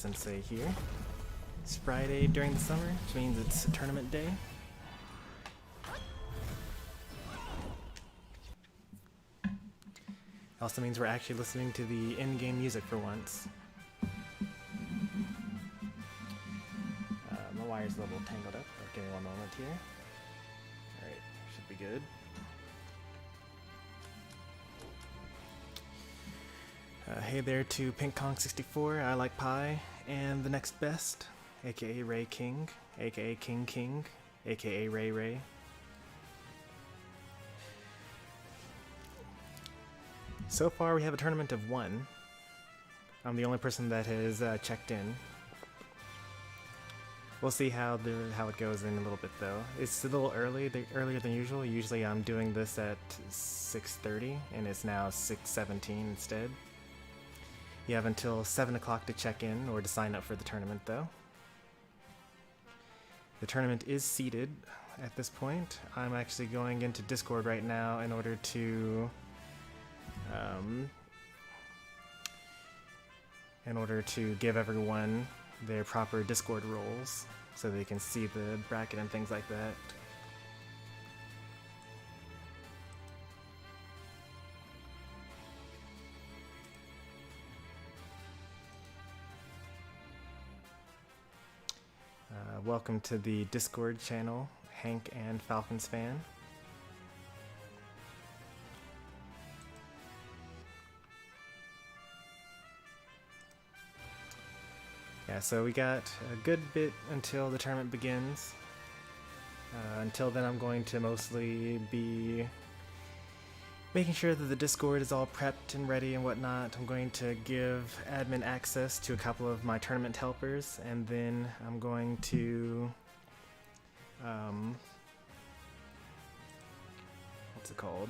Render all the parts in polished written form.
Sensei here. It's Friday during the summer, which means it's tournament day. Also means we're actually listening to the in-game music for once. My wire's a little tangled up. Give me one moment here. Alright, should be good. Hey there to PinkKong64, I Like Pie, and the Next Best, aka Ray King, aka King King, aka Ray Ray. So far we have a tournament of 1. I'm the only person that has checked in. We'll see how it goes in a little bit though. It's a little earlier than usual. Usually I'm doing this at 6:30 and it's now 6:17 instead. You have until 7 o'clock to check in or to sign up for the tournament though. The tournament is seated at this point. I'm actually going into Discord right now in order to give everyone their proper Discord roles so they can see the bracket and things like that. Welcome to the Discord channel, Hank and Falcons Fan. Yeah, so we got a good bit until the tournament begins. Until then, I'm going to mostly be making sure that the Discord is all prepped and ready and whatnot. I'm going to give admin access to a couple of my tournament helpers, and then I'm going to what's it called?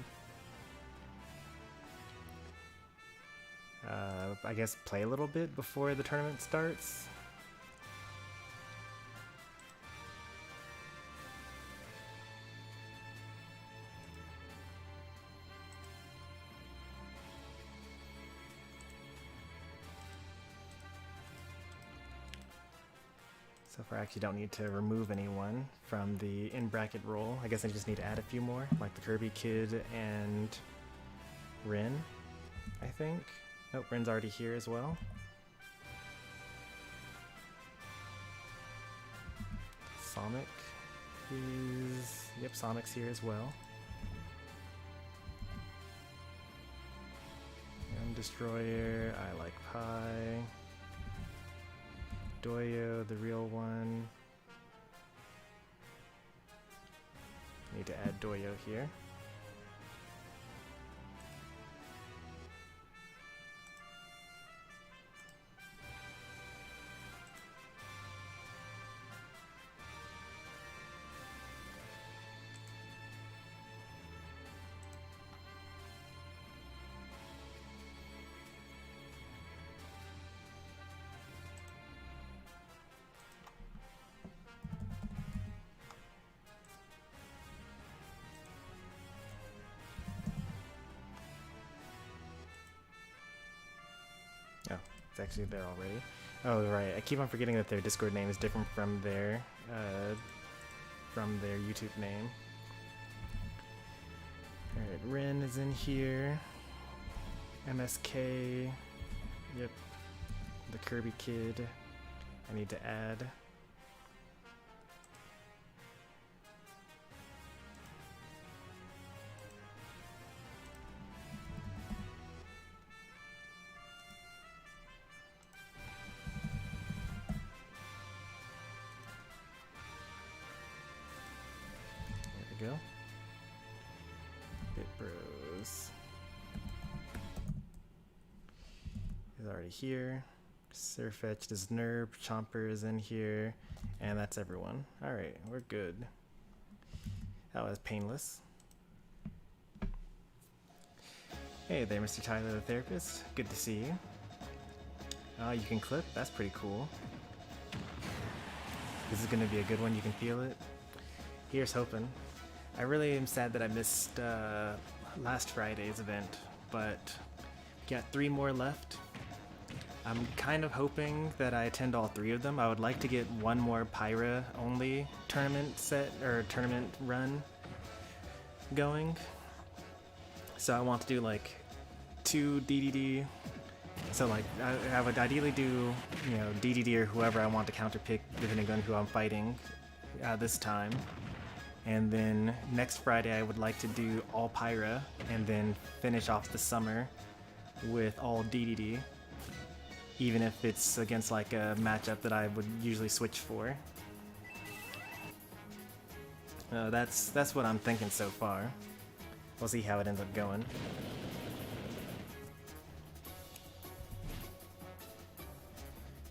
I guess play a little bit before the tournament starts. So far I actually don't need to remove anyone from the in-bracket role. I guess I just need to add a few more, like the Kirby Kid and Rin, I think. Nope, Rin's already here as well. Sonic is... Yep, Sonic's here as well. And Destroyer, I Like Pie. Doyo, the real one. Need to add Doyo here. Oh, it's actually there already. Oh, right. I keep on forgetting that their Discord name is different from their YouTube name. Alright, Rin is in here. MSK. Yep. The Kirby Kid. I need to add. Go. Bit Bros is already here. Surfetched is Nerb, Chomper is in here, and that's everyone. Alright, we're good. That was painless. Hey there, Mr. Tyler the Therapist. Good to see you. You can clip, that's pretty cool. This is gonna be a good one, you can feel it. Here's hoping. I really am sad that I missed last Friday's event, but we got 3 more left. I'm kind of hoping that I attend all 3 of them. I would like to get one more Pyra only tournament set or tournament run going. So I want to do like 2 DDD. So like I would ideally do, you know, DDD or whoever I want to counterpick depending on who I'm fighting this time. And then next Friday I would like to do all Pyra and then finish off the summer with all DDD. Even if it's against like a matchup that I would usually switch for. That's what I'm thinking so far. We'll see how it ends up going.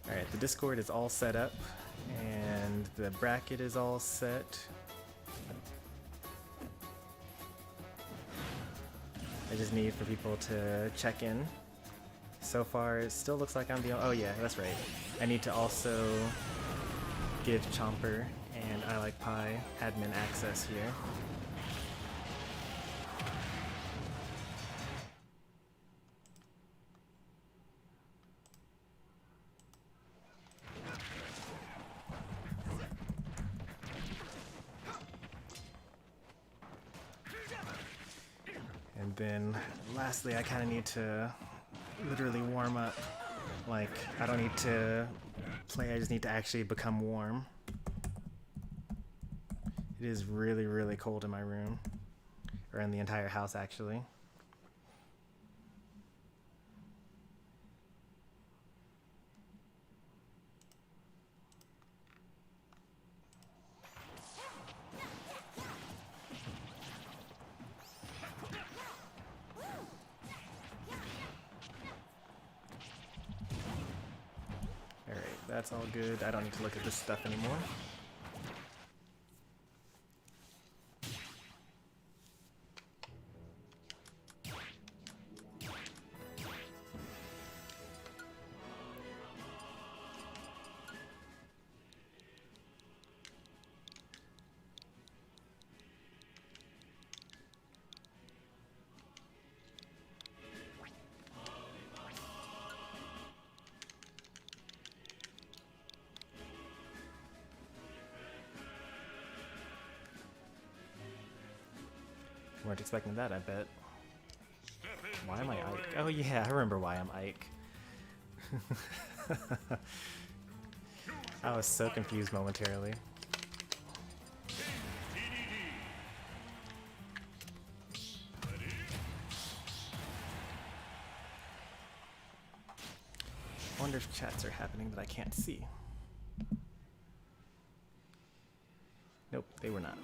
Alright, the Discord is all set up, and the bracket is all set. I just need for people to check in. So far, it still looks like I'm the only— oh yeah, that's right. I need to also give Chomper and I Like Pie admin access here. And then lastly, I kind of need to literally warm up. Like, I don't need to play, I just need to actually become warm. It is really, really cold in my room. Or in the entire house, actually. That's all good. I don't need to look at this stuff anymore. Weren't expecting that, I bet. Why am I Ike? Oh yeah, I remember why I'm Ike. I was so confused momentarily. I wonder if chats are happening that I can't see. Nope, they were not.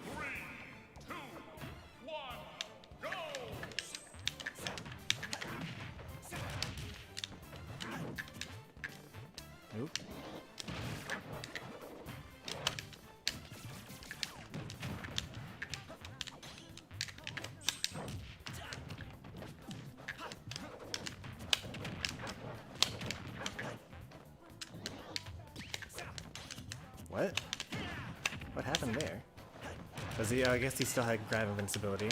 Nope. What? What happened there? Was he? I guess he still had grab invincibility.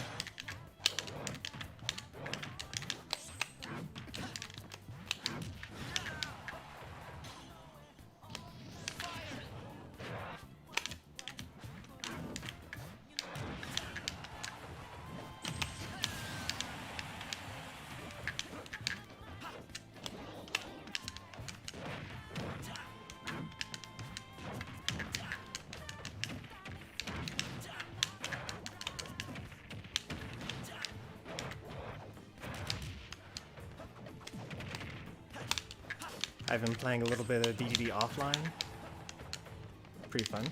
I've been playing a little bit of DDD offline. Pretty fun.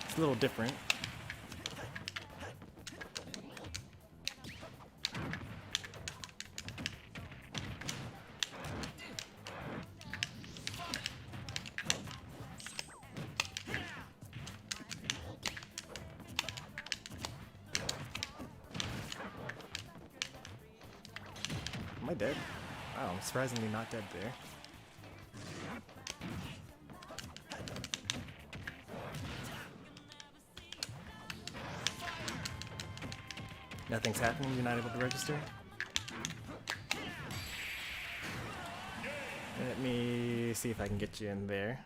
It's a little different. Am I dead? Wow, I'm surprisingly not dead there. Nothing's happening, you're not able to register? Let me see if I can get you in there.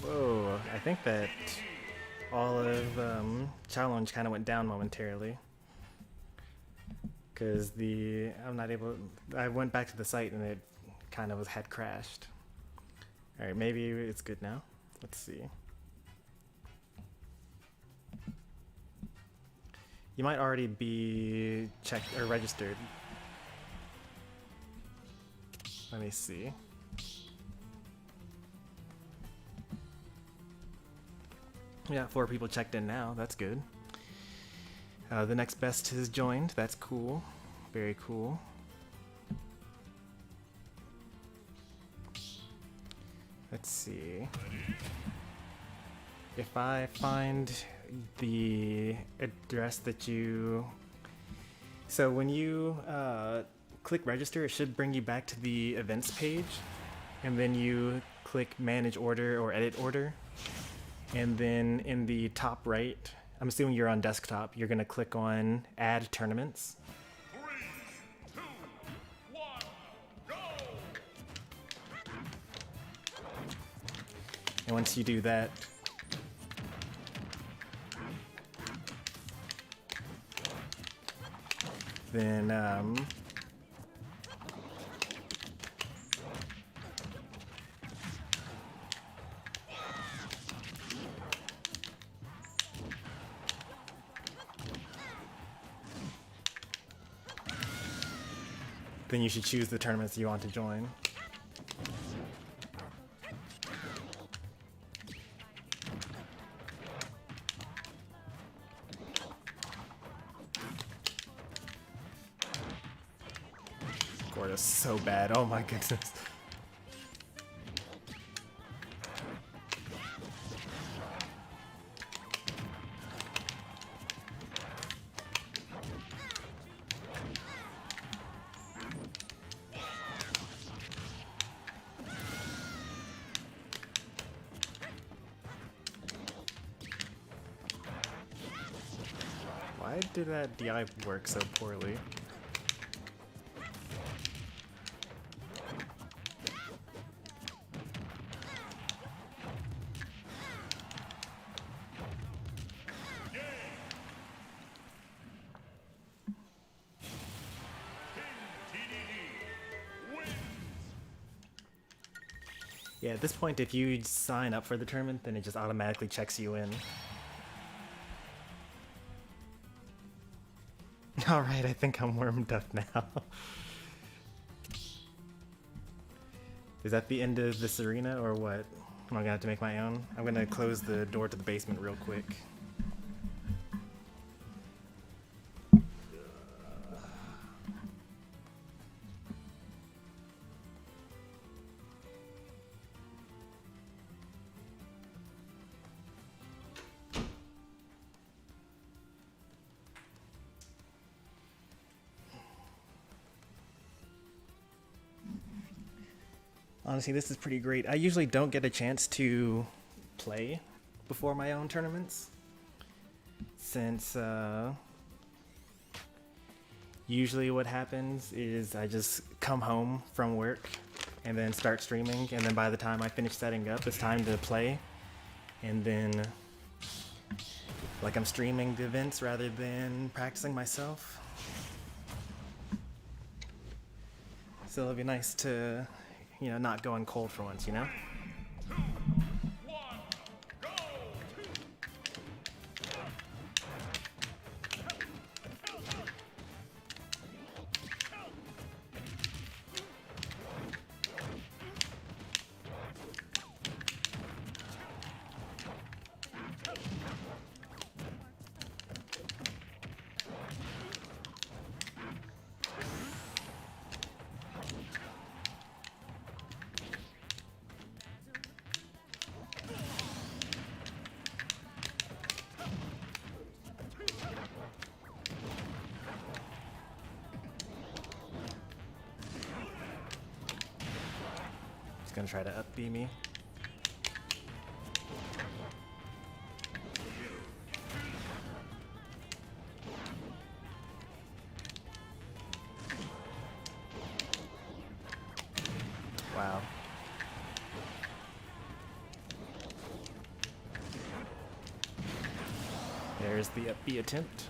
Whoa, I think that all of challenge kind of went down momentarily. Because I'm not able, I went back to the site and it kind of had crashed. Alright, maybe it's good now. Let's see. You might already be checked or registered. Let me see. We got 4 people checked in now. That's good. The next best has joined. That's cool. Very cool. Let's see. If I find the address that you... So when you click register, it should bring you back to the events page. And then you click manage order or edit order. And then in the top right, I'm assuming you're on desktop, you're gonna click on add tournaments. 3, 2, 1, go! And once you do that, then then you should choose the tournaments you want to join. Scored is so bad. Oh my goodness. Why did that DI work so poorly? Yeah, at this point, if you sign up for the tournament, then it just automatically checks you in. Alright, I think I'm warmed up now. Is that the end of this arena, or what? Am I gonna have to make my own? I'm gonna close the door to the basement real quick. Honestly, this is pretty great. I usually don't get a chance to play before my own tournaments, since usually what happens is I just come home from work and then start streaming, and then by the time I finish setting up, it's time to play, and then like I'm streaming the events rather than practicing myself. So it'll be nice to, you know, not going cold for once, you know? 2, 1, go! He's gonna try to up B me. Wow. There's the up B attempt.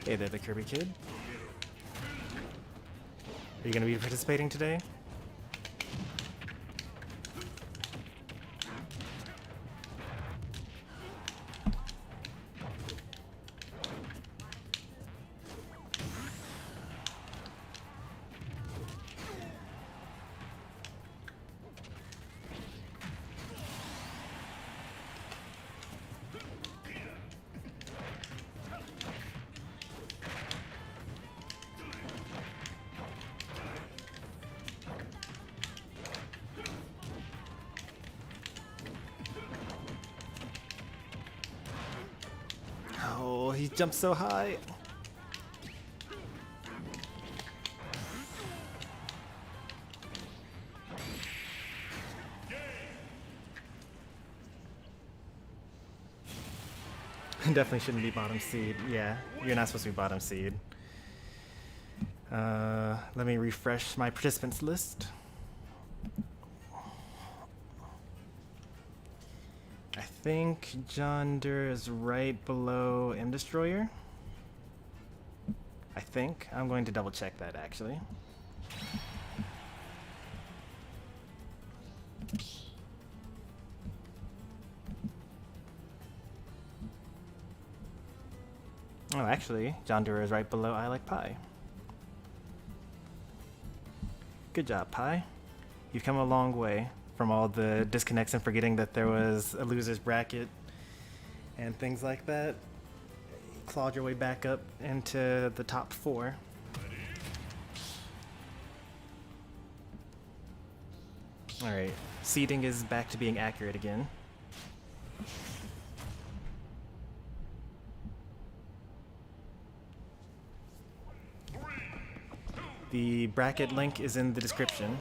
Hey there, the Kirby kid. Are you going to be participating today? Oh, he jumped so high. Definitely shouldn't be bottom seed. Yeah, you're not supposed to be bottom seed. Let me refresh my participants list. I think John Durr is right below M Destroyer. I think. I'm going to double check that actually. Oh, actually, John Durr is right below I Like Pie. Good job, Pie. You've come a long way from all the disconnects and forgetting that there was a loser's bracket and things like that. Clawed your way back up into the top 4. Alright, seeding is back to being accurate again. The bracket link is in the description.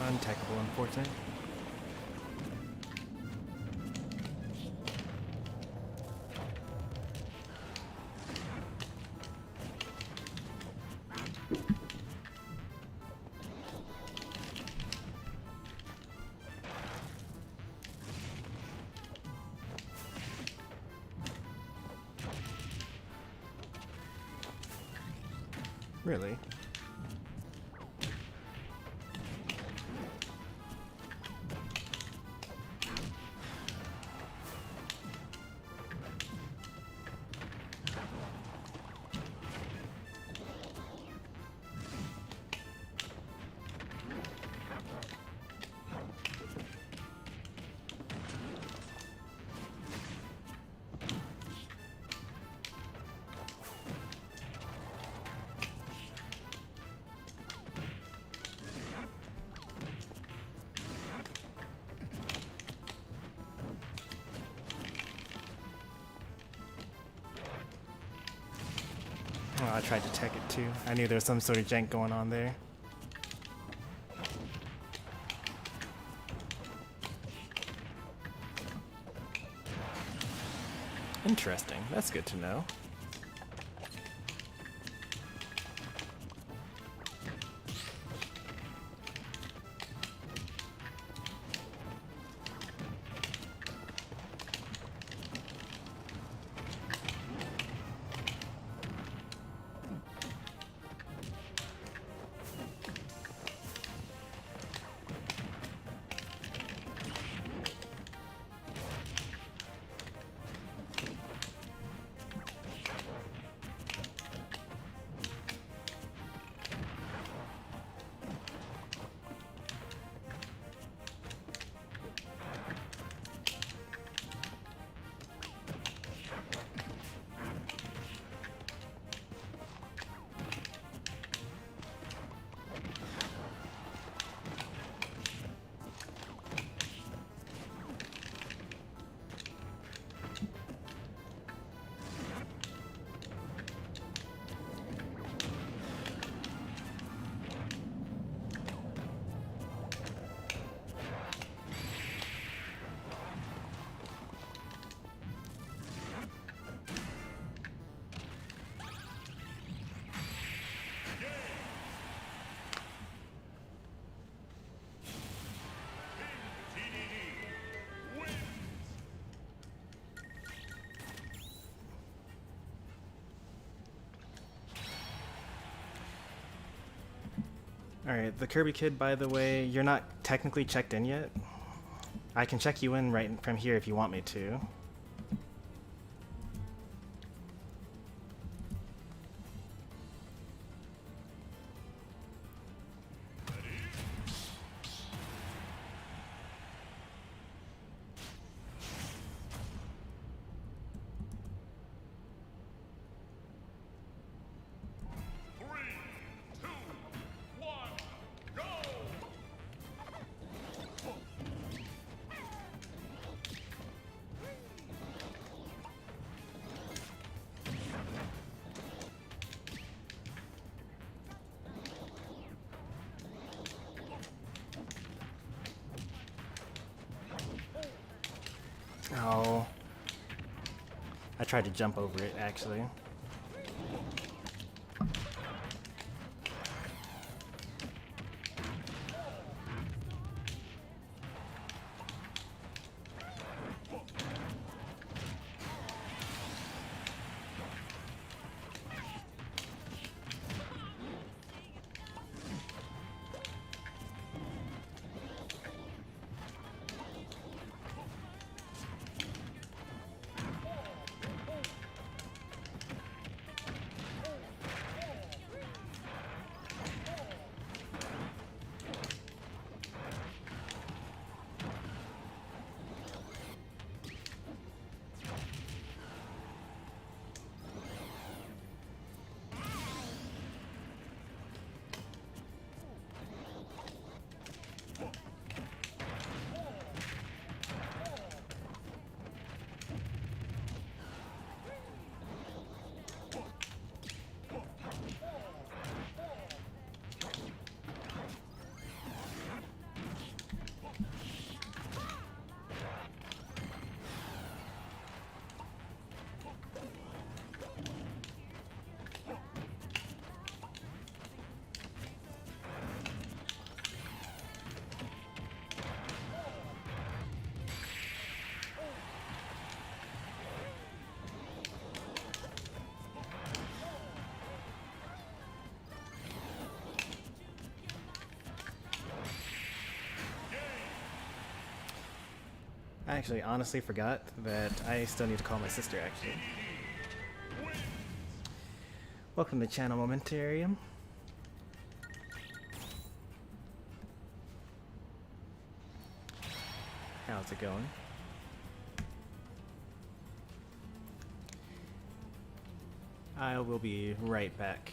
Untechable, unfortunate. Really? I tried to tech it too. I knew there was some sort of jank going on there. Interesting. That's good to know. Alright, the Kirby Kid, by the way, you're not technically checked in yet. I can check you in right from here if you want me to. Oh. I tried to jump over it, actually. I actually honestly forgot that I still need to call my sister, actually. Welcome to Channel Momentarium. How's it going? I will be right back.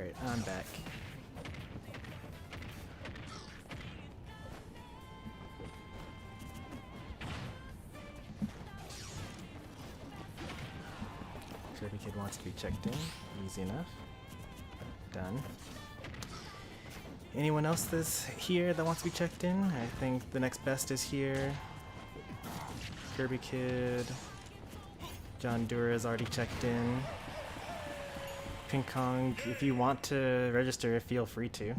Alright, I'm back. Kirby Kid wants to be checked in. Easy enough. Done. Anyone else that's here that wants to be checked in? I think the next best is here. Kirby Kid. John Dura is already checked in. Ping Kong, if you want to register, feel free to.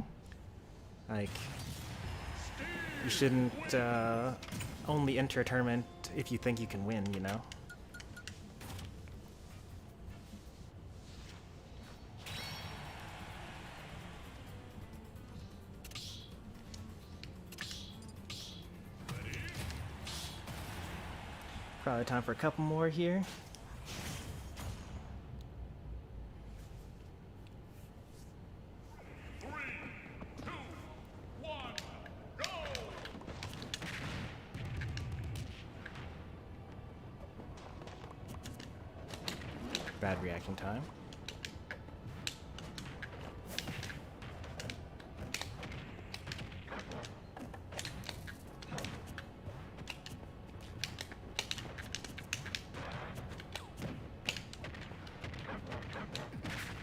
Like, you shouldn't only enter a tournament if you think you can win, you know? Probably time for a couple more here. Three, two, one, go! Bad reaction time.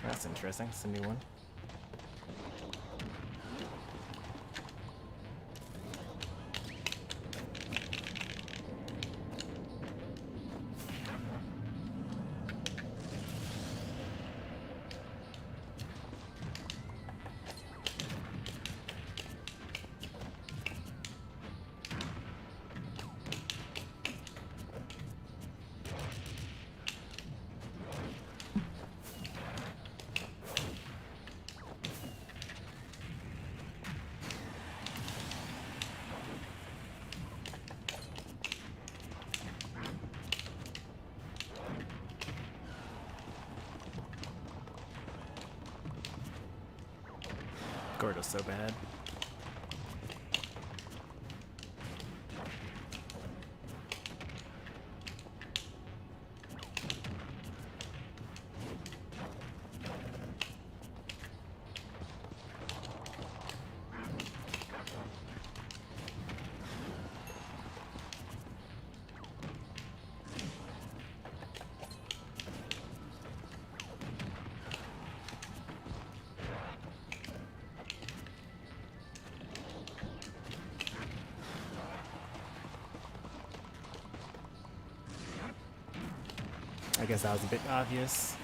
That's interesting. It's a new one. Gordo's so bad. I guess that was a bit obvious.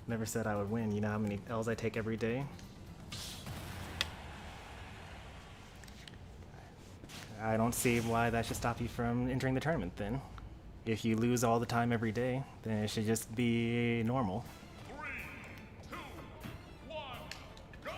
Never said I would win. You know how many L's I take every day? I don't see why that should stop you from entering the tournament then. If you lose all the time every day, then it should just be normal. 3, 2, 1, go!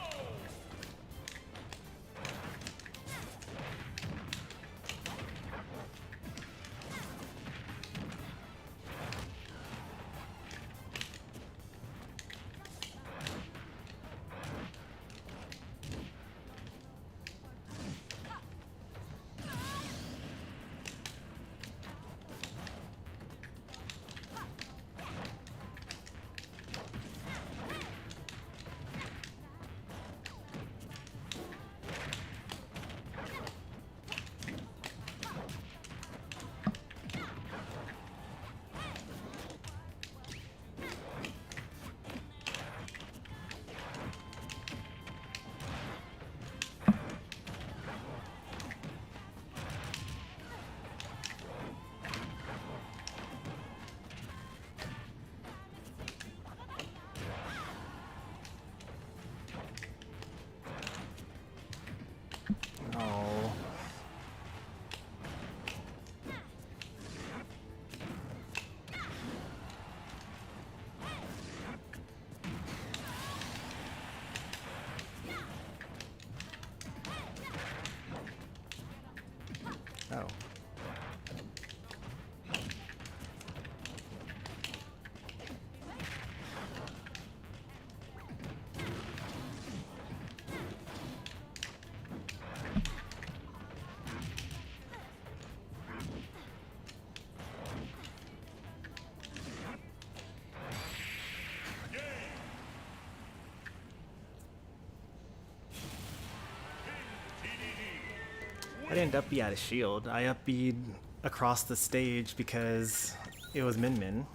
didn't up B out of shield. I up B'd across the stage because it was min-min.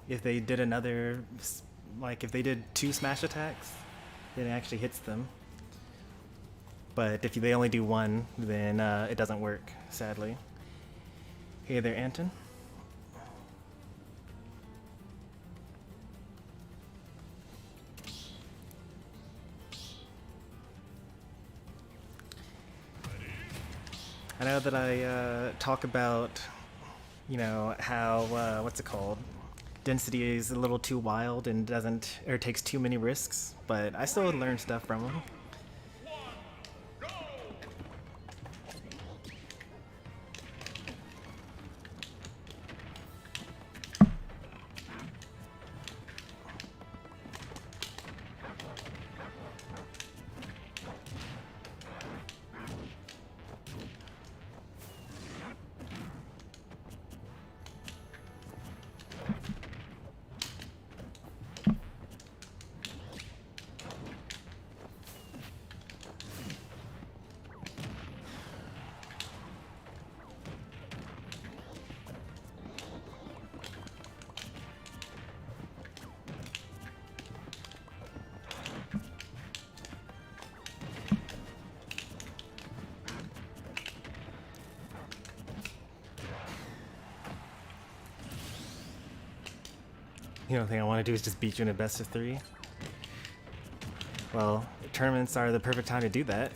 If they did another, like if they did 2 smash attacks, then it actually hits them. But if they only do 1, then it doesn't work, sadly. Hey there, Anton. I know that I talk about, you know, how, what's it called? Density is a little too wild and doesn't, or takes too many risks, but I still learn stuff from him. The only thing I want to do is just beat you in a best of 3. Well, tournaments are the perfect time to do that.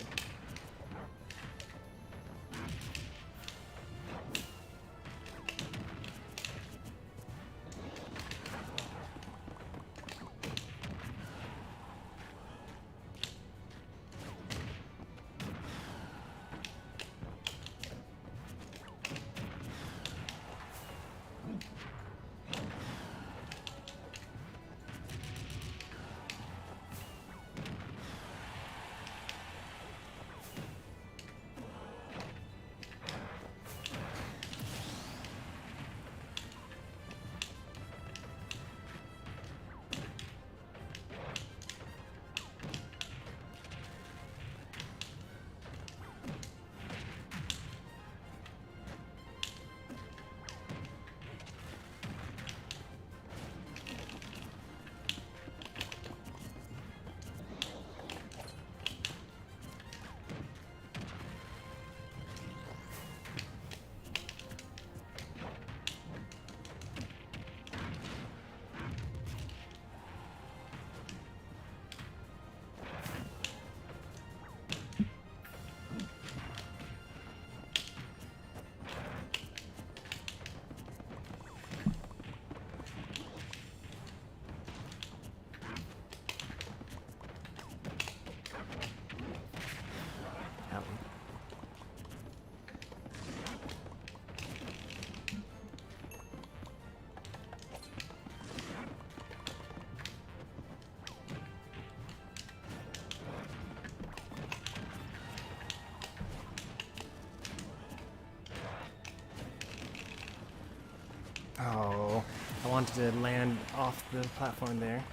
Oh, I wanted to land off the platform there.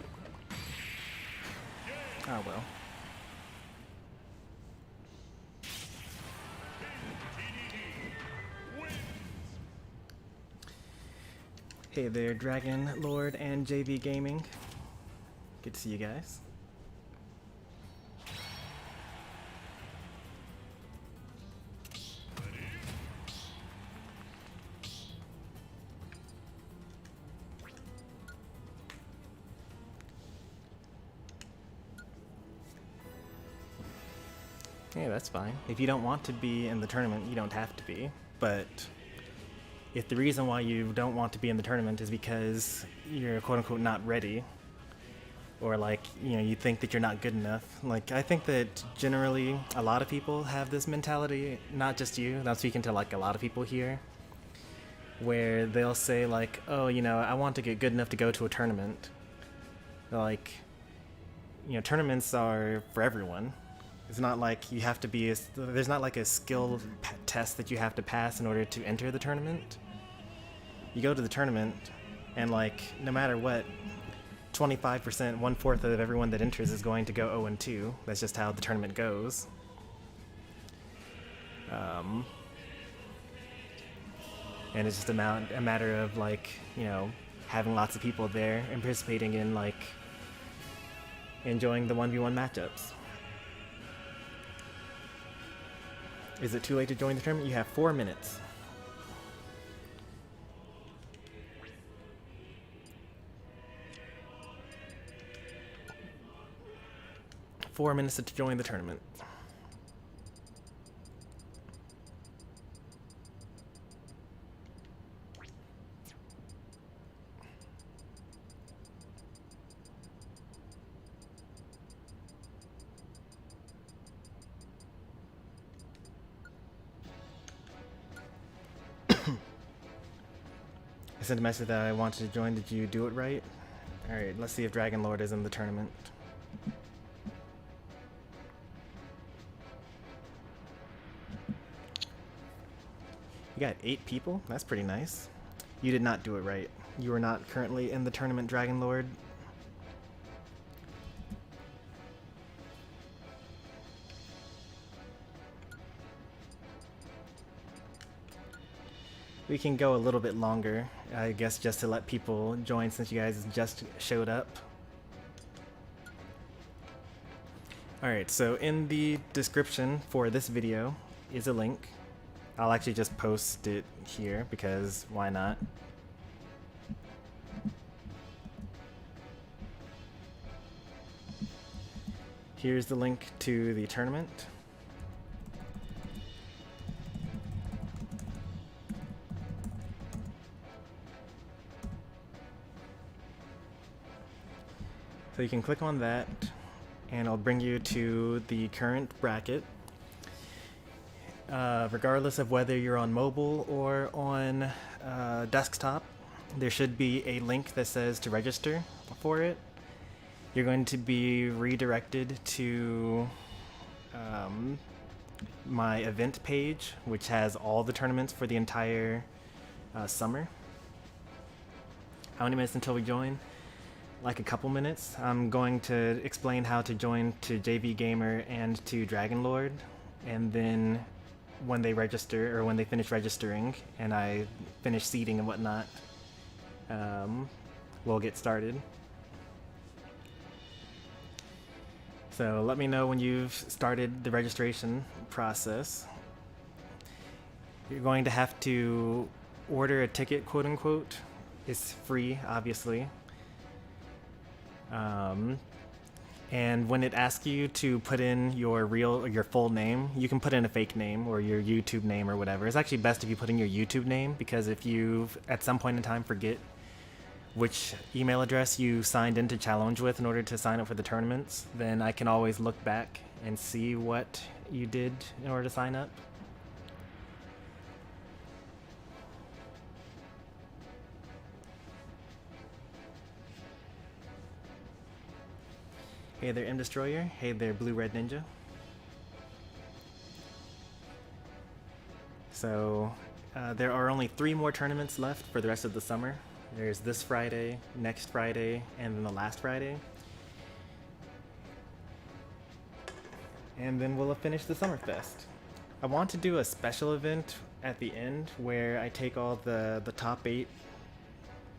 Oh well. Hey there, Dragon Lord and JV Gaming. Good to see you guys. Yeah, that's fine. If you don't want to be in the tournament, you don't have to be. But if the reason why you don't want to be in the tournament is because you're quote-unquote not ready, or like, you know, you think that you're not good enough, like, I think that generally a lot of people have this mentality, not just you, I'm speaking to like a lot of people here, where they'll say like, oh, you know, I want to get good enough to go to a tournament. Like, you know, tournaments are for everyone. It's not like you have to be, there's not like a skill test that you have to pass in order to enter the tournament. You go to the tournament, and like, no matter what, 25%, 1/4 of everyone that enters is going to go 0-2. That's just how the tournament goes. and it's just a matter of like, you know, having lots of people there and participating in like enjoying the 1v1 matchups. Is it too late to join the tournament? You have 4 minutes. Four minutes to join the tournament. I sent a message that I wanted to join. Did you do it right? Alright, let's see if Dragon Lord is in the tournament. You got 8 people? That's pretty nice. You did not do it right. You are not currently in the tournament, Dragon Lord. We can go a little bit longer, I guess, just to let people join since you guys just showed up. Alright, so in the description for this video is a link. I'll actually just post it here because why not? Here's the link to the tournament. So you can click on that and it'll bring you to the current bracket. Regardless of whether you're on mobile or on desktop, there should be a link that says to register for it. You're going to be redirected to my event page, which has all the tournaments for the entire summer. How many minutes until we join? Like a couple minutes. I'm going to explain how to join to JV Gamer and to Dragon Lord, and then when they register, or when they finish registering and I finish seeding and whatnot, we'll get started. So let me know when you've started the registration process. You're going to have to order a ticket, quote unquote. It's free, obviously. And when it asks you to put in your full name, you can put in a fake name or your YouTube name or whatever. It's actually best if you put in your YouTube name, because if you at some point in time forget which email address you signed into challenge with in order to sign up for the tournaments, then I can always look back and see what you did in order to sign up. Hey there, M Destroyer. Hey there, Blue Red Ninja. So, there are only 3 more tournaments left for the rest of the summer. There's this Friday, next Friday, and then the last Friday. And then we'll have finished the Summerfest. I want to do a special event at the end where I take all the top 8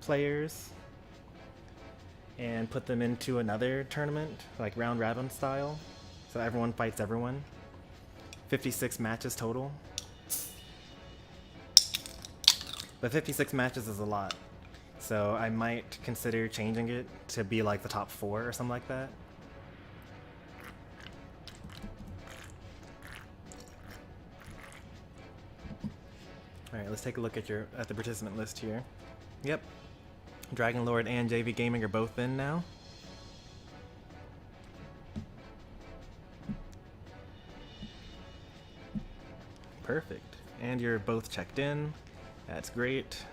players and put them into another tournament, like round robin style, so everyone fights everyone. 56 matches total. But 56 matches is a lot, so I might consider changing it to be like the top 4 or something like that. Alright, let's take a look at the participant list here. Yep. Dragon Lord and JV Gaming are both in now. Perfect. And you're both checked in. That's great.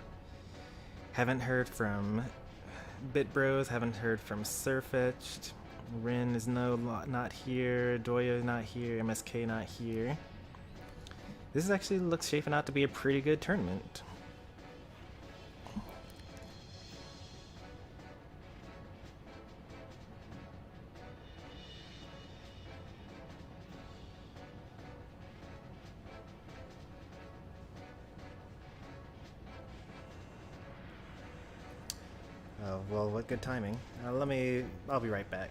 Haven't heard from BitBros, haven't heard from Surfetched. Rin is not here. Doya is not here. MSK not here. This is actually looks shaping out to be a pretty good tournament. Oh, well, what good timing. I'll be right back.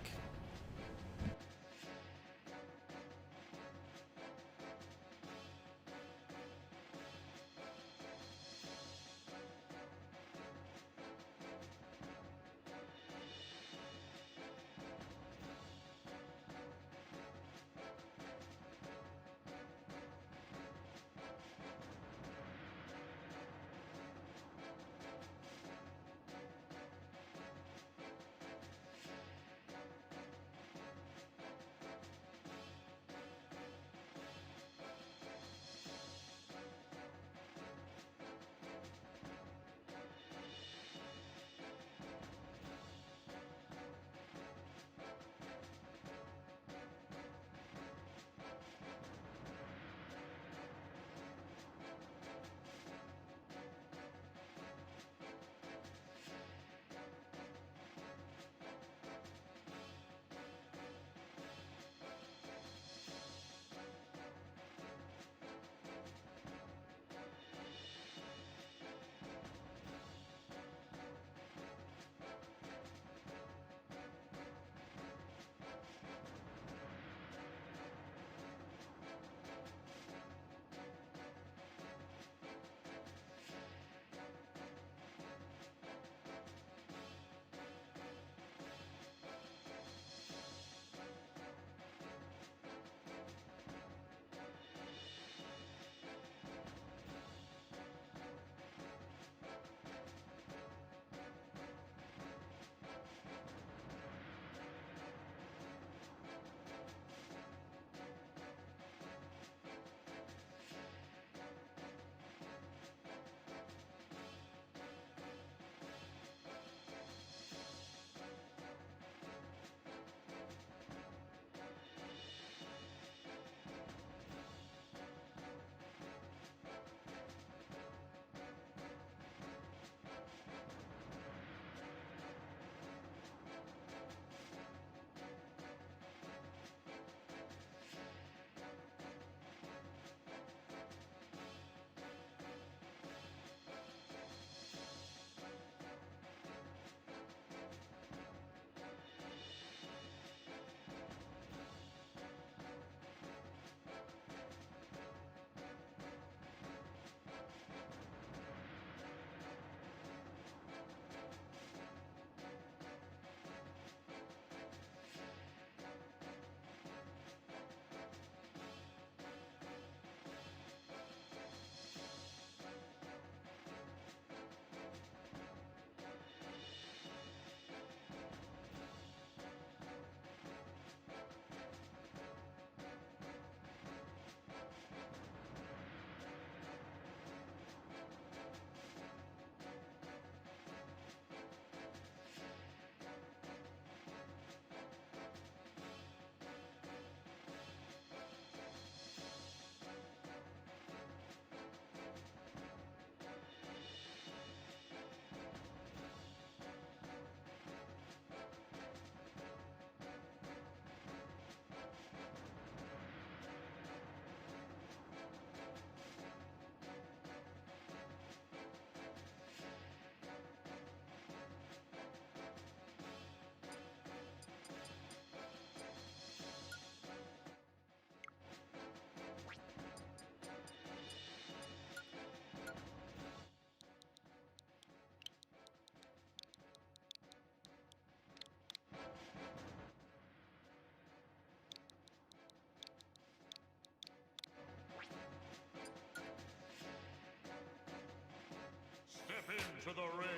Step into the ring.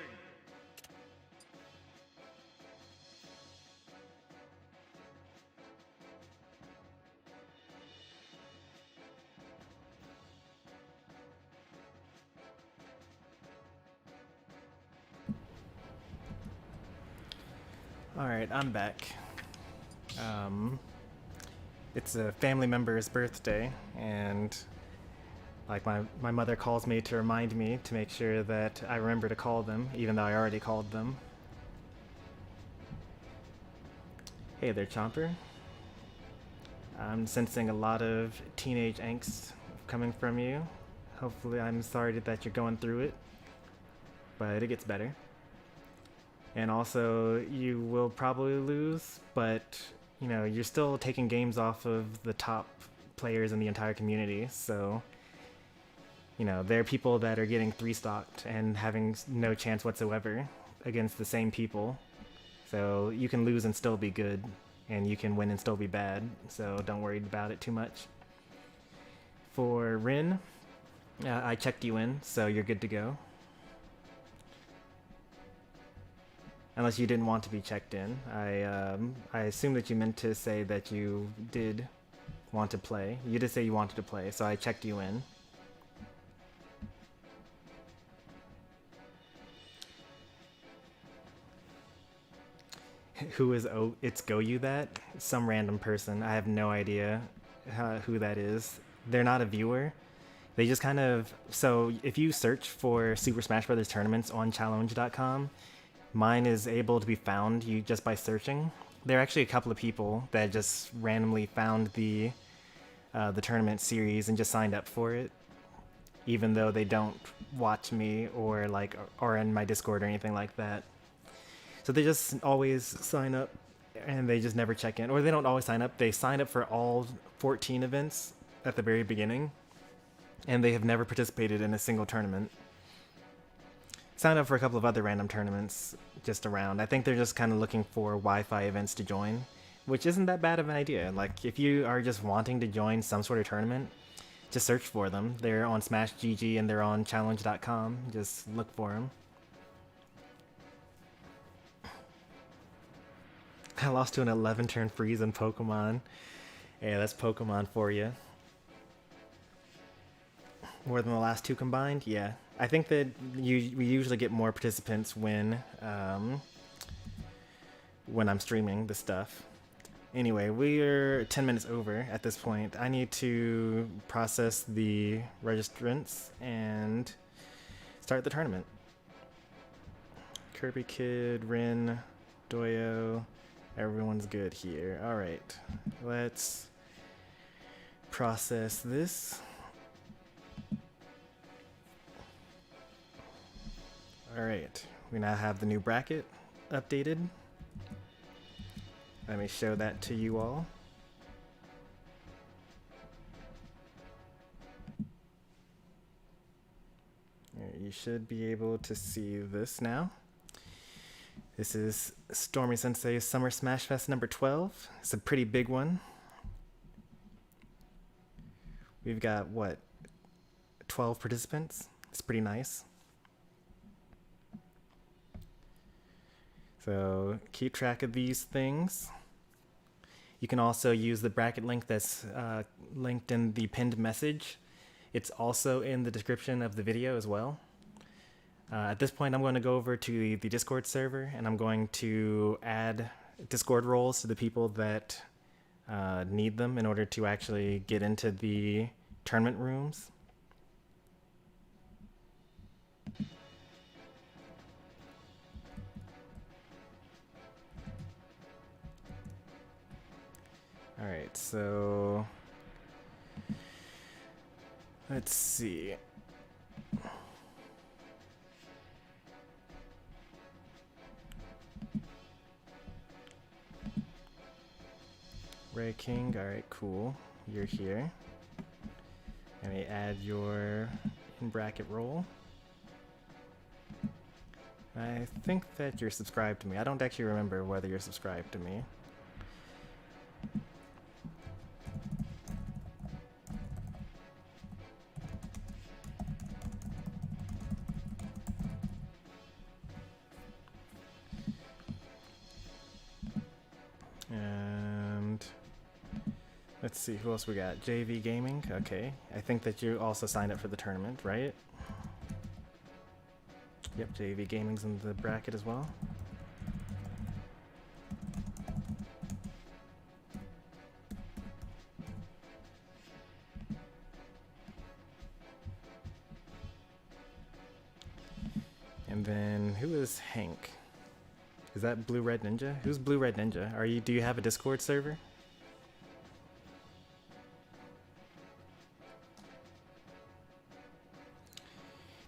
Alright, I'm back. It's a family member's birthday, and like my mother calls me to remind me to make sure that I remember to call them, even though I already called them. Hey there, Chomper. I'm sensing a lot of teenage angst coming from you. Hopefully, I'm sorry that you're going through it, but it gets better. And also, you will probably lose, but you know, you're still taking games off of the top players in the entire community. So, you know, there are people that are getting 3-stocked and having no chance whatsoever against the same people. So you can lose and still be good, and you can win and still be bad. So don't worry about it too much. For Rin, I checked you in, so you're good to go. Unless you didn't want to be checked in. I assume that you meant to say that you did want to play. You did say you wanted to play, so I checked you in. Who is It's Go You That? Some random person. I have no idea who that is. They're not a viewer. They just kind of... So if you search for Super Smash Bros. Tournaments on challenge.com, mine is able to be found just by searching. There are actually a couple of people that just randomly found the tournament series and just signed up for it, even though they don't watch me or are in my Discord or anything like that. So they just always sign up and they just never check in. Or they don't always sign up. They sign up for all 14 events at the very beginning, and they have never participated in a single tournament. Signed up for a couple of other random tournaments just around. I think they're just kind of looking for Wi-Fi events to join, which isn't that bad of an idea. Like, if you are just wanting to join some sort of tournament, just search for them. They're on Smash GG and they're on challenge.com. Just look for them. I lost to an 11-turn freeze in Pokemon. Yeah, that's Pokemon for you. More than the last two combined? Yeah. I think that we usually get more participants when I'm streaming the stuff. Anyway, we're 10 minutes over at this point. I need to process the registrants and start the tournament. Kirby Kid, Rin, Doyo, everyone's good here. All right, let's process this. All right, we now have the new bracket updated. Let me show that to you all. You should be able to see this now. This is Stormy Sensei's Summer Smashfest number 12. It's a pretty big one. We've got, what, 12 participants? It's pretty nice. So keep track of these things. You can also use the bracket link that's linked in the pinned message. It's also in the description of the video as well. At this point, I'm going to go over to the Discord server, and I'm going to add Discord roles to the people that need them in order to actually get into the tournament rooms. All right, so let's see. Ray King, all right, cool. You're here. Let me add your in-bracket role. I think that you're subscribed to me. I don't actually remember whether you're subscribed to me. And let's see, who else we got? JV Gaming, okay. I think that you also signed up for the tournament, right? Yep, JV Gaming's in the bracket as well. And then who is Hank? Is that Blue Red Ninja? Who's Blue Red Ninja? Do you have a Discord server?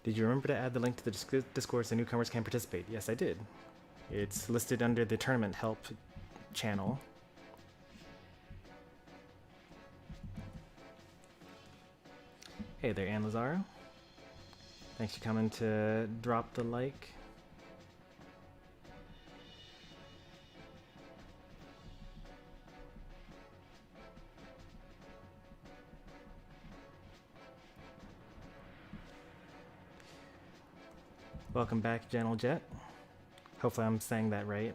Did you remember to add the link to the Discord so newcomers can participate? Yes, I did. It's listed under the tournament help channel. Hey there, Ann Lazaro. Thanks for coming to drop the like. Welcome back, Gentle Jet. Hopefully I'm saying that right.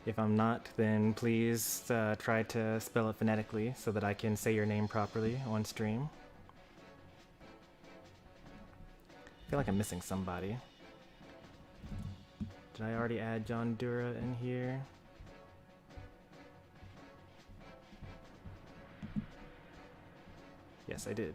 If I'm not, then please try to spell it phonetically so that I can say your name properly on stream. I feel like I'm missing somebody. Did I already add John Dura in here? Yes, I did.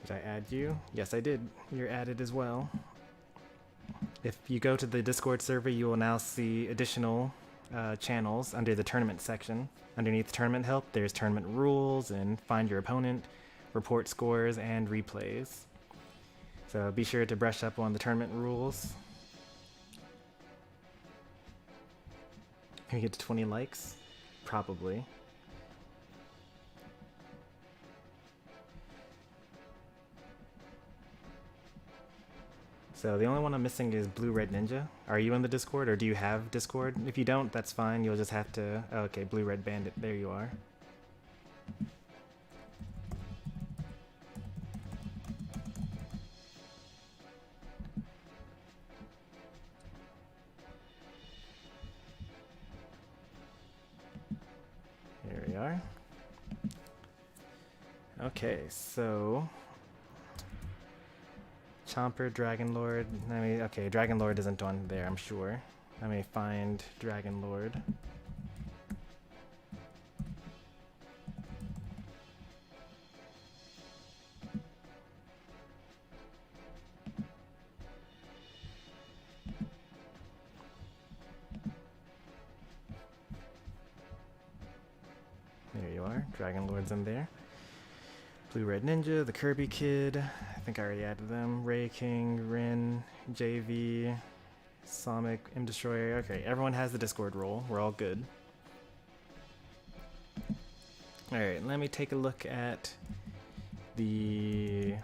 Did I add you? Yes, I did. You're added as well. If you go to the Discord server, you will now see additional channels under the tournament section. Underneath tournament help, there's tournament rules and find your opponent, report scores, and replays. So be sure to brush up on the tournament rules. Can we get to 20 likes? Probably. So the only one I'm missing is Blue Red Ninja. Are you in the Discord, or do you have Discord? If you don't, that's fine. You'll just have to... Oh, okay, Blue Red Bandit. There you are. Here we are. Okay, so... Chomper, Dragon Lord. Okay, Dragon Lord isn't on there, I'm sure. Let me find Dragon Lord. There you are, Dragon Lord's in there. Blue Red Ninja, the Kirby Kid, I think I already added them. Ray King, Rin, JV, Sonic, M Destroyer. Okay, everyone has the Discord role. We're all good. Alright, let me take a look at the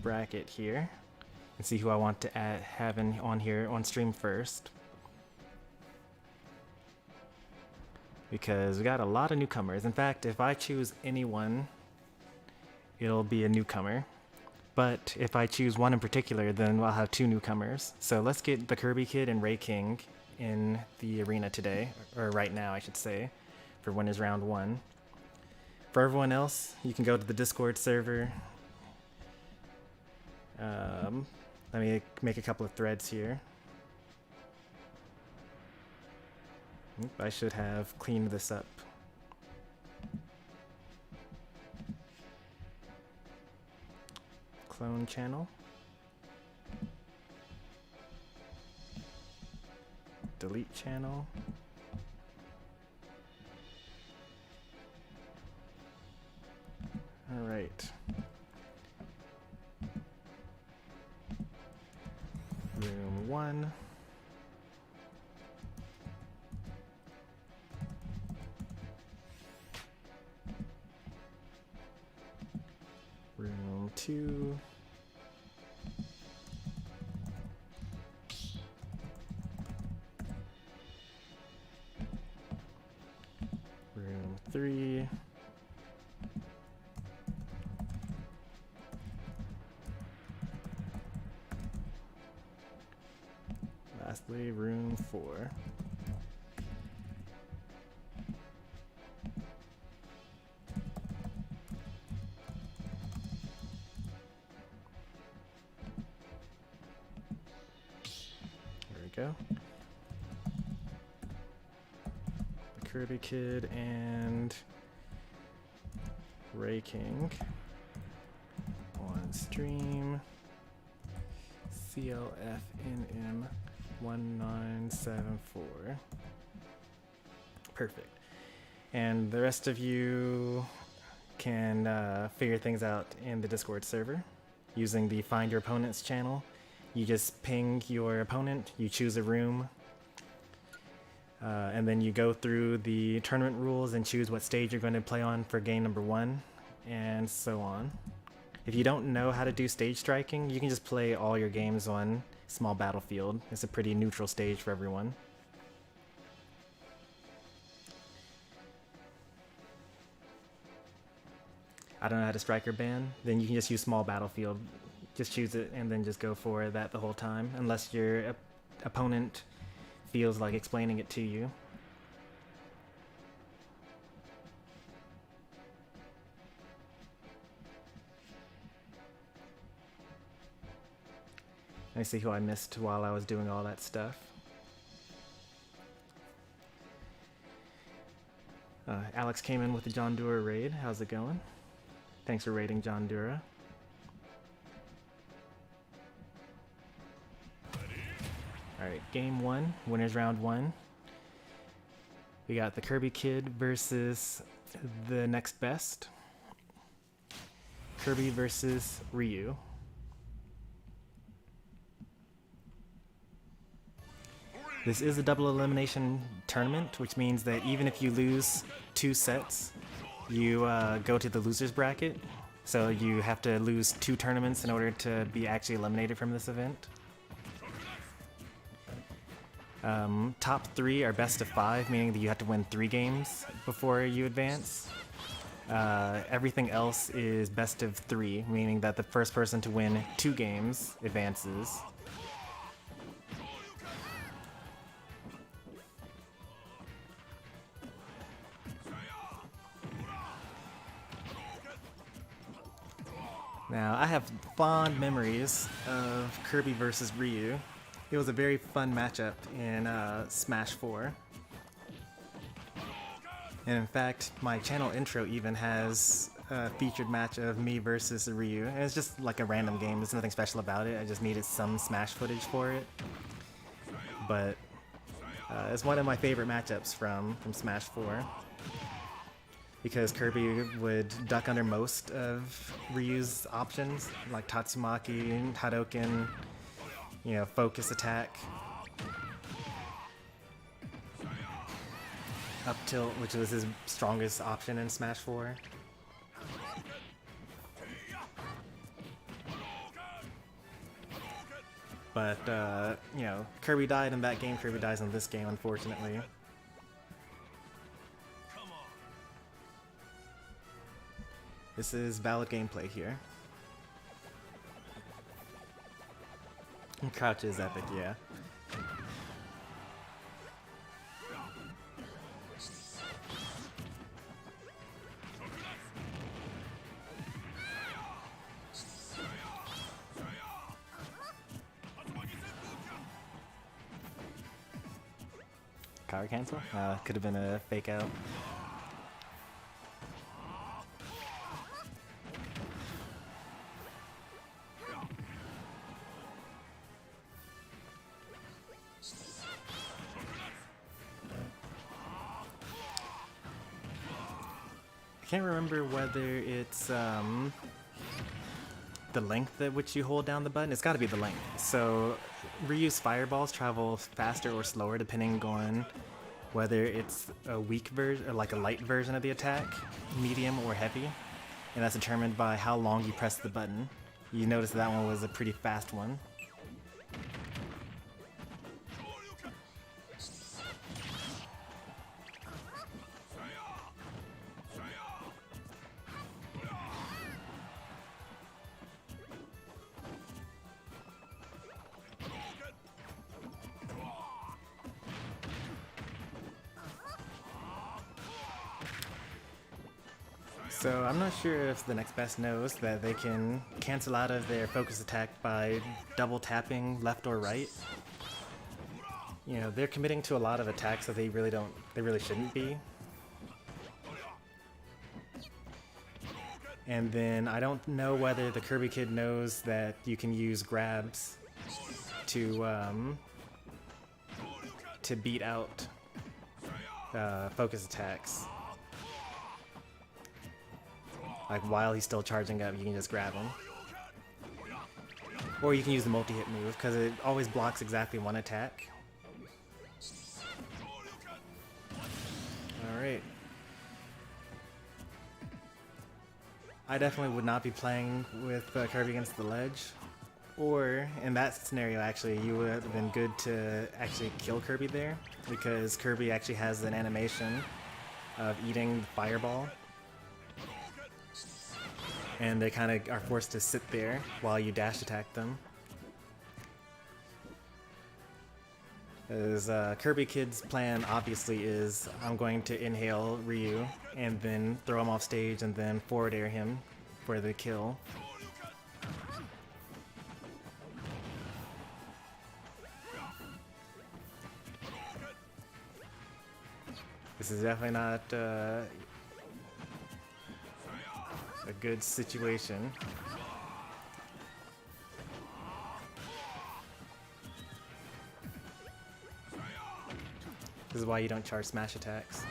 bracket here and see who I want to have on here on stream first. Because we got a lot of newcomers. In fact, if I choose anyone, it'll be a newcomer. But if I choose one in particular, then I'll have two newcomers. So let's get the Kirby Kid and Ray King in the arena today, or right now I should say, for winners round 1. For everyone else, you can go to the Discord server. Let me make a couple of threads here. I should have cleaned this up. Clone channel. Delete channel. All right. Room 1. Room 2. Room 3. Lastly, room 4. Go. The Kirby Kid and Ray King on stream. CLFNM1974. Perfect. And the rest of you can figure things out in the Discord server using the Find Your Opponents channel. You just ping your opponent, you choose a room, and then you go through the tournament rules and choose what stage you're going to play on for game number 1, and so on. If you don't know how to do stage striking, you can just play all your games on small battlefield. It's a pretty neutral stage for everyone. I don't know how to striker ban, then you can just use small battlefield. Just choose it and then just go for that the whole time, unless your opponent feels like explaining it to you. Let me see who I missed while I was doing all that stuff. Alex came in with the John Dura raid. How's it going? Thanks for raiding John Dura. Alright, game 1, winners round 1. We got the Kirby Kid versus the next best. Kirby versus Ryu. This is a double elimination tournament, which means that even if you lose 2 sets, you go to the loser's bracket. So you have to lose 2 tournaments in order to be actually eliminated from this event. Top 3 are best of 5, meaning that you have to win 3 games before you advance. Everything else is best of 3, meaning that the first person to win 2 games advances. Now, I have fond memories of Kirby versus Ryu. It was a very fun matchup in Smash 4. And in fact, my channel intro even has a featured match of me versus Ryu. And it's just like a random game, there's nothing special about it, I just needed some Smash footage for it. But it's one of my favorite matchups from Smash 4. Because Kirby would duck under most of Ryu's options, like Tatsumaki, Hadoken, you know, focus attack. Up tilt, which was his strongest option in Smash 4. But, you know, Kirby died in that game, Kirby dies in this game, unfortunately. This is valid gameplay here. Crouch is epic, yeah. Power cancel? Could have been a fake out. I can't remember whether it's the length at which you hold down the button. It's got to be the length. So Ryu's fireballs travel faster or slower depending on whether it's a weak version or like a light version of the attack, medium or heavy, and that's determined by how long you press the button. You notice that one was a pretty fast one. So I'm not sure if the next best knows that they can cancel out of their focus attack by double tapping left or right. You know, they're committing to a lot of attacks that they really shouldn't be. And then I don't know whether the Kirby Kid knows that you can use grabs to beat out focus attacks. Like while he's still charging up, you can just grab him. Or you can use the multi-hit move, because it always blocks exactly one attack. Alright. I definitely would not be playing with Kirby against the ledge. Or, in that scenario actually, you would have been good to actually kill Kirby there, because Kirby actually has an animation of eating the fireball. And they kind of are forced to sit there while you dash attack them. As Kirby Kid's plan obviously is, I'm going to inhale Ryu and then throw him off stage and then forward air him for the kill. This is definitely not a good situation. This is why you don't charge smash attacks.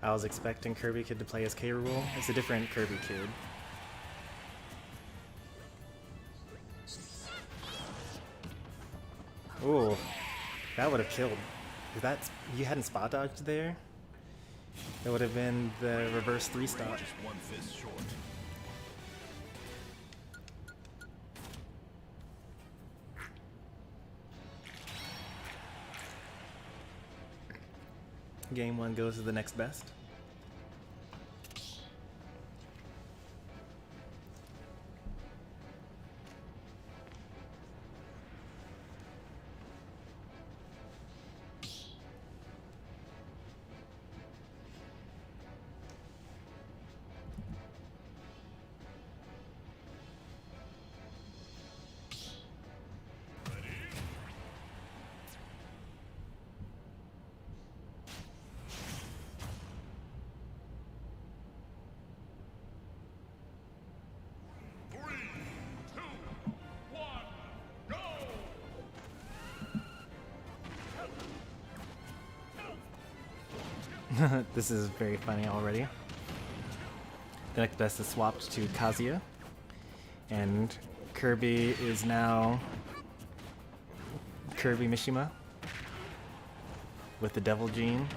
I was expecting Kirby Kid to play as K. Rool. It's a different Kirby Kid. Ooh, that would have killed. If that's, you hadn't spot dodged there, it would have been the reverse 3-stop. Game 1 goes to the next best. This is very funny already. The next best is swapped to Kazuya, and Kirby is now Kirby Mishima with the Devil Gene.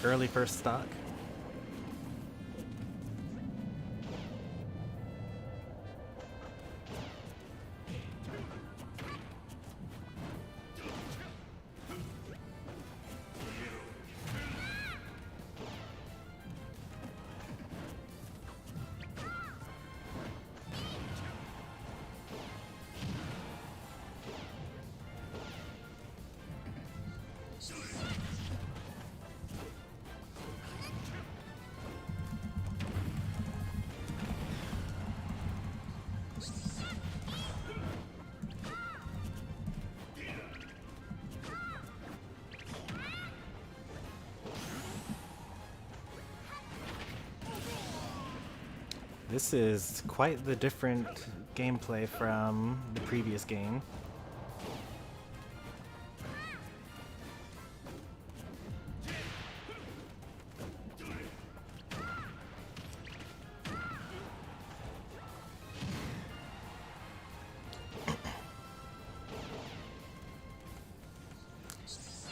Early first stock. This is quite the different gameplay from the previous game.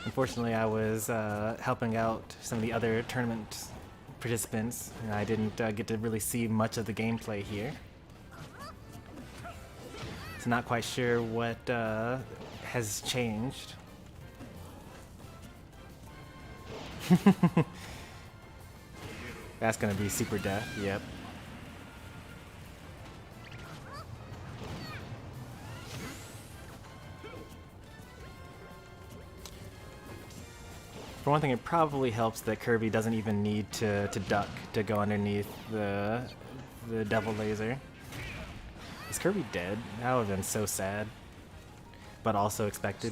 Unfortunately, I was helping out some of the other tournament participants, and I didn't get to really see much of the gameplay here. So not quite sure what has changed. That's gonna be super death, yep. For one thing, it probably helps that Kirby doesn't even need to duck to go underneath the Devil Laser. Is Kirby dead? That would have been so sad, but also expected.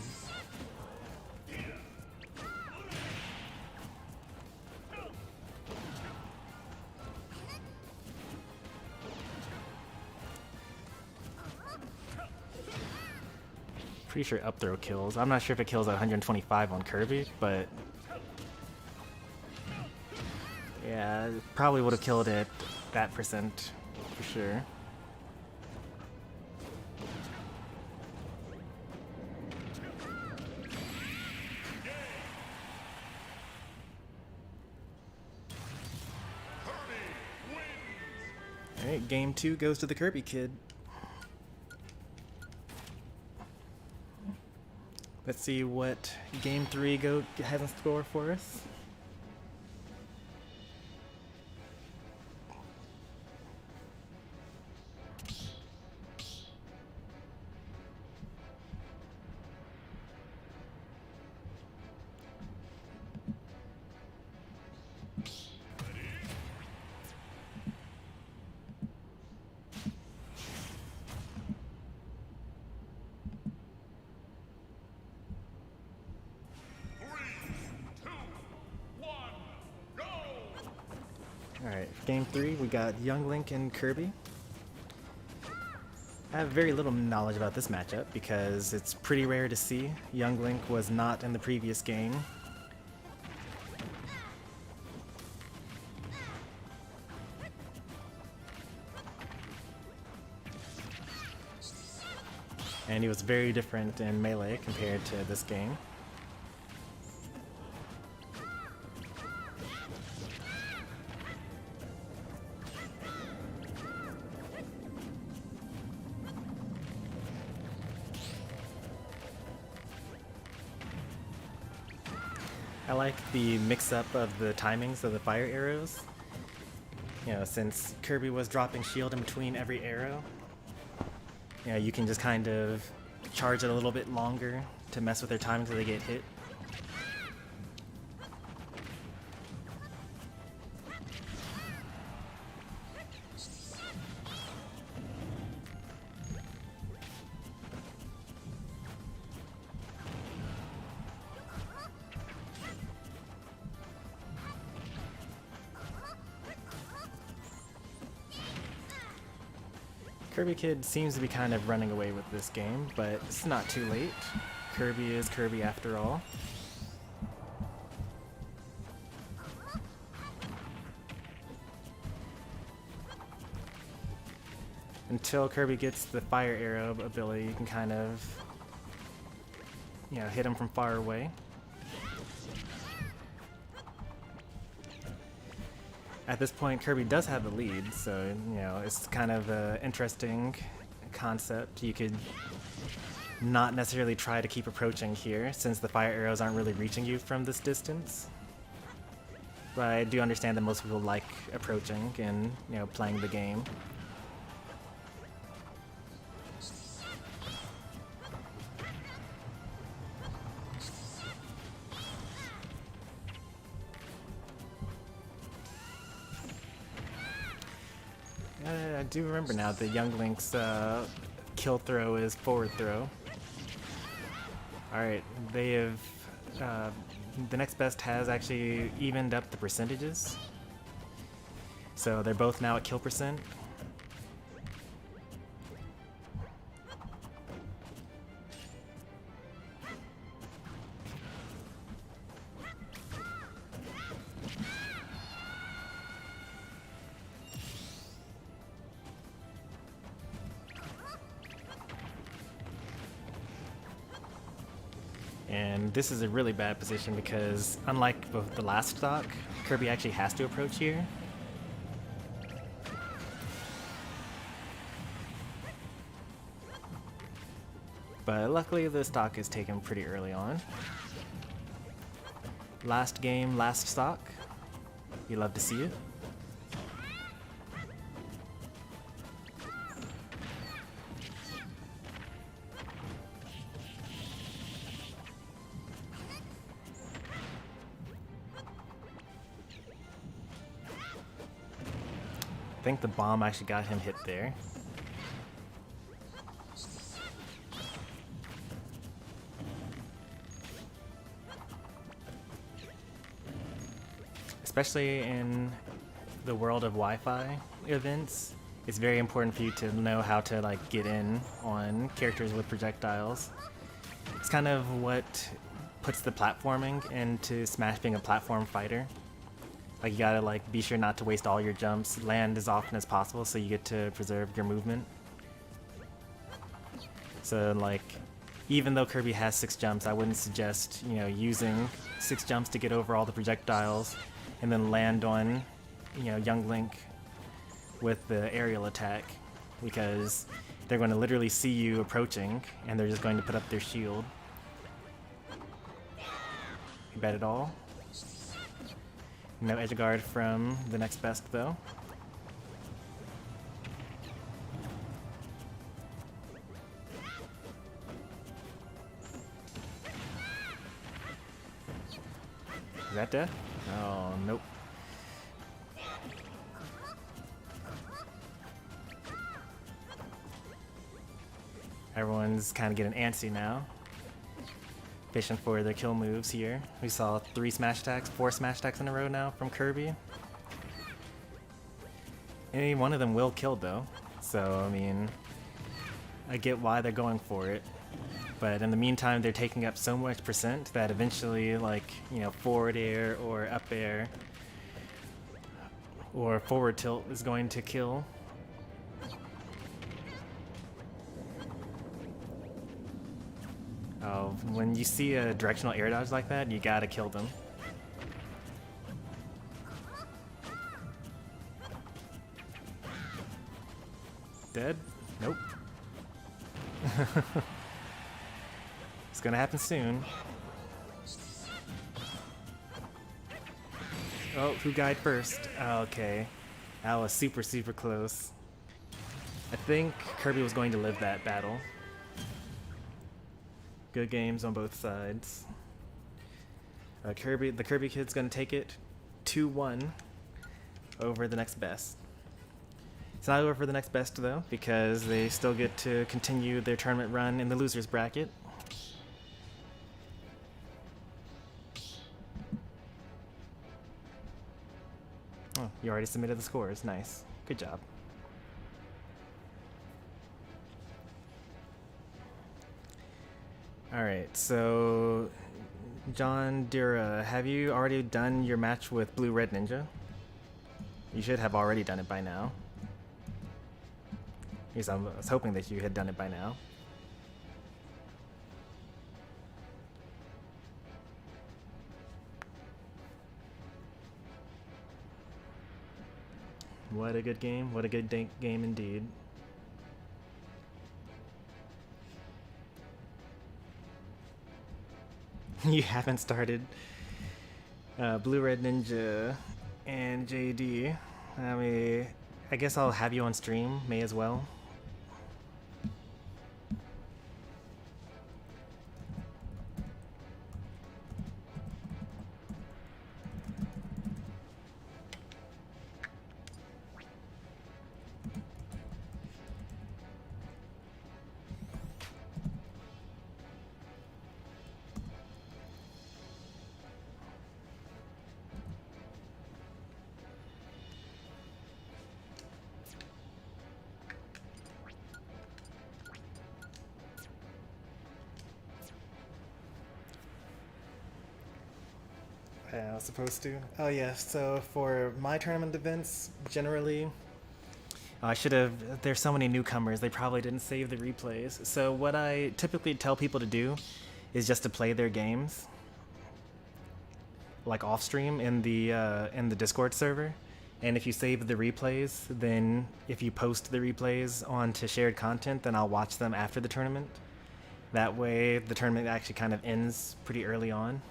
Pretty sure up throw kills. I'm not sure if it kills at 125 on Kirby, but yeah, it probably would have killed it that percent for sure. Alright, game 2 goes to the Kirby kid. Let's see what game 3 has in store for us. Alright, game 3, we got Young Link and Kirby. I have very little knowledge about this matchup because it's pretty rare to see. Young Link was not in the previous game. And he was very different in Melee compared to this game. I like the mix-up of the timings of the fire arrows. You know, since Kirby was dropping shield in between every arrow, you know, you can just kind of charge it a little bit longer to mess with their timing so they get hit. Kirby Kid seems to be kind of running away with this game, but it's not too late. Kirby is Kirby after all. Until Kirby gets the fire arrow ability, you can kind of, you know, hit him from far away. At this point, Kirby does have the lead, so, you know, it's kind of an interesting concept. You could not necessarily try to keep approaching here, since the fire arrows aren't really reaching you from this distance. But I do understand that most people like approaching and, you know, playing the game. I do remember now that Young Link's kill throw is forward throw. Alright, they have... the next best has actually evened up the percentages. So they're both now at kill percent. And this is a really bad position because, unlike the last stock, Kirby actually has to approach here. But luckily the stock is taken pretty early on. Last game, last stock. You love to see it. think the bomb actually got him hit there. Especially in the world of Wi-Fi events, it's very important for you to know how to like get in on characters with projectiles. It's kind of what puts the platforming into Smash being a platform fighter. Like you gotta like be sure not to waste all your jumps, land as often as possible so you get to preserve your movement. So like, even though Kirby has 6 jumps, I wouldn't suggest, you know, using 6 jumps to get over all the projectiles and then land on, you know, Young Link with the aerial attack, because they're going to literally see you approaching and they're just going to put up their shield. You bet it all. No edge guard from the next best though. Is that death? Oh, nope. Everyone's kind of getting antsy now. Fishing for their kill moves here. We saw 3 smash attacks, 4 smash attacks in a row now from Kirby. Any one of them will kill though. So, I mean, I get why they're going for it. But in the meantime, they're taking up so much percent that eventually, like, you know, forward air or up air or forward tilt is going to kill. Oh, when you see a directional air dodge like that, you gotta kill them. Dead? Nope. It's gonna happen soon. Oh, who died first? Oh, okay. That was super, super close. I think Kirby was going to live that battle. Good games on both sides. The Kirby kid's gonna take it 2-1 over the next best. It's not over for the next best though, because they still get to continue their tournament run in the losers bracket. Oh, you already submitted the scores. Nice. Good job. Alright, so John Dura, have you already done your match with Blue Red Ninja? You should have already done it by now. At least I was hoping that you had done it by now. What a good game. What a good game indeed. You haven't started Blue Red Ninja and JD. I mean, I guess I'll have you on stream, may as well. I was supposed to. Oh yeah, so for my tournament events, generally, I should have, there's so many newcomers, they probably didn't save the replays. So what I typically tell people to do is just to play their games, like off stream in the Discord server. And if you save the replays, then if you post the replays onto shared content, then I'll watch them after the tournament. That way the tournament actually kind of ends pretty early on.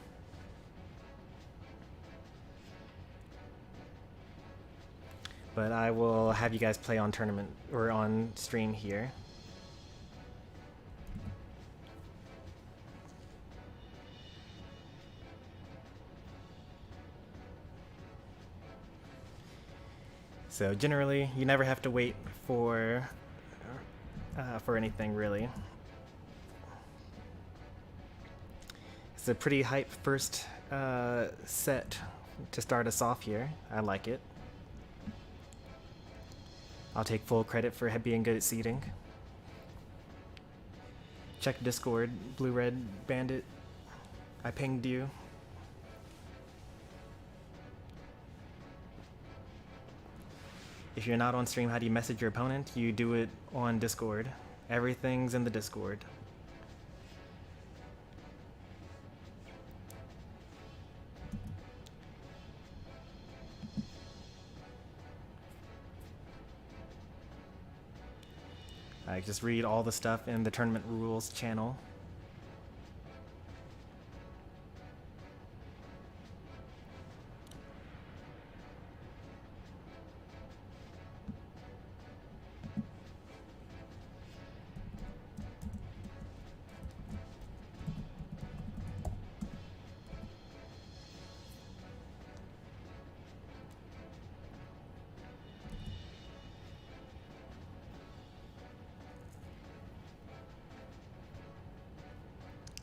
But I will have you guys play on tournament or on stream here. So generally, you never have to wait for anything really. It's a pretty hype first set to start us off here. I like it. I'll take full credit for being good at seeding. Check Discord, Blue Red Bandit. I pinged you. If you're not on stream, how do you message your opponent? You do it on Discord. Everything's in the Discord. I just read all the stuff in the Tournament Rules channel.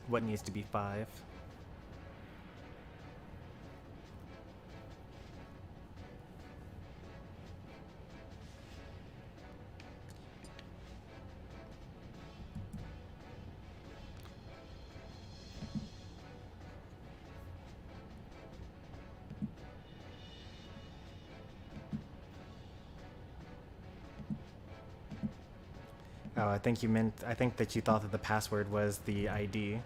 What needs to be 5? Oh, I think that you thought that the password was the ID.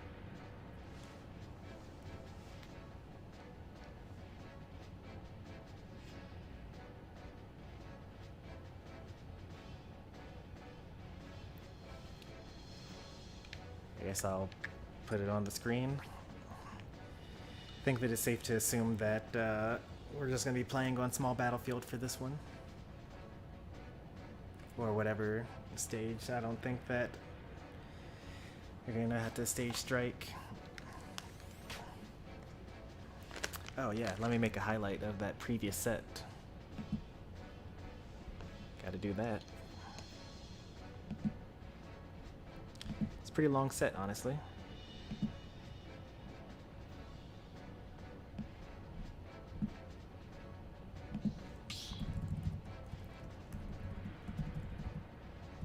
I guess I'll put it on the screen. I think that it's safe to assume that we're just going to be playing on small battlefield for this one. Or whatever stage. I don't think that you're going to have to stage strike. Oh yeah, let me make a highlight of that previous set. Gotta do that. It's a pretty long set, honestly.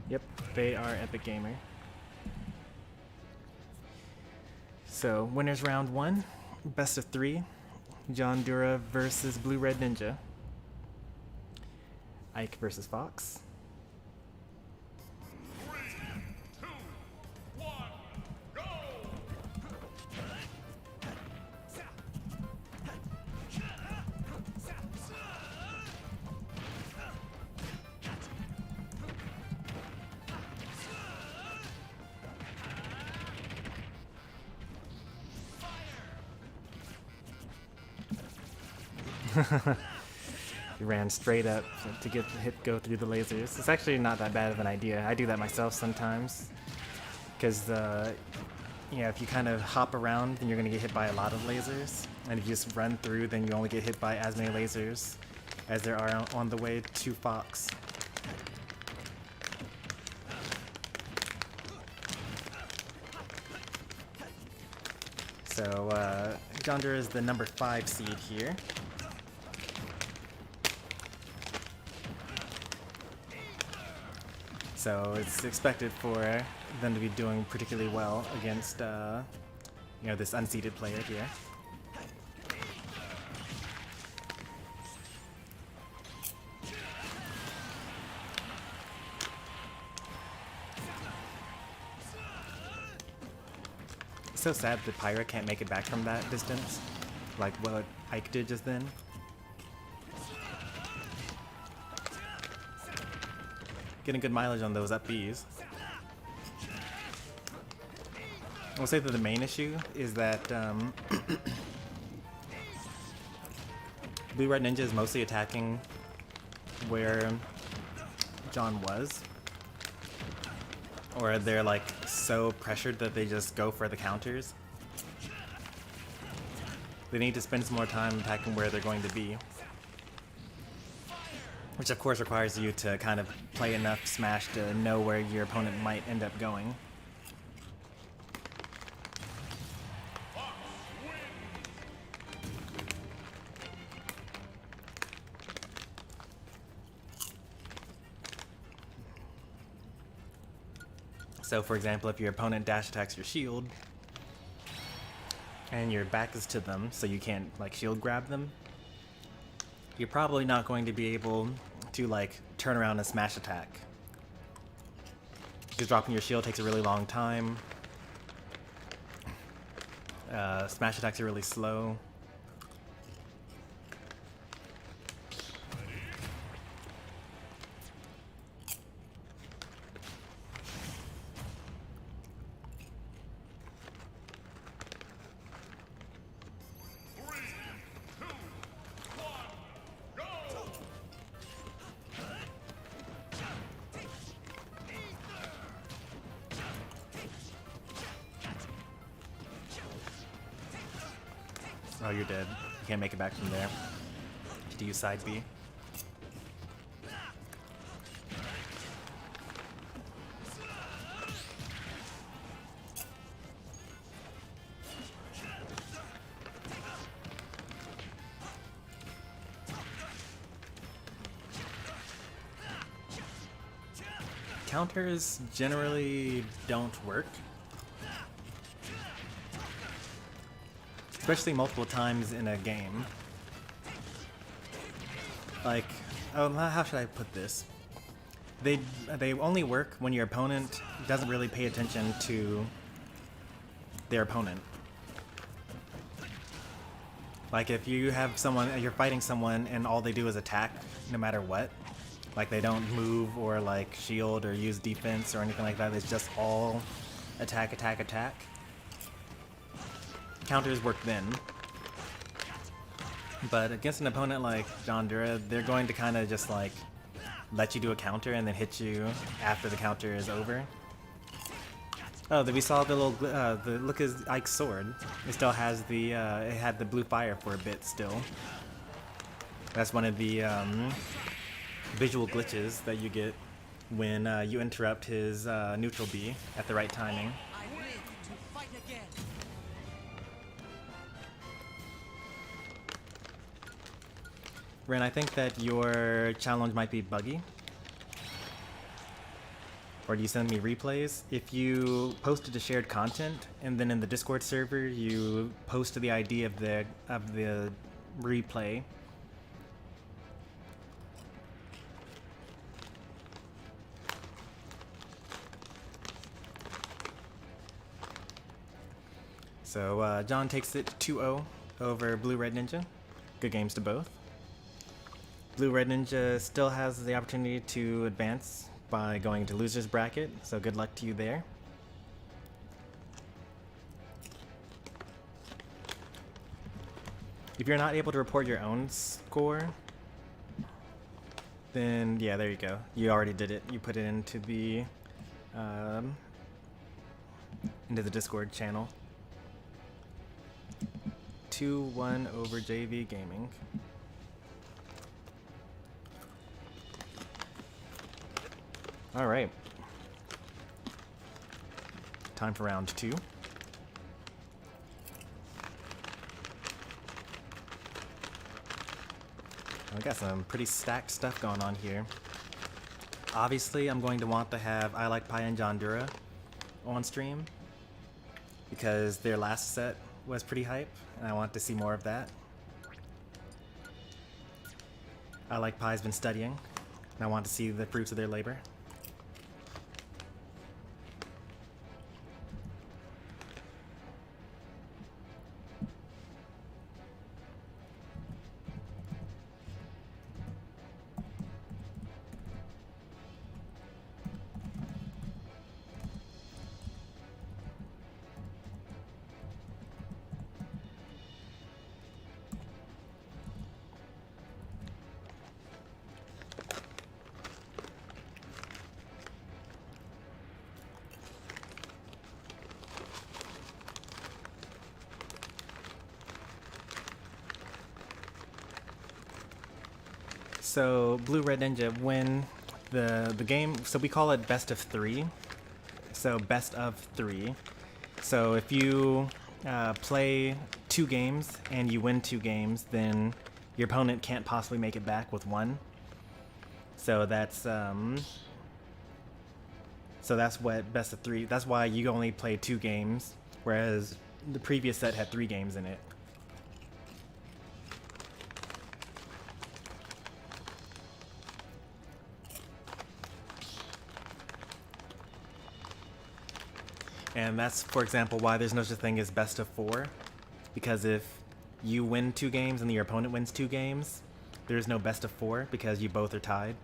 Yep, they are Epic Gamer. So, winners round 1, best of 3. John Dura versus Blue Red Ninja. Ike versus Fox. 3, 2, 1, go! He ran straight up to get the hit go through the lasers. It's actually not that bad of an idea. I do that myself sometimes. Because, you know, if you kind of hop around, then you're going to get hit by a lot of lasers. And if you just run through, then you only get hit by as many lasers as there are on the way to Fox. So, Jonder is the number 5 seed here. So it's expected for them to be doing particularly well against, you know, this unseeded player here. It's so sad that Pyra can't make it back from that distance, like what Ike did just then. Getting good mileage on those up Bs. I'll say that the main issue is that Blue Red Ninja is mostly attacking where John was. Or they're like so pressured that they just go for the counters. They need to spend some more time attacking where they're going to be. which of course requires you to kind of play enough Smash to know where your opponent might end up going. So for example, if your opponent dash attacks your shield, and your back is to them, so you can't like shield grab them, you're probably not going to be able to like turn around and smash attack. Because dropping your shield takes a really long time. Smash attacks are really slow. Oh, you're dead. You can't make it back from there. You have to use side B. Counters generally don't work. Especially multiple times in a game. Like, oh, how should I put this? They only work when your opponent doesn't really pay attention to their opponent. Like if you have someone, you're fighting someone and all they do is attack no matter what. Like they don't move or like shield or use defense or anything like that. It's just all attack, attack, attack. Counters work then. But against an opponent like Jandura, they're going to kind of just like let you do a counter and then hit you after the counter is over. Oh, we saw the little, look at Ike's sword. It still has the, it had the blue fire for a bit still. That's one of the visual glitches that you get when you interrupt his neutral B at the right timing. Ren, I think that your challenge might be buggy. Or do you send me replays? If you posted to shared content and then in the Discord server you post the ID of the replay, so John takes it 2-0 over Blue Red Ninja. Good games to both. Blue Red Ninja still has the opportunity to advance by going to loser's bracket, so good luck to you there. If you're not able to report your own score, then yeah, there you go. You already did it. You put it into the Discord channel. 2-1 over JV Gaming. All right. Time for round 2. I got some pretty stacked stuff going on here. Obviously, I'm going to want to have I Like Pie and Jandura on stream because their last set was pretty hype, and I want to see more of that. I Like Pie's been studying, and I want to see the fruits of their labor. So Blue Red Ninja, when the game, so we call it best of 3. So best of 3. So if you play 2 games and you win 2 games, then your opponent can't possibly make it back with 1. So that's what best of 3. That's why you only play 2 games, whereas the previous set had 3 games in it. And that's, for example, why there's no such thing as best of 4. Because if you win 2 games and your opponent wins 2 games, there's no best of 4 because you both are tied.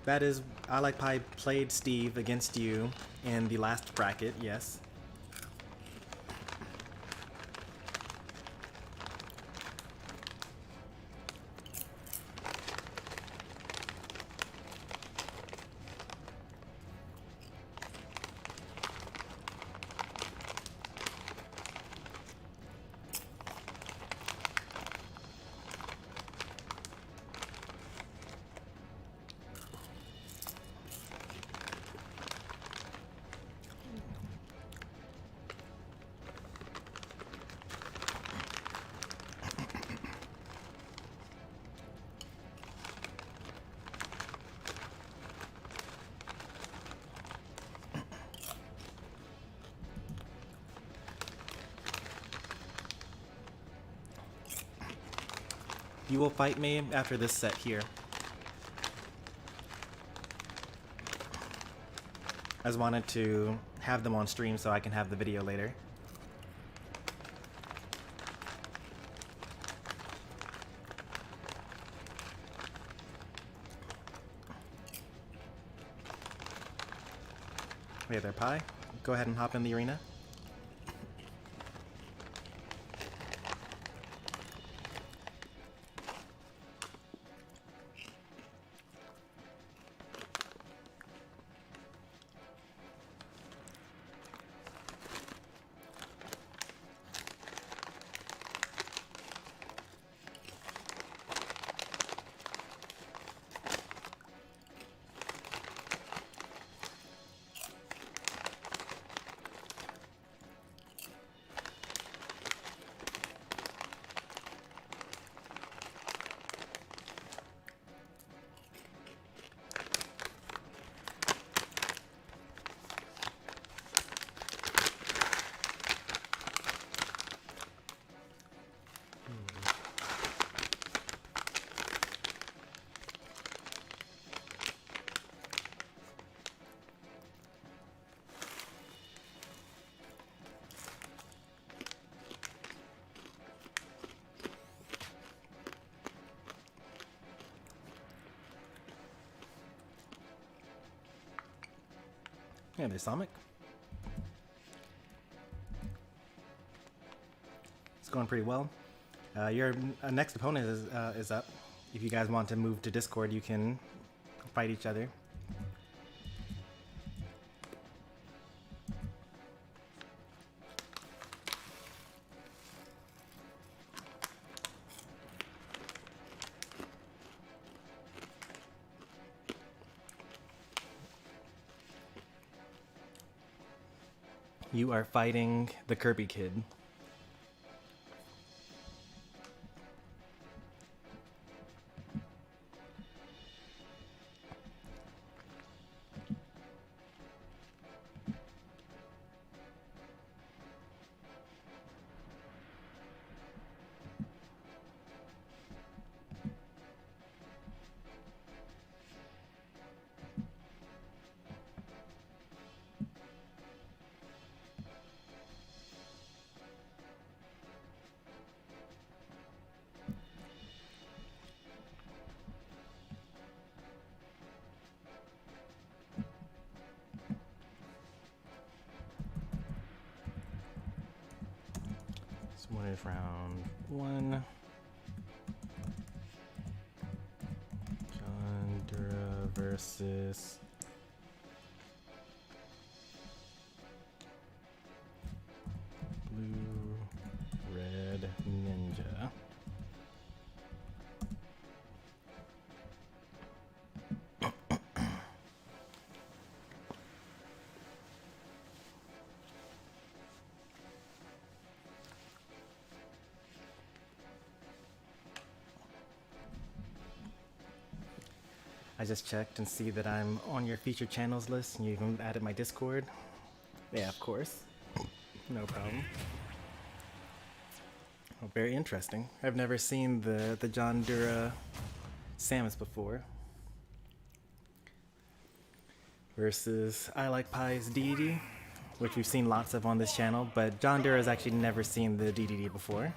That is, I played Steve against you in the last bracket, yes. You will fight me after this set here. I just wanted to have them on stream so I can have the video later. Hey there, Pi. Go ahead and hop in the arena. Hey there, Sonic. It's going pretty well. Your next opponent is up. If you guys want to move to Discord, you can fight each other. You are fighting the Kirby Kid. What is round 1? John Dura versus Blue Red Ninja. I just checked and see that I'm on your featured channels list, and you even added my Discord. Yeah, of course. No problem. Oh, very interesting. I've never seen the John Dura Samus before. Versus I Like Pie's DDD, which we've seen lots of on this channel, but John Dura has actually never seen the DDD before.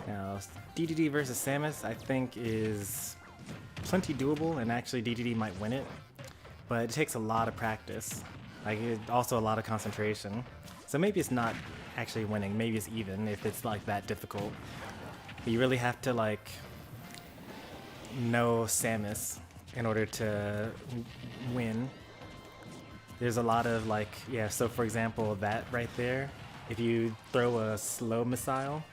Now, DDD versus Samus, I think, is plenty doable, and actually DDD might win it, but it takes a lot of practice, also a lot of concentration. So maybe it's not actually winning, maybe it's even if it's like that difficult. But you really have to like know Samus in order to win. There's a lot of like, yeah, so for example, that right there, if you throw a slow missile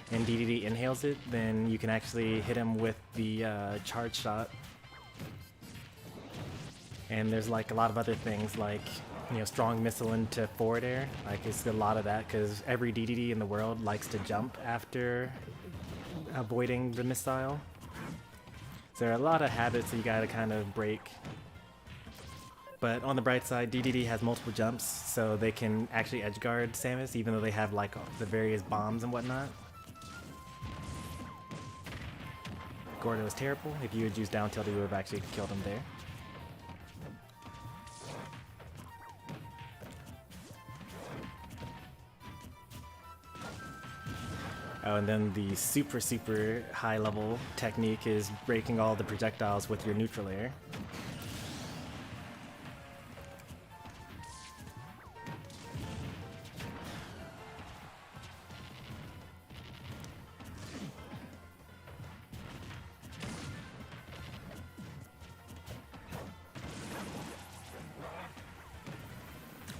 and DDD inhales it, then you can actually hit him with the charge shot. And there's like a lot of other things like, you know, strong missile into forward air. Like it's a lot of that because every DDD in the world likes to jump after avoiding the missile. So there are a lot of habits that you gotta kind of break. But on the bright side, DDD has multiple jumps, so they can actually edgeguard Samus, even though they have like the various bombs and whatnot. Gordo is terrible. If you had used down tilt, you would have actually killed him there. Oh, and then the super high level technique is breaking all the projectiles with your neutral air.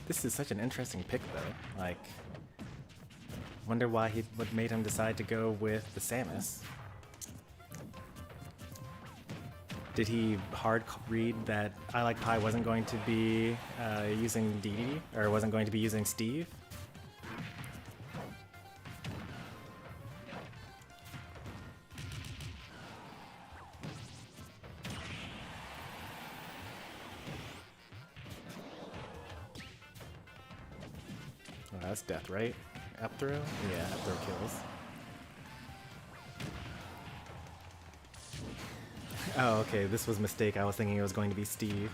This is such an interesting pick though, like, wonder why what made him decide to go with the Samus. Did he hard read that I Like Pie wasn't going to be using DD, or wasn't going to be using Steve? Oh, that's death, right? Up throw? Yeah, up throw kills. Oh, okay, this was a mistake. I was thinking it was going to be Steve.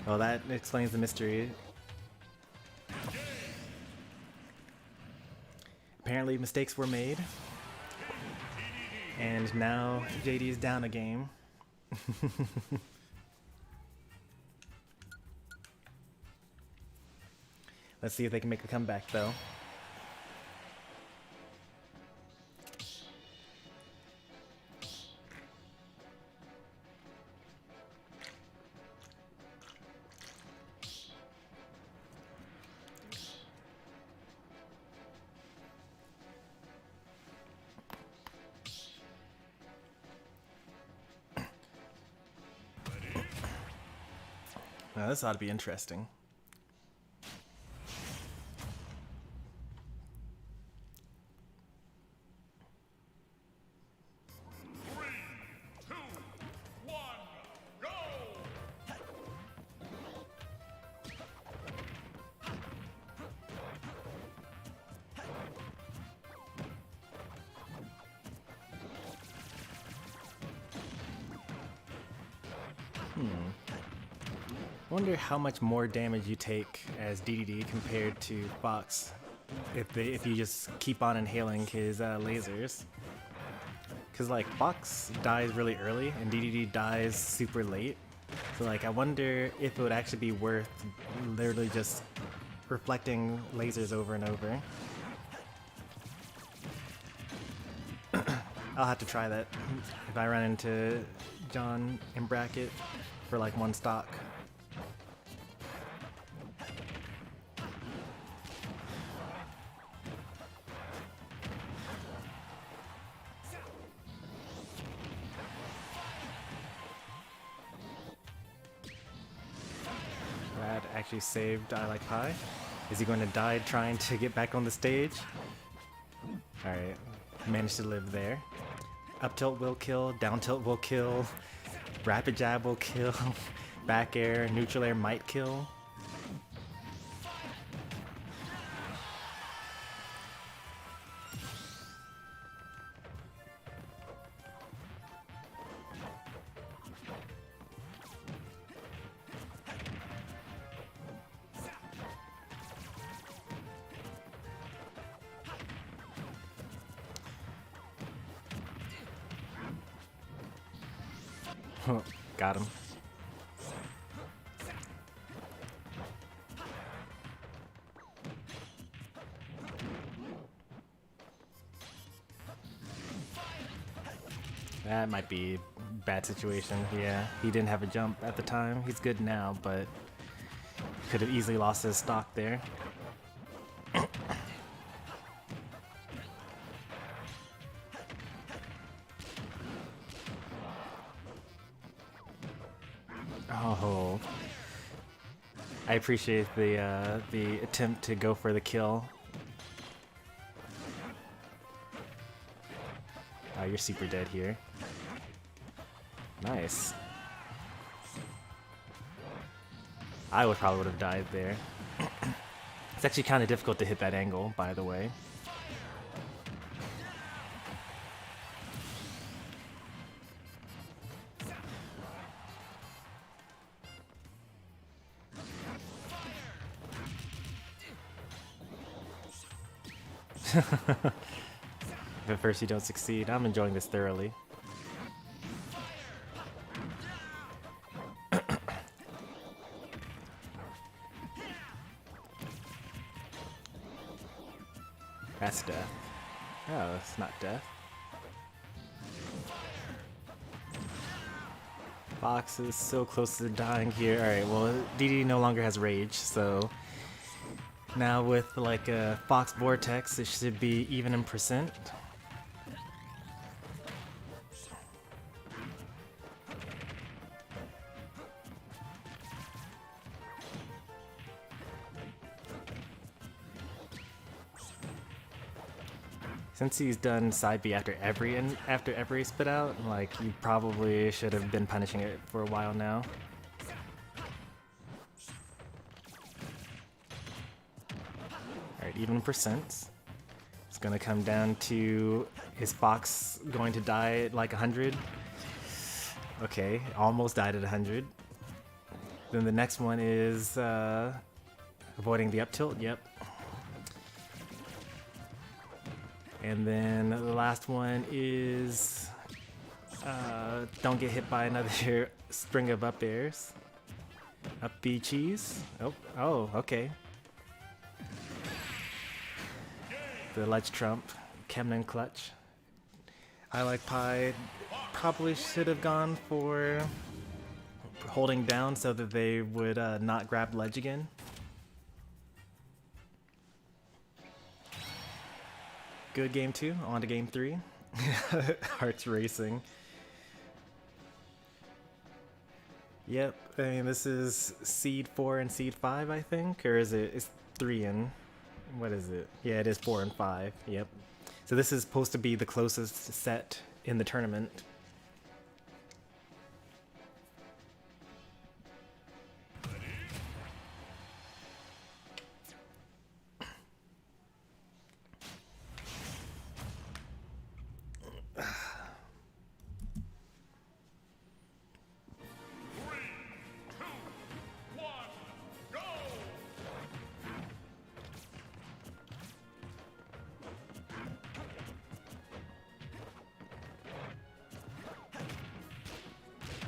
Well, that explains the mystery. Apparently mistakes were made. And now JD's down a game. Let's see if they can make a comeback though. Now this ought to be interesting. Wonder how much more damage you take as DDD compared to Fox if you just keep on inhaling his lasers. Cause like Fox dies really early and DDD dies super late. So like I wonder if it would actually be worth literally just reflecting lasers over and over. I'll have to try that if I run into John in bracket for like one stock. That actually saved I Like Pie. Is he going to die trying to get back on the stage? Alright, managed to live there. Up tilt will kill, down tilt will kill, rapid jab will kill, back air, neutral air might kill. Got him. That might be a bad situation. Yeah, he didn't have a jump at the time. He's good now, but could have easily lost his stock there. Oh, I appreciate the attempt to go for the kill. Oh, you're super dead here. Nice. I would have died there. It's actually kind of difficult to hit that angle, by the way. If at first you don't succeed, I'm enjoying this thoroughly. That's death. Oh, it's not death. Fox is so close to dying here. Alright, well, DD no longer has rage, so now with like a Fox Vortex, it should be even in percent. Since he's done side B after every spit out, like you probably should have been punishing it for a while now. Alright, even percents. It's gonna come down to is Fox going to die at like 100? Okay, almost died at 100. Then the next one is avoiding the up tilt, yep. And then the last one is don't get hit by another string of up airs. Up B cheese. Oh, okay. The ledge trump, Kemnan clutch. I Like Pie probably should have gone for holding down so that they would not grab ledge again. Good game 2, on to game 3. Hearts racing. Yep, I mean this is seed 4 and seed 5 I think, or is it, it's 3 and, what is it? Yeah, it is 4 and 5, yep. So this is supposed to be the closest set in the tournament.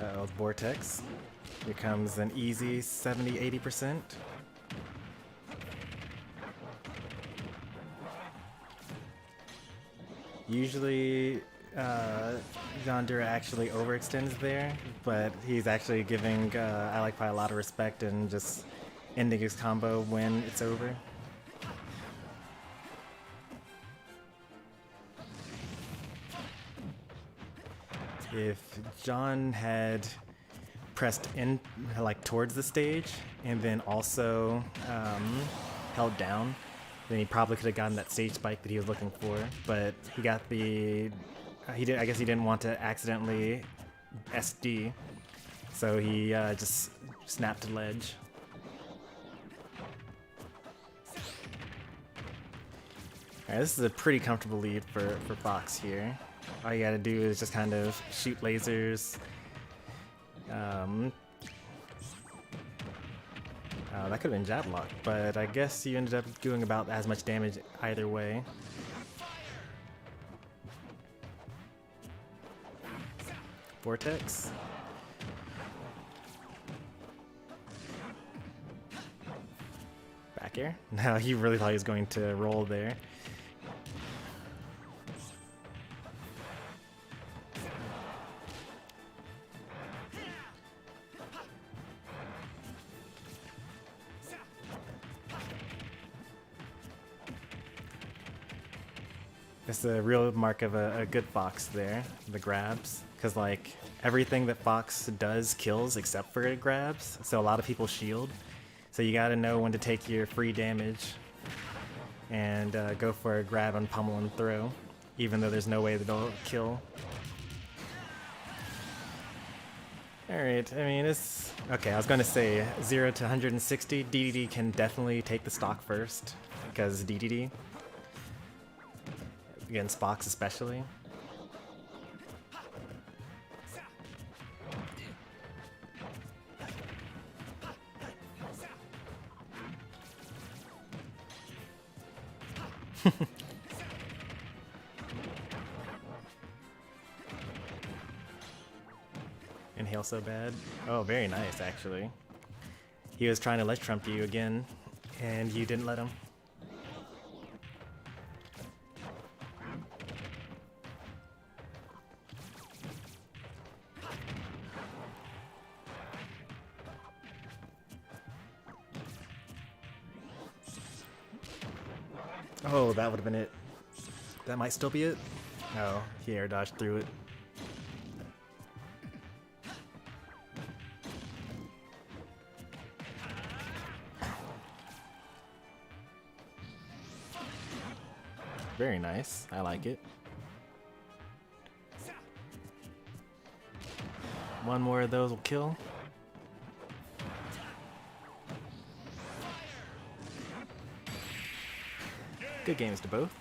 Uh-oh, Vortex. Here comes an easy 70-80%. Usually Yonder actually overextends there, but he's actually giving I Like Pie a lot of respect and just ending his combo when it's over. If John had pressed in like towards the stage and then also held down, then he probably could have gotten that stage spike that he was looking for. But he got the I guess he didn't want to accidentally SD, so he just snapped the ledge. Alright, this is a pretty comfortable lead for Fox here. All you gotta do is just kind of shoot lasers. That could have been jab lock, but I guess you ended up doing about as much damage either way. Vortex. Back air? No, he really thought he was going to roll there. It's a real mark of a good Fox there, the grabs, because like everything that Fox does kills except for it grabs, so a lot of people shield. So you gotta know when to take your free damage and go for a grab and pummel and throw, even though there's no way that they'll kill. Alright, I mean, it's... Okay, I was gonna say 0 to 160, DDD can definitely take the stock first, because DDD. Against Fox especially. Inhale so bad. Oh, very nice actually. He was trying to ledge trump you again, and you didn't let him. Oh, that would have been it. That might still be it. Oh, he air dodged through it. Very nice. I like it. One more of those will kill. Good games to both.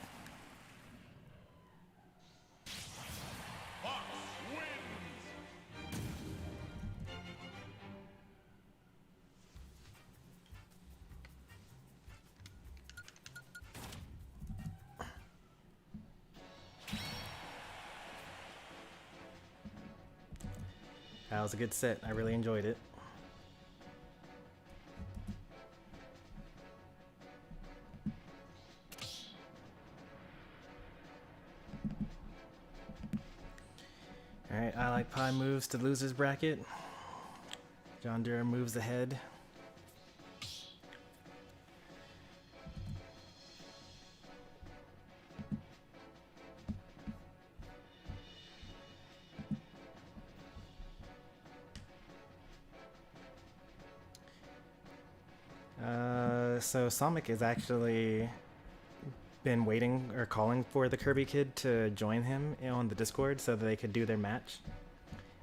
Fox wins. That was a good set. I really enjoyed it. Alright, I Like Pie moves to loser's bracket. John Durham moves ahead. So Sonic has actually been waiting or calling for the Kirby Kid to join him on the Discord so that they could do their match.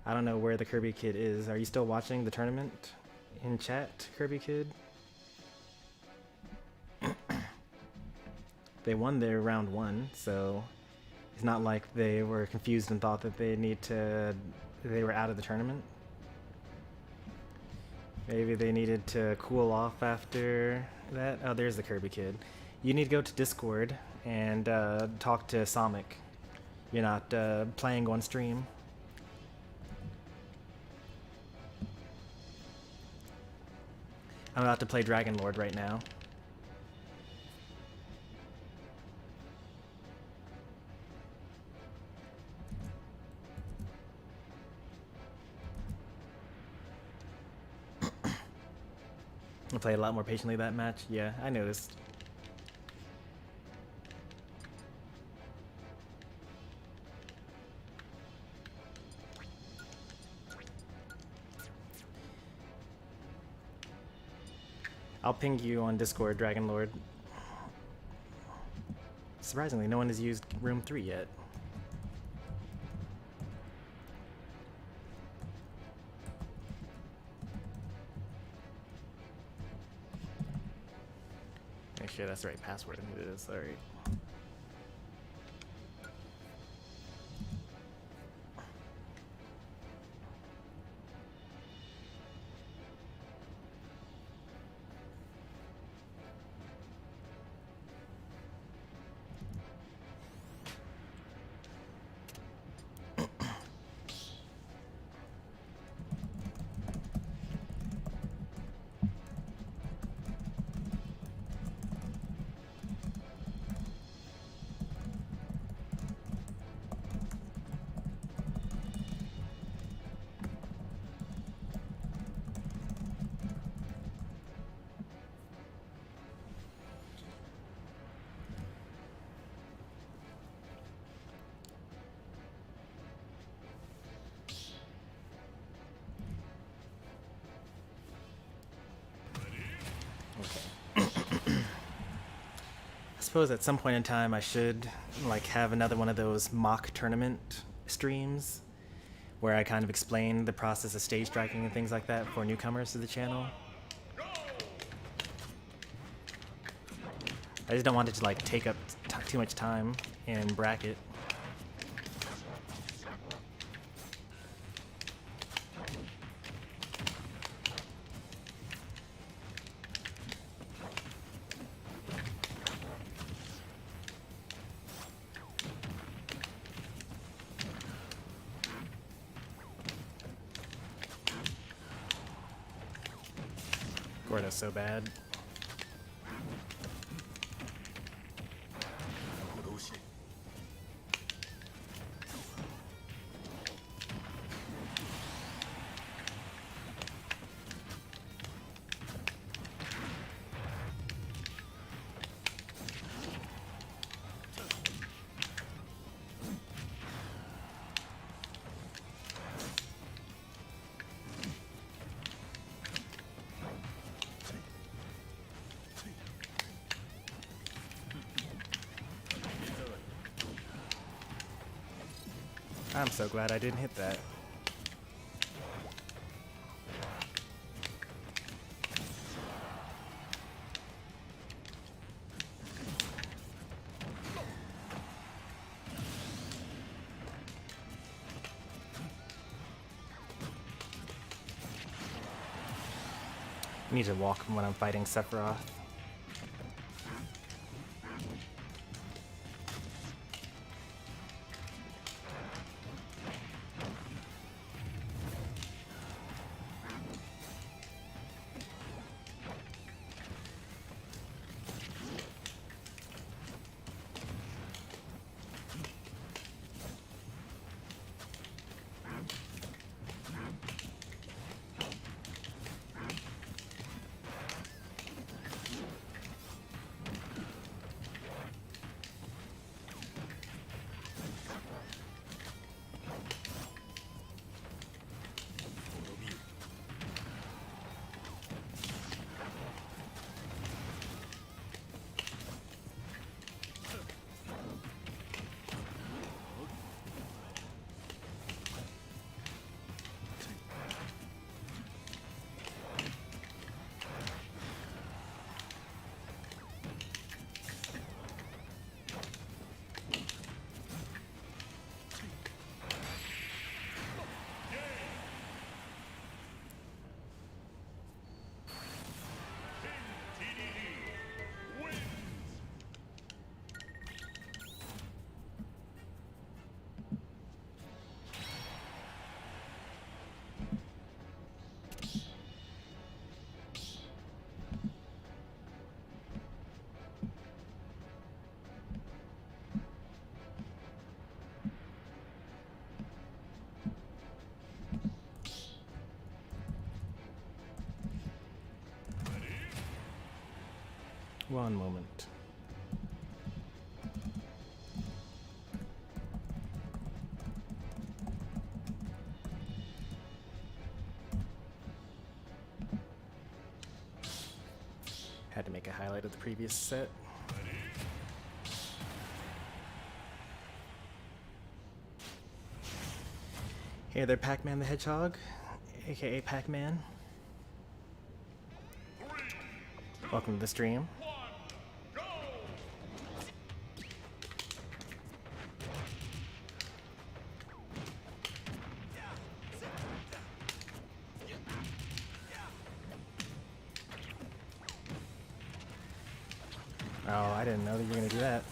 I don't know where the Kirby Kid is. Are you still watching the tournament in chat, Kirby Kid? They won their round 1, so it's not like they were confused and thought that they were out of the tournament. Maybe they needed to cool off after that. Oh, there's the Kirby Kid. You need to go to Discord and talk to Sonic. You're not playing on stream. I'm about to play Dragon Lord right now. I played a lot more patiently that match. Yeah, I noticed. I'll ping you on Discord, Dragon Lord. Surprisingly, no one has used room 3 yet. Make sure that's the right password. It is. Alright. I suppose at some point in time I should like have another one of those mock tournament streams where I kind of explain the process of stage striking and things like that for newcomers to the channel. I just don't want it to like take up too much time in bracket. Gordo's so bad. I'm so glad I didn't hit that. I need to walk when I'm fighting Sephiroth. One moment. Had to make a highlight of the previous set. Hey there, Pac-Man the Hedgehog, aka Pac-Man. Welcome to the stream. Oh, I didn't know that you were gonna do that.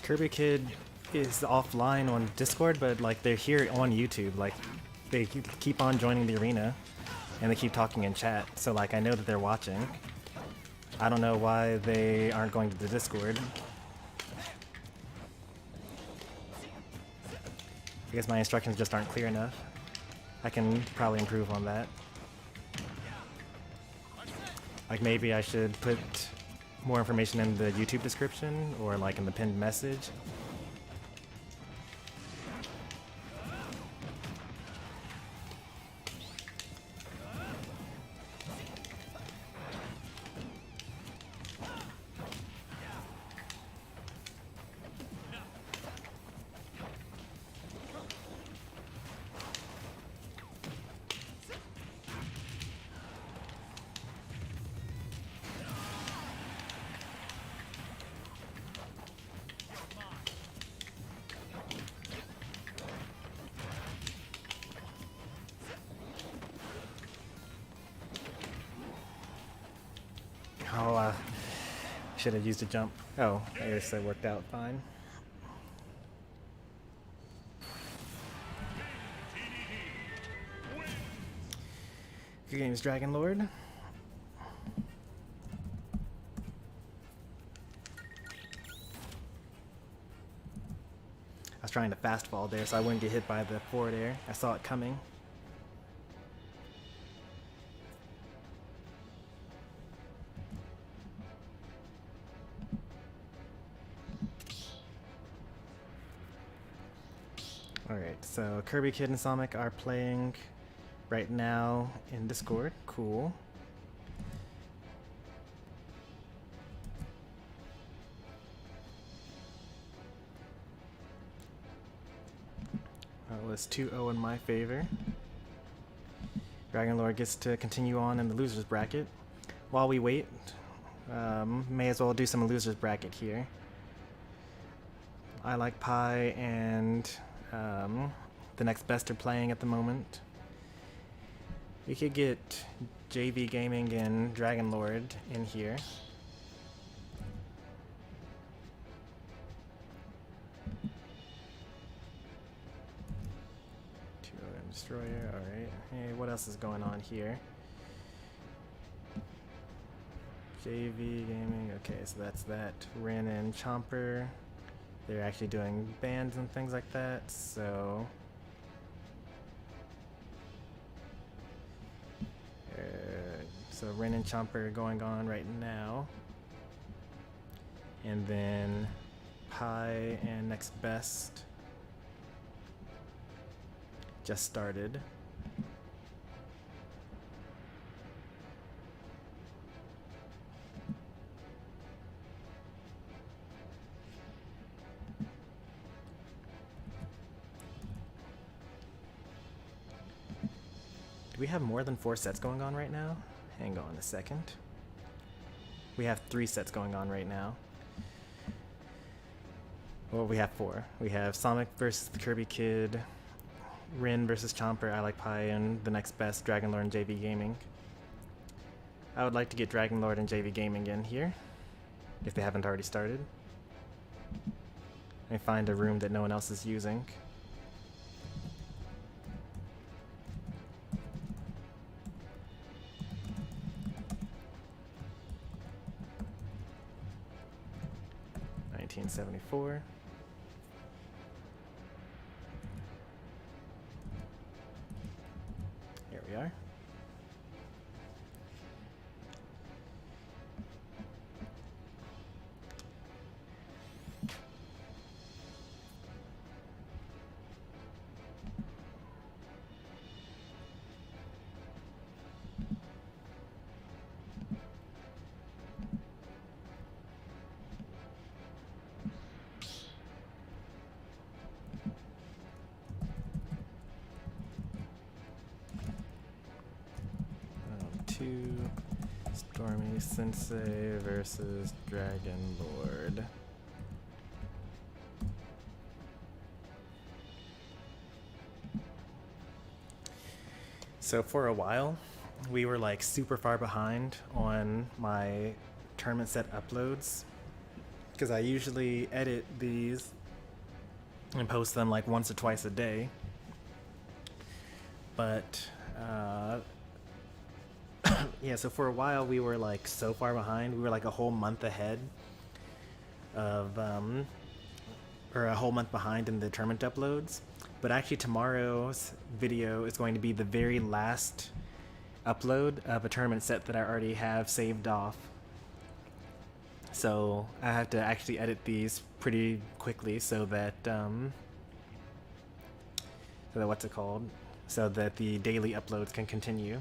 Kirby Kid is offline on Discord, but like they're here on YouTube. Like they keep on joining the arena, and they keep talking in chat. So like I know that they're watching. I don't know why they aren't going to the Discord. I guess my instructions just aren't clear enough. I can probably improve on that. Like maybe I should put more information in the YouTube description or like in the pinned message. Oh, should have used a jump. Oh, I guess that worked out fine. Good games, Dragon Lord. I was trying to fast fall there so I wouldn't get hit by the forward air. I saw it coming. Alright, so Kirby Kid and Sonic are playing right now in Discord. Cool. Well, it's 2-0 in my favor. Dragon Lord gets to continue on in the losers bracket. While we wait, may as well do some losers bracket here. I Like Pie and the next best are playing at the moment. We could get JV Gaming and Dragon Lord in here. Destroyer, alright. Hey, what else is going on here? JV Gaming, okay, so that's that. Rin and Chomper. They're actually doing bands and things like that, so... so Rin and Chomper are going on right now. And then Pi and Next Best just started. Do we have more than 4 sets going on right now? Hang on a second. We have 3 sets going on right now. Well, we have 4. We have Sonic versus the Kirby Kid, Rin versus Chomper, I Like Pie, and the next best, Dragonlord and JV Gaming. I would like to get Dragonlord and JV Gaming in here, if they haven't already started. Let me find a room that no one else is using. $19.74. Here we are. Stormy Sensei versus Dragonlord. So for a while, we were like super far behind on my tournament set uploads, because I usually edit these and post them like once or twice a day. But yeah, so for a while we were like so far behind. We were like a whole month ahead of, or a whole month behind in the tournament uploads. But actually tomorrow's video is going to be the very last upload of a tournament set that I already have saved off. So I have to actually edit these pretty quickly so that, what's it called? So that the daily uploads can continue.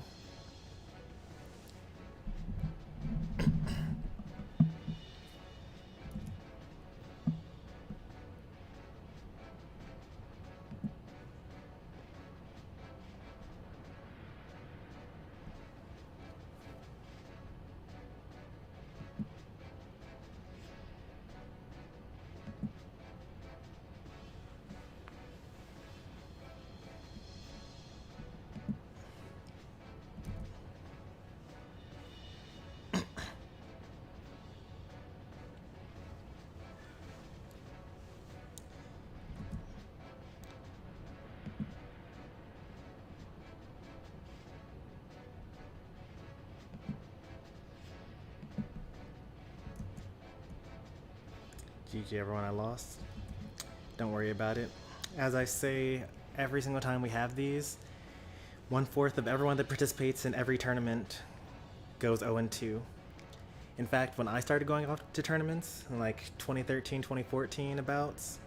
GG everyone, I lost. Don't worry about it. As I say every single time we have these, 1/4 of everyone that participates in every tournament goes 0-2. In fact, when I started going off to tournaments in like 2013, 2014 abouts,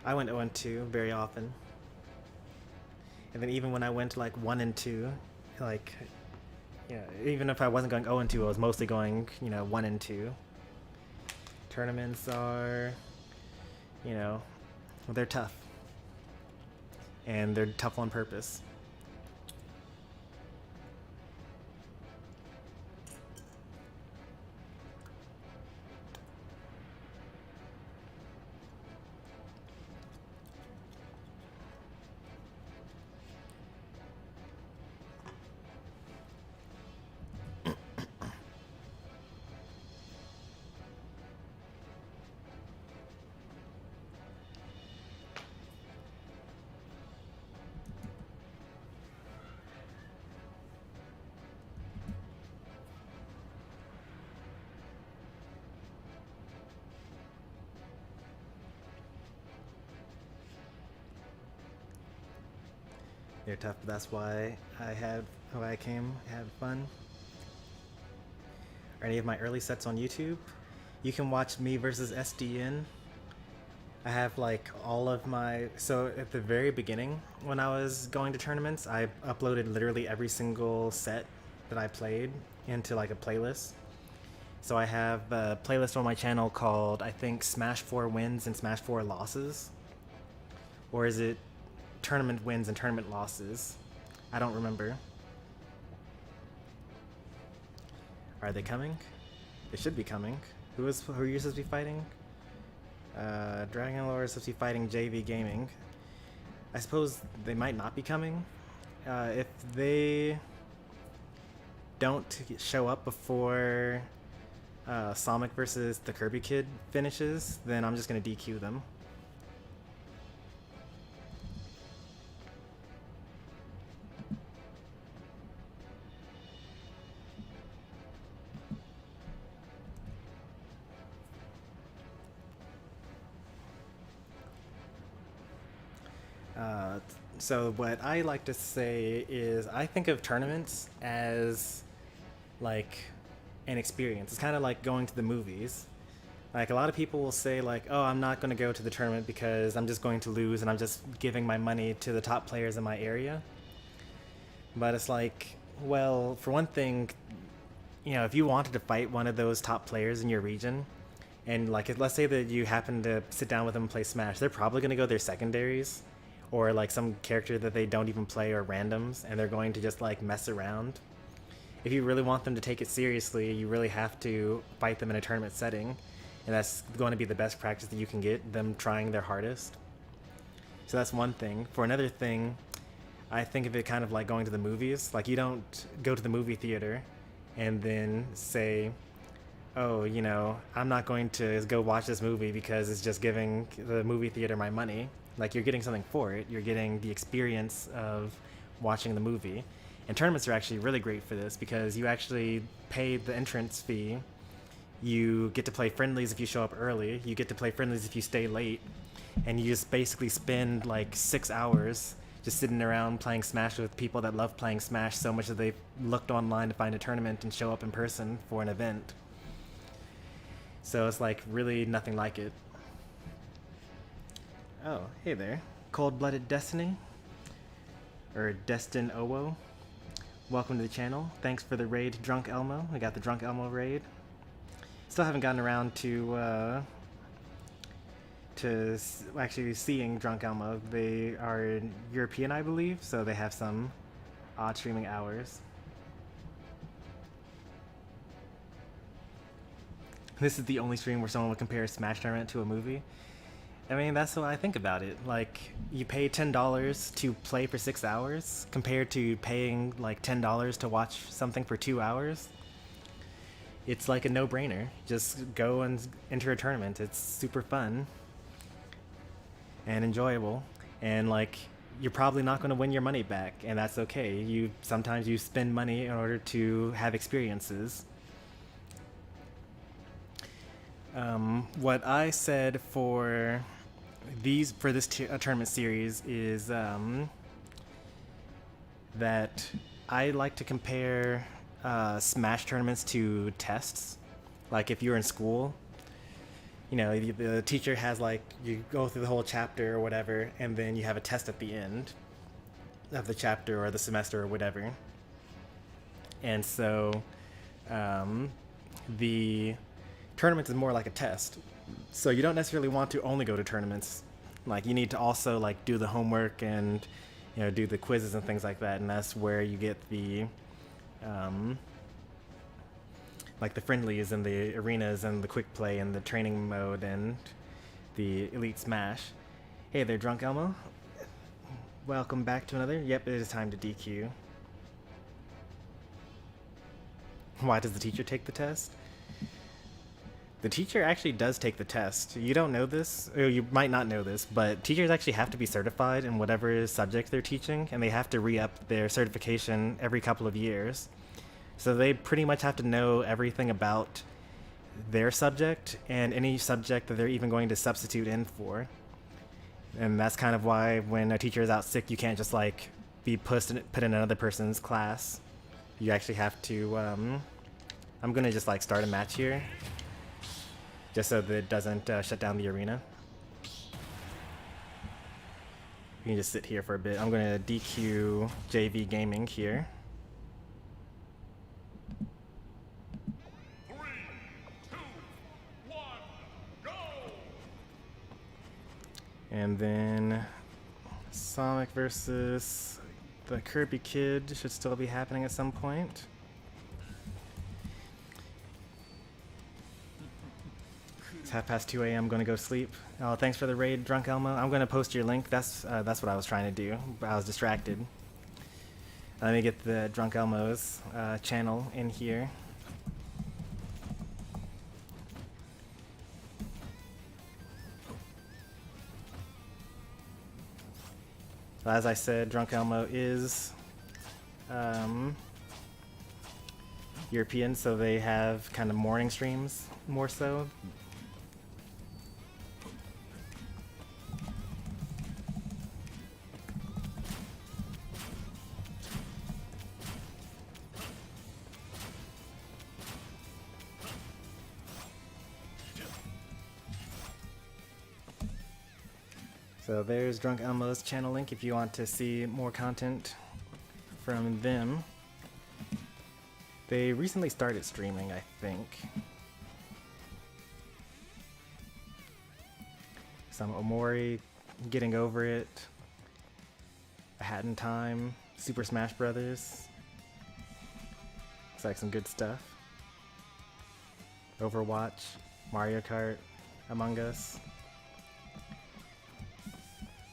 I went 0-2 very often. And then even when I went like 1-2, like, yeah, even if I wasn't going 0-2, I was mostly going, 1-2. Tournaments are, they're tough. And they're tough on purpose. They're tough, but that's why I had fun. Or any of my early sets on YouTube, you can watch me versus SDN. I have like all of my, so at the very beginning when I was going to tournaments, I uploaded literally every single set that I played into like a playlist. So I have a playlist on my channel called, I think, Smash 4 Wins and Smash 4 Losses. Or is it Tournament Wins and Tournament Losses? I don't remember. Are they coming? They should be coming. Who are you supposed to be fighting? Dragon Lord is supposed to be fighting JV Gaming. I suppose they might not be coming. If they don't show up before Sonic versus the Kirby Kid finishes, then I'm just gonna DQ them. So what I like to say is I think of tournaments as like an experience. It's kind of like going to the movies. Like a lot of people will say like, oh, I'm not going to go to the tournament because I'm just going to lose and I'm just giving my money to the top players in my area. But it's like, well, for one thing, you know, if you wanted to fight one of those top players in your region, and like let's say that you happen to sit down with them and play Smash, they're probably going to go their secondaries or like some character that they don't even play or randoms, and they're going to just like mess around. If you really want them to take it seriously, you really have to fight them in a tournament setting, and that's going to be the best practice that you can get, them trying their hardest. So that's one thing. For another thing, I think of it kind of like going to the movies. Like you don't go to the movie theater and then say, oh, you know, I'm not going to go watch this movie because it's just giving the movie theater my money. Like you're getting something for it. You're getting the experience of watching the movie. And tournaments are actually really great for this because you actually pay the entrance fee. You get to play friendlies if you show up early. You get to play friendlies if you stay late. And you just basically spend like 6 hours just sitting around playing Smash with people that love playing Smash so much that they've looked online to find a tournament and show up in person for an event. So it's like really nothing like it. Oh, hey there. Cold-Blooded Destiny? Or Destin Owo. Welcome to the channel. Thanks for the raid, Drunk Elmo. We got the Drunk Elmo raid. Still haven't gotten around to actually seeing Drunk Elmo. They are European, I believe, so they have some odd streaming hours. This is the only stream where someone would compare a Smash tournament to a movie. I mean, that's what I think about it. Like, you pay $10 to play for 6 hours compared to paying like $10 to watch something for 2 hours. It's like a no-brainer. Just go and enter a tournament. It's super fun and enjoyable. And like, you're probably not going to win your money back, and that's okay. Sometimes you spend money in order to have experiences. What I said for this tournament series is that I like to compare Smash tournaments to tests. Like if you're in school, you know, the teacher has like, you go through the whole chapter or whatever, and then you have a test at the end of the chapter or the semester or whatever. And so the tournament is more like a test. So you don't necessarily want to only go to tournaments. Like you need to also like do the homework and, you know, do the quizzes and things like that. And that's where you get the like the friendlies and the arenas and the quick play and the training mode and the Elite Smash. Hey there, Drunk Elmo. Welcome back to another. Yep, it is time to DQ. Why does the teacher take the test? The teacher actually does take the test. You don't know this, or you might not know this, but teachers actually have to be certified in whatever subject they're teaching, and they have to re-up their certification every couple of years. So they pretty much have to know everything about their subject and any subject that they're even going to substitute in for. And that's kind of why when a teacher is out sick, you can't just like be put in another person's class. You actually have to, I'm gonna just like start a match here, just so that it doesn't shut down the arena. You can just sit here for a bit. I'm gonna DQ JV Gaming here. 3, 2, 1, go! And then Sonic versus the Kirby Kid should still be happening at some point. It's 2:30 a.m. I'm gonna go sleep. Oh, thanks for the raid, Drunk Elmo. I'm gonna post your link. That's what I was trying to do, but I was distracted. Let me get the Drunk Elmo's channel in here. So as I said, Drunk Elmo is European, so they have kind of morning streams more so. So there's Drunk Elmo's channel link if you want to see more content from them. They recently started streaming, I think. Some Omori, Getting Over It, A Hat in Time, Super Smash Brothers. Looks like some good stuff. Overwatch, Mario Kart, Among Us.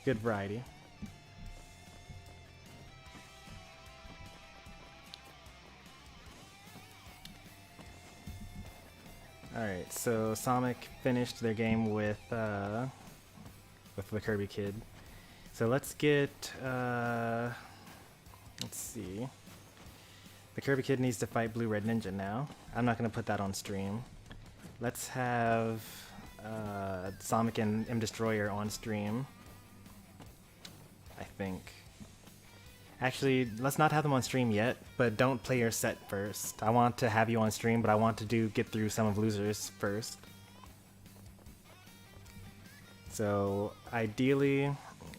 Good variety. Alright, so Sonic finished their game with the Kirby Kid. So let's get, let's see. The Kirby Kid needs to fight Blue Red Ninja now. I'm not going to put that on stream. Let's have Sonic and M Destroyer on stream. I think. Actually, let's not have them on stream yet, but don't play your set first. I want to have you on stream, but I want to get through some of Losers first. So, ideally,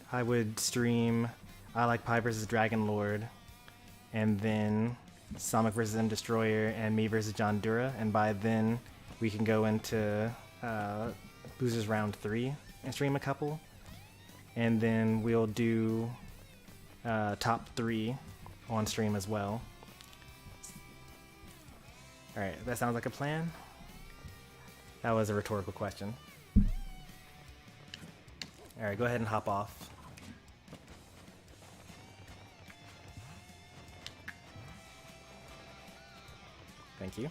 I would stream I Like Pie vs. Dragon Lord, and then Sonic vs. M Destroyer, and me vs. John Dura, and by then we can go into Losers Round 3 and stream a couple. And then we'll do top 3 on stream as well. Alright, that sounds like a plan. That was a rhetorical question. Alright, go ahead and hop off. Thank you.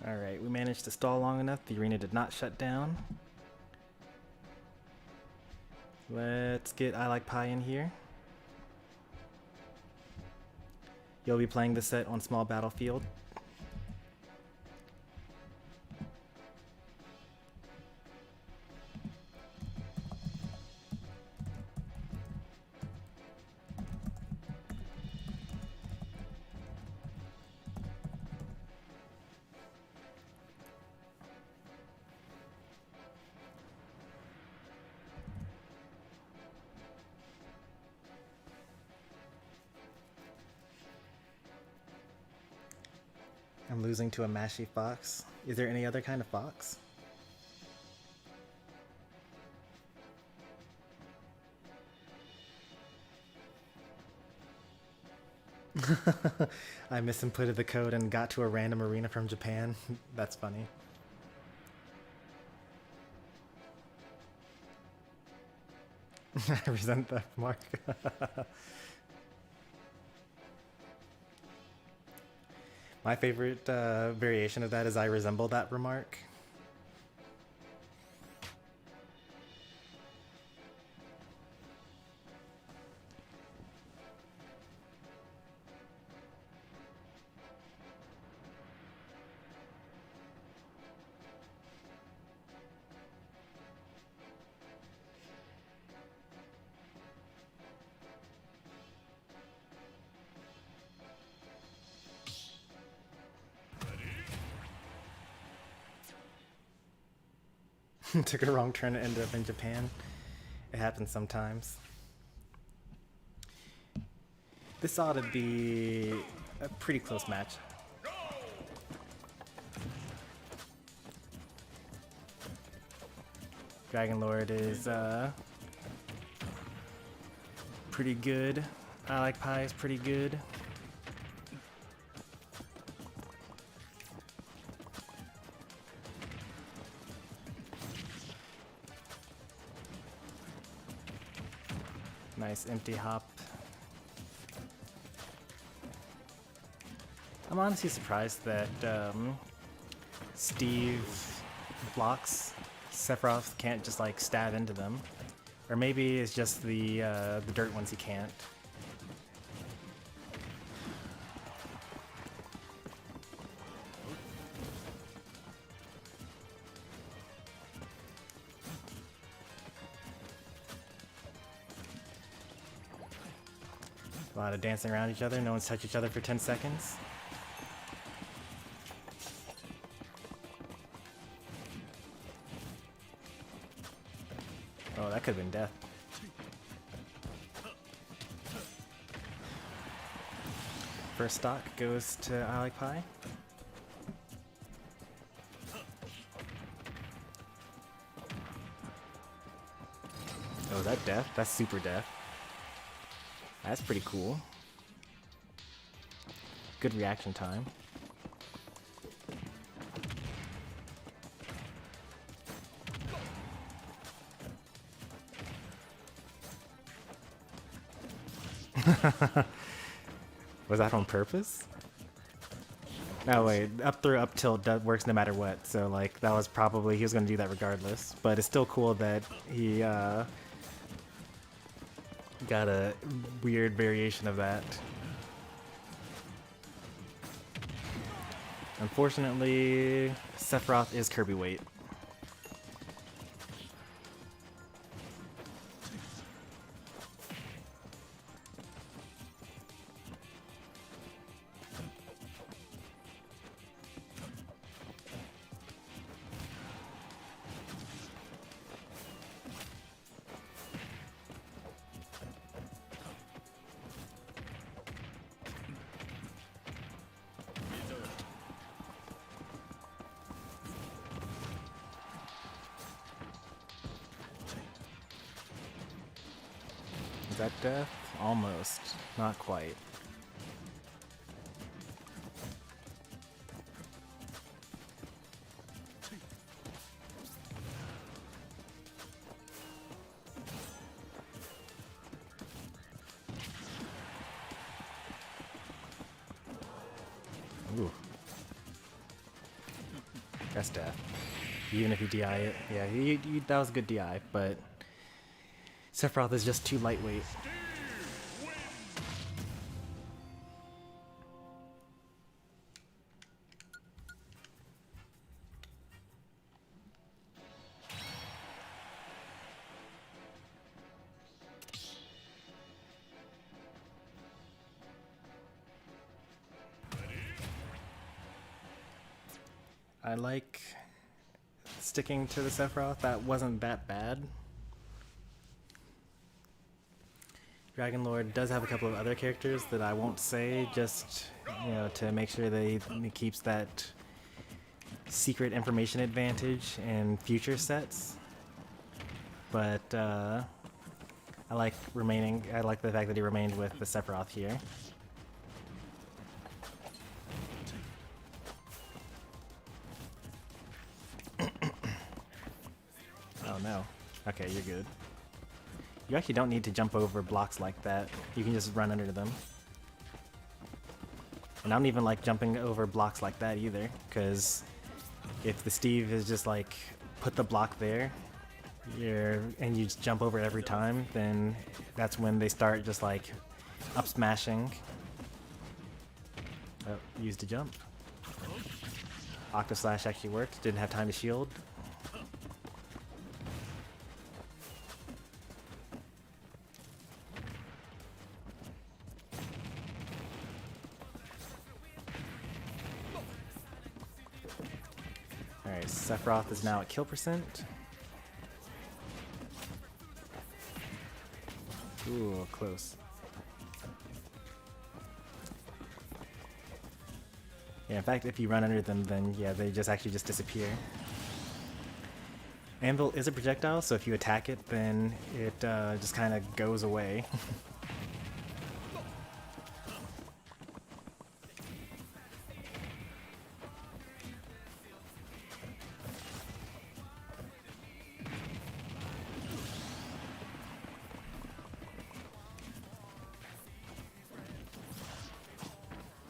Alright, we managed to stall long enough. The arena did not shut down. Let's get I Like Pie in here. You'll be playing the set on Small Battlefield. I'm losing to a mashy fox. Is there any other kind of fox? I misinputted the code and got to a random arena from Japan. That's funny. I resent that remark. My favorite variation of that is I resemble that remark. Took a wrong turn and ended up in Japan. It happens sometimes. This ought to be a pretty close match. Dragon Lord is pretty good. I Like Pie is pretty good. Nice empty hop. I'm honestly surprised that Steve blocks. Sephiroth can't just like stab into them. Or maybe it's just the dirt ones he can't. A lot of dancing around each other. No one's touched each other for 10 seconds. Oh, that could have been death. First stock goes to I Like Pie. Oh, is that death? That's super death. That's pretty cool. Good reaction time. Was that on purpose? No, wait. Up through up tilt works no matter what. So, like, that was probably... He was going to do that regardless. But it's still cool that he got a weird variation of that. Unfortunately, Sephiroth is Kirby weight. Is that death? Almost. Not quite. Ooh. That's death. Even if you DI it. Yeah, that was a good DI, but Sephiroth is just too lightweight. I like sticking to the Sephiroth. That wasn't that bad. Dragon Lord does have a couple of other characters that I won't say, just, you know, to make sure that he keeps that secret information advantage in future sets. But I like the fact that he remained with the Sephiroth here. Oh no. Okay, you're good. You actually don't need to jump over blocks like that. You can just run under them. And I don't even like jumping over blocks like that either, because if the Steve is just like, put the block there, and you just jump over it every time, then that's when they start just like up smashing. Oh, used to jump. Octo Slash actually worked, didn't have time to shield. Alright, Sephiroth is now at kill percent. Ooh, close. Yeah, in fact, if you run under them, then yeah, they just actually just disappear. Anvil is a projectile, so if you attack it, then it just kind of goes away.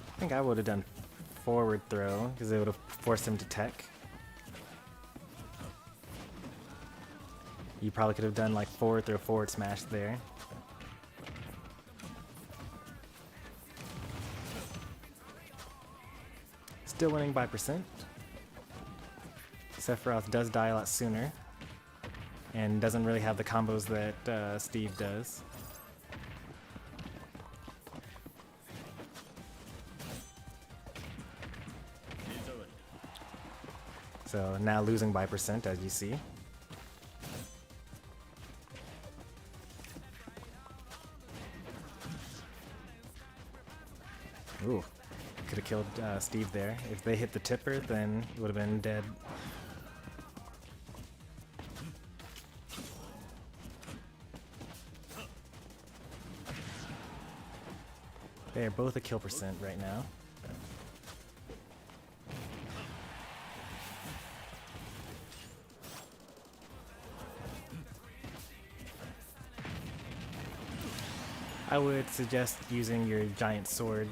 I think I would have done forward throw, because it would have forced him to tech. You probably could have done like forward throw, forward smash there. Still winning by percent. Sephiroth does die a lot sooner, and doesn't really have the combos that Steve does. So now losing by percent, as you see. Ooh, could have killed Steve there. If they hit the tipper, then he would have been dead. They are both a kill percent right now. I would suggest using your giant sword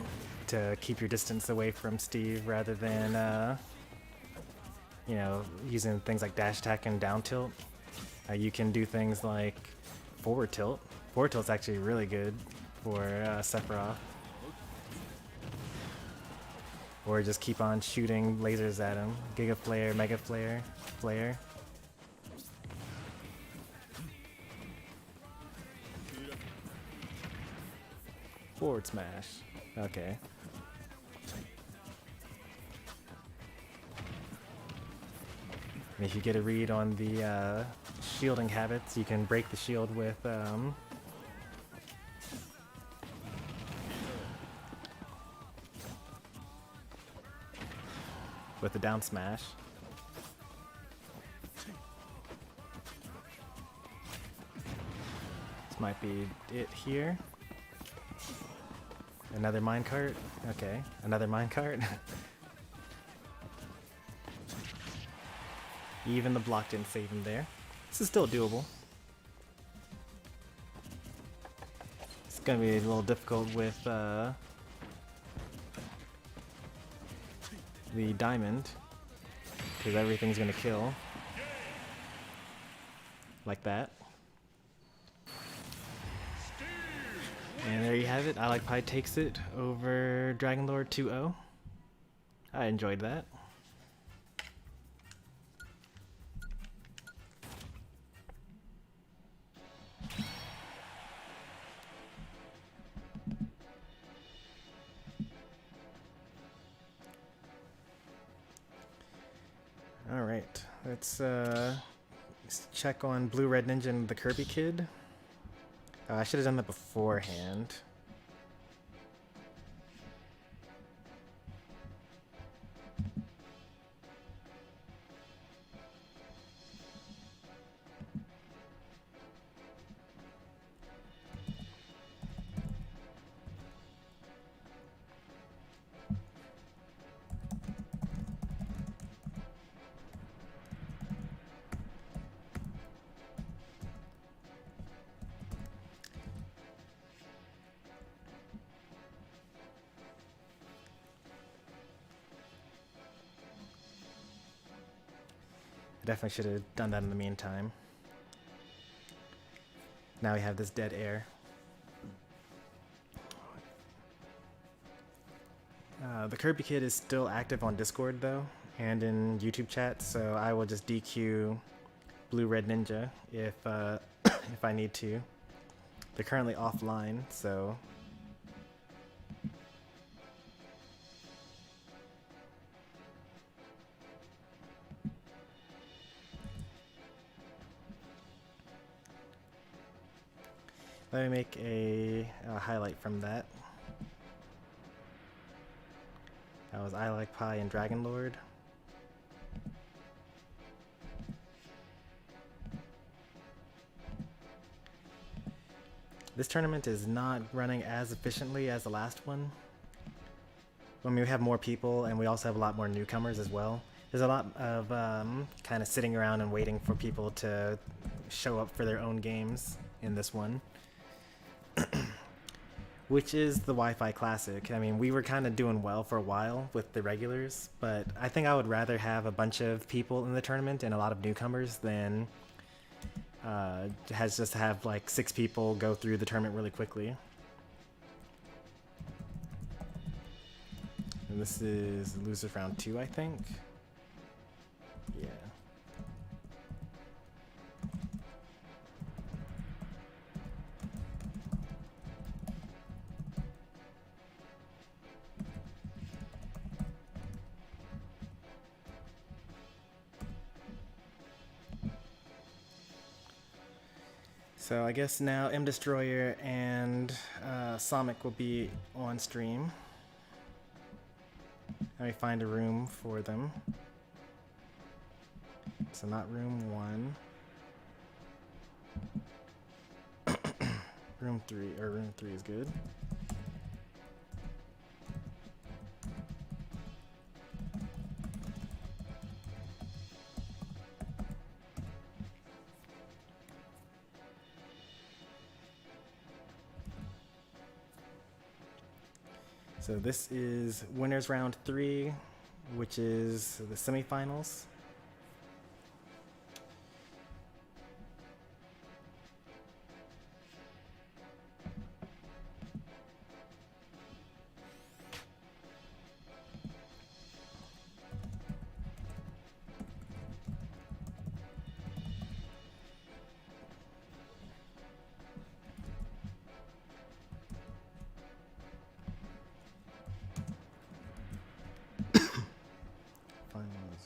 to keep your distance away from Steve rather than, you know, using things like dash attack and down tilt. You can do things like forward tilt. Forward tilt's actually really good for Sephiroth. Or just keep on shooting lasers at him. Giga Flare, Mega Flare, Flare. Forward smash. Okay. And if you get a read on the shielding habits, you can break the shield with the down smash. This might be it here. Another minecart? Okay, another minecart. Even the block didn't save him there. This is still doable. It's gonna be a little difficult with the diamond, because everything's gonna kill. Like that. And there you have it. I Like Pie takes it over Dragonlord 2-0. I enjoyed that. Alright, let's check on Blue Red Ninja and the Kirby Kid. I should have done that beforehand. Definitely should have done that in the meantime. Now we have this dead air. The Kirby Kid is still active on Discord though, and in YouTube chat, so I will just DQ Blue Red Ninja if if I need to. They're currently offline, so Let me make a highlight from that. That was I Like Pie and Dragon Lord. This tournament is not running as efficiently as the last one. I mean, we have more people, and we also have a lot more newcomers as well. There's a lot of kind of sitting around and waiting for people to show up for their own games in this one. Which is the Wi-Fi Classic. I mean, we were kind of doing well for a while with the regulars, but I think I would rather have a bunch of people in the tournament and a lot of newcomers than has just have like 6 people go through the tournament really quickly. And this is losers round 2, I think. Yeah. So I guess now M Destroyer and Sonic will be on stream. Let me find a room for them. So not room 1. Room 3, or room 3 is good. So this is winners round 3, which is the semifinals.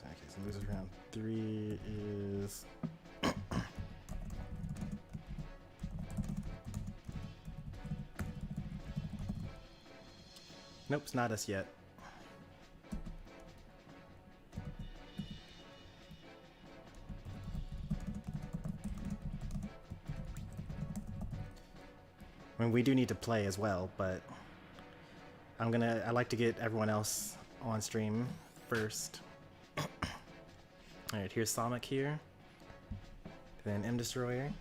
Okay, so losers round 3 is nope, it's not us yet. I mean, we do need to play as well, but I like to get everyone else on stream first. Alright, here's Sonic here. Then M Destroyer.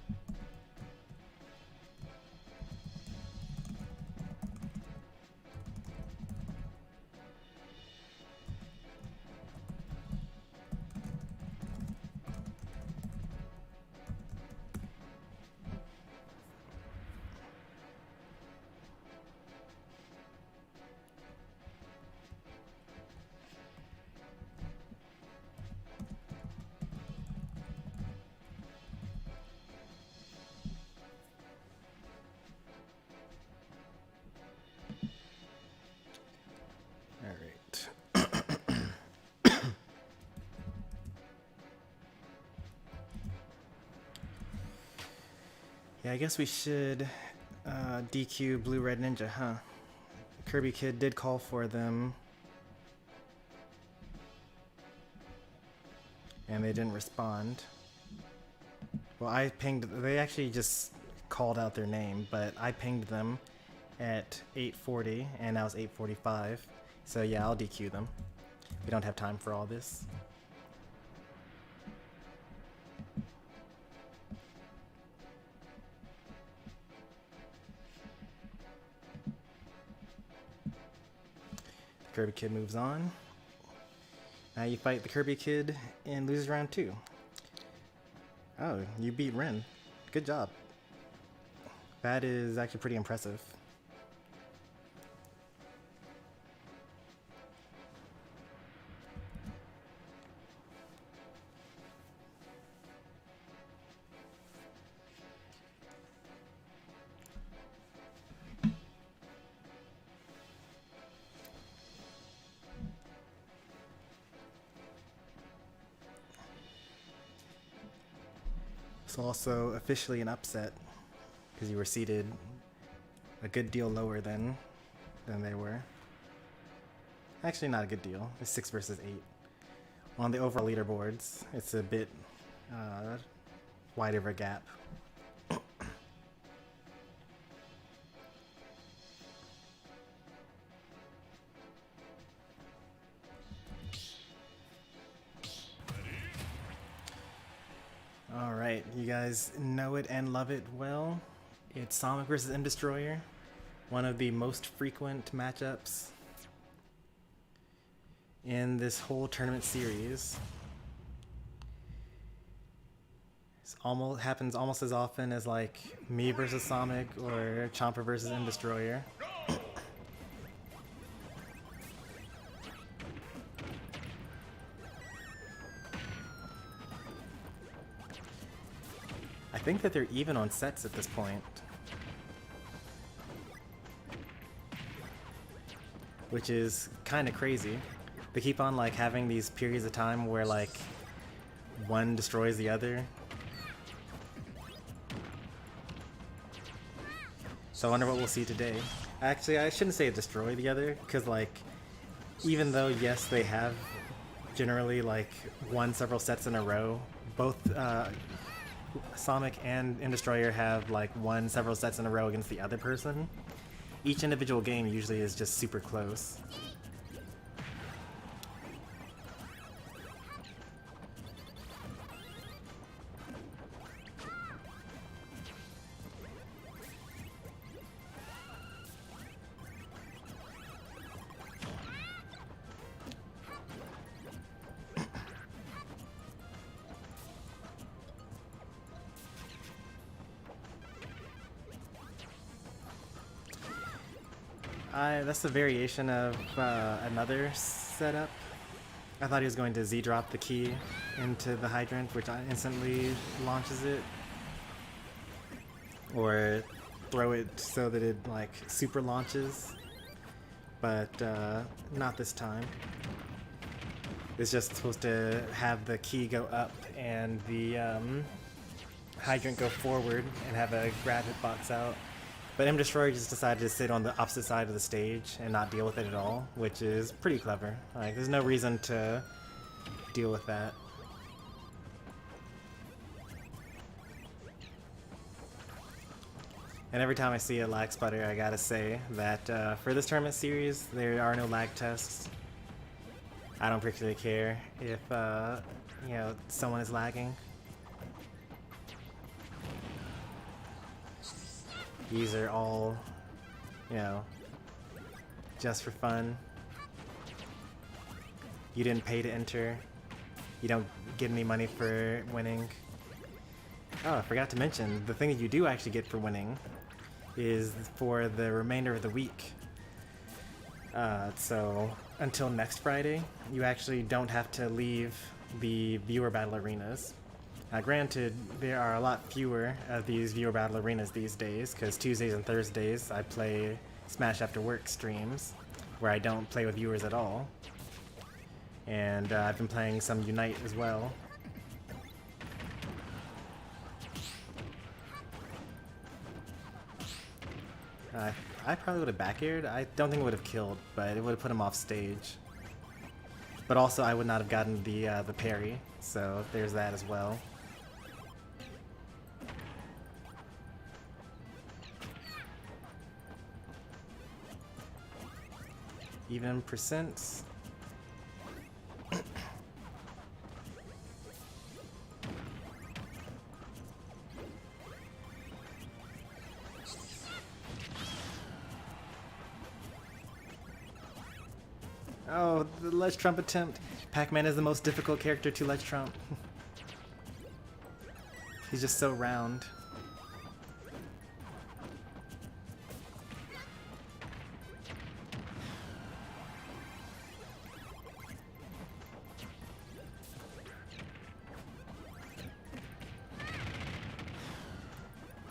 Yeah, I guess we should DQ Blue Red Ninja, huh? Kirby Kid did call for them. And they didn't respond. Well, I pinged, they actually just called out their name, but I pinged them at 8:40, and now it's 8:45. So yeah, I'll DQ them. We don't have time for all this. The Kirby Kid moves on. Now you fight the Kirby Kid in losers round 2. Oh, you beat Ren. Good job. That is actually pretty impressive. It's also officially an upset. because you were seated a good deal lower than they were. Actually, not a good deal. It's 6 versus 8. On the overall leaderboards, it's a bit wider of a gap. Alright, you guys know it and love it well. It's Sonic versus M Destroyer, one of the most frequent matchups in this whole tournament series. It almost happens almost as often as like me versus Sonic or Chomper versus M Destroyer. I think that they're even on sets at this point, which is kind of crazy. They keep on like having these periods of time where like one destroys the other. So I wonder what we'll see today. Actually, I shouldn't say destroy the other, because like even though yes they have generally like won several sets in a row, both Sonic and M Destroyer have like won several sets in a row against the other person. Each individual game usually is just super close. That's a variation of another setup. I thought he was going to Z-drop the key into the hydrant, which instantly launches it. Or throw it so that it like super launches. But not this time. It's just supposed to have the key go up and the hydrant go forward and have a grab hitbox out. But M Destroyer just decided to sit on the opposite side of the stage and not deal with it at all, which is pretty clever. Like, there's no reason to deal with that. And every time I see a lag sputter, I gotta say that for this tournament series, there are no lag tests. I don't particularly care if you know, someone is lagging. These are all, you know, just for fun. You didn't pay to enter. You don't get any money for winning. Oh, I forgot to mention, the thing that you do actually get for winning is for the remainder of the week. So until next Friday, you actually don't have to leave the viewer battle arenas. Granted, there are a lot fewer of these viewer battle arenas these days, because Tuesdays and Thursdays I play Smash After Work streams, where I don't play with viewers at all. And I've been playing some Unite as well. I probably would have back aired. I don't think it would have killed, but it would have put him off stage. But also, I would not have gotten the parry, so there's that as well. Even percents. Oh, the ledge trump attempt. Pac-Man is the most difficult character to ledge trump. He's just so round.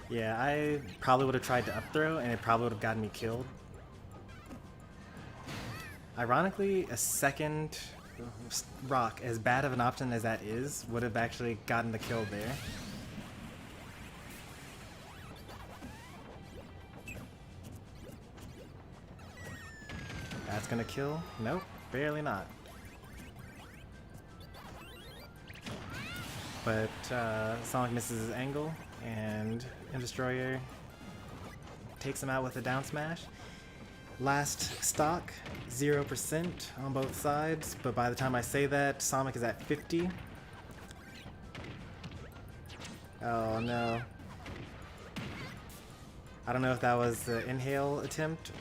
Yeah, I probably would have tried to up throw and it probably would have gotten me killed. Ironically, a second rock, as bad of an option as that is, would have actually gotten the kill there. that's gonna kill. Nope, barely not. But Sonic misses his angle, and Destroyer takes him out with a down smash. Last stock, 0% on both sides, but by the time I say that, Sonic is at 50. Oh no. I don't know if that was the inhale attempt.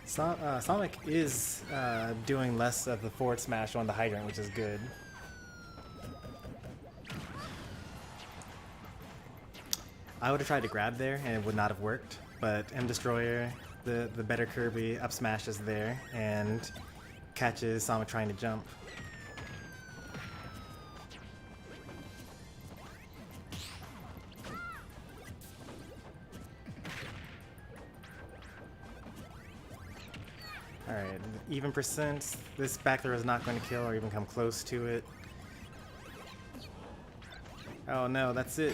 Sonic is doing less of the forward smash on the hydrant, which is good. I would have tried to grab there and it would not have worked, but M-Destroyer, the better Kirby, up smashes there and catches Sonic trying to jump. Alright, even percent. This back throw is not going to kill or even come close to it. Oh no, that's it.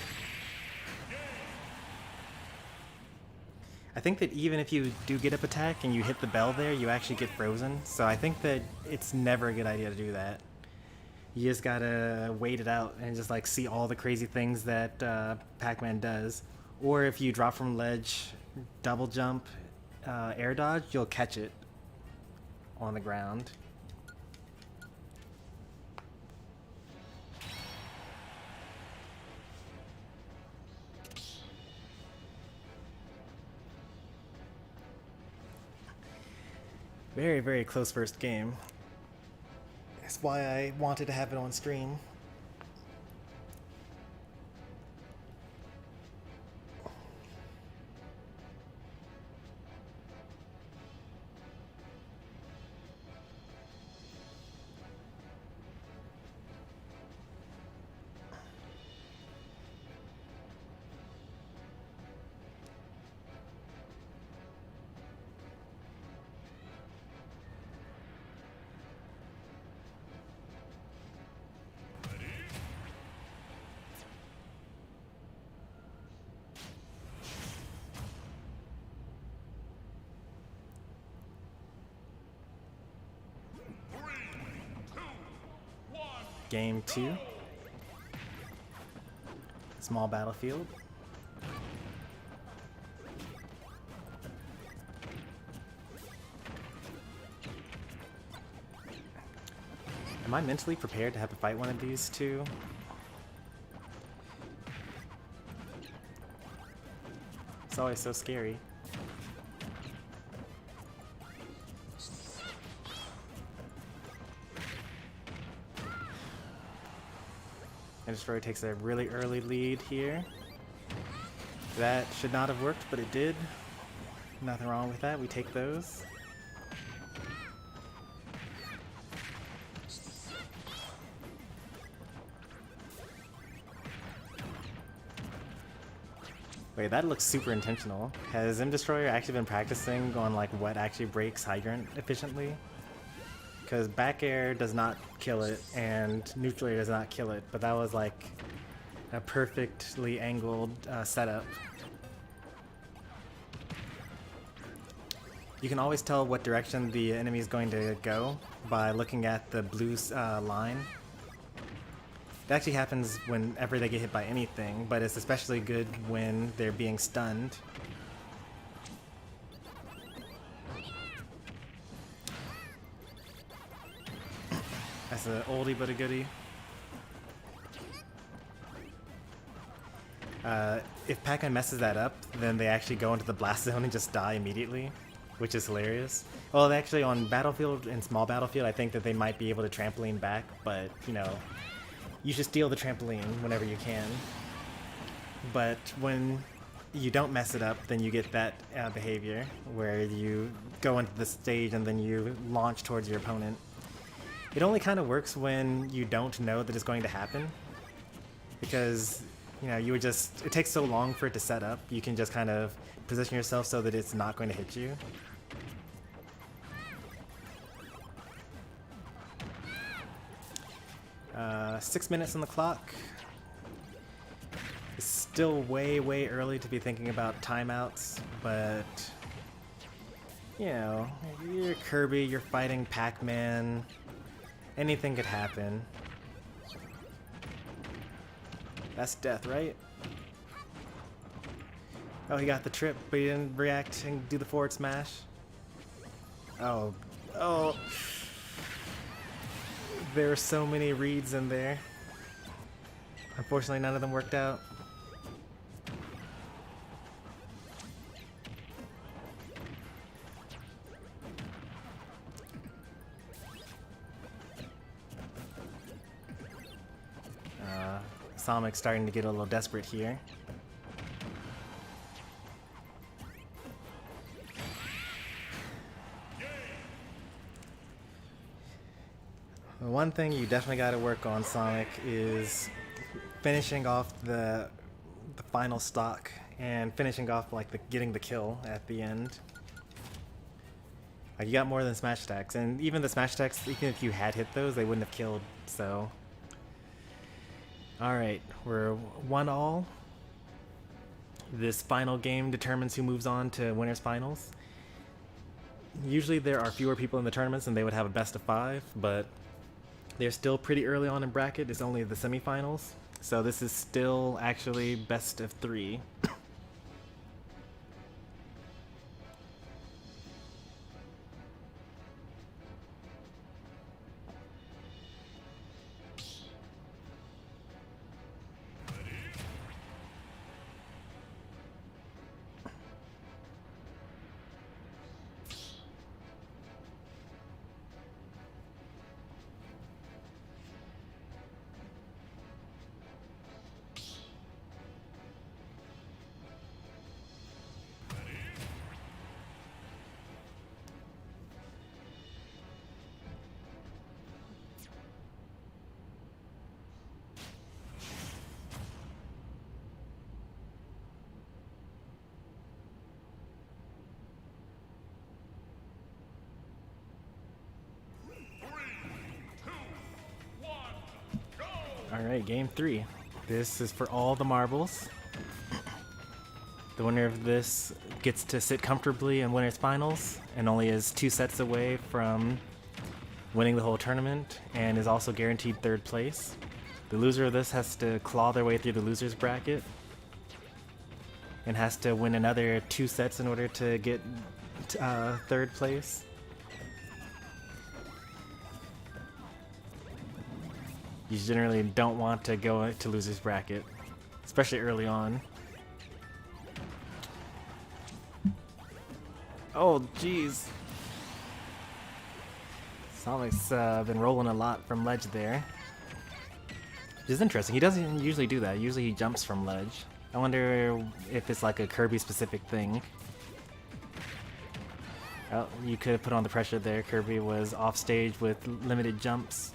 I think that even if you do get up attack and you hit the bell there, you actually get frozen. So I think that it's never a good idea to do that. You just gotta wait it out and just like see all the crazy things that Pac-Man does. Or if you drop from ledge, double jump, air dodge, you'll catch it on the ground. Very, very close first game. That's why I wanted to have it on stream. Game 2. Small battlefield. Am I mentally prepared to have to fight one of these two? It's always so scary. Destroyer takes a really early lead here. That should not have worked, but it did. Nothing wrong with that. We take those. Wait, that looks super intentional. Has M-Destroyer actually been practicing on like what actually breaks Hydrant efficiently? Because back air does not kill it, and neutral air does not kill it, but that was like a perfectly angled setup. You can always tell what direction the enemy is going to go by looking at the blue line. It actually happens whenever they get hit by anything, but it's especially good when they're being stunned. That's an oldie but a goodie. If Pac-Man messes that up, then they actually go into the blast zone and just die immediately, which is hilarious. Well, actually on Battlefield and Small Battlefield, I think that they might be able to trampoline back, but, you know, you should steal the trampoline whenever you can. But when you don't mess it up, then you get that behavior, where you go into the stage and then you launch towards your opponent. It only kind of works when you don't know that it's going to happen, because, you know, you would just, it takes so long for it to set up, you can just kind of position yourself so that it's not going to hit you. Uh, 6 minutes on the clock. It's still way early to be thinking about timeouts, but you know, you're Kirby, you're fighting Pac-Man, anything could happen. That's death, right? Oh, he got the trip, but he didn't react and do the forward smash. Oh. There were so many reads in there. Unfortunately, none of them worked out. Somic's starting to get a little desperate here. The one thing you definitely got to work on, Sonic, is finishing off the final stock and finishing off like getting the kill at the end. Like, you got more than smash attacks, and even the smash attacks, even if you had hit those, they wouldn't have killed. So, all right, we're 1-all. This final game determines who moves on to winners finals. Usually there are fewer people in the tournaments and they would have a best of 5, but they're still pretty early on in bracket. It's only the semifinals, so this is still actually best of 3. Alright, game 3. This is for all the marbles. The winner of this gets to sit comfortably in winners finals and only is 2 sets away from winning the whole tournament and is also guaranteed 3rd place. The loser of this has to claw their way through the losers bracket and has to win another 2 sets in order to get 3rd place. You generally don't want to go to losers bracket, especially early on. Oh, jeez. Sonic's been rolling a lot from ledge there. Which is interesting. He doesn't usually do that. Usually he jumps from ledge. I wonder if it's like a Kirby specific thing. Oh, you could have put on the pressure there. Kirby was off stage with limited jumps.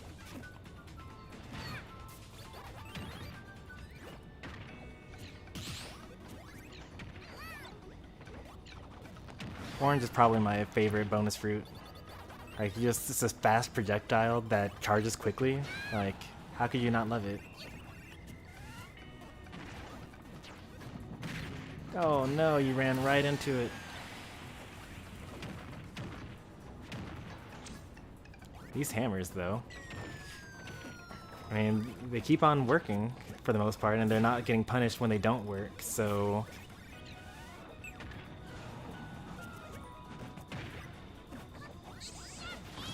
Orange is probably my favorite bonus fruit. Like, it's a fast projectile that charges quickly. Like, how could you not love it? Oh no, you ran right into it. These hammers, though. I mean, they keep on working for the most part, and they're not getting punished when they don't work, so...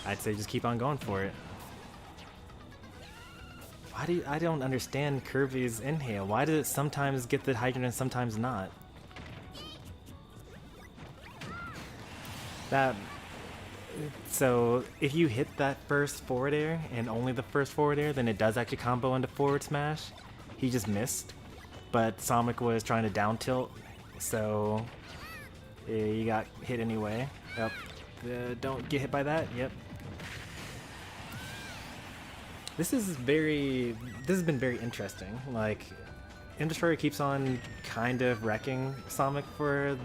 I'd say just keep on going for it. I don't understand Kirby's inhale. Why does it sometimes get the hydrant and sometimes not? So if you hit that first forward air and only the first forward air, then it does actually combo into forward smash. He just missed, but Sonic was trying to down tilt, so he got hit anyway. Yep. Don't get hit by that. Yep. This has been very interesting. Like, Destroyer keeps on kind of wrecking Sonic for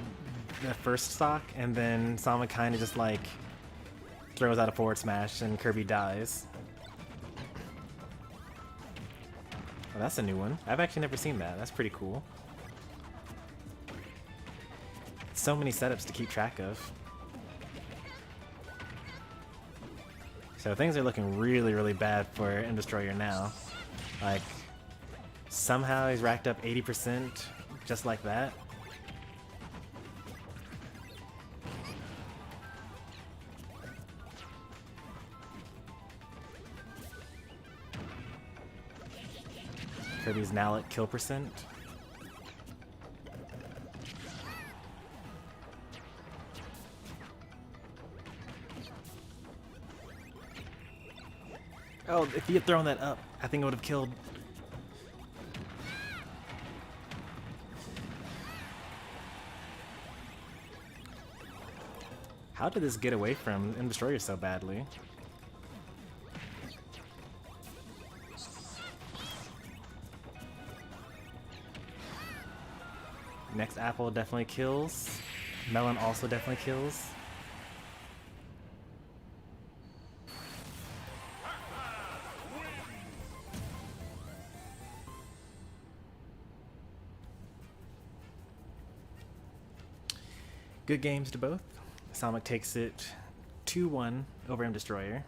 the first stock, and then Sonic kind of just like throws out a forward smash and Kirby dies. Oh, that's a new one. I've actually never seen that. That's pretty cool. so many setups to keep track of. So things are looking really, really bad for M Destroyer now. Like, somehow he's racked up 80% just like that. Kirby's now at kill percent. Oh, if he had thrown that up, I think it would have killed. How did this get away from M Destroyer so badly? Next apple definitely kills. Melon also definitely kills. Good games to both. Sonic takes it 2-1 over M Destroyer.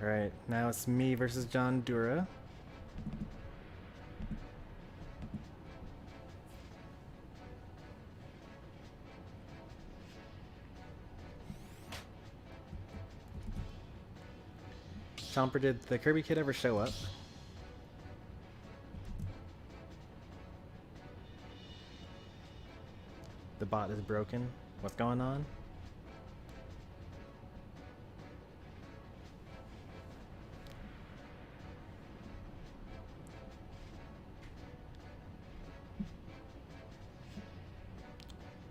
Alright, now it's me versus John Dura. Chomper, did the Kirby Kid ever show up? The bot is broken. What's going on?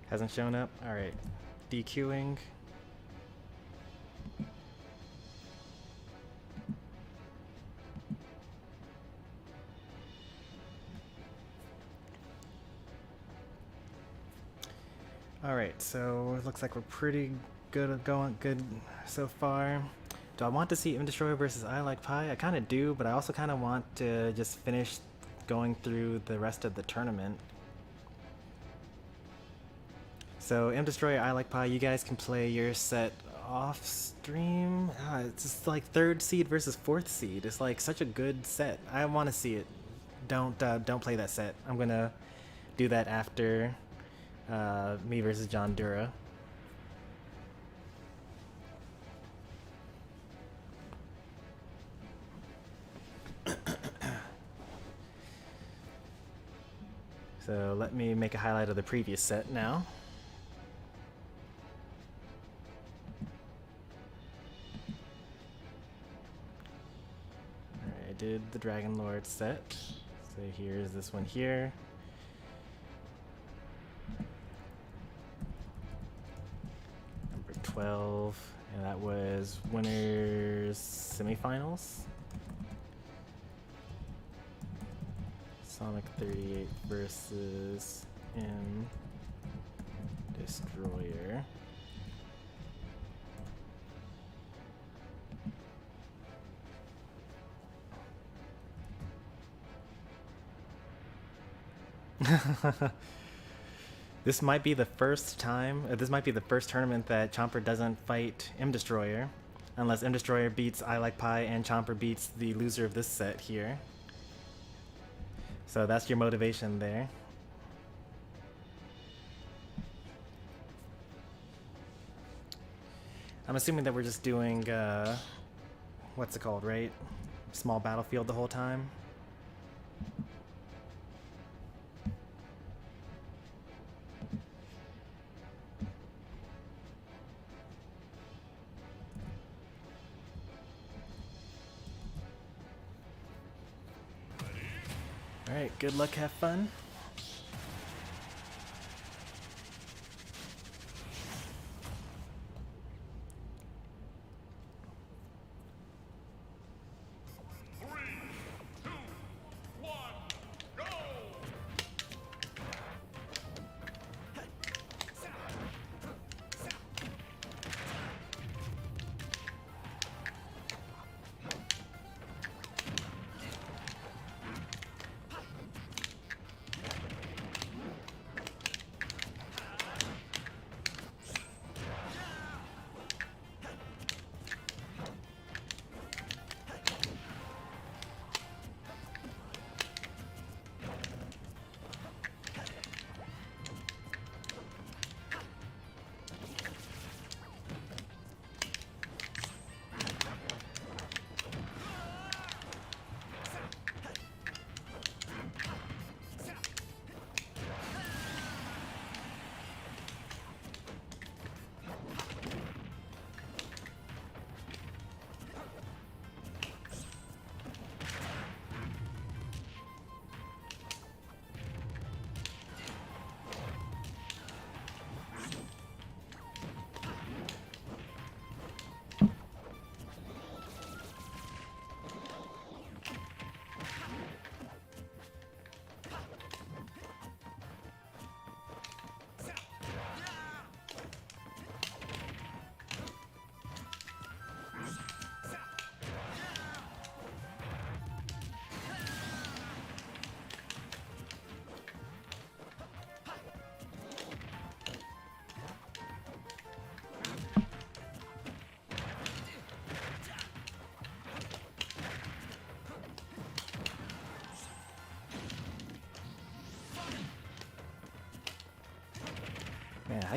Hasn't shown up? Alright. DQing. Alright, so it looks like we're pretty good so far. Do I want to see M Destroyer versus I Like Pie? I kind of do, but I also kind of want to just finish going through the rest of the tournament. So M Destroyer, I Like Pie, you guys can play your set off stream. It's just like 3rd seed versus 4th seed. It's like such a good set. I want to see it. Don't play that set. I'm gonna do that after me versus John Dura. So let me make a highlight of the previous set now. Alright, I did the Dragon Lord set. So here's this one here. Number 12, and that was winners semifinals. Sonic 38 versus M Destroyer. This might be the first time, this might be the first tournament that Chomper doesn't fight M Destroyer, unless M Destroyer beats I Like Pie and Chomper beats the loser of this set here. So that's your motivation there. I'm assuming that we're just doing, what's it called, right? Small battlefield the whole time. Alright, good luck, have fun.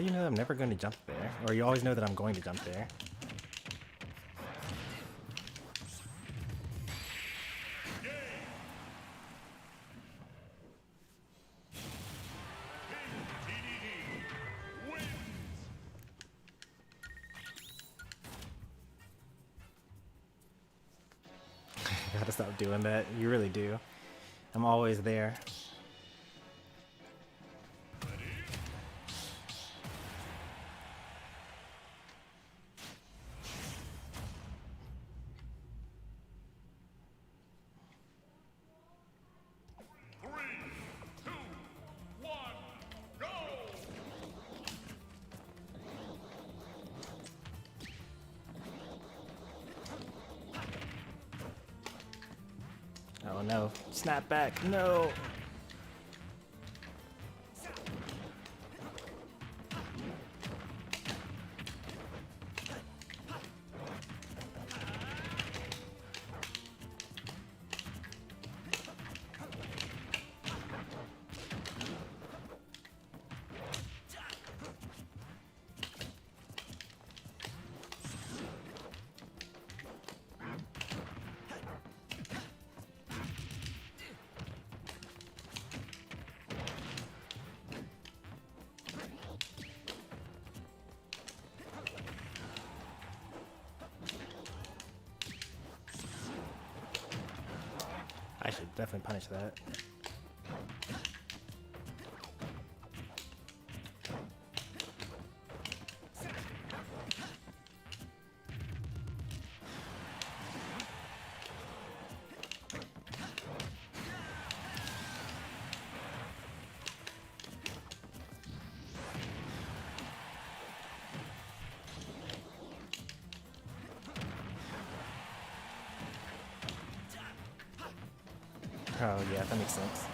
How do you know I'm never going to jump there? Or you always know that I'm going to jump there? You gotta stop doing that. You really do. I'm always there. Oh no. Snap back. No. I should definitely punish that. Oh yeah, that makes sense.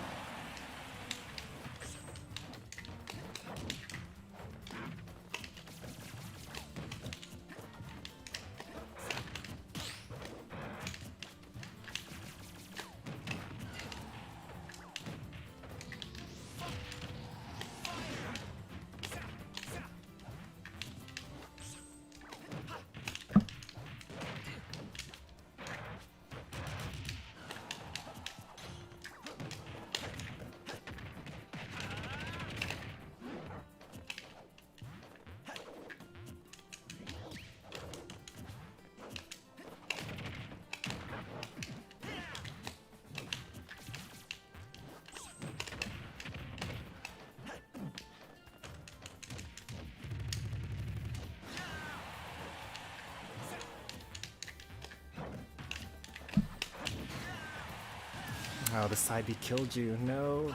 Oh, the side B killed you. No.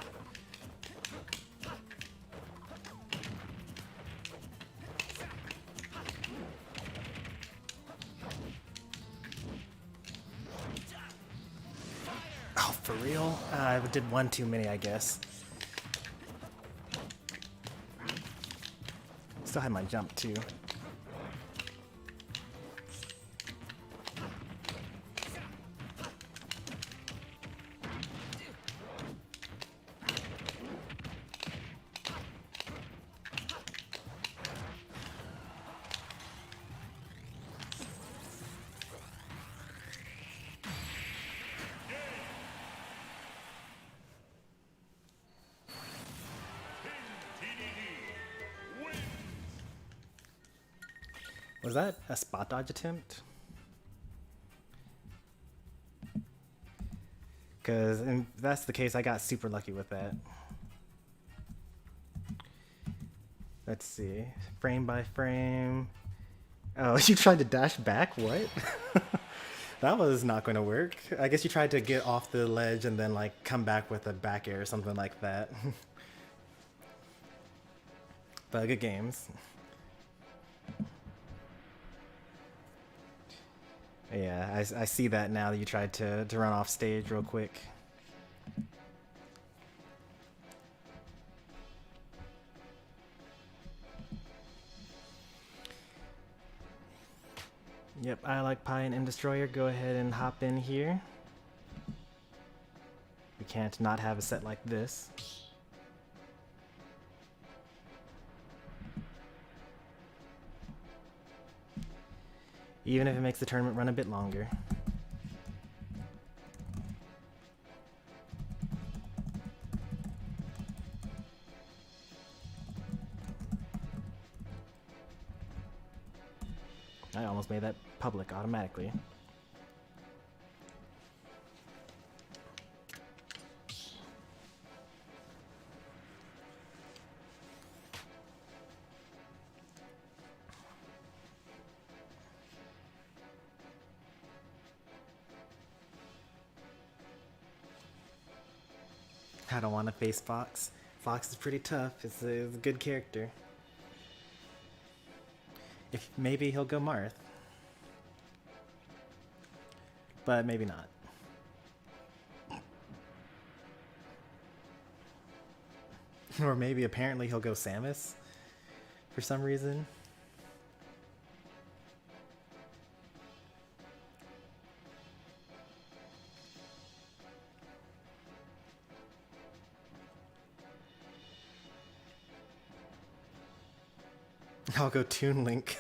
Oh, for real? I did one too many, I guess. Still had my jump, too. Was that a spot dodge attempt? Because if that's the case, I got super lucky with that. Let's see. Frame by frame. Oh, you tried to dash back? What? That was not going to work. I guess you tried to get off the ledge and then like come back with a back air or something like that. But good games. Yeah, I see that now that you tried to run off stage real quick. Yep, I like Pie and M Destroyer. Go ahead and hop in here. We can't not have a set like this. even if it makes the tournament run a bit longer. I almost made that public automatically. I don't want to face Fox. Fox is pretty tough. It's a good character. If maybe he'll go Marth, but maybe not. Or maybe apparently he'll go Samus for some reason. I'll go Toon Link.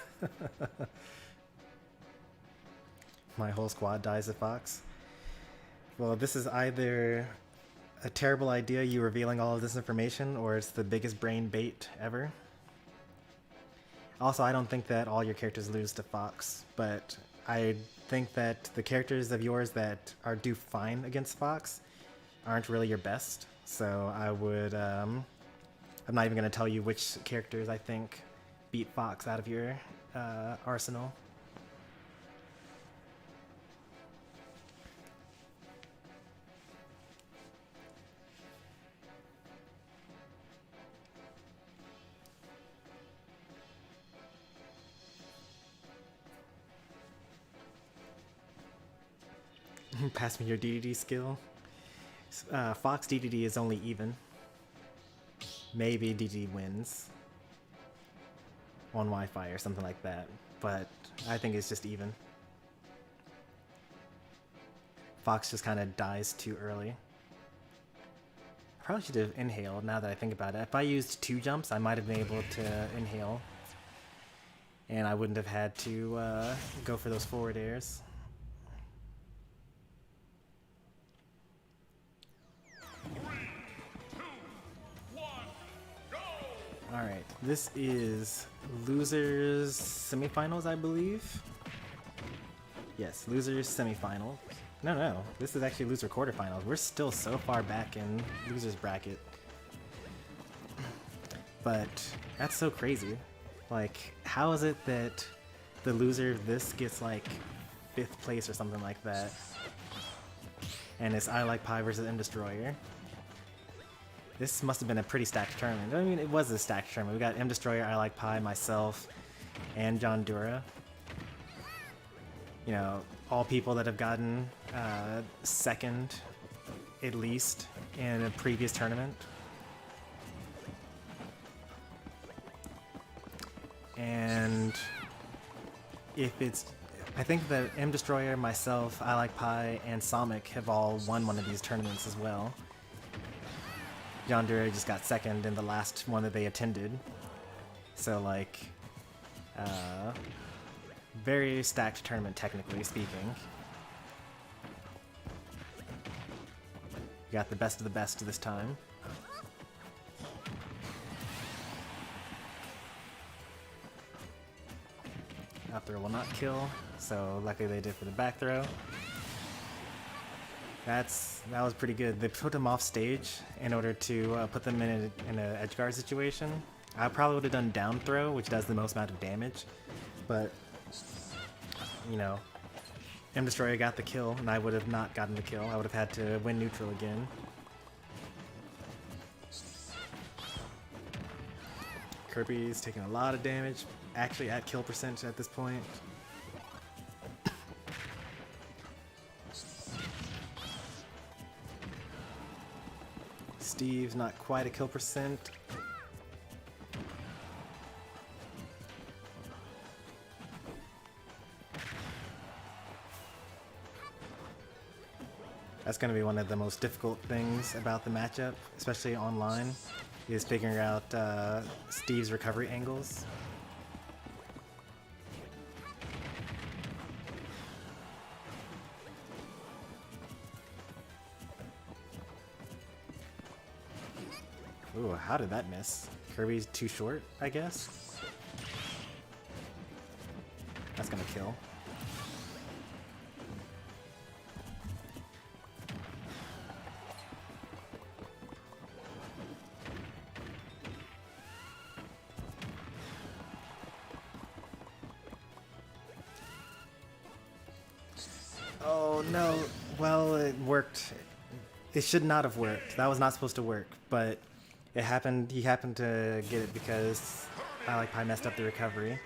My whole squad dies at Fox. Well, this is either a terrible idea, you revealing all of this information, or it's the biggest brain bait ever. Also, I don't think that all your characters lose to Fox, but I think that the characters of yours that do fine against Fox aren't really your best. So I would, I'm not even going to tell you which characters I think beat Fox out of your arsenal. Pass me your DDD skill. Fox DDD is only even. Maybe DDD wins on Wi-Fi or something like that, but I think it's just even. Fox just kind of dies too early. I probably should have inhaled now that I think about it. If I used 2 jumps, I might have been able to inhale, and I wouldn't have had to go for those forward airs. Alright, this is losers semifinals, I believe. Yes, losers semifinals. No, this is actually loser quarterfinals. We're still so far back in losers bracket. But that's so crazy. Like, how is it that the loser of this gets like 5th place or something like that? And it's I Like Pie versus M Destroyer. This must have been a pretty stacked tournament. I mean, it was a stacked tournament. We got M Destroyer, I Like Pie, myself, and John Dura. You know, all people that have gotten second, at least, in a previous tournament. And if it's... I think that M Destroyer, myself, I Like Pie, and Sonic have all won one of these tournaments as well. John Dura just got second in the last one that they attended. So, like, very stacked tournament, technically speaking. You got the best of the best this time. Up throw will not kill, so luckily they did for the back throw. That was pretty good. They put them off stage in order to put them in an edge guard situation. I probably would have done down throw, which does the most amount of damage, but you know, M Destroyer got the kill, and I would have not gotten the kill. I would have had to win neutral again. Kirby's taking a lot of damage, actually at kill percent at this point. Steve's not quite a kill percent. That's going to be one of the most difficult things about the matchup, especially online, is figuring out Steve's recovery angles. Ooh, how did that miss? Kirby's too short, I guess? That's gonna kill. Oh no, well it worked. It should not have worked. That was not supposed to work, but it happened. He happened to get it because I Like Pie messed up the recovery.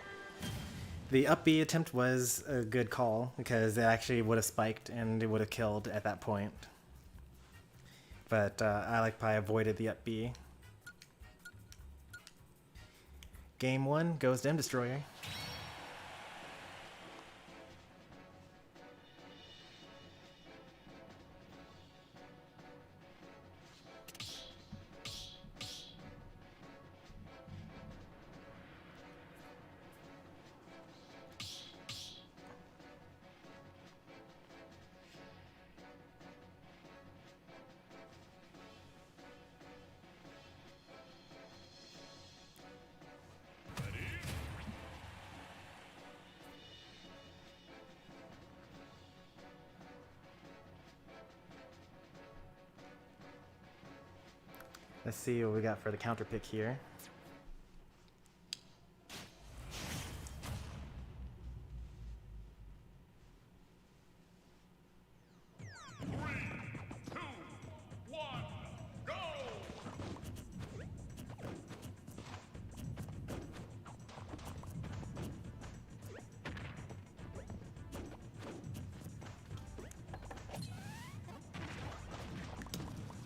The up B attempt was a good call because it actually would have spiked and it would have killed at that point. But I Like Pie avoided the up B. Game 1 goes to M Destroyer. Let's see what we got for the counter pick here.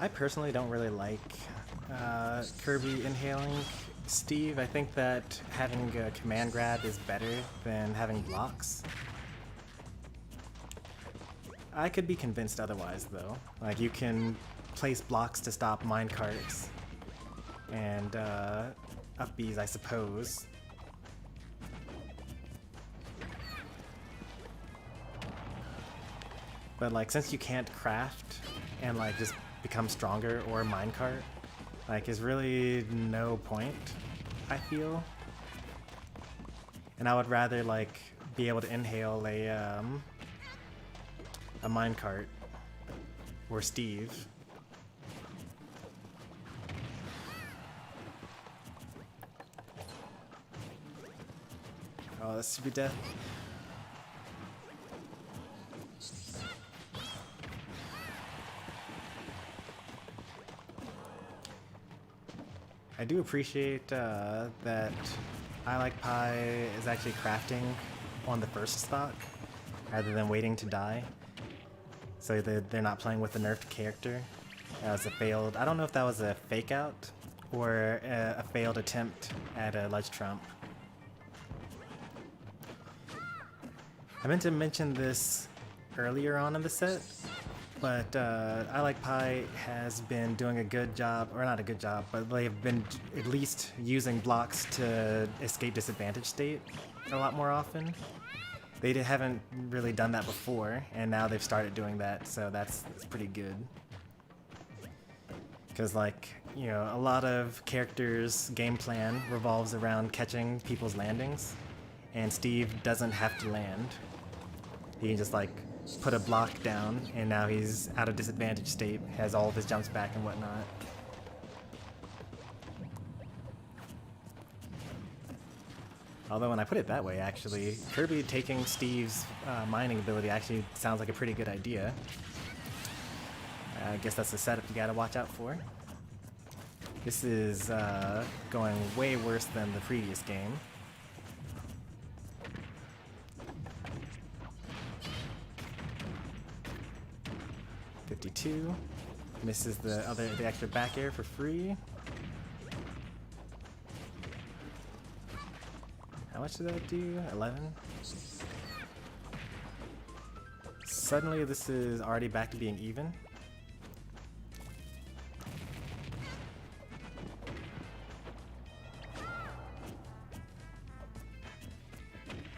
I personally don't really like Kirby inhaling Steve. I think that having a command grab is better than having blocks. I could be convinced otherwise though. Like you can place blocks to stop minecarts and up Bs, I suppose. But like since you can't craft and like just become stronger or minecart, like is really no point, I feel. And I would rather like be able to inhale a minecart or Steve. Oh, this should be death. I do appreciate that I Like Pie is actually crafting on the first stock rather than waiting to die. So they're not playing with the nerfed character. That was a failed, I don't know if that was a fake out or a failed attempt at a ledge trump. I meant to mention this earlier on in the set, but I Like Pie has been doing a good job, or not a good job, but they've been at least using blocks to escape disadvantage state a lot more often. They haven't really done that before, and now they've started doing that, so that's pretty good. Because like, you know, a lot of characters' game plan revolves around catching people's landings, and Steve doesn't have to land. He can just like put a block down, and now he's out of disadvantage state, has all of his jumps back and whatnot. Although when I put it that way, actually, Kirby taking Steve's mining ability actually sounds like a pretty good idea. I guess that's the setup you gotta watch out for. This is going way worse than the previous game. .52 misses the extra back air for free. How much did that do? 11? Suddenly this is already back to being even.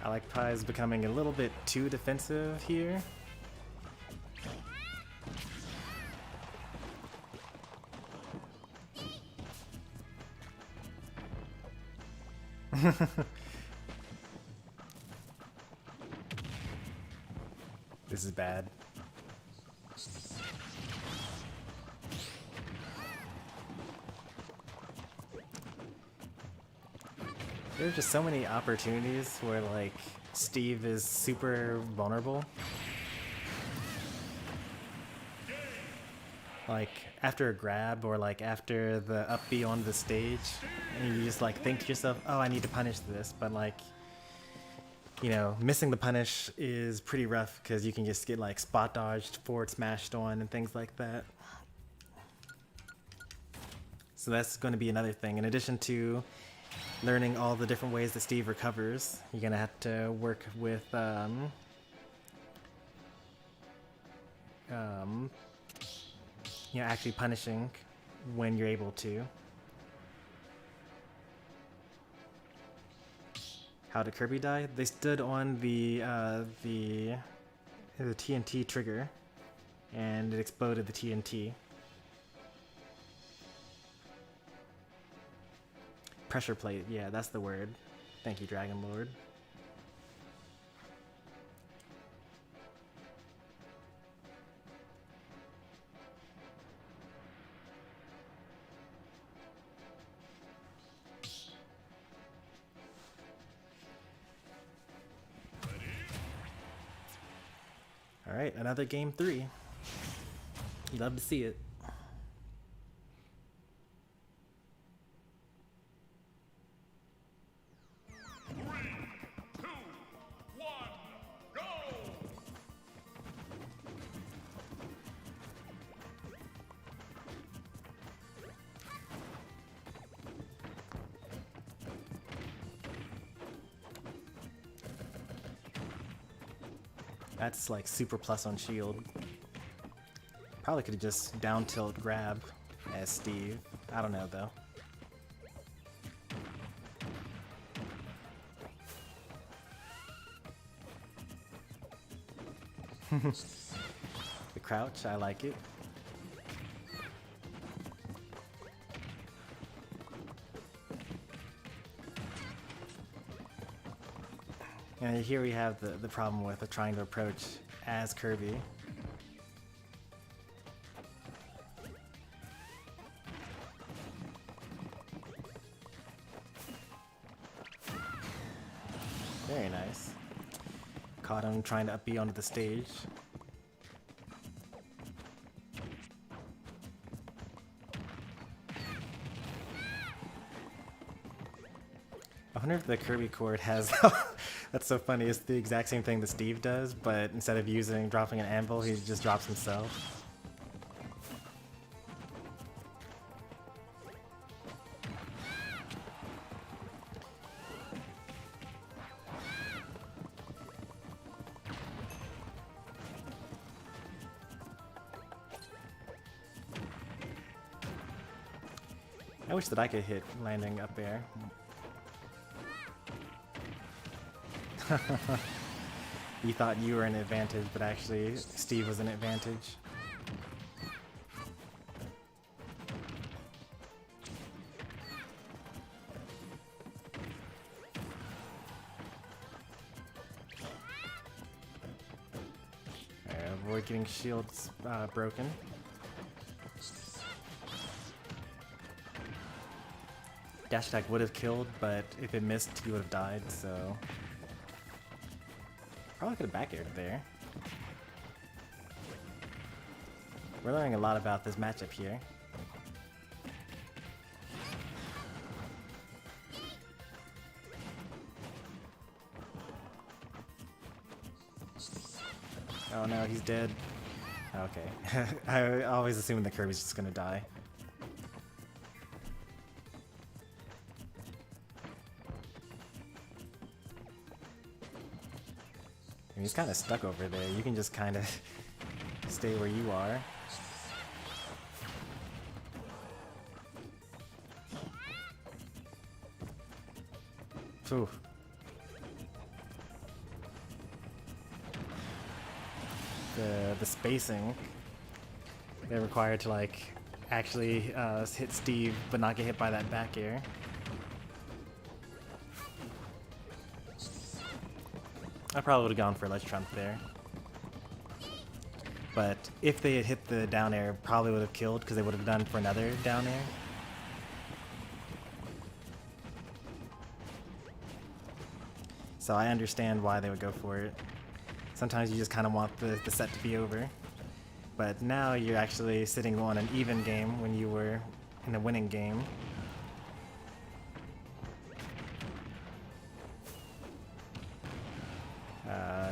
I Like Pie is becoming a little bit too defensive here. This is bad. There's just so many opportunities where like Steve is super vulnerable. Like after a grab or like after the up B on the stage, and you just like think to yourself, oh, I need to punish this, but like, you know, missing the punish is pretty rough because you can just get like spot dodged, forward smashed on, and things like that. So that's going to be another thing. In addition to learning all the different ways that Steve recovers, you're going to have to work with you know, actually punishing when you're able to. How did Kirby die? They stood on the TNT trigger, and it exploded the TNT. Pressure plate, yeah, that's the word. Thank you, Dragon Lord. All right, another game 3. You love to see it. That's like super plus on shield. Probably could have just down tilt grab as Steve. I don't know though. The crouch, I like it. And here we have the problem with trying to approach as Kirby. Very nice. Caught him trying to up B onto the stage. I wonder if the Kirby chord has... That's so funny, it's the exact same thing that Steve does, but instead of dropping an anvil, he just drops himself. I wish that I could hit landing up air. You thought you were an advantage, but actually Steve was an advantage. Avoid getting shields broken. Dash attack would have killed, but if it missed, you would have died, so... Probably could have back aired there. We're learning a lot about this matchup here. Oh no, he's dead. Okay. I always assume the Kirby's just gonna die. He's kind of stuck over there. You can just kind of stay where you are. Ooh. The spacing they're required to like actually hit Steve but not get hit by that back air. I probably would have gone for Ledge Trump there. But if they had hit the down air, probably would have killed because they would have done for another down air. So I understand why they would go for it. Sometimes you just kind of want the set to be over. But now you're actually sitting on an even game when you were in a winning game.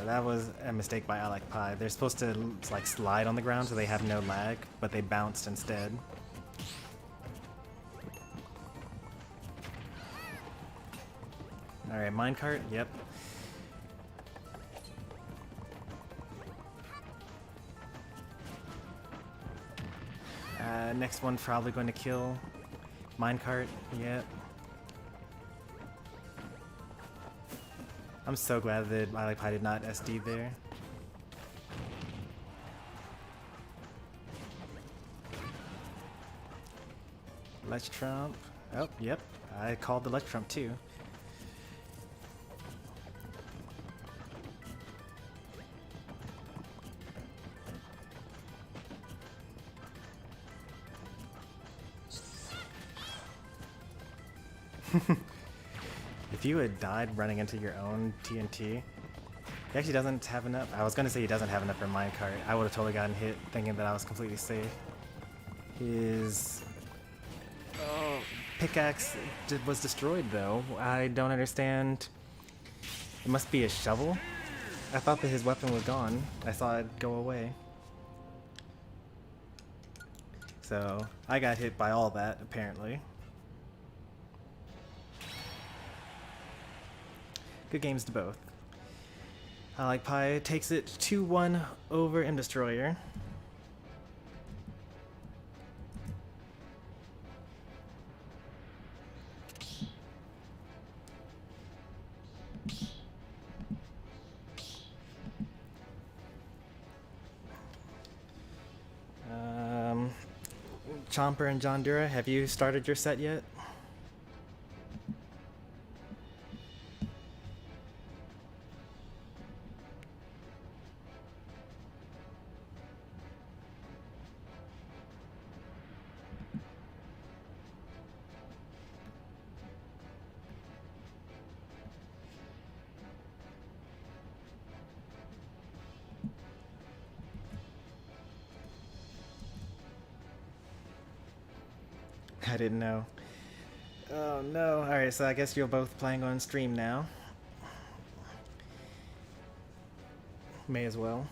That was a mistake by I Like Pie. They're supposed to like slide on the ground so they have no lag, but they bounced instead. Alright, minecart, yep. Next one probably going to kill. Minecart, yep. I'm so glad that I Like Pie did not SD there. Ledge Trump. Oh, yep. I called the Ledge Trump too. If you had died running into your own TNT, he actually doesn't have enough. I was going to say he doesn't have enough for minecart. I would have totally gotten hit thinking that I was completely safe. His pickaxe was destroyed though. I don't understand. It must be a shovel. I thought that his weapon was gone. I saw it go away. So I got hit by all that apparently. Good games to both. I Like Pie takes it 2-1 over M Destroyer. Chomper and John Dura, have you started your set yet? I didn't know. Oh no. Alright, so I guess you're both playing on stream now. May as well.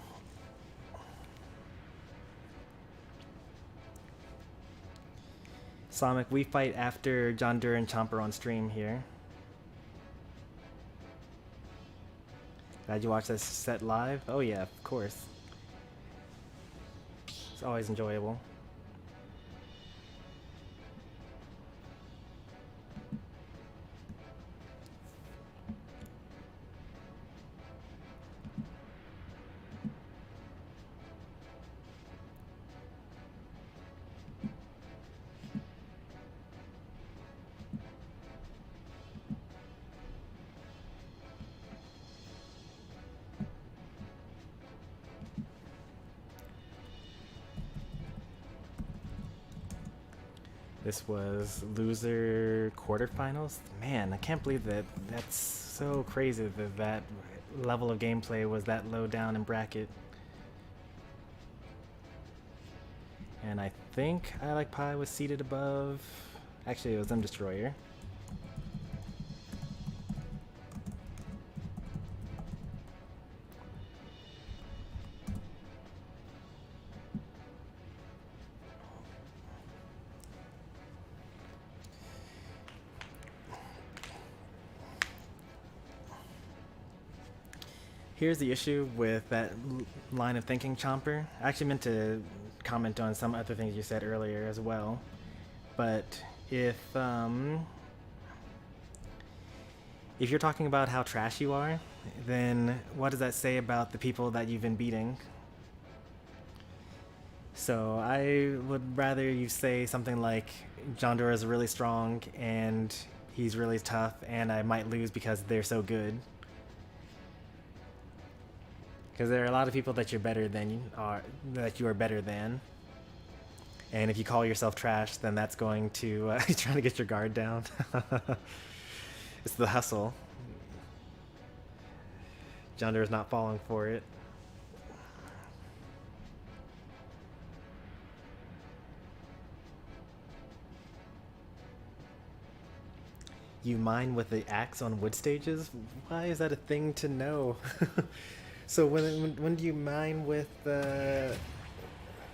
Sonic, we fight after John Dur and Chomper on stream here. Glad you watched this set live? Oh yeah, of course. It's always enjoyable. This was loser quarterfinals. Man, I can't believe that. That's so crazy that that level of gameplay was that low down in bracket. And I think I Like Pie was seated above. Actually, it was M Destroyer. Here's the issue with that line of thinking, Chomper. I actually meant to comment on some other things you said earlier as well. But if you're talking about how trash you are, then what does that say about the people that you've been beating? So I would rather you say something like, John Dura is really strong and he's really tough and I might lose because they're so good. Because there are a lot of people that you are better than. And if you call yourself trash, then that's going to trying to get your guard down. It's the hustle. Jonder is not falling for it. You mine with the axe on wood stages? Why is that a thing to know? So when do you mine with well,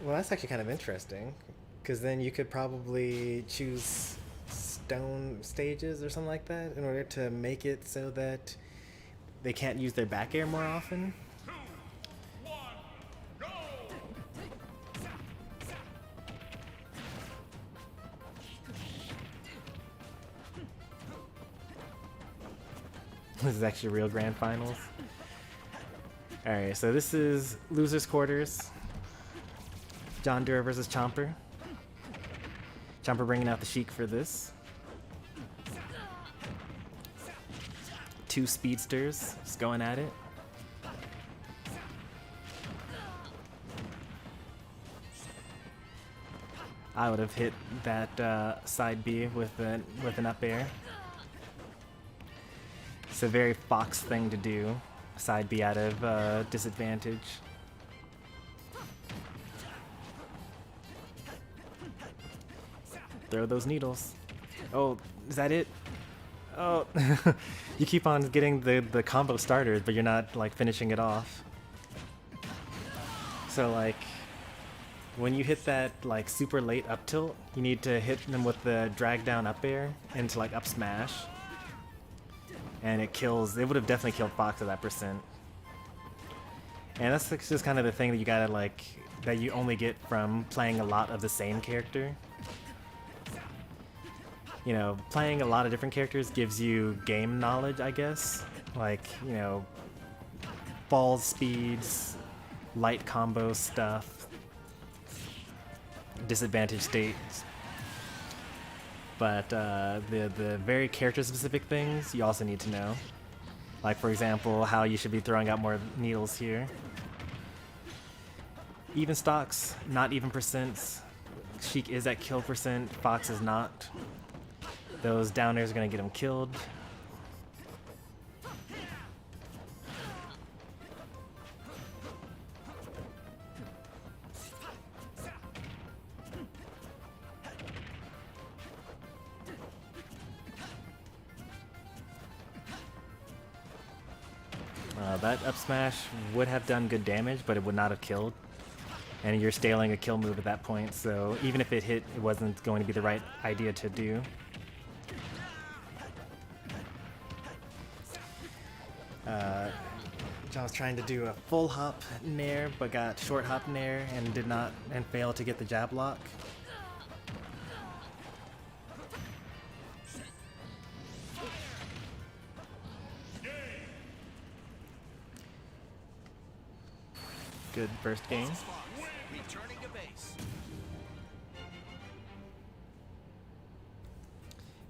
that's actually kind of interesting, because then you could probably choose stone stages or something like that in order to make it so that they can't use their back air more often. 2, 1, go! This is actually real grand finals. Alright, so this is losers quarters. John Dura versus Chomper. Chomper bringing out the Sheik for this. Two speedsters just going at it. I would have hit that side B with an up air. It's a very Fox thing to do. Side B out of disadvantage. Throw those needles. Oh, is that it? Oh, you keep on getting the combo starters, but you're not like finishing it off. So like, when you hit that like super late up tilt, you need to hit them with the drag down up air into like up smash. And it kills, it would have definitely killed Fox at that percent. And that's just kind of the thing that you gotta like, that you only get from playing a lot of the same character. You know, playing a lot of different characters gives you game knowledge, I guess. Like, you know, ball speeds, light combo stuff, disadvantage states. But the very character-specific things you also need to know. Like, for example, how you should be throwing out more needles here. Even stocks, not even percents. Sheik is at kill percent, Fox is not. Those downers are going to get him killed. That up smash would have done good damage, but it would not have killed. And you're staling a kill move at that point, so even if it hit, it wasn't going to be the right idea to do. John was trying to do a full hop nair, but got short hop nair and failed to get the jab lock. Good first game. Returning to base.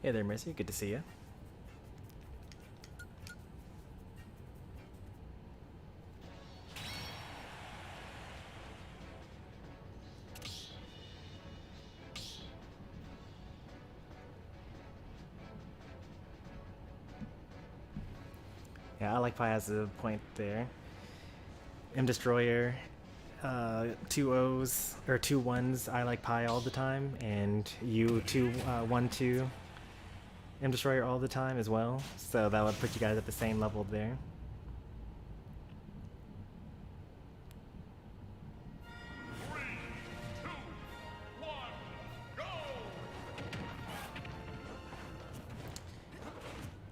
Hey there, Mercy. Good to see you. Yeah, I like Pi has a point there. M Destroyer, 2 O's or 2 1s. I like Pi all the time, and you 1 2 M Destroyer all the time as well. So that would put you guys at the same level there.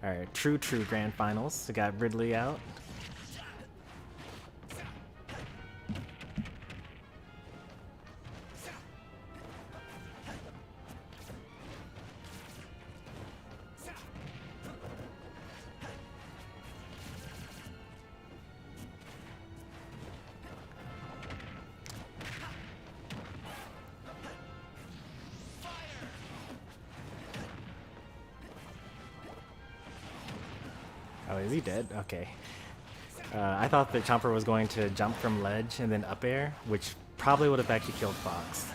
All right, true grand finals. We got Ridley out. Oh, is he dead? Okay. I thought that Chomper was going to jump from ledge and then up air, which probably would have actually killed Fox.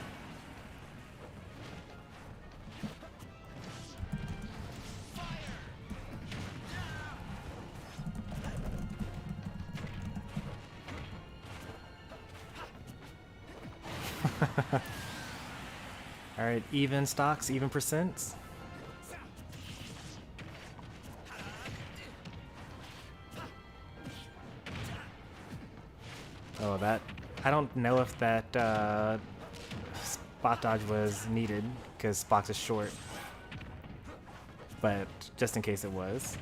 Alright, even stocks, even percents. Oh, that... I don't know if that spot dodge was needed, because Fox is short. But just in case it was.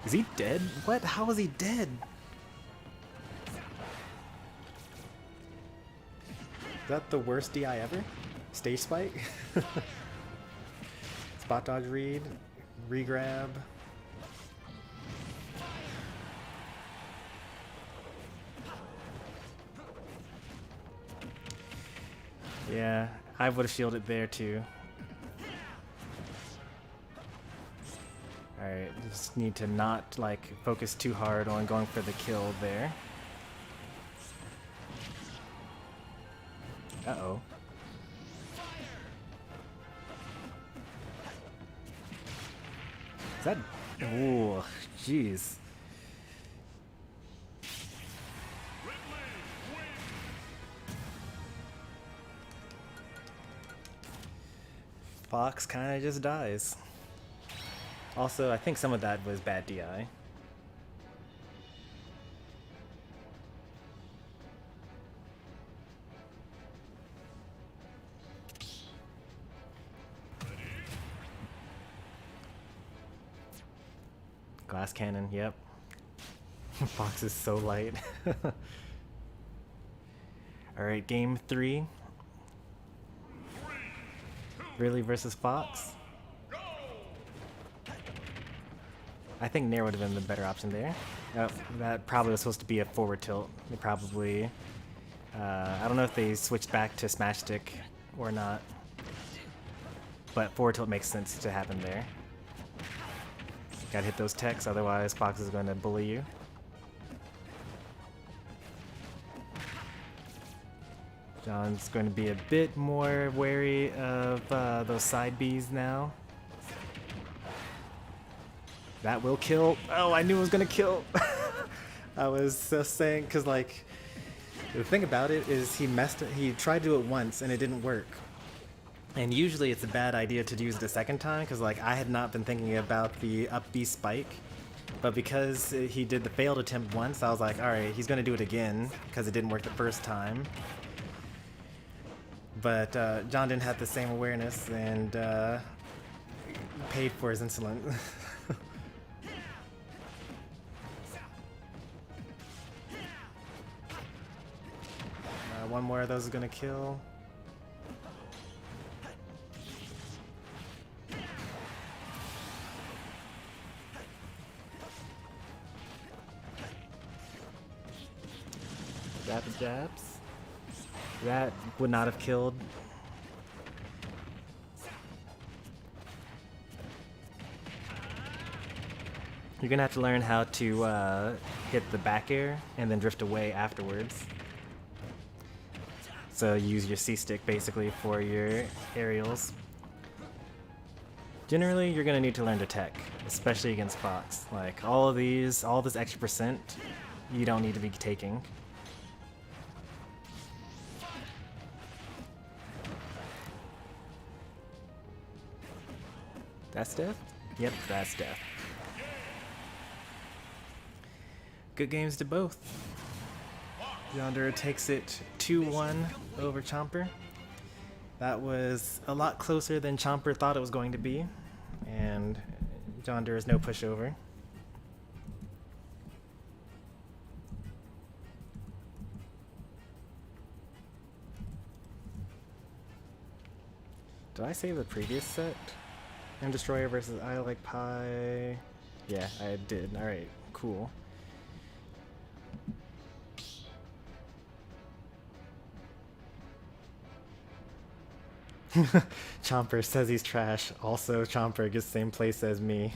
Is he dead? What? How is he dead? Is that the worst DI ever? Stage spike? Spot dodge read, regrab. Yeah, I would have shielded there too. Alright, just need to not like focus too hard on going for the kill there. Uh-oh. Is that... Ooh, jeez. Fox kinda just dies. Also, I think some of that was bad DI. Glass cannon, yep. Fox is so light. Alright, game 3. Ridley versus Fox. I think Nair would have been the better option there. Oh, that probably was supposed to be a forward tilt. They probably... I don't know if they switched back to smash stick or not. But forward tilt makes sense to happen there. Gotta hit those techs, otherwise Fox is going to bully you. John's going to be a bit more wary of those side Bs now. That will kill. Oh, I knew it was going to kill. I was just saying, because like, the thing about it is he tried to do it once and it didn't work. And usually it's a bad idea to use it a second time, because like I had not been thinking about the up B spike, but because he did the failed attempt once, I was like, alright, he's gonna do it again, because it didn't work the first time. But John didn't have the same awareness and paid for his insolence. One more of those is gonna kill. Rapid jabs. That would not have killed. You're gonna have to learn how to hit the back air and then drift away afterwards. So use your C-stick basically for your aerials. Generally, you're gonna need to learn to tech, especially against Fox. Like all of these, all this extra percent, you don't need to be taking. That's death? Yep, that's death. Good games to both. Yonder takes it 2-1 over Chomper. That was a lot closer than Chomper thought it was going to be, and Yonder is no pushover. Did I save the previous set? And Destroyer versus I Like Pie. Yeah, I did. Alright, cool. Chomper says he's trash. Also, Chomper gets the same place as me.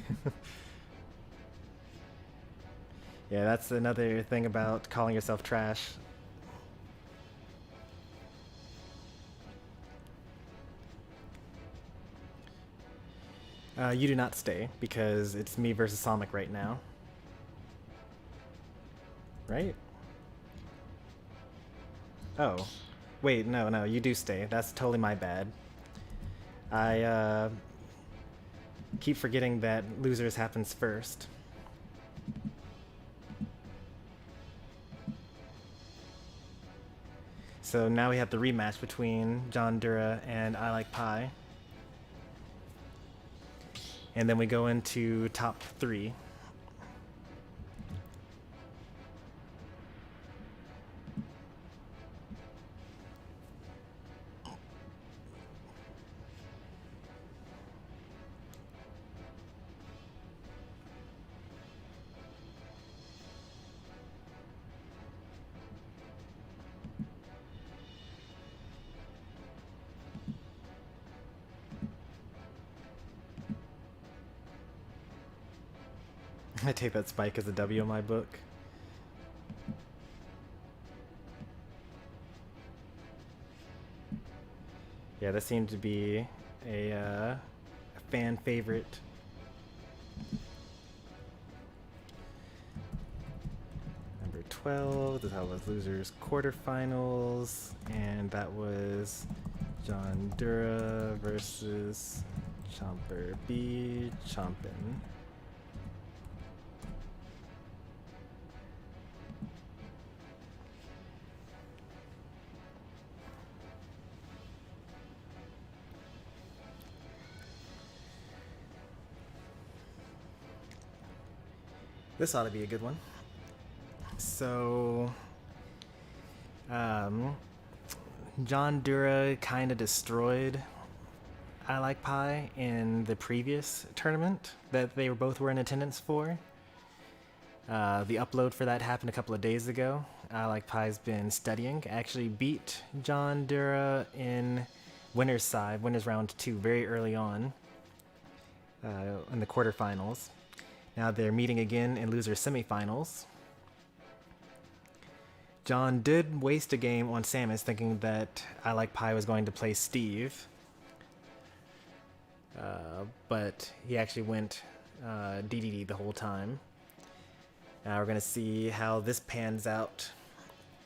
Yeah, that's another thing about calling yourself trash. You do not stay, because it's me versus Sonic right now. Right? Oh. Wait, no, you do stay. That's totally my bad. I keep forgetting that losers happens first. So now we have the rematch between John Dura and I Like Pie. And then we go into top 3. I take that spike as a W in my book. Yeah, that seemed to be a fan favorite. Number 12, that was losers quarterfinals, and that was John Dura versus Chomper B. Chompin. This ought to be a good one. So, John Dura kind of destroyed I Like Pie in the previous tournament that they both were in attendance for. The upload for that happened a couple of days ago. I Like Pie's been studying. Actually beat John Dura in winners side, winners round 2, very early on in the quarterfinals. Now they're meeting again in loser semifinals. John did waste a game on Samus thinking that I Like Pie was going to play Steve. But he actually went DDD the whole time. Now we're going to see how this pans out.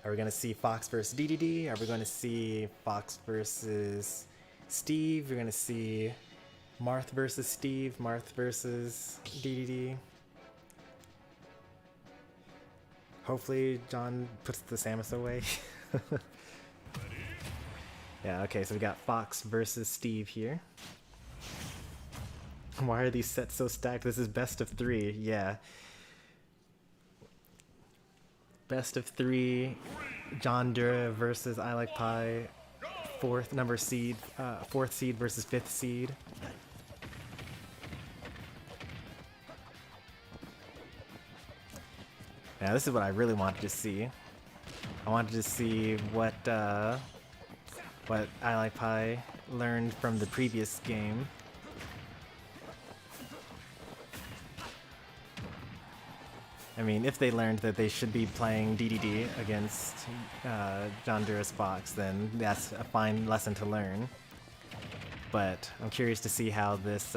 Are we going to see Fox versus DDD? Are we going to see Fox versus Steve? We're going to see Marth versus Steve, Marth versus DDD. Hopefully John puts the Samus away. Yeah, okay, so we got Fox versus Steve here. Why are these sets so stacked? This is best of 3, yeah. Best of 3, John Dura versus I Like Pie, 4th seed versus 5th seed. Now this is what I really wanted to see. I wanted to see what I Like Pie learned from the previous game. I mean, if they learned that they should be playing DDD against John Dura's Fox, then that's a fine lesson to learn. But I'm curious to see how this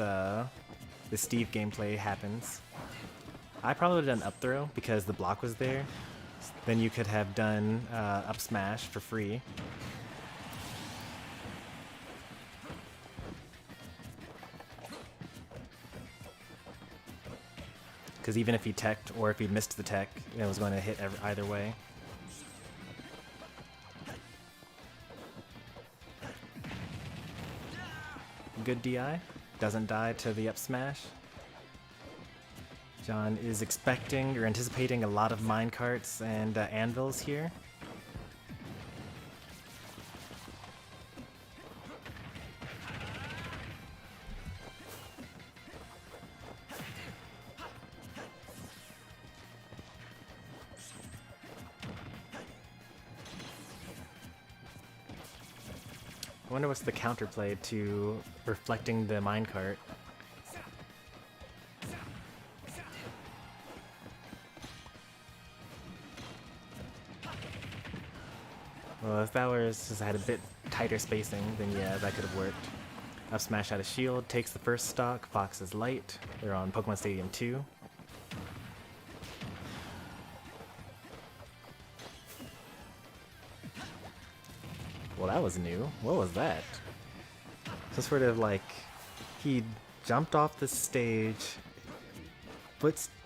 Steve gameplay happens. I probably would have done up throw because the block was there. Then you could have done up smash for free. Because even if he teched or if he missed the tech, it was going to hit either way. Good DI. Doesn't die to the up smash. John is expecting or anticipating a lot of minecarts and anvils here. I wonder what's the counterplay to reflecting the minecart. Well, if that was just had a bit tighter spacing, then yeah, that could have worked. Up smash out of shield, takes the first stock, Fox is light. They're on Pokemon Stadium 2. Well, that was new. What was that? So sort of like, he jumped off the stage,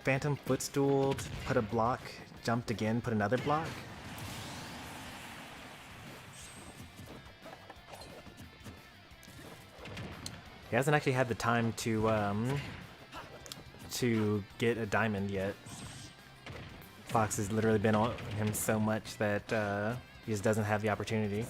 phantom footstooled, put a block, jumped again, put another block. He hasn't actually had the time to get a diamond yet. Fox has literally been on him so much that he just doesn't have the opportunity.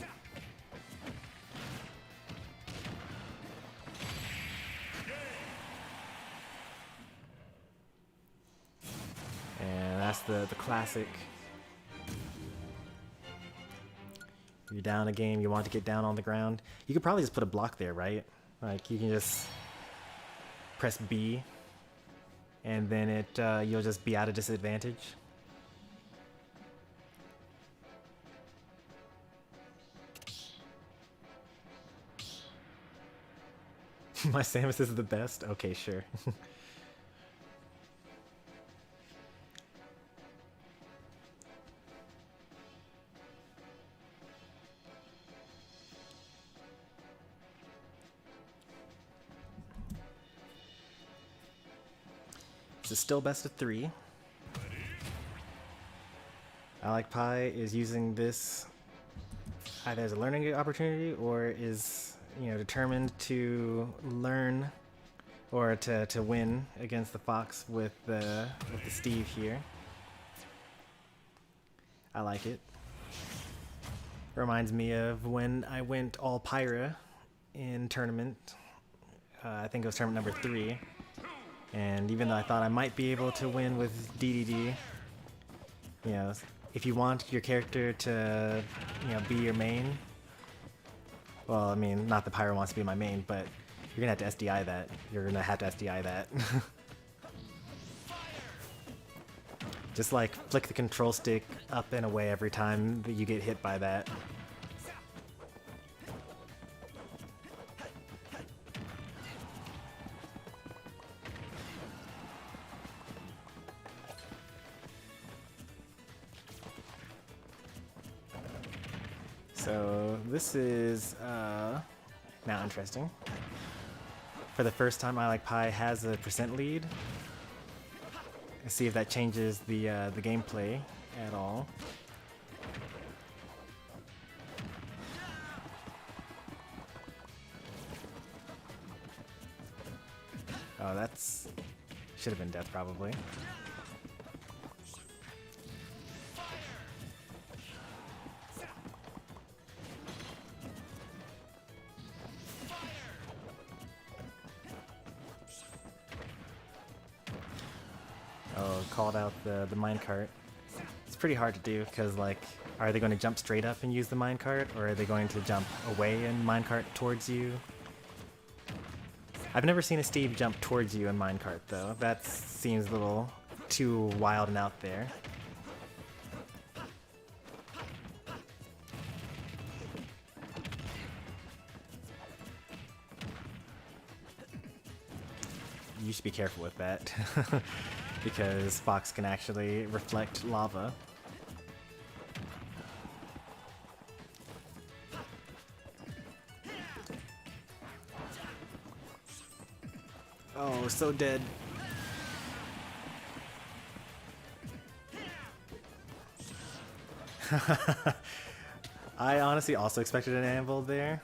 And that's the classic. You're down a game, you want to get down on the ground. You could probably just put a block there, right? Like, you can just press B, and then you'll just be at a disadvantage. My Samus is the best? Okay, sure. This is still best of 3. I Like Pie is using this either as a learning opportunity or is, you know, determined to learn or to win against the Fox with the Steve here. I like it. Reminds me of when I went all Pyra in tournament. I think it was tournament number 3. And even though I thought I might be able to win with DDD, you know, if you want your character to, you know, be your main, well, I mean, not that Pyro wants to be my main, but you're gonna have to SDI that. You're gonna have to SDI that. Just like flick the control stick up and away every time that you get hit by that. So this is now interesting. For the first time, I Like Pie has a % lead. Let's see if that changes the gameplay at all. Oh, that's should have been death probably. Oh, called out the minecart. It's pretty hard to do because, like, are they going to jump straight up and use the minecart, or are they going to jump away and minecart towards you? I've never seen a Steve jump towards you in minecart though. That seems a little too wild and out there. You should be careful with that. Because Fox can actually reflect lava. Oh, so dead. I honestly also expected an anvil there.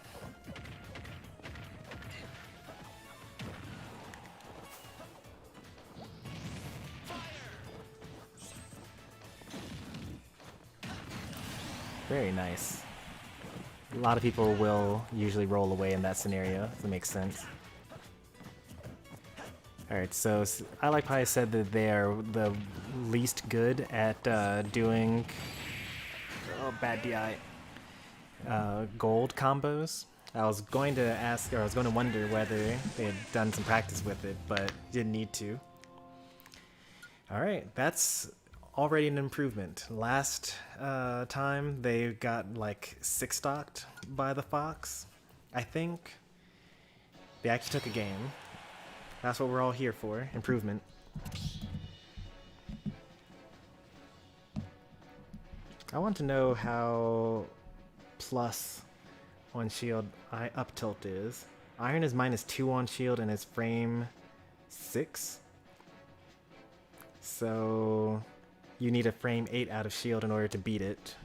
Very nice. A lot of people will usually roll away in that scenario, if it makes sense. Alright, so I Like Pie said that they are the least good at doing bad DI gold combos. I was going to ask, or I was going to wonder whether they had done some practice with it, but didn't need to. Alright, that's already an improvement. Last time they got like 6-stocked by the Fox, I think. They actually took a game. That's what we're all here for, improvement. I want to know how plus on shield up tilt is. Iron is -2 on shield and is frame 6. So you need a frame 8 out of shield in order to beat it,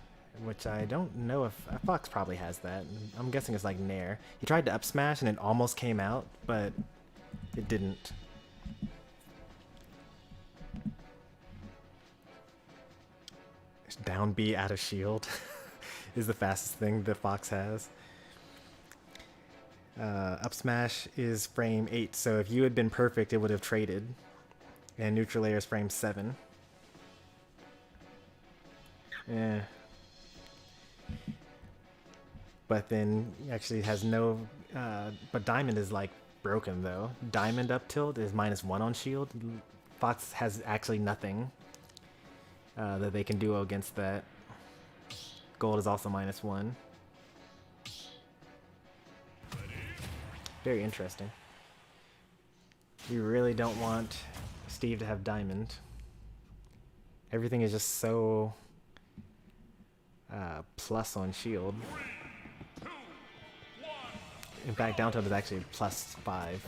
which I don't know if Fox probably has that. I'm guessing it's like Nair. He tried to up smash and it almost came out, but it didn't. Down B out of shield is the fastest thing the Fox has. Up smash is frame 8, so if you had been perfect, it would have traded. And neutral layer is frame 7. Yeah. But then actually has no. But diamond is like broken though. Diamond up tilt is -1 on shield. Fox has actually nothing that they can do against that. Gold is also -1. Very interesting. You really don't want Steve to have diamond. Everything is just so plus on shield. In fact, down tilt is actually +5.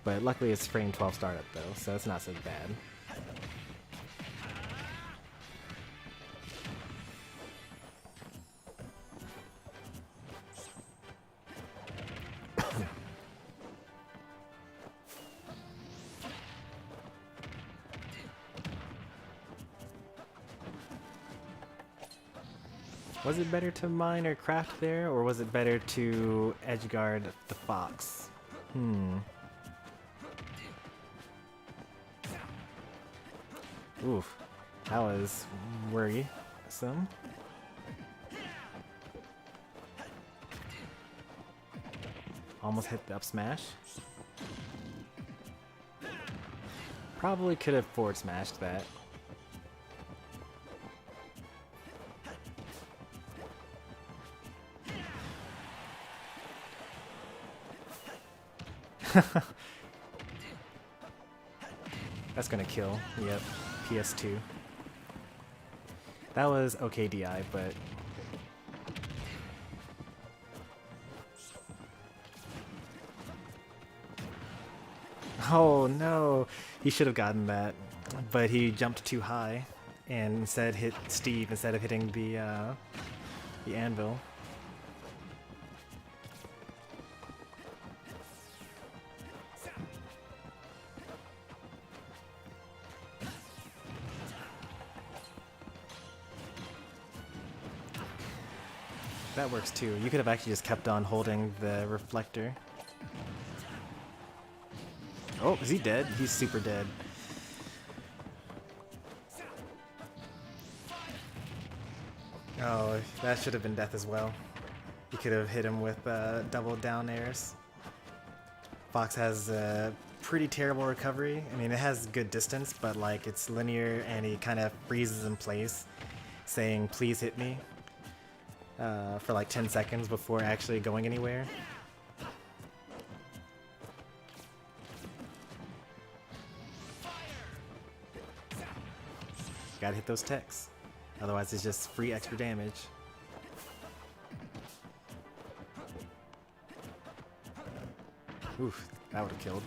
But luckily it's frame 12 startup though, so it's not so bad. Was it better to mine or craft there, or was it better to edgeguard the Fox? Oof, that was worrisome. Almost hit the up smash. Probably could have forward smashed that. That's gonna kill. Yep, PS2. That was okay DI, but oh no, he should have gotten that, but he jumped too high and instead hit Steve instead of hitting the anvil. That works too. You could have actually just kept on holding the reflector. Oh, is he dead? He's super dead. Oh, that should have been death as well. You could have hit him with double down airs. Fox has a pretty terrible recovery. I mean, it has good distance, but like it's linear and he kind of freezes in place, saying, "Please hit me." For like 10 seconds before actually going anywhere. Gotta hit those techs. Otherwise it's just free extra damage. Oof, that would have killed.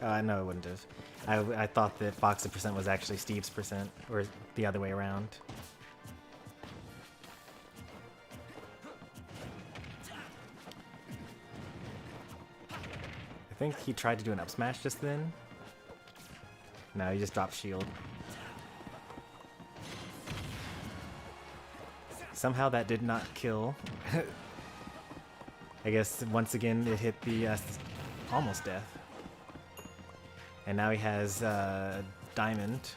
No, it wouldn't have. I thought that Fox's percent was actually Steve's percent, or the other way around. I think he tried to do an up smash just then. No, he just dropped shield. Somehow that did not kill. I guess once again it hit the almost death. And now he has diamond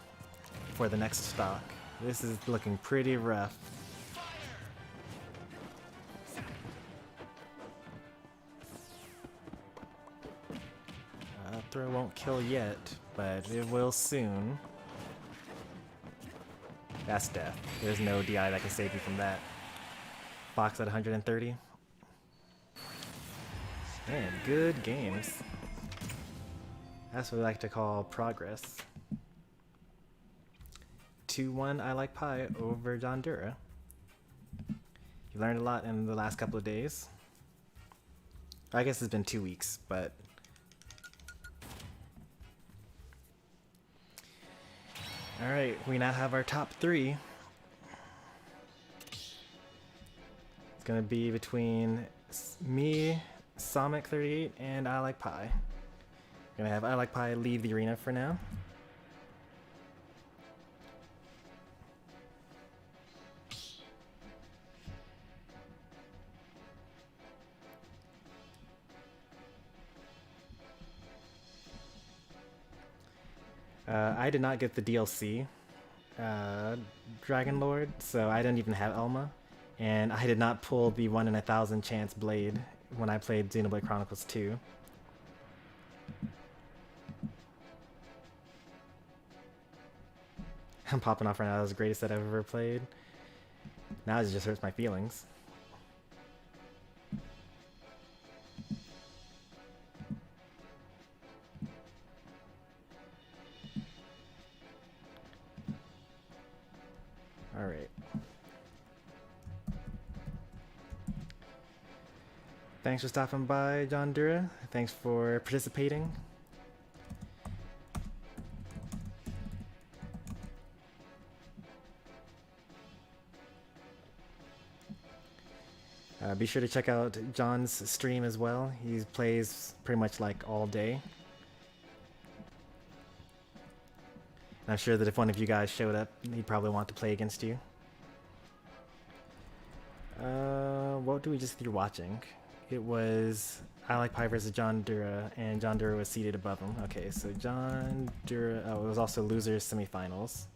for the next stock. This is looking pretty rough. throw won't kill yet, but it will soon. That's death. There's no DI that can save you from that. Box at 130. Man, good games. That's what we like to call progress. 2-1 I Like Pie over John Dura. You learned a lot in the last couple of days. I guess it's been 2 weeks, but... Alright, we now have our top 3. It's gonna be between me, Sonic38, and I Like Pie. Gonna have I Like Pie leave the arena for now. I did not get the DLC Dragon Lord, so I didn't even have Elma, and I did not pull the 1 in 1,000 chance blade when I played Xenoblade Chronicles 2. I'm popping off right now. That was the greatest set I've ever played. Now it just hurts my feelings. Alright. Thanks for stopping by, John Dura. Thanks for participating. Be sure to check out John's stream as well. He plays pretty much like all day. And I'm sure that if one of you guys showed up, he'd probably want to play against you. What do we just do watching? It was I Like Pie versus John Dura, and John Dura was seated above him. Okay, so John Dura, oh, it was also losers semifinals.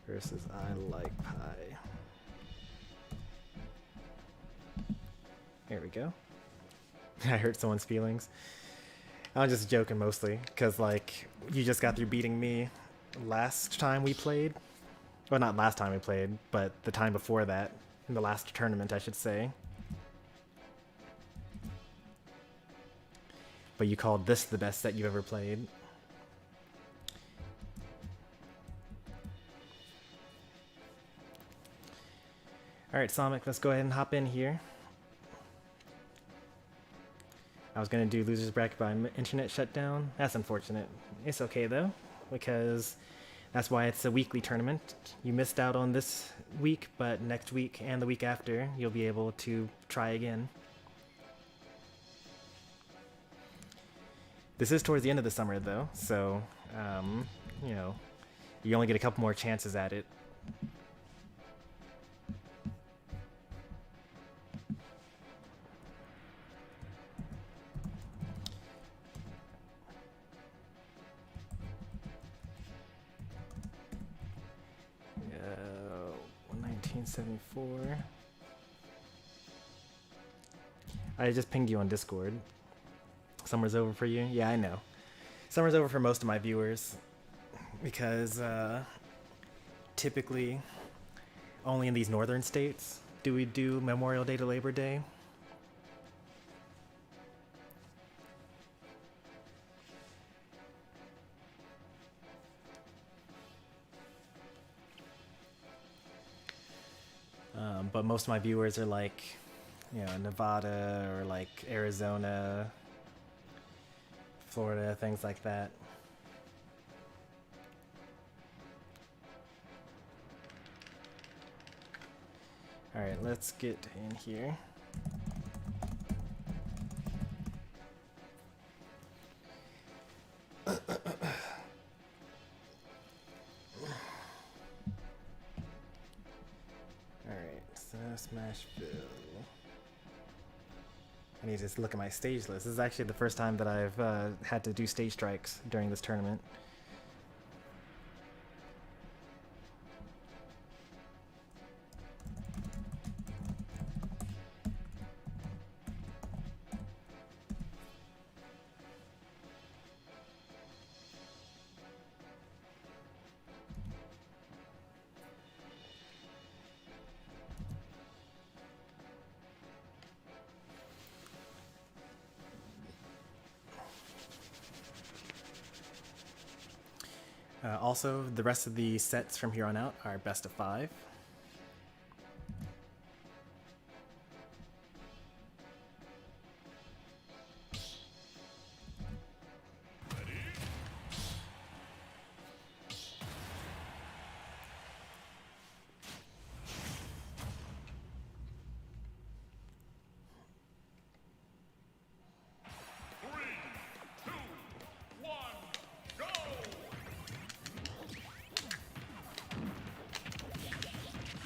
Versus I Like Pie. There we go. I hurt someone's feelings. I'm just joking mostly, because like, you just got through beating me last time we played. Well, not last time we played, but the time before that. In the last tournament, I should say. But you called this the best set you've ever played. Alright, Sonic, let's go ahead and hop in here. I was going to do losers bracket by internet shutdown. That's unfortunate. It's okay though, because that's why it's a weekly tournament. You missed out on this week, but next week and the week after, you'll be able to try again. This is towards the end of the summer though, so, you know, you only get a couple more chances at it. Yeah, 1974. I just pinged you on Discord. Summer's over for you? Yeah, I know. Summer's over for most of my viewers because typically only in these northern states do we do Memorial Day to Labor Day. But most of my viewers are like, you know, Nevada or like Arizona, Florida, things like that. All right, let's get in here. Smashville. I need to just look at my stage list. This is actually the first time that I've had to do stage strikes during this tournament. Also, the rest of the sets from here on out are best of 5.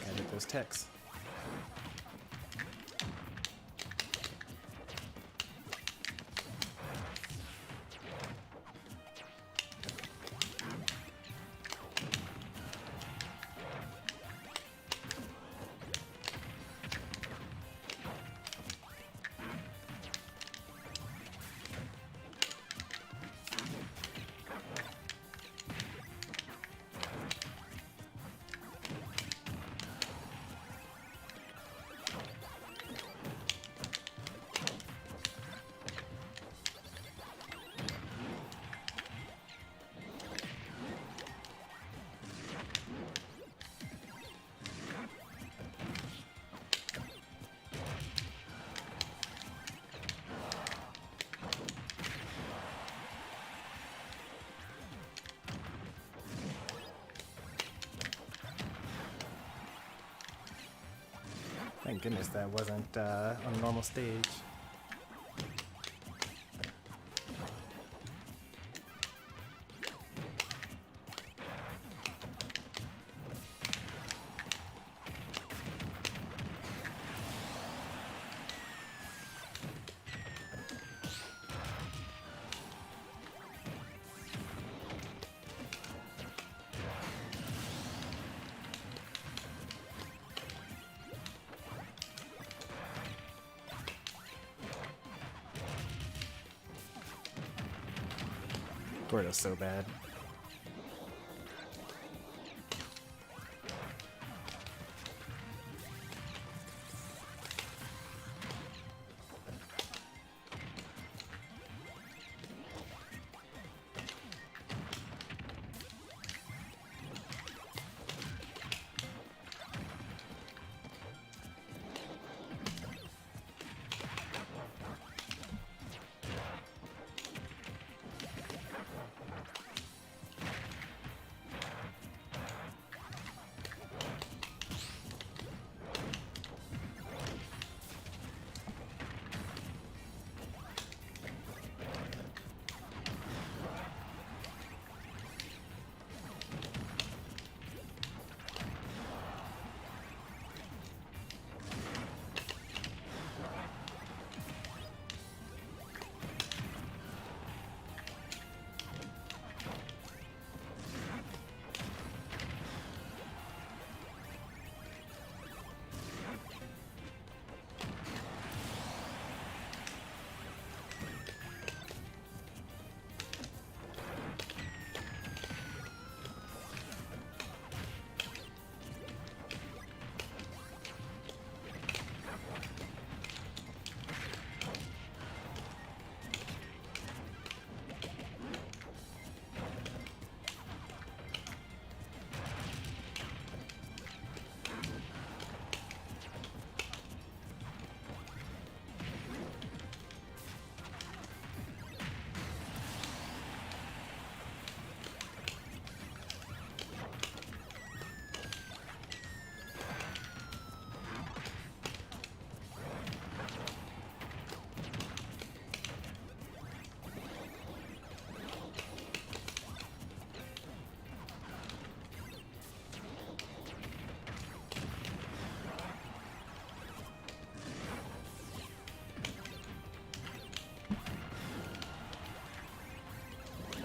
Gotta get those techs. Thank goodness that wasn't on a normal stage. Gordo's so bad.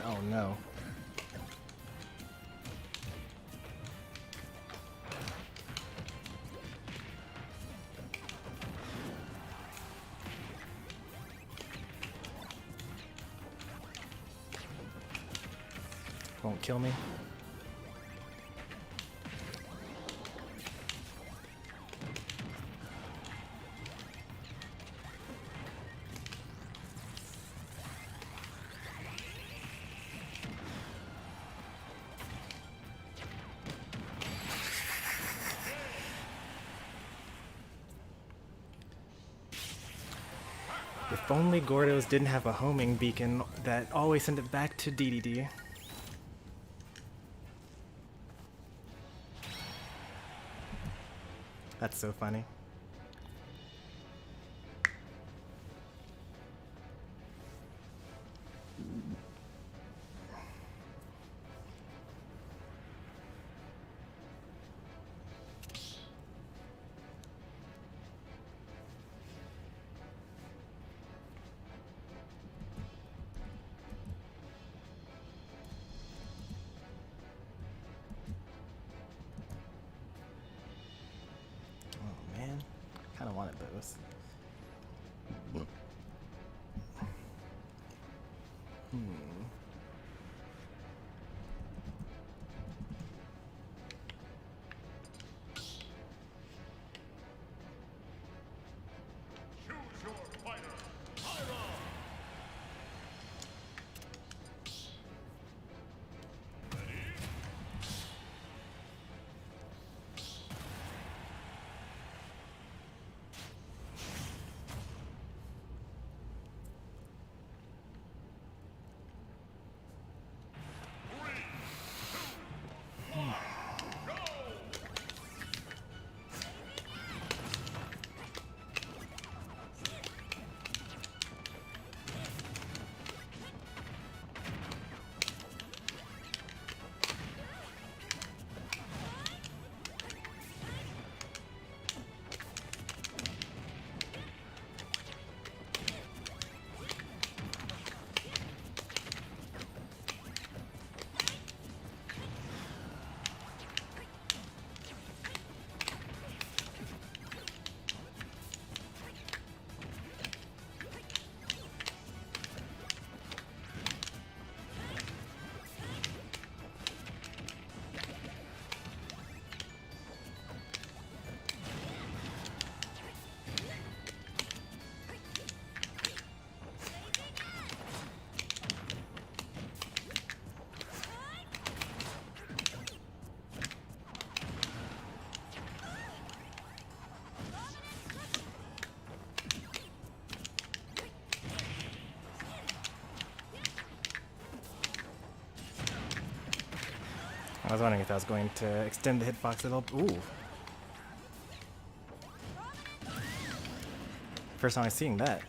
Oh no. Won't kill me. If only Gordos didn't have a homing beacon that always sent it back to DDD. That's so funny. Oh man, kind of wanted those. Choose your fighter. Pyro. I was wondering if I was going to extend the hitbox a little. Ooh. First time I'm seeing that.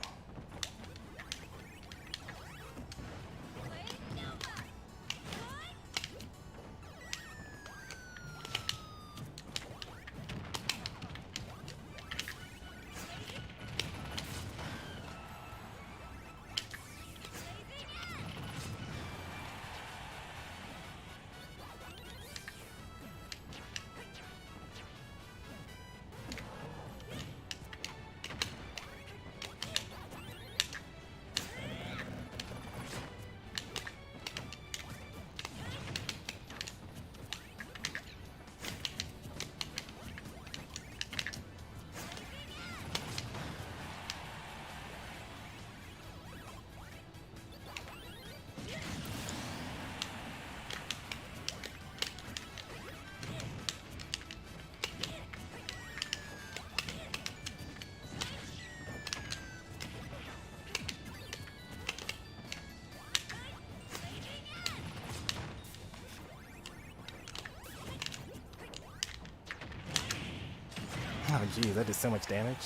Oh geez, that did so much damage.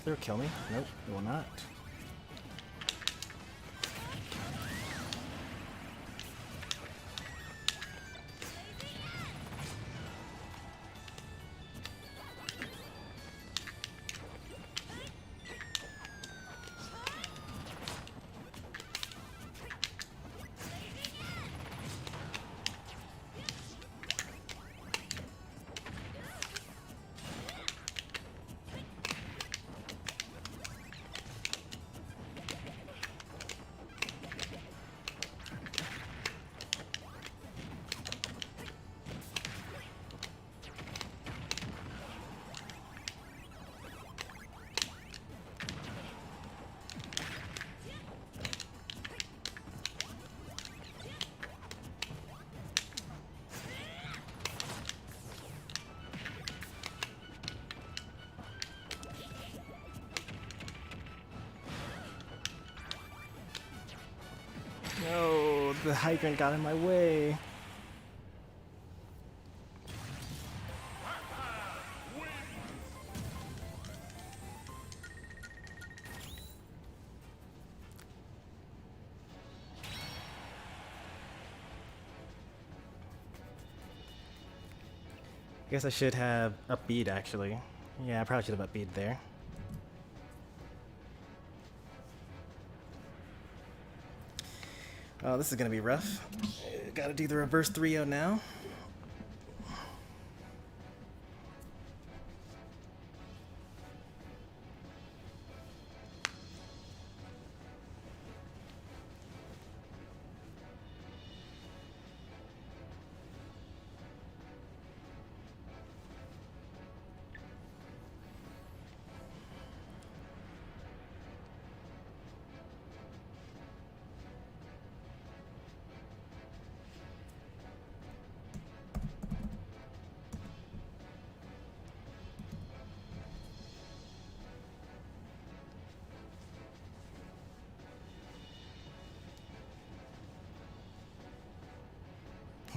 They'll kill me. Nope, it will not. No, the hydrant got in my way. I guess I should have upbeat actually. Yeah, I probably should have upbeat there. Oh, this is gonna be rough. Gotta do the reverse 3-0 now.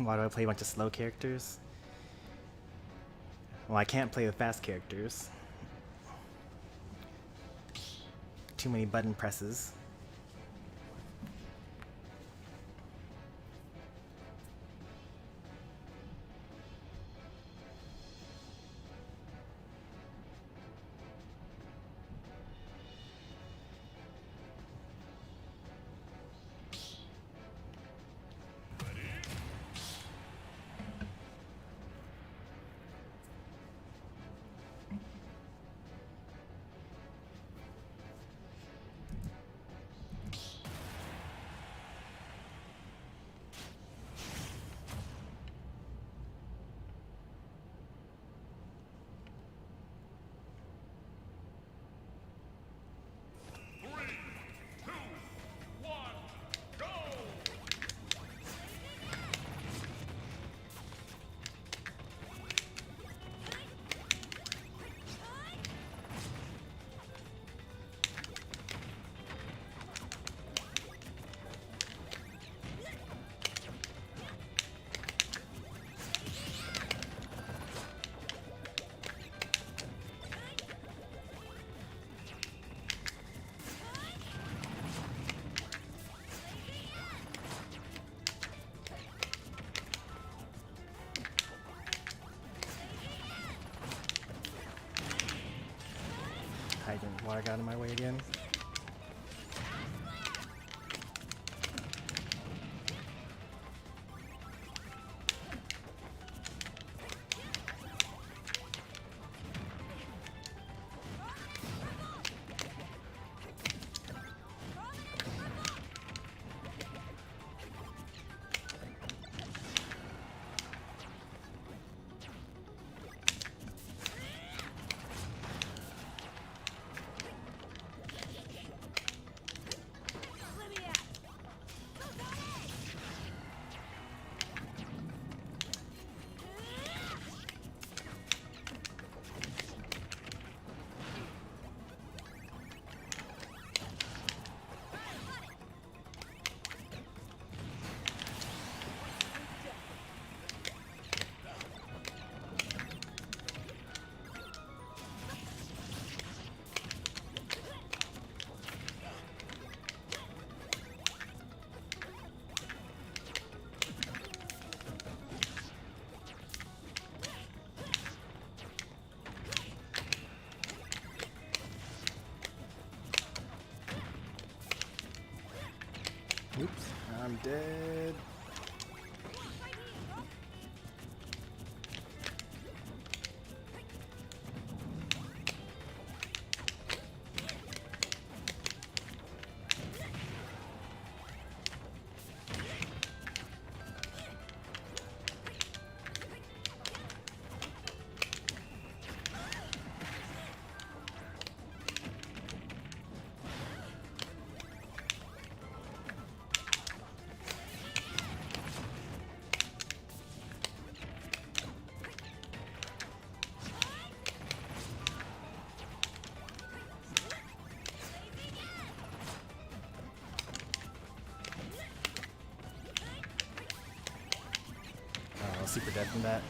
Why do I play a bunch of slow characters? Well, I can't play the fast characters. Too many button presses. Hydrant water got in my way again. I'm dead. Oh, super dead from that.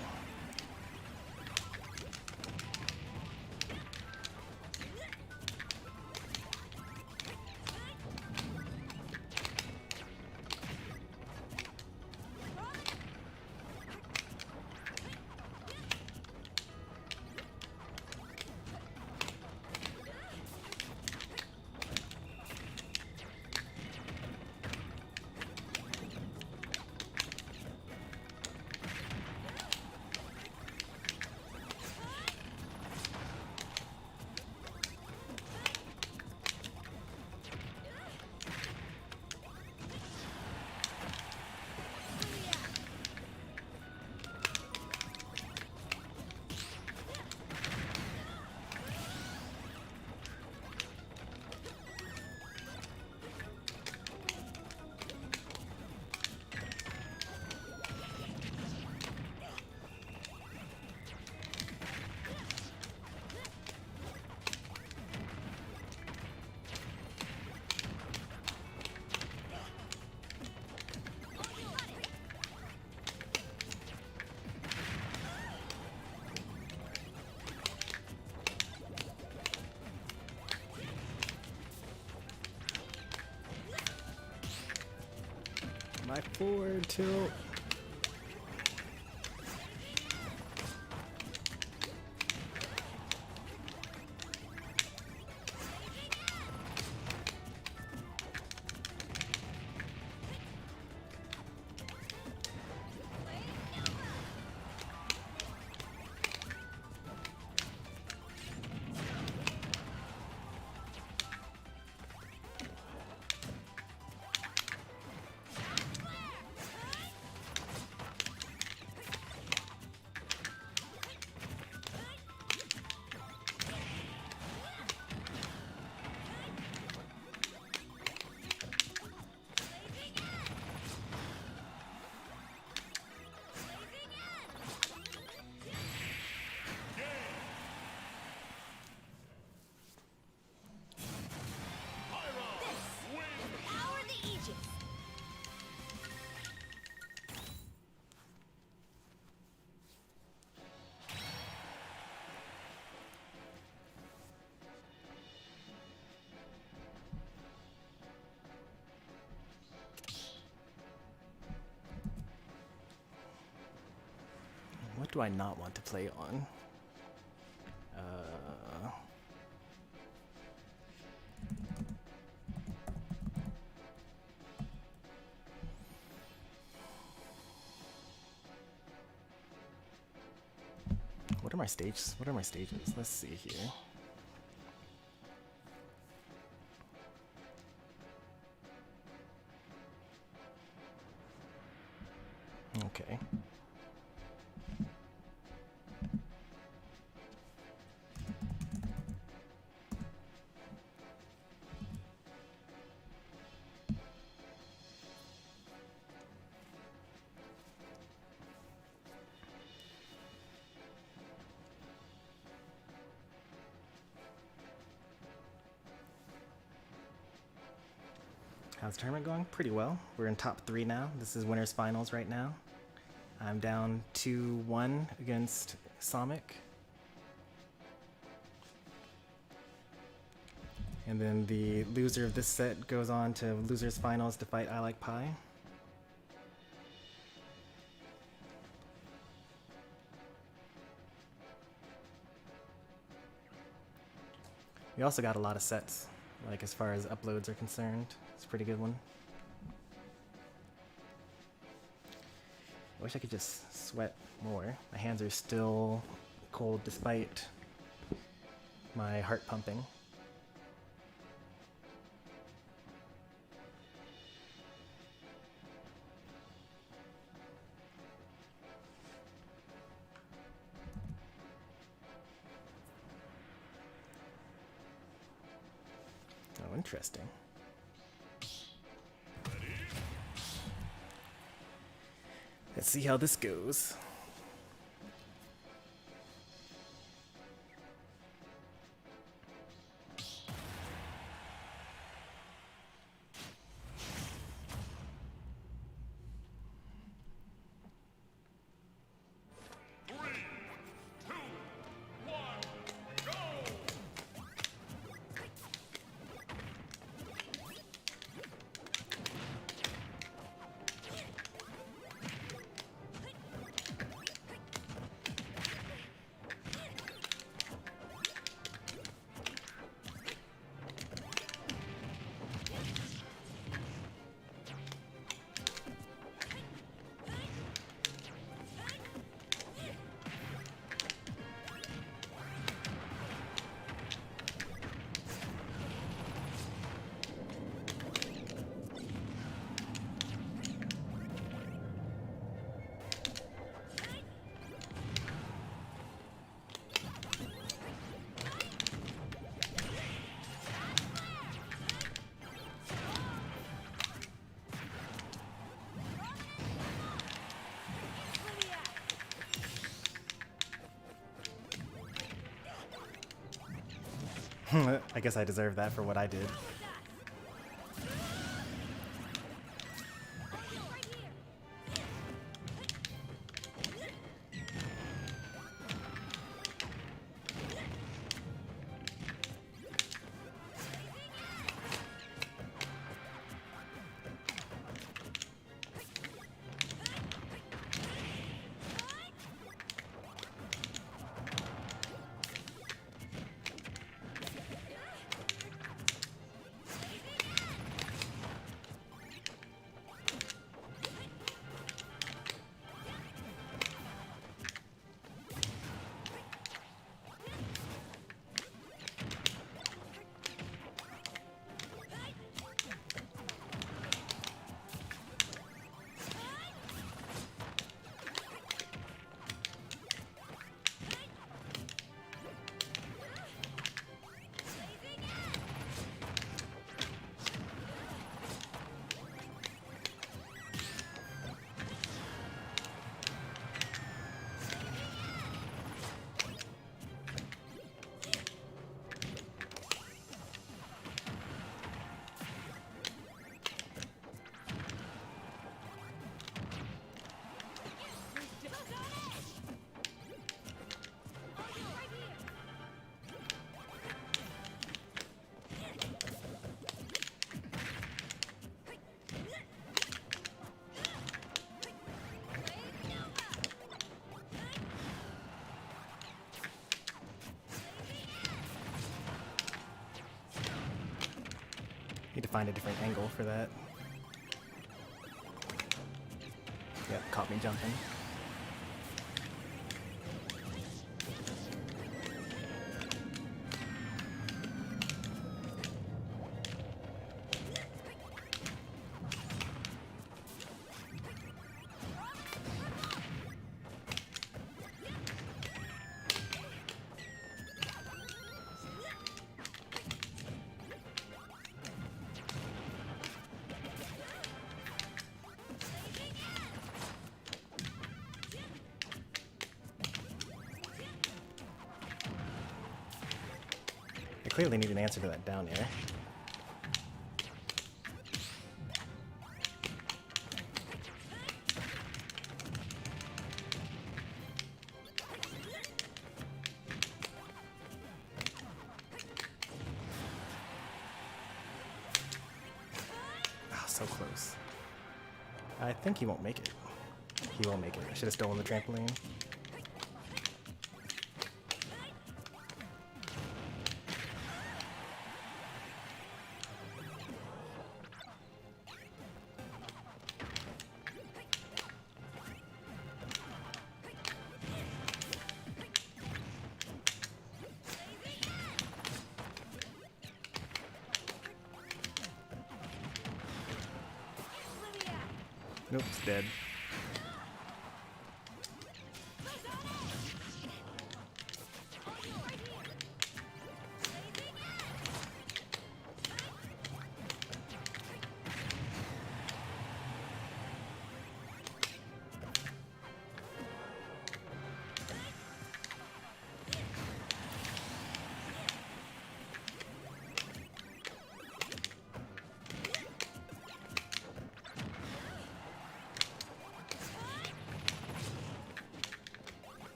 My forward tilt. Power the Aegis! What do I not want to play on? What are my stages? What are my stages? Let's see here. Okay. How's the tournament going? Pretty well. We're in top 3 now. This is winners finals right now. I'm down 2-1 against Sonic. And then the loser of this set goes on to losers finals to fight I Like Pie. We also got a lot of sets, like as far as uploads are concerned. It's a pretty good one. wish I could just sweat more. My hands are still cold despite my heart pumping. Oh, interesting. Let's see how this goes. I guess I deserve that for what I did. Need to find a different angle for that. Yep, caught me jumping. I clearly need an answer to that down air. Oh, so close. I think he won't make it. He won't make it. I should have stolen the trampoline. Nope, it's dead.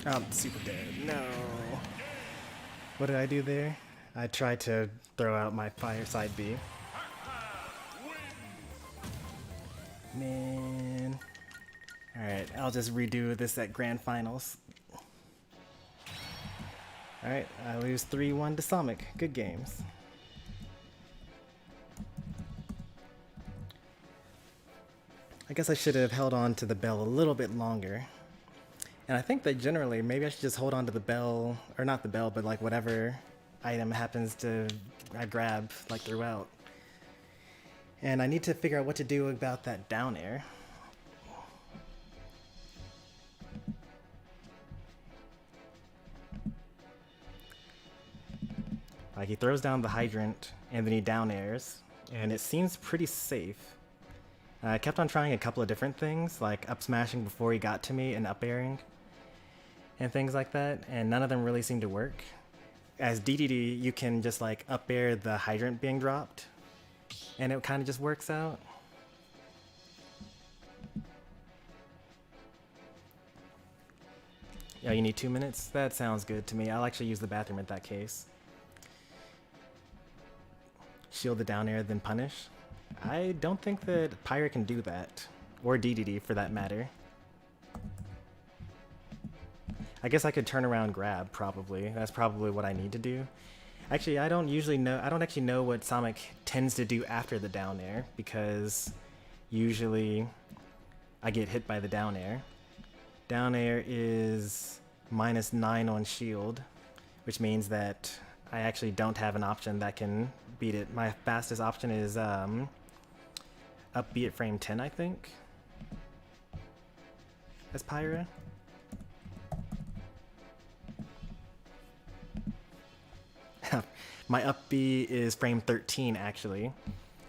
I'm super dead. No. What did I do there? I tried to throw out my fireside B. Man. Alright, I'll just redo this at Grand Finals. Alright, I lose 3-1 to Sonic. Good games. I guess I should have held on to the bell a little bit longer. And I think that generally, maybe I should just hold on to the bell, or not the bell, but like whatever item happens to I grab like throughout. And I need to figure out what to do about that down air. Like he throws down the hydrant and then he down airs, and it seems pretty safe. I kept on trying a couple of different things, like up smashing before he got to me and up airing and things like that, and none of them really seemed to work. As DDD, you can just like up air the hydrant being dropped, and it kind of just works out. Oh, you need 2 minutes? That sounds good to me. I'll actually use the bathroom in that case. Shield the down air, then punish? I don't think that Pyra can do that, or DDD for that matter. I guess I could turn around grab, probably. That's probably what I need to do. Actually, I don't actually know what Sonic tends to do after the down air, because usually I get hit by the down air. Down air is -9 on shield, which means that I actually don't have an option that can beat it. My fastest option is up B at frame 10, I think. As Pyra. My up B is frame 13, actually.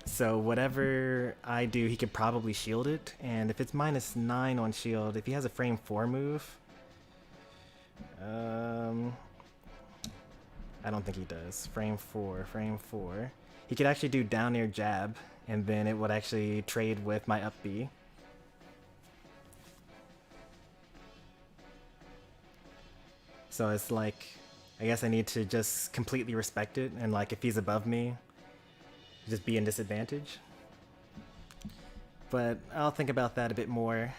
So whatever I do, he could probably shield it. And if it's -9 on shield, if he has a frame 4 move, I don't think he does. Frame 4. He could actually do down air jab, and then it would actually trade with my up B. So it's like, I guess I need to just completely respect it, and like if he's above me, just be in disadvantage. But I'll think about that a bit more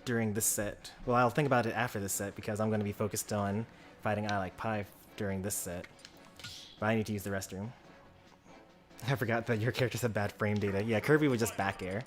during this set. Well, I'll think about it after this set, because I'm going to be focused on fighting I Like Pie during this set. But I need to use the restroom. I forgot that your characters have bad frame data. Yeah, Kirby would just back air.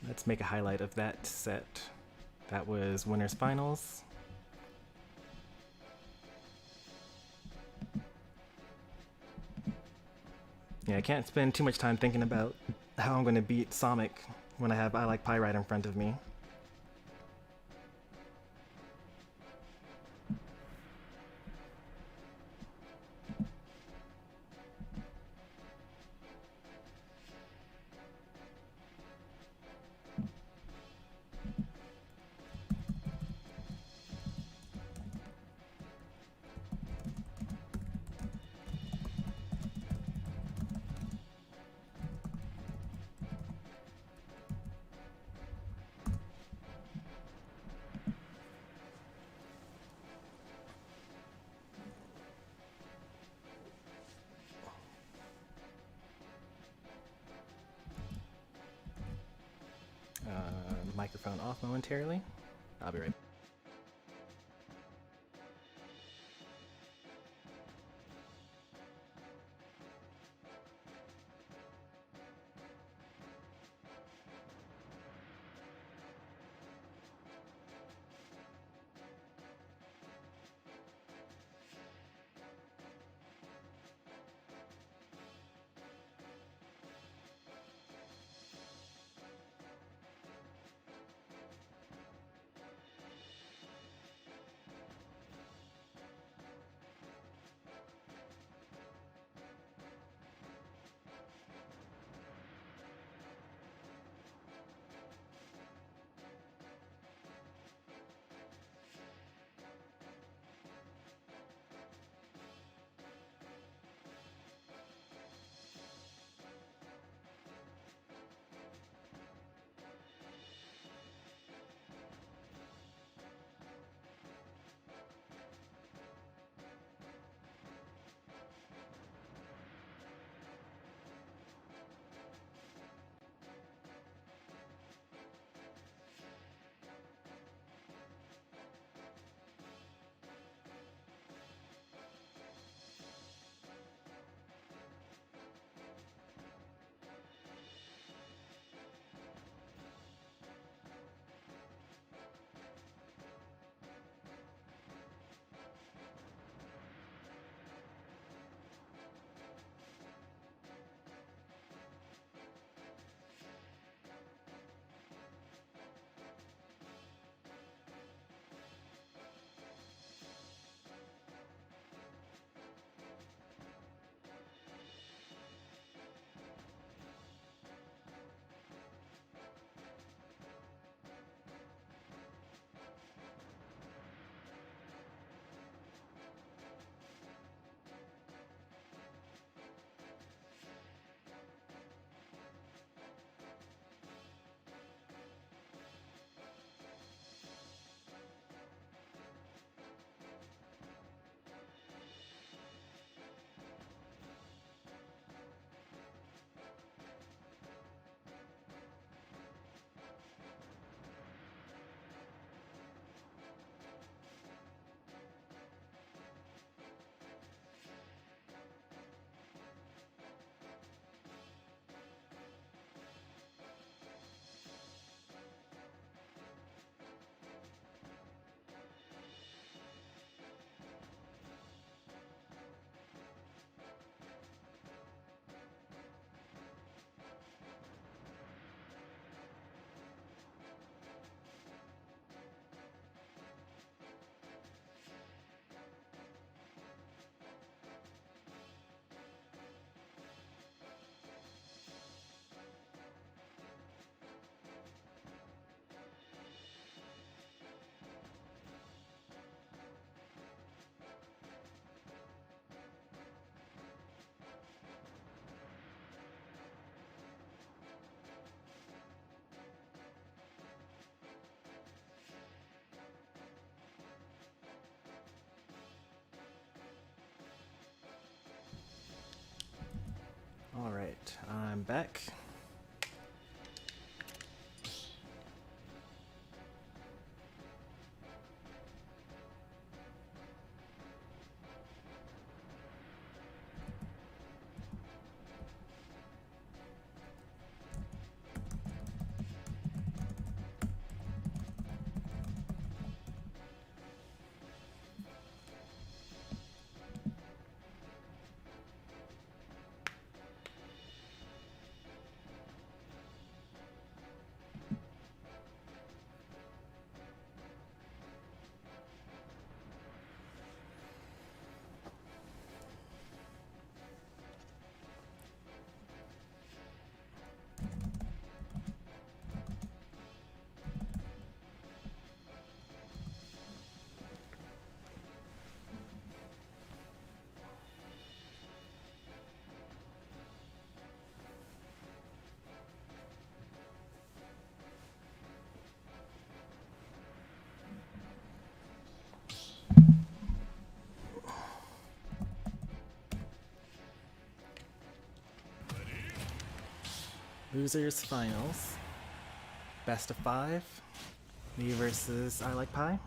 Let's make a highlight of that set. That was Winners Finals. Yeah, I can't spend too much time thinking about how I'm going to beat Sonic when I have I Like Pie right in front of me. microphone off momentarily. I'll be right back. All right, I'm back. Losers finals. best of 5. Me versus I Like Pie.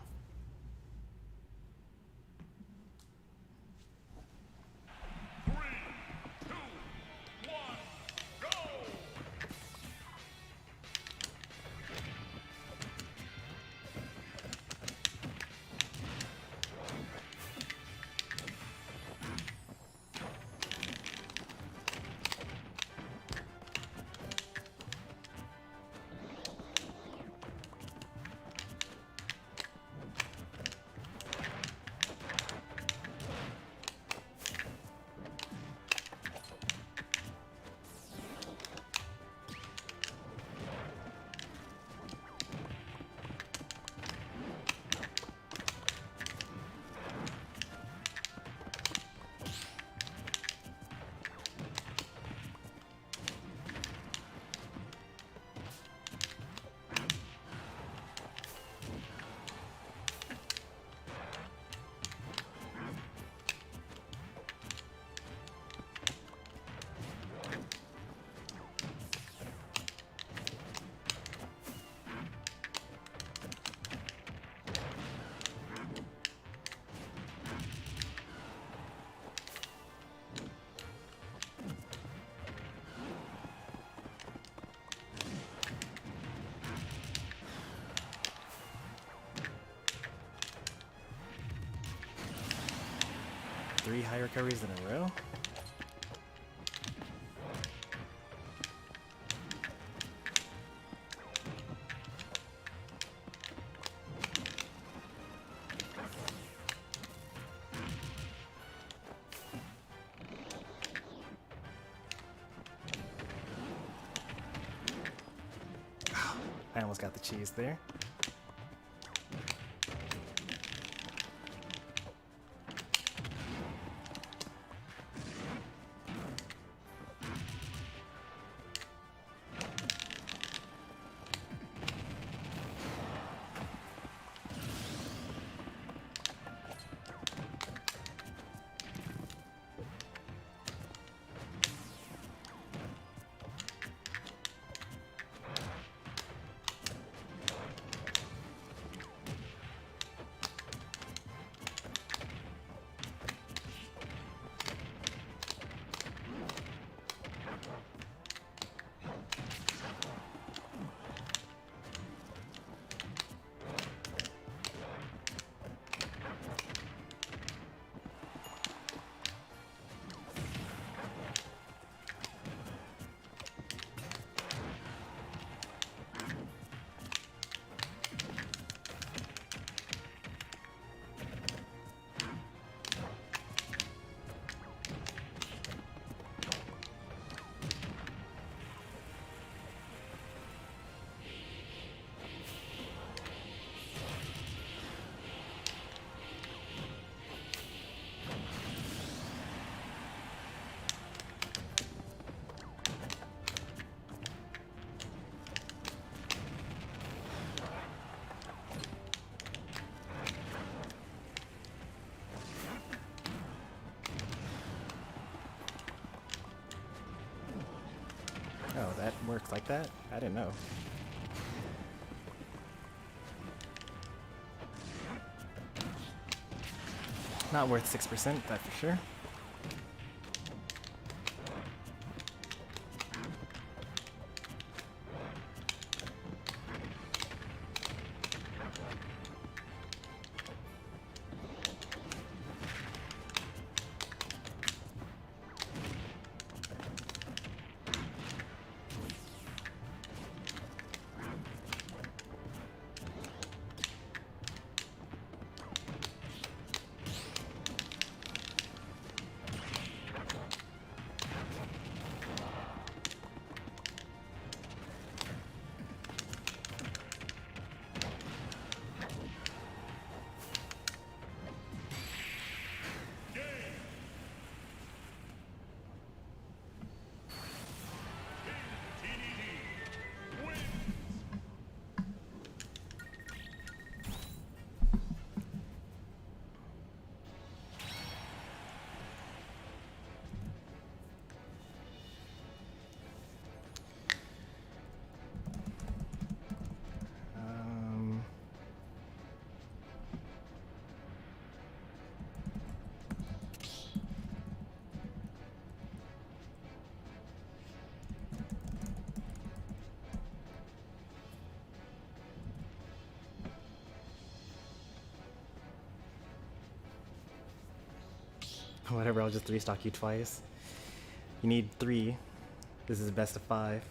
Three high recoveries in a row. I almost got the cheese there. Oh, that works like that? I didn't know. Not worth 6%, that for sure. Whatever, I'll just 3-stock you twice. You need 3. This is best of 5.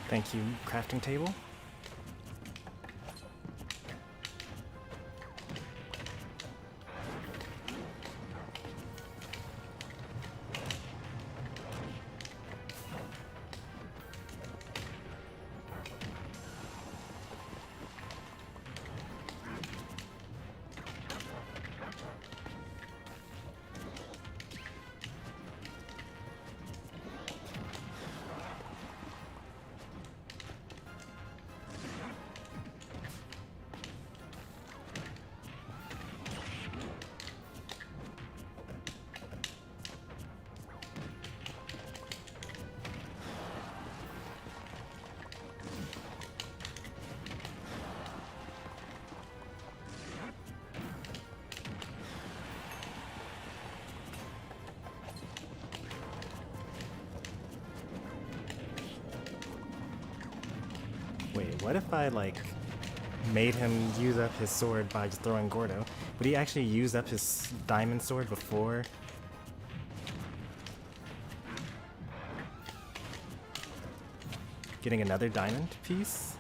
Thank you, crafting table. Wait, what if I, like, made him use up his sword by just throwing Gordo? Would he actually use up his diamond sword before? Getting another diamond piece?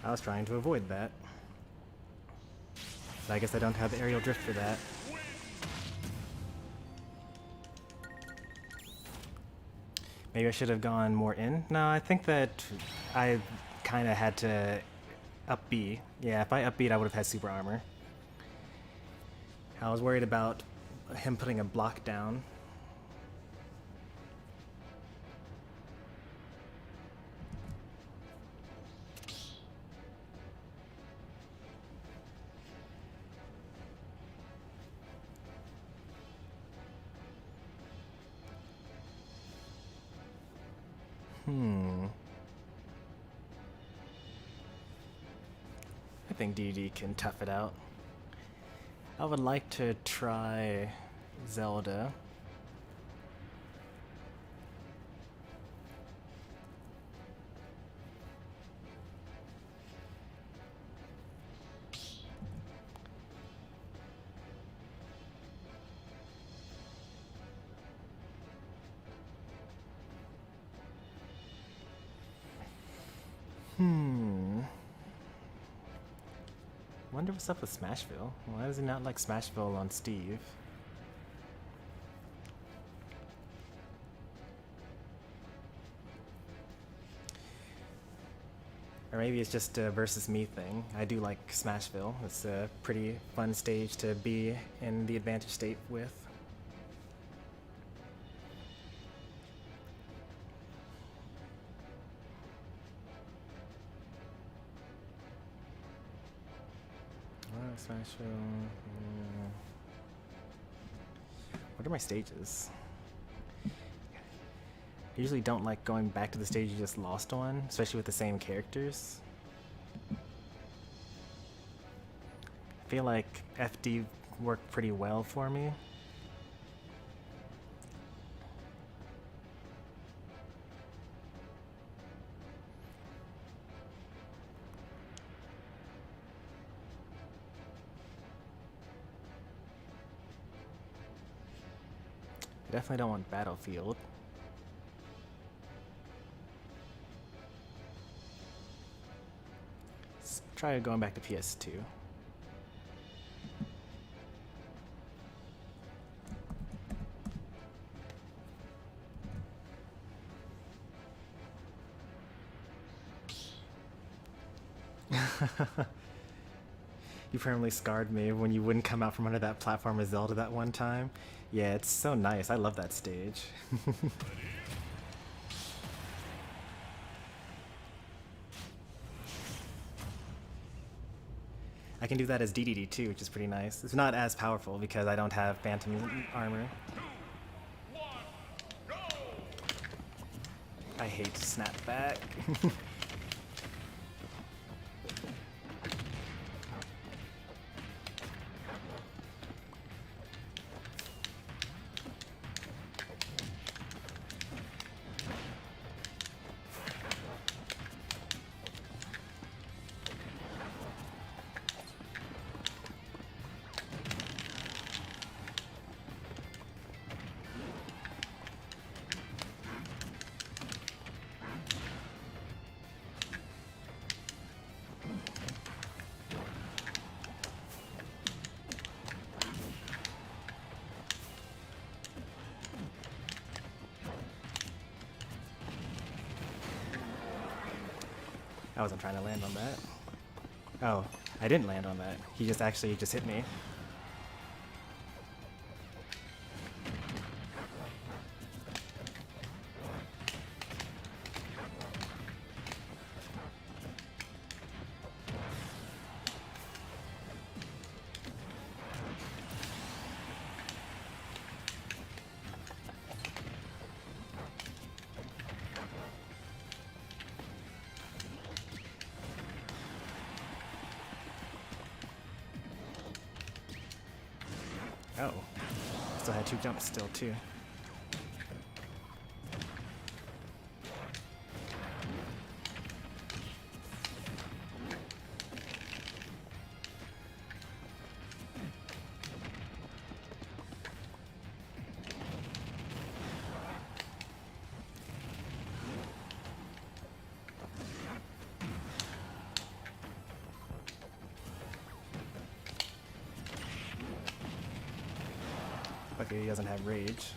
I was trying to avoid that. But I guess I don't have the aerial drift for that. Maybe I should have gone more in? No, I think that I kind of had to up B. Yeah, if I up B'd, I would have had super armor. I was worried about him putting a block down. I think DD can tough it out. I would like to try Zelda. Wonder what's up with Smashville. Why does he not like Smashville on Steve? Or maybe it's just a versus me thing. I do like Smashville. It's a pretty fun stage to be in the advantage state with. Smashville. What are my stages? I usually don't like going back to the stage you just lost on, especially with the same characters. I feel like FD worked pretty well for me. I definitely don't want Battlefield. Let's try going back to PS2. You permanently scarred me when you wouldn't come out from under that platform as Zelda that one time. Yeah, it's so nice. I love that stage. I can do that as DDD too, which is pretty nice. It's not as powerful because I don't have Phantom armor. I hate snapback. I wasn't trying to land on that. Oh, I didn't land on that. He just actually just hit me. Oh, still had 2 jumps still too. Okay, he doesn't have rage.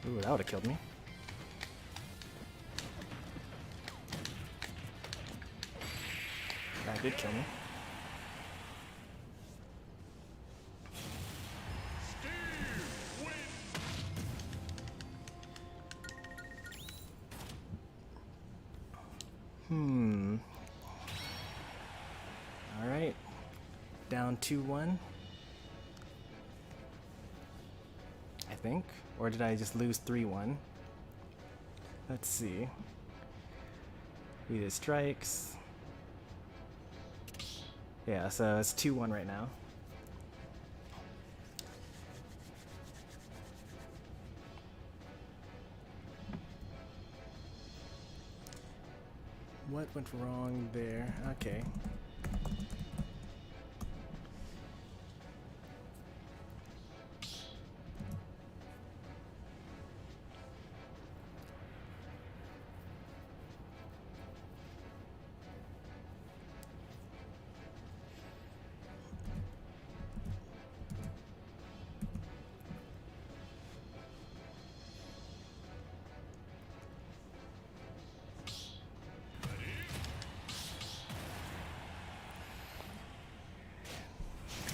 Ooh, that would have killed me. That did kill me. Alright. Down 2-1. I think. Or did I just lose 3-1? Let's see. We did strikes. Yeah, so it's 2-1 right now. What went wrong there? Okay.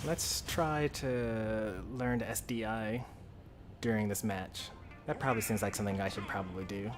Let's try to learn to SDI during this match. That probably seems like something I should probably do.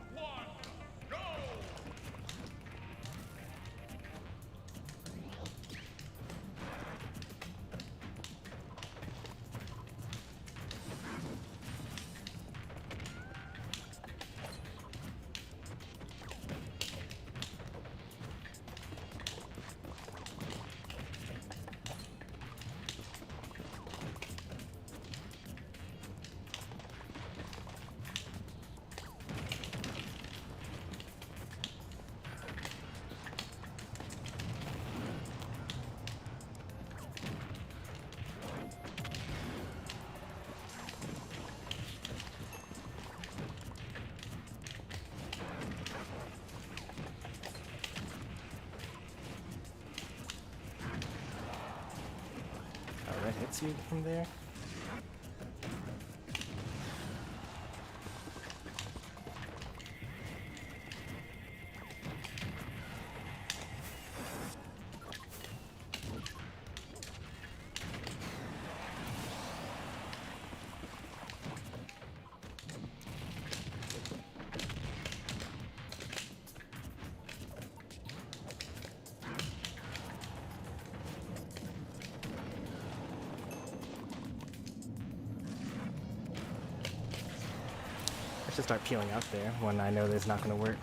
That hits you from there. I should start peeling out there when I know that it's not going to work.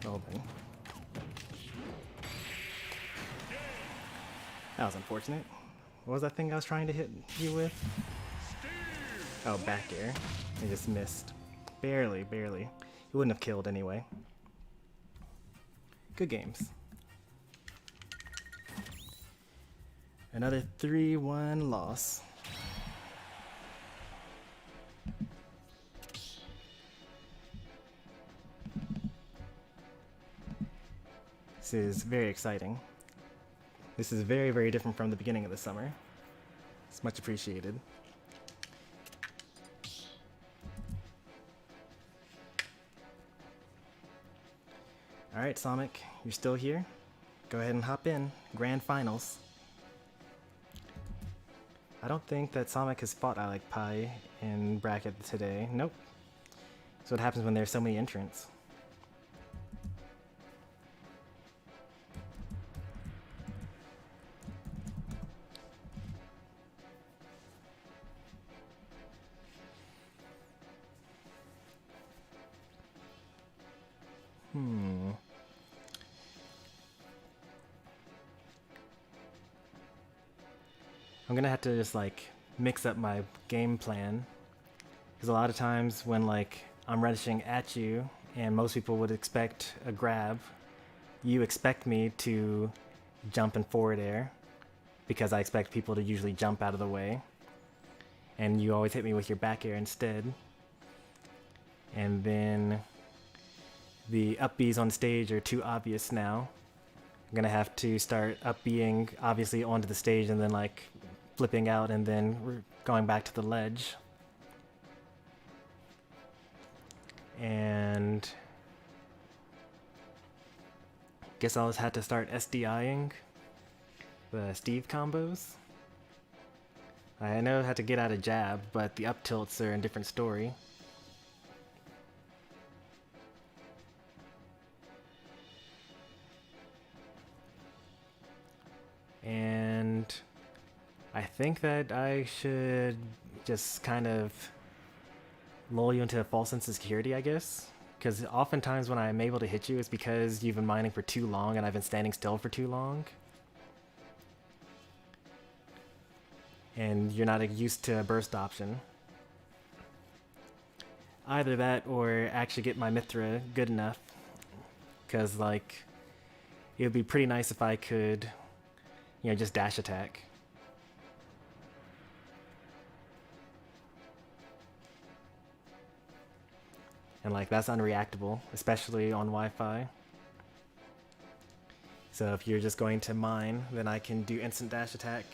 Well then. That was unfortunate. What was that thing I was trying to hit you with? Oh, back air. I just missed. Barely, barely. He wouldn't have killed anyway. Good games. Another 3-1 loss. This is very exciting. This is very, very different from the beginning of the summer. It's much appreciated. Alright, Sonic, you're still here? Go ahead and hop in. Grand Finals. I don't think that Sonic has fought I Like Pie in bracket today. Nope. That's what happens when there's so many entrants. I'm gonna have to just like mix up my game plan, because a lot of times when like I'm rushing at you and most people would expect a grab, you expect me to jump in forward air because I expect people to usually jump out of the way, and you always hit me with your back air instead. And then the up Bs on stage are too obvious now. I'm gonna have to start up Bing obviously onto the stage and then like flipping out and then going back to the ledge. And guess I'll just have to start SDIing the Steve combos. I know how to get out of jab, but the up tilts are a different story. And I think that I should just kind of lull you into a false sense of security, I guess. Because oftentimes when I'm able to hit you, it's because you've been mining for too long and I've been standing still for too long. And you're not used to a burst option. Either that or actually get my Mithra good enough. Because, like, it would be pretty nice if I could, you know, just dash attack. And like that's unreactable, especially on Wi-Fi. So if you're just going to mine, then I can do instant dash attack.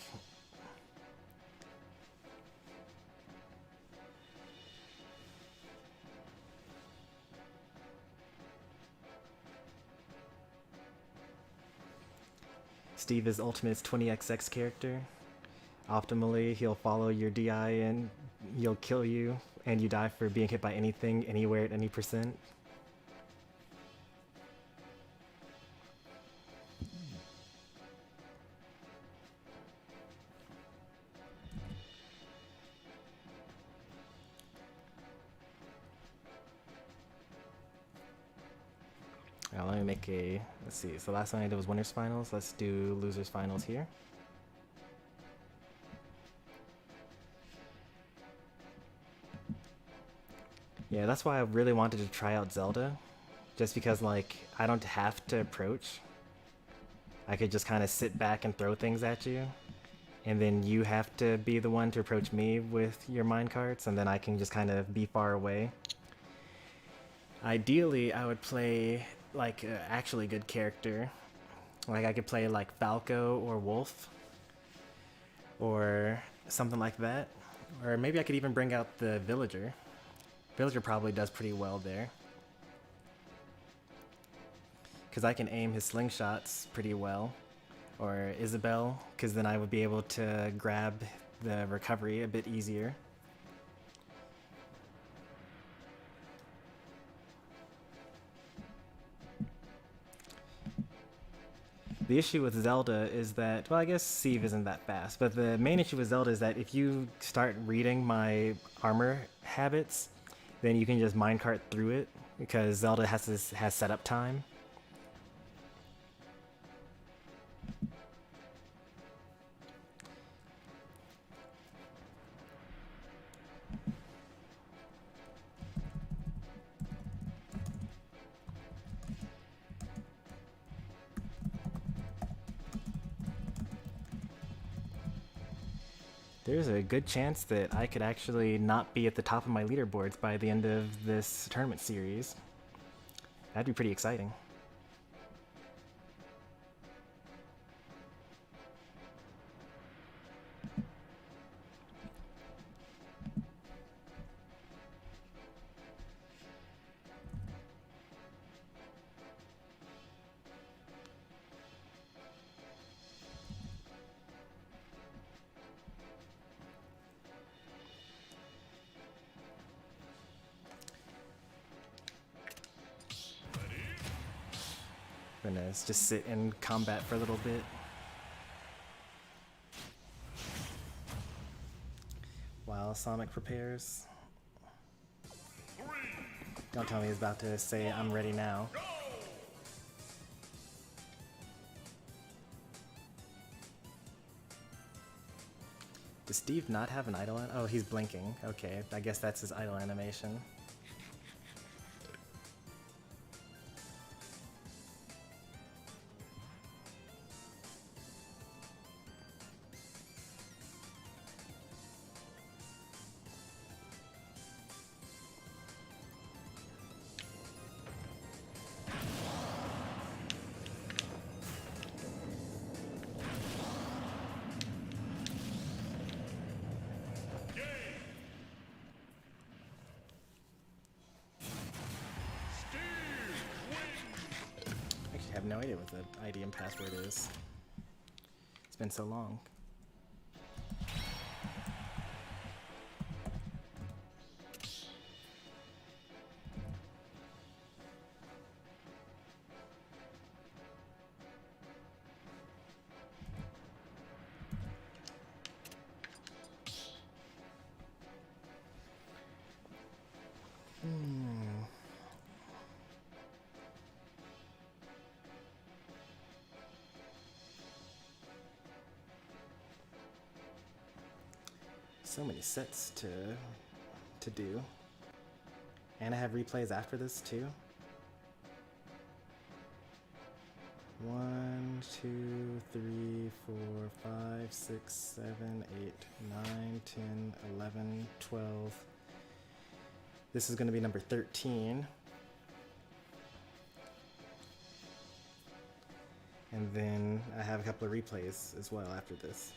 Steve is Ultimate's 20XX character. Optimally, he'll follow your DI and he'll kill you, and you die for being hit by anything, anywhere, at any percent. Now let me make a, let's see, so last time I did was winners finals, let's do losers finals here. Yeah, that's why I really wanted to try out Zelda, just because like I don't have to approach. I could just kind of sit back and throw things at you, and then you have to be the one to approach me with your minecarts, and then I can just kind of be far away. Ideally, I would play like an actually good character. Like I could play like Falco or Wolf or something like that. Or maybe I could even bring out the Villager. Villager probably does pretty well there. Because I can aim his slingshots pretty well. Or Isabel, because then I would be able to grab the recovery a bit easier. The issue with Zelda is that, well, I guess Steve isn't that fast, but the main issue with Zelda is that if you start reading my armor habits, then you can just minecart through it, because Zelda has setup time. There's a good chance that I could actually not be at the top of my leaderboards by the end of this tournament series. That'd be pretty exciting. I'm gonna just sit in combat for a little bit. While Sonic prepares. Don't tell me he's about to say, "I'm ready now." Does Steve not have an idle? Oh, he's blinking. Okay, I guess that's his idle animation. I have no idea what the ID and password is. It's been so long. So many sets to do. And I have replays after this too. 1, 2, 3, 4, 5, 6, 7, 8, 9, 10, 11, 12. This is going to be number 13. And then I have a couple of replays as well after this.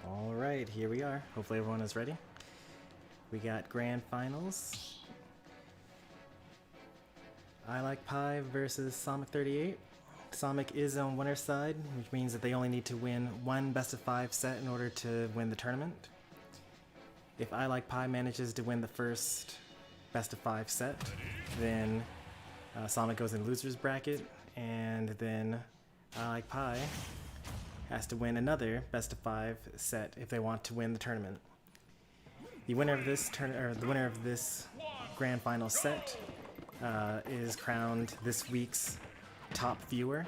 Alright, here we are. Hopefully everyone is ready. We got grand finals. I Like Pie versus Sonic 38. Sonic is on winner's side, which means that they only need to win one best of 5 set in order to win the tournament. If I Like Pie manages to win the first best of 5 set, then Sonic goes in loser's bracket, and then I Like Pie has to win another best of 5 set if they want to win the tournament. The winner of this grand final set is crowned this week's top viewer,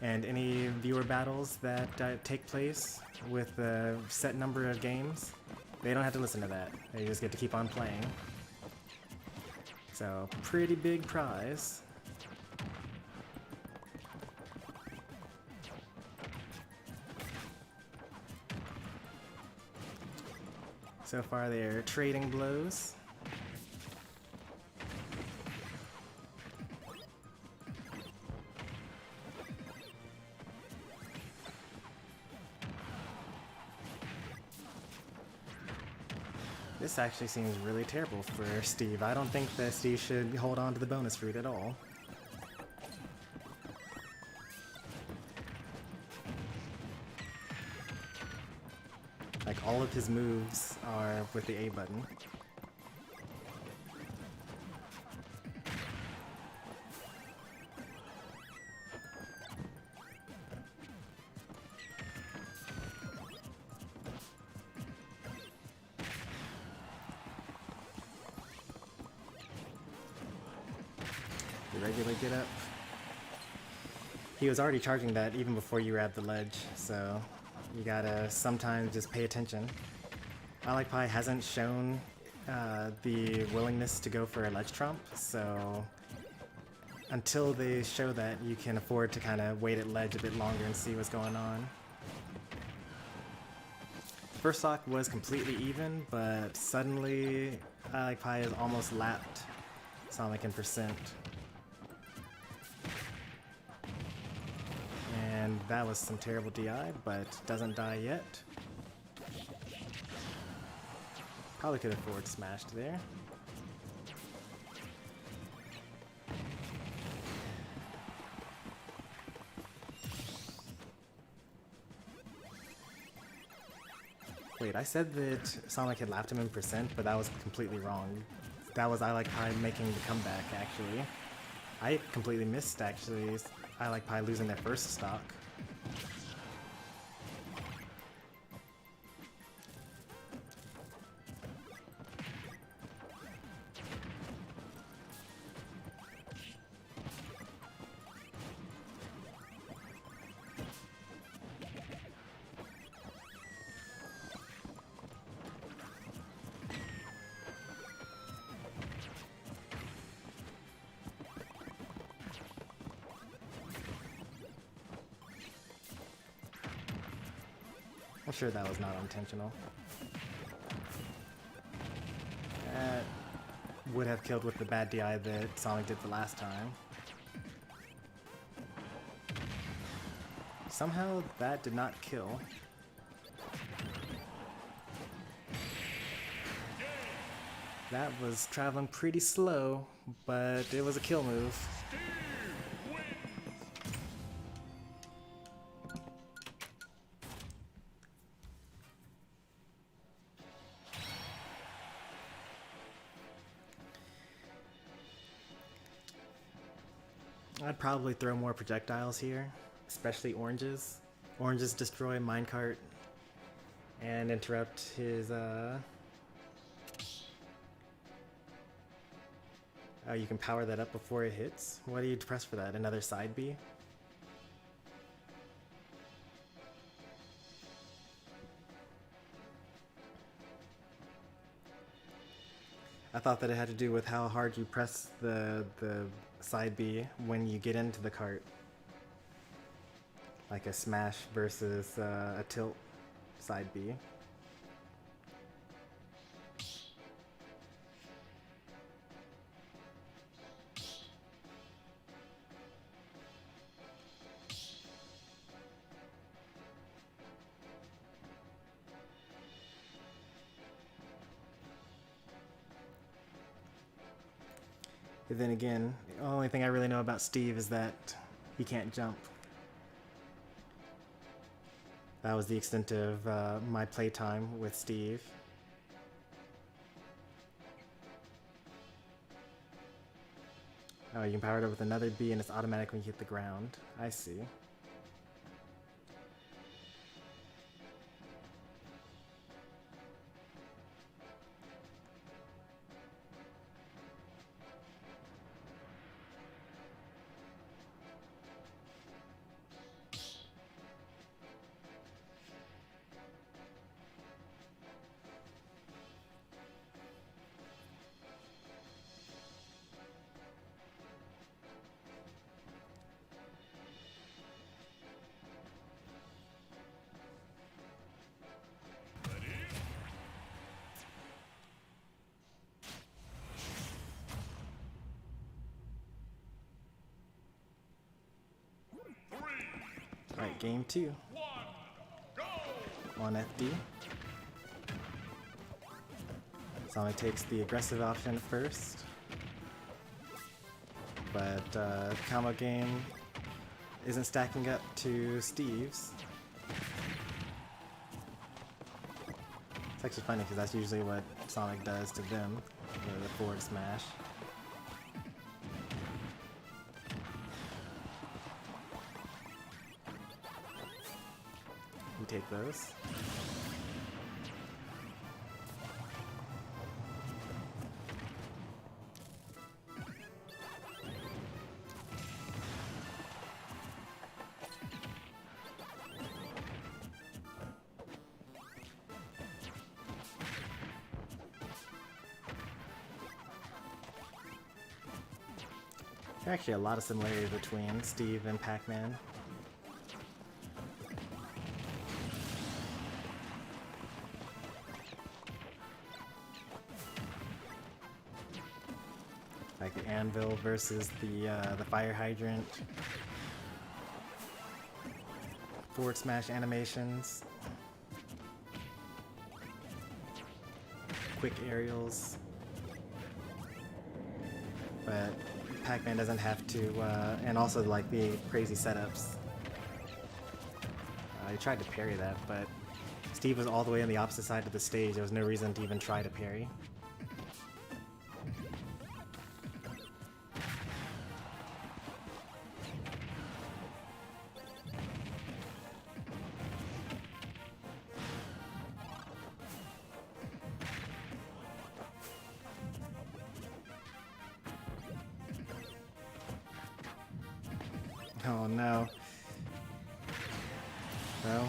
and any viewer battles that take place with a set number of games, they don't have to listen to that. They just get to keep on playing. So, pretty big prize. So far they're trading blows. This actually seems really terrible for Steve. I don't think that Steve should hold on to the bonus fruit at all. Like, all of his moves are with the A button. The regular get up. He was already charging that even before you were at the ledge, so you gotta sometimes just pay attention. I Like Pie hasn't shown the willingness to go for a ledge trump, so until they show that, you can afford to kind of wait at ledge a bit longer and see what's going on. First stock was completely even, but suddenly I Like Pie has almost lapped Sonic in percent. that was some terrible DI, but doesn't die yet. Probably could have forward smashed there. Wait, I said that Sonic had lapped him in percent, but that was completely wrong. That was I Like Pie making the comeback, actually. I completely missed, actually, I Like Pie losing their first stock. I'm sure that was not intentional. That would have killed with the bad DI that Sonic did the last time. Somehow that did not kill. That was traveling pretty slow, but it was a kill move. I'd probably throw more projectiles here, especially oranges. Oranges destroy minecart and interrupt his, oh, you can power that up before it hits? What do you press for that? Another side B? I thought that it had to do with how hard you press the side B when you get into the cart. Like a smash versus a tilt side B. But then again, the only thing I really know about Steve is that he can't jump. That was the extent of my playtime with Steve. Oh, you can power it up with another B and it's automatic when you hit the ground. I see. Alright, game 2. On FD. Sonic takes the aggressive option first. But the combo game isn't stacking up to Steve's. It's actually funny because that's usually what Sonic does to them, the forward smash. You take those. There are actually a lot of similarities between Steve and Pac-Man. Like the anvil versus the fire hydrant. forward smash animations, quick aerials, but Pac-Man doesn't have to, and also like the crazy setups. I tried to parry that, but Steve was all the way on the opposite side of the stage. There was no reason to even try to parry. Oh no. Well,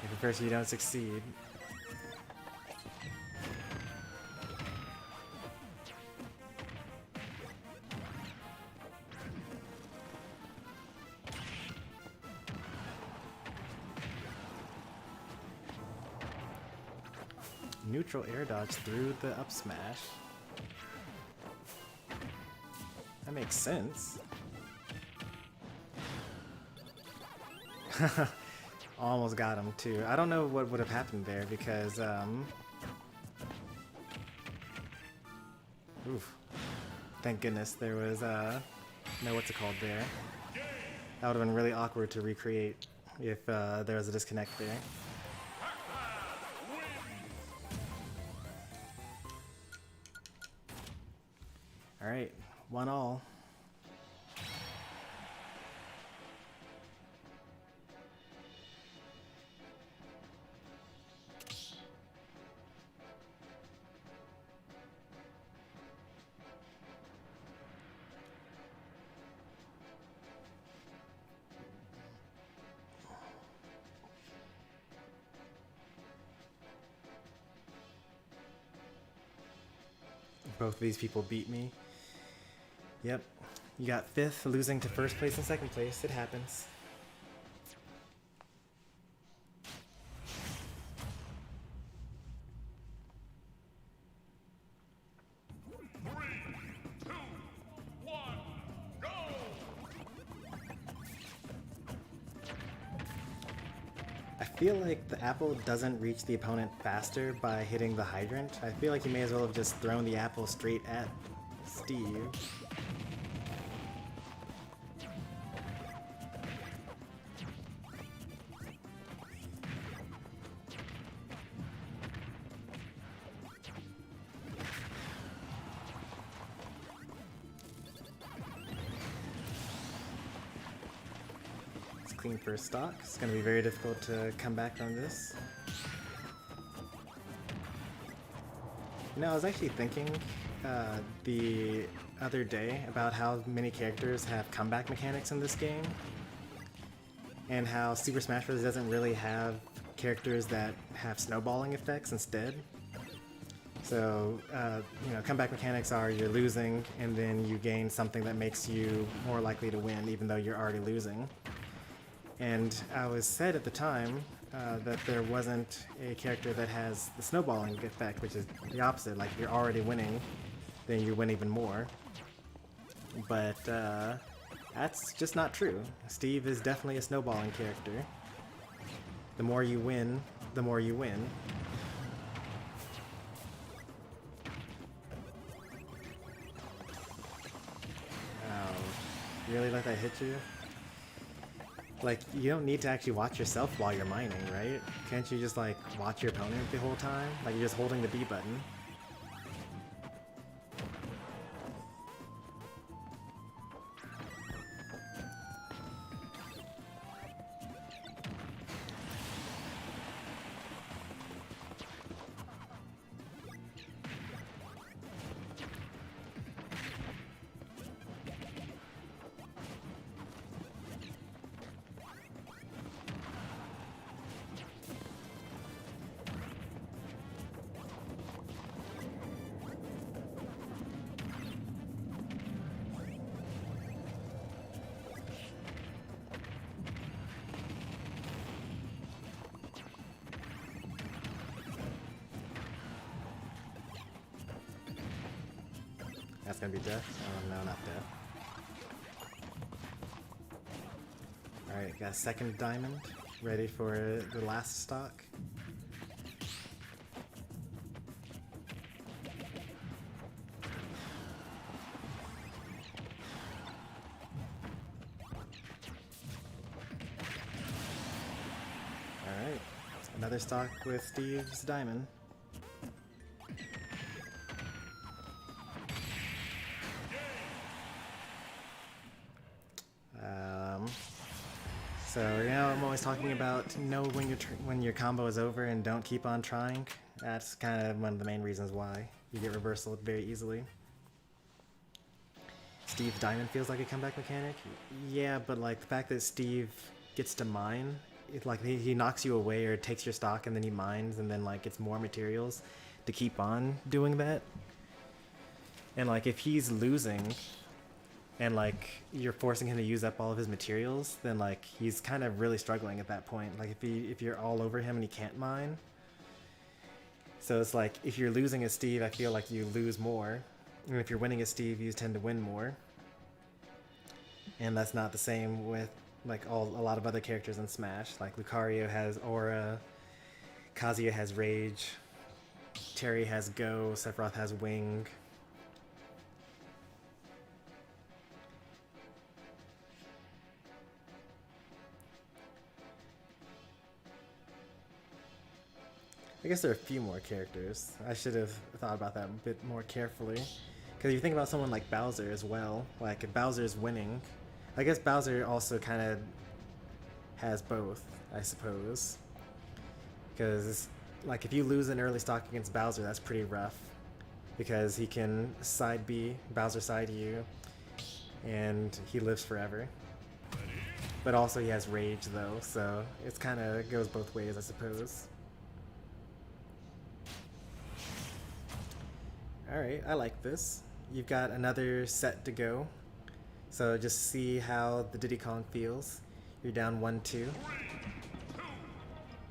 if at first you don't succeed. Neutral air dodge through the up smash. That makes sense. Almost got him too. I don't know what would have happened there because oof. Thank goodness there was no what's it called there. That would have been really awkward to recreate if there was a disconnect there. Alright, 1-all. Both of these people beat me. Yep. You got 5th, losing to 1st place and 2nd place. It happens. I feel like the apple doesn't reach the opponent faster by hitting the hydrant. I feel like you may as well have just thrown the apple straight at Steve. Clean first stock. It's going to be very difficult to come back from this. You know, I was actually thinking the other day about how many characters have comeback mechanics in this game, and how Super Smash Bros. Doesn't really have characters that have snowballing effects instead. So, you know, comeback mechanics are you're losing, and then you gain something that makes you more likely to win, even though you're already losing. And I was said at the time that there wasn't a character that has the snowballing effect, which is the opposite. Like, if you're already winning, then you win even more. But that's just not true. Steve is definitely a snowballing character. The more you win, the more you win. Oh, you really let that hit you? Like, you don't need to actually watch yourself while you're mining, right? Can't you just, like, watch your opponent the whole time? Like, you're just holding the B button. That's gonna be death? Oh no, not death. Alright, got a second diamond. ready for the last stock. Alright, another stock with Steve's diamond. So I'm always talking about know when your combo is over and don't keep on trying. That's kind of one of the main reasons why you get reversal very easily. Steve's diamond feels like a comeback mechanic. Yeah, but like the fact that Steve gets to mine, like he knocks you away or takes your stock and then he mines and then like gets more materials to keep on doing that. And like if he's losing and like you're forcing him to use up all of his materials, then like he's kind of really struggling at that point. Like if you're all over him and he can't mine. So it's like if you're losing as Steve, I feel like you lose more. And if you're winning as Steve, you tend to win more. And that's not the same with like a lot of other characters in Smash. Like Lucario has Aura, Kazuya has Rage, Terry has Go, Sephiroth has Wing. I guess there are a few more characters. I should have thought about that a bit more carefully. Because if you think about someone like Bowser as well, like if Bowser is winning, I guess Bowser also kind of has both, I suppose. Because like if you lose an early stock against Bowser, that's pretty rough. Because he can side B, Bowser side you, and he lives forever. But also he has Rage though, so it's kind of goes both ways, I suppose. Alright, I like this. You've got another set to go. So just see how the Diddy Kong feels. You're down 1-2. 3, 2,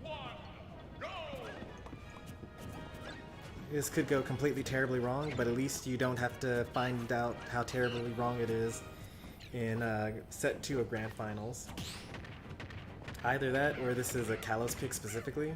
1, go! This could go completely terribly wrong, but at least you don't have to find out how terribly wrong it is in set 2 of Grand Finals. Either that, or this is a Kalos pick specifically.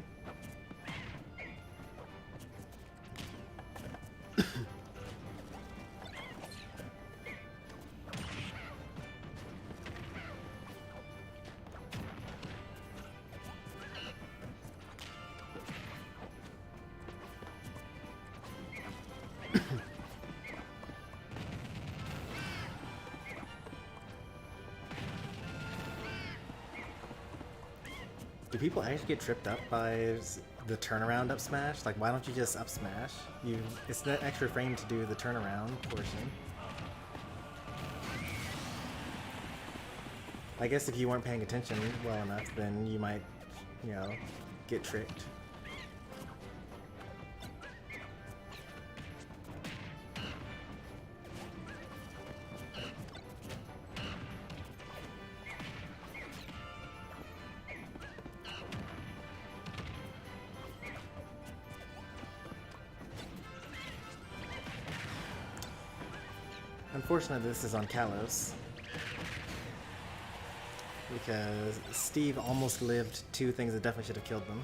Do people actually get tripped up by the turnaround up smash? Like, why don't you just up smash? It's that extra frame to do the turnaround portion. I guess if you weren't paying attention well enough, then you might, get tricked. Unfortunately, this is on Kalos. Because Steve almost lived 2 things that definitely should have killed them.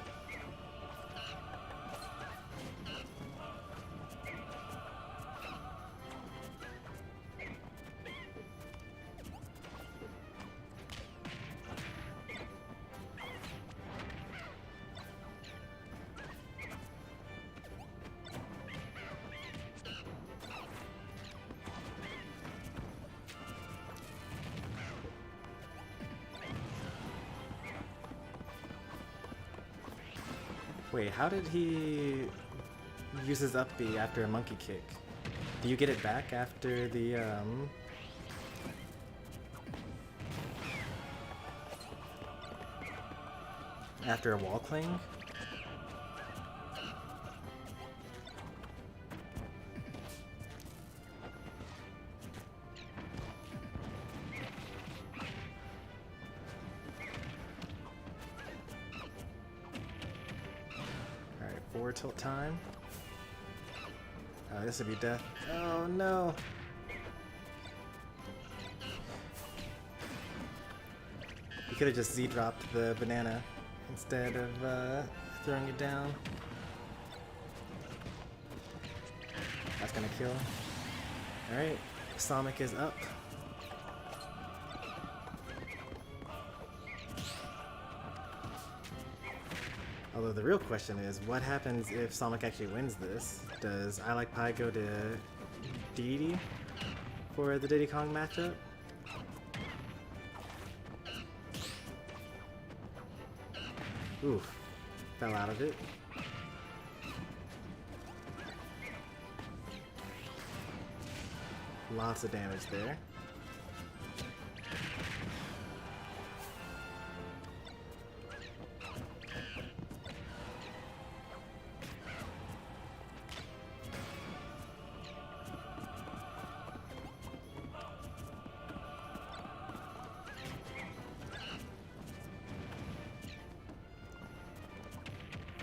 Wait, how did he use his up B after a monkey kick? Do you get it back after the, after a wall cling? Forward tilt time. This would be death. Oh no! You could have just Z-dropped the banana. instead of throwing it down. That's gonna kill. Alright, Sonic is up. Although the real question is, what happens if Sonic actually wins this? Does I Like Pie go to Diddy for the Diddy Kong matchup? Oof, fell out of it. Lots of damage there.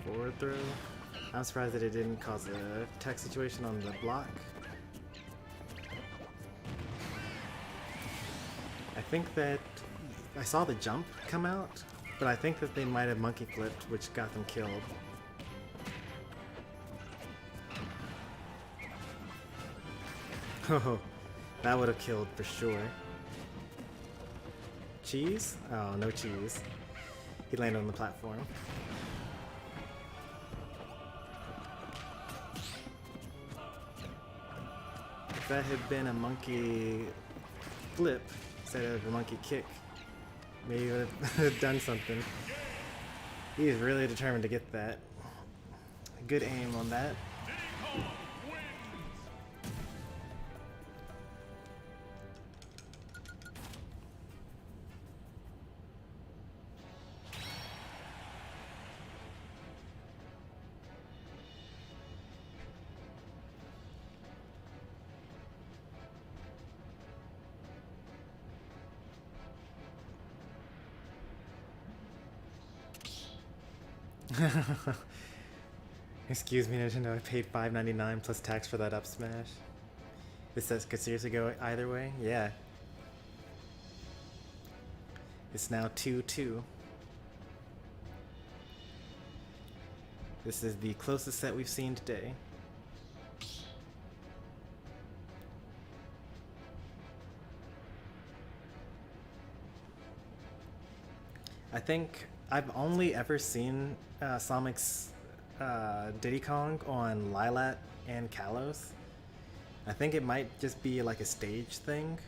Forward throw. I'm surprised that it didn't cause a tech situation on the block. I think that I saw the jump come out, but I think that they might have monkey flipped, which got them killed. Oh, that would have killed for sure. Cheese? Oh, no cheese. He landed on the platform. If that had been a monkey flip instead of a monkey kick, maybe he would have done something. He's really determined to get that. Good aim on that. Excuse me, Nintendo, I paid $5.99 plus tax for that up smash. This could seriously go either way? Yeah. It's now 2-2. This is the closest set we've seen today. I think I've only ever seen Sonic's Diddy Kong on Lilat and Kalos. I think it might just be like a stage thing.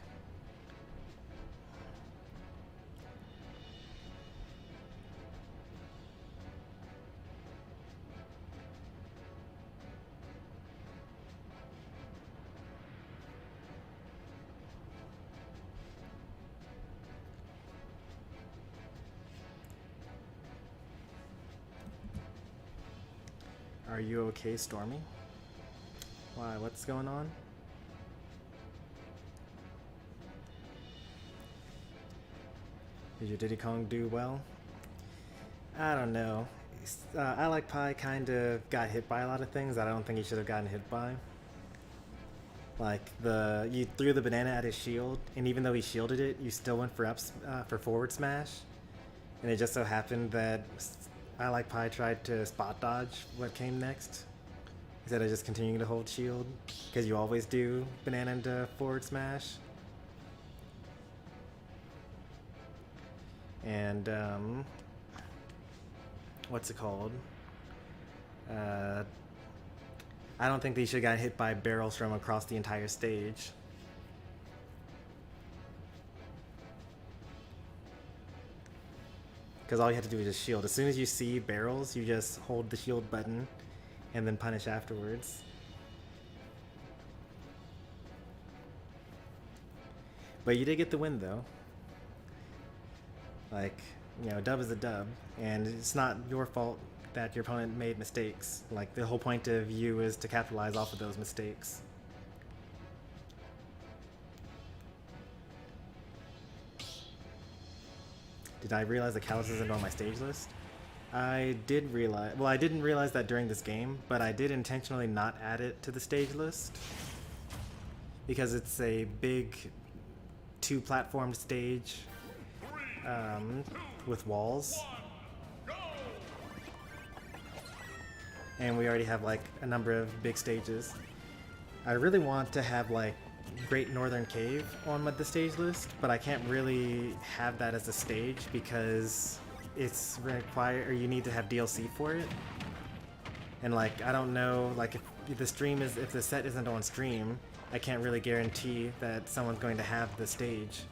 Are you okay, Stormy? Why, what's going on? Did your Diddy Kong do well? I don't know. I Like Pie kind of got hit by a lot of things that I don't think he should have gotten hit by. Like, you threw the banana at his shield, and even though he shielded it, you still went for forward smash. And it just so happened that I Like Pie tried to spot dodge what came next instead of just continuing to hold shield, because you always do banana into forward smash. And what's it called? I don't think they should have got hit by barrels from across the entire stage. Because all you have to do is just shield. As soon as you see barrels, you just hold the shield button and then punish afterwards. But you did get the win though. Like, you know, dub is a dub, and it's not your fault that your opponent made mistakes. Like, the whole point of you is to capitalize off of those mistakes. Did I realize that Kalos isn't on my stage list? I did realize, well, I didn't realize that during this game, but I did intentionally not add it to the stage list because it's a big two-platformed stage with walls. and we already have like a number of big stages. I really want to have like Great Northern Cave on the stage list, but I can't really have that as a stage because it's required, or you need to have DLC for it. And like, I don't know, like if the set isn't on stream, I can't really guarantee that someone's going to have the stage.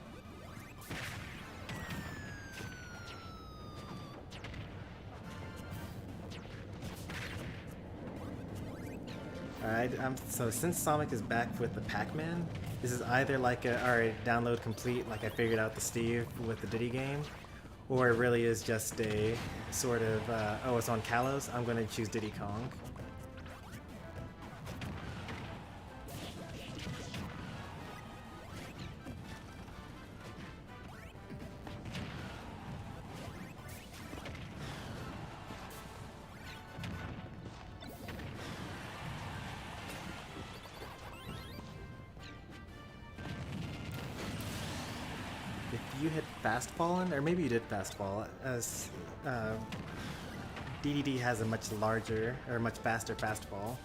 Alright, so since Sonic is back with the Pac-Man, this is either like a, alright, download complete, like I figured out the Steve with the Diddy game, or it really is just a sort of, oh, it's on Kalos, I'm going to choose Diddy Kong. You had fast fallen, or maybe you did fast fall, as DDD has a much larger, or much faster fast fall.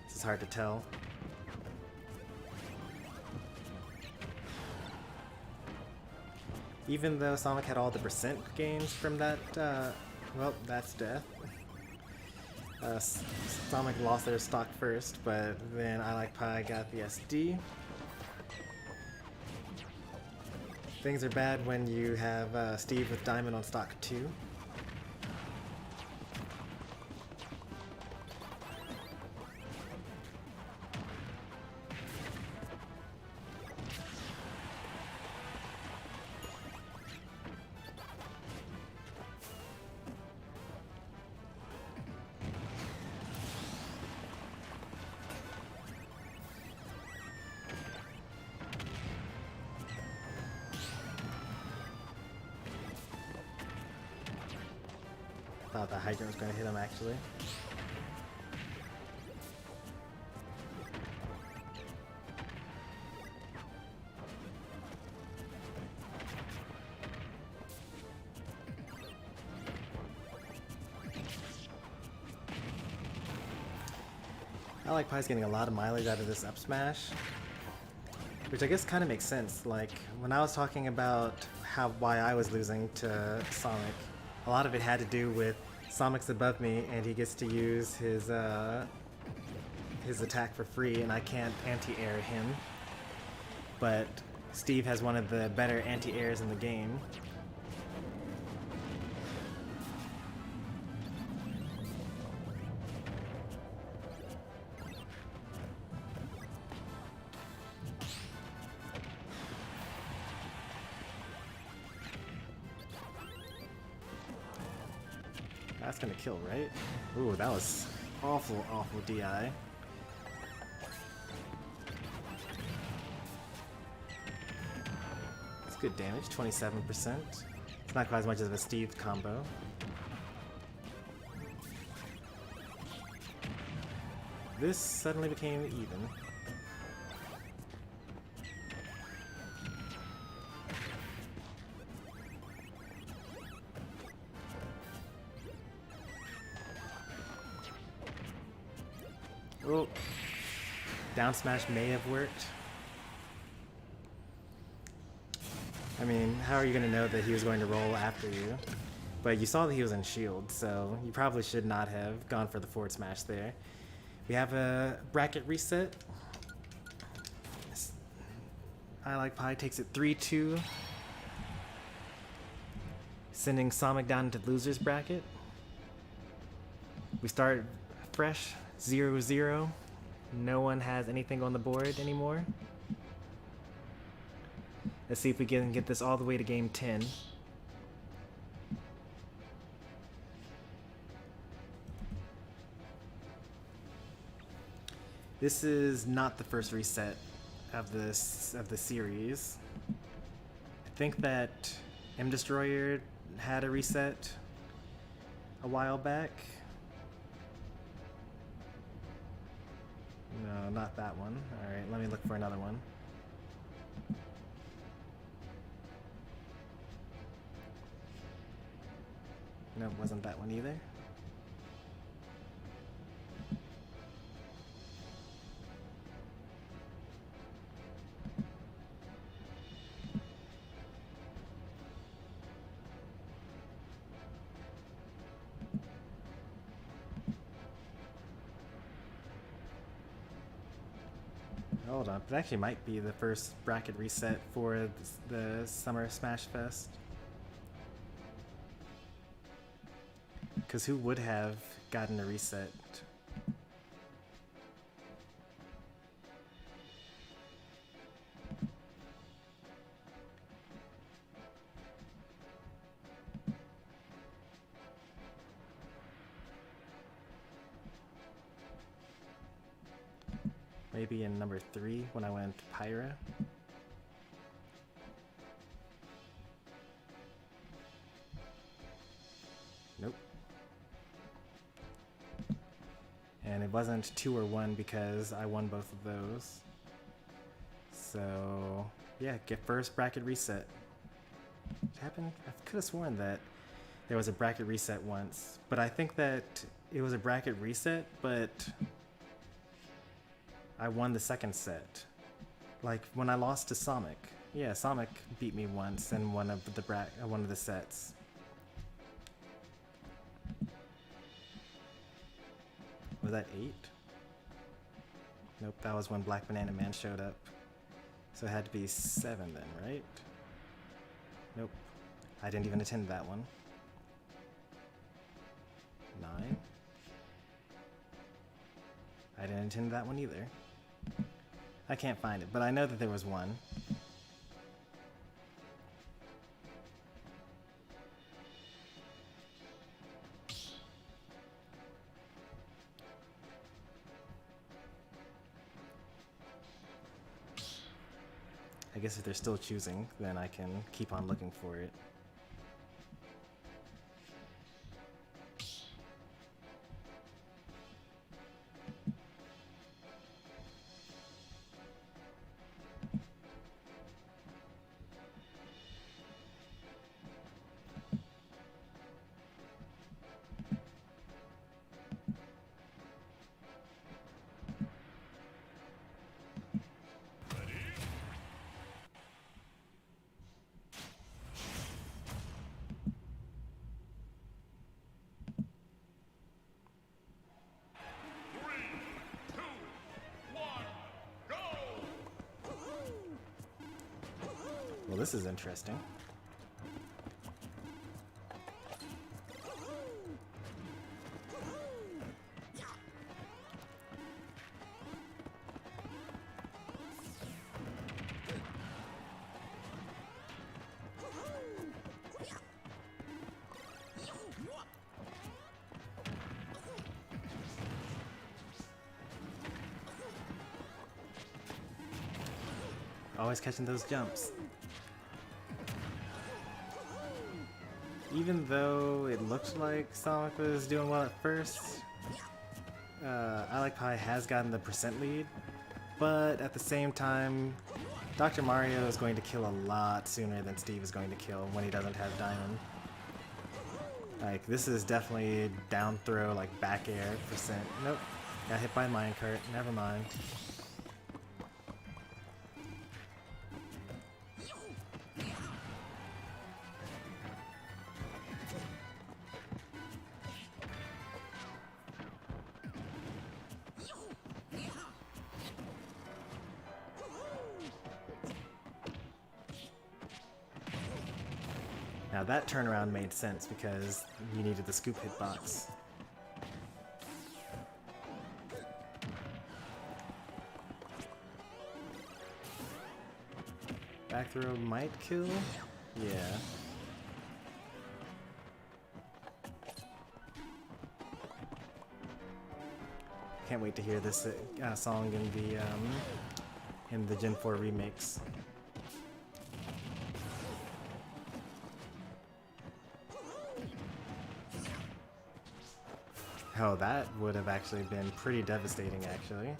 This is hard to tell. Even though Sonic had all the percent gains from that, well, that's death. Sonic lost their stock first, but then I Like Pie got the SD. Things are bad when you have Steve with Diamond on stock 2. Thought the hydrant was going to hit him, actually. I Like Pie's getting a lot of mileage out of this up smash, which I guess kind of makes sense. Like, when I was talking about why I was losing to Sonic, a lot of it had to do with Sonic's above me and he gets to use his attack for free and I can't anti-air him. But Steve has one of the better anti-airs in the game. That's gonna kill, right? Ooh, that was awful, awful DI. It's good damage, 27%. It's not quite as much as a Steve combo. This suddenly became even. Oh, down smash may have worked. I mean, how are you going to know that he was going to roll after you? But you saw that he was in shield, so you probably should not have gone for the forward smash there. We have a bracket reset. I Like Pie takes it 3-2, sending Sonic down into loser's bracket. We start fresh. 0-0. No one has anything on the board anymore. Let's see if we can get this all the way to game 10. This is not the first reset of the series. I think that M Destroyer had a reset a while back. No, not that one. Alright, let me look for another one. No, it wasn't that one either. Hold up, it actually might be the first bracket reset for the Summer Smashfest. Because who would have gotten a reset? Maybe in number 3 when I went Pyra. Nope. And it wasn't 2 or 1 because I won both of those. So yeah, get first bracket reset. It happened? I could have sworn that there was a bracket reset once, but I think that it was a bracket reset, but I won the second set. Like when I lost to Sonic. Yeah, Sonic beat me once in one of the sets. Was that 8? Nope, that was when Black Banana Man showed up. So it had to be 7 then, right? Nope. I didn't even attend that one. 9? I didn't attend that one either. I can't find it, but I know that there was one. I guess if they're still choosing, then I can keep on looking for it. Well, this is interesting. Always catching those jumps. Even though it looked like Sonic was doing well at first, I Like Pie has gotten the percent lead, but at the same time, Dr. Mario is going to kill a lot sooner than Steve is going to kill when he doesn't have Diamond. Like, this is definitely down throw, like back air percent. Nope, got hit by a minecart, never mind. Now that turnaround made sense because you needed the scoop hitbox. Back throw might kill? Yeah. Can't wait to hear this song in the Gen 4 remix. Oh, that would have actually been pretty devastating, actually.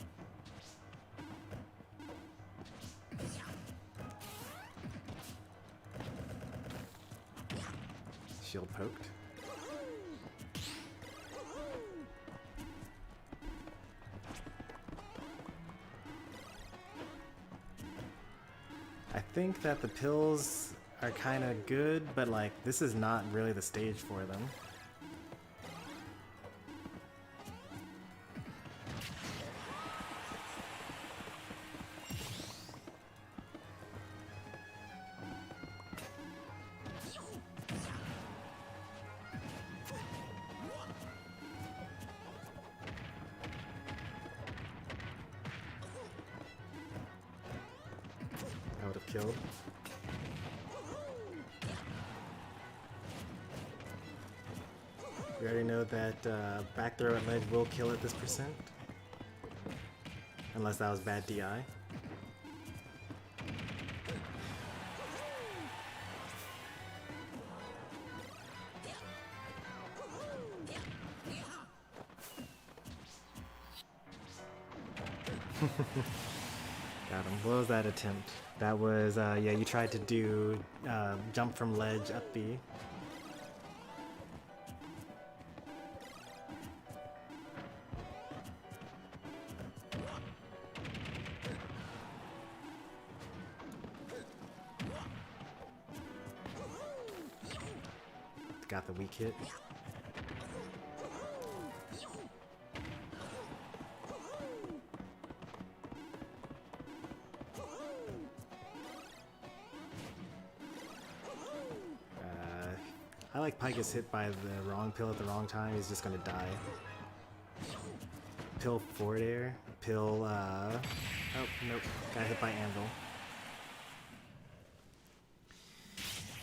Shield poked. I think that the pills are kind of good, but like, this is not really the stage for them. killed. We already know that back throw at ledge will kill at this percent. Unless that was bad DI. Got him. What was that attempt? That was, yeah, you tried to do jump from ledge up B. Got the weak hit. I like Pike gets hit by the wrong pill at the wrong time, he's just gonna die. Pill forward air. Pill, oh, nope. Got hit by Anvil.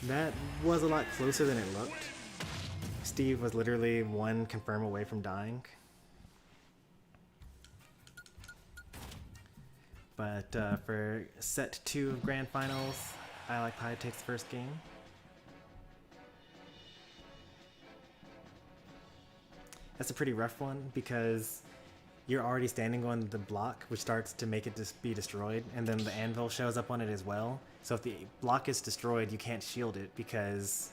That was a lot closer than it looked. Steve was literally one confirm away from dying. But for set 2 of Grand Finals, I like Pie takes the first game. That's a pretty rough one because you're already standing on the block, which starts to make it just be destroyed, and then the anvil shows up on it as well. So if the block is destroyed, you can't shield it because,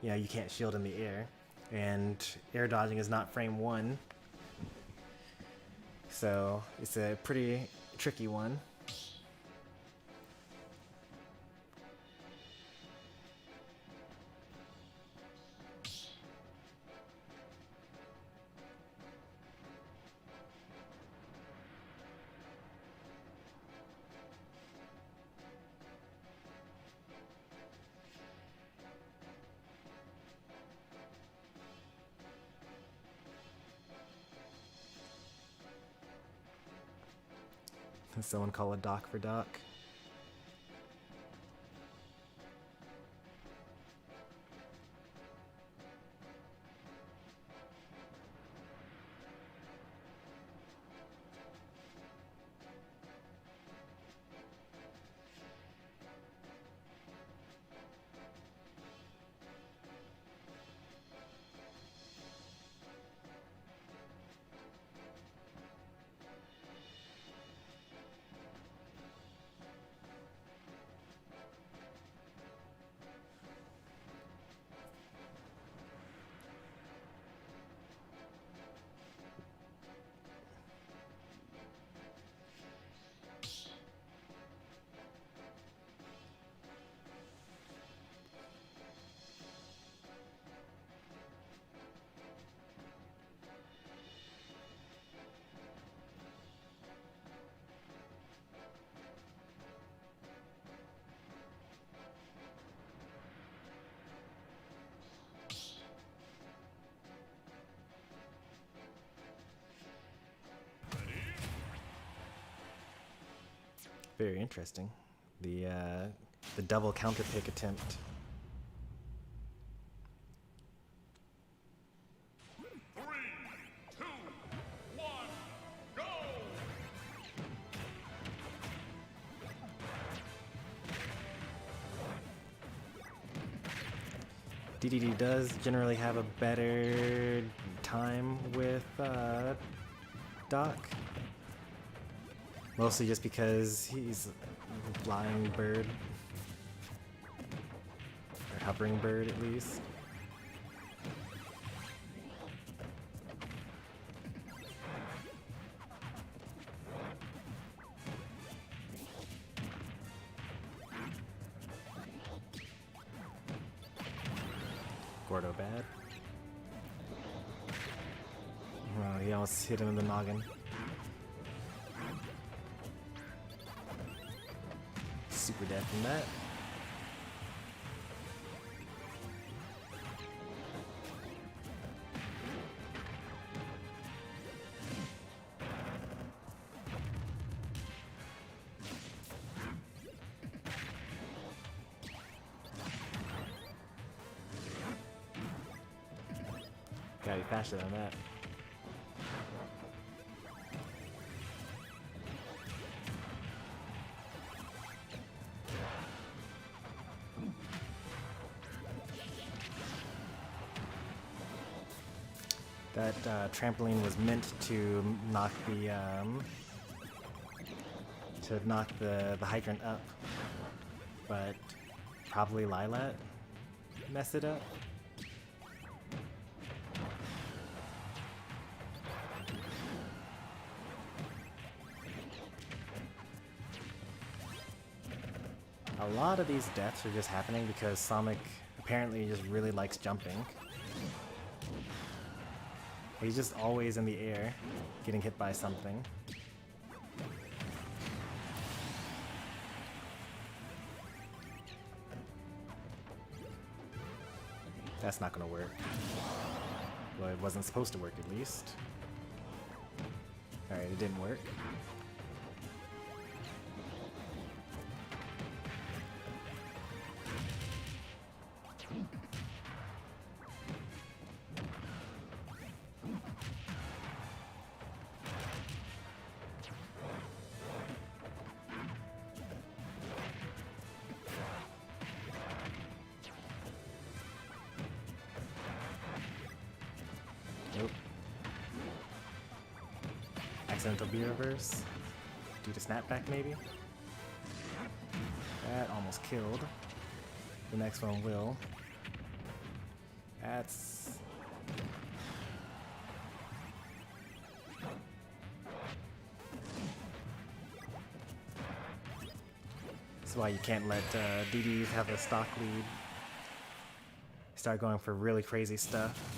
you know, you can't shield in the air. And air dodging is not frame 1. So it's a pretty tricky one. Someone call a doc for Doc. Very interesting. The double counter pick attempt. Three, two, one, go! DDD does generally have a better time with Doc. Mostly just because he's a flying bird. Or hovering bird, at least. Gordo bad. Oh, he almost hit him in the noggin. Super dead from that. Gotta be faster than that. That trampoline was meant to knock the hydrant up, but probably Lilat messed it up. A lot of these deaths are just happening because Sonic apparently just really likes jumping. He's just always in the air, getting hit by something. That's not gonna work. Well, it wasn't supposed to work at least. Alright, it didn't work. Nope. Accidental B reverse. Due to snapback maybe? That almost killed. The next one will. That's... That's why you can't let DDs have a stock lead. Start going for really crazy stuff.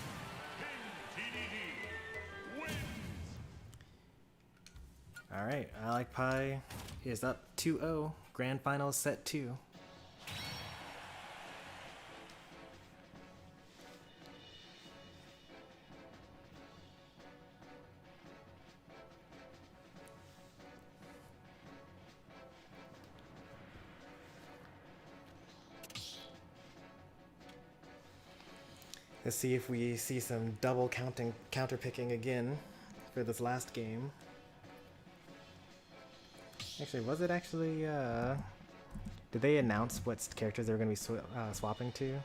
Alright, I Like Pie is up 2-0. Grand Finals set 2. Let's see if we see some double counter picking again for this last game. Actually, was it actually, did they announce what characters they were going to be swapping to?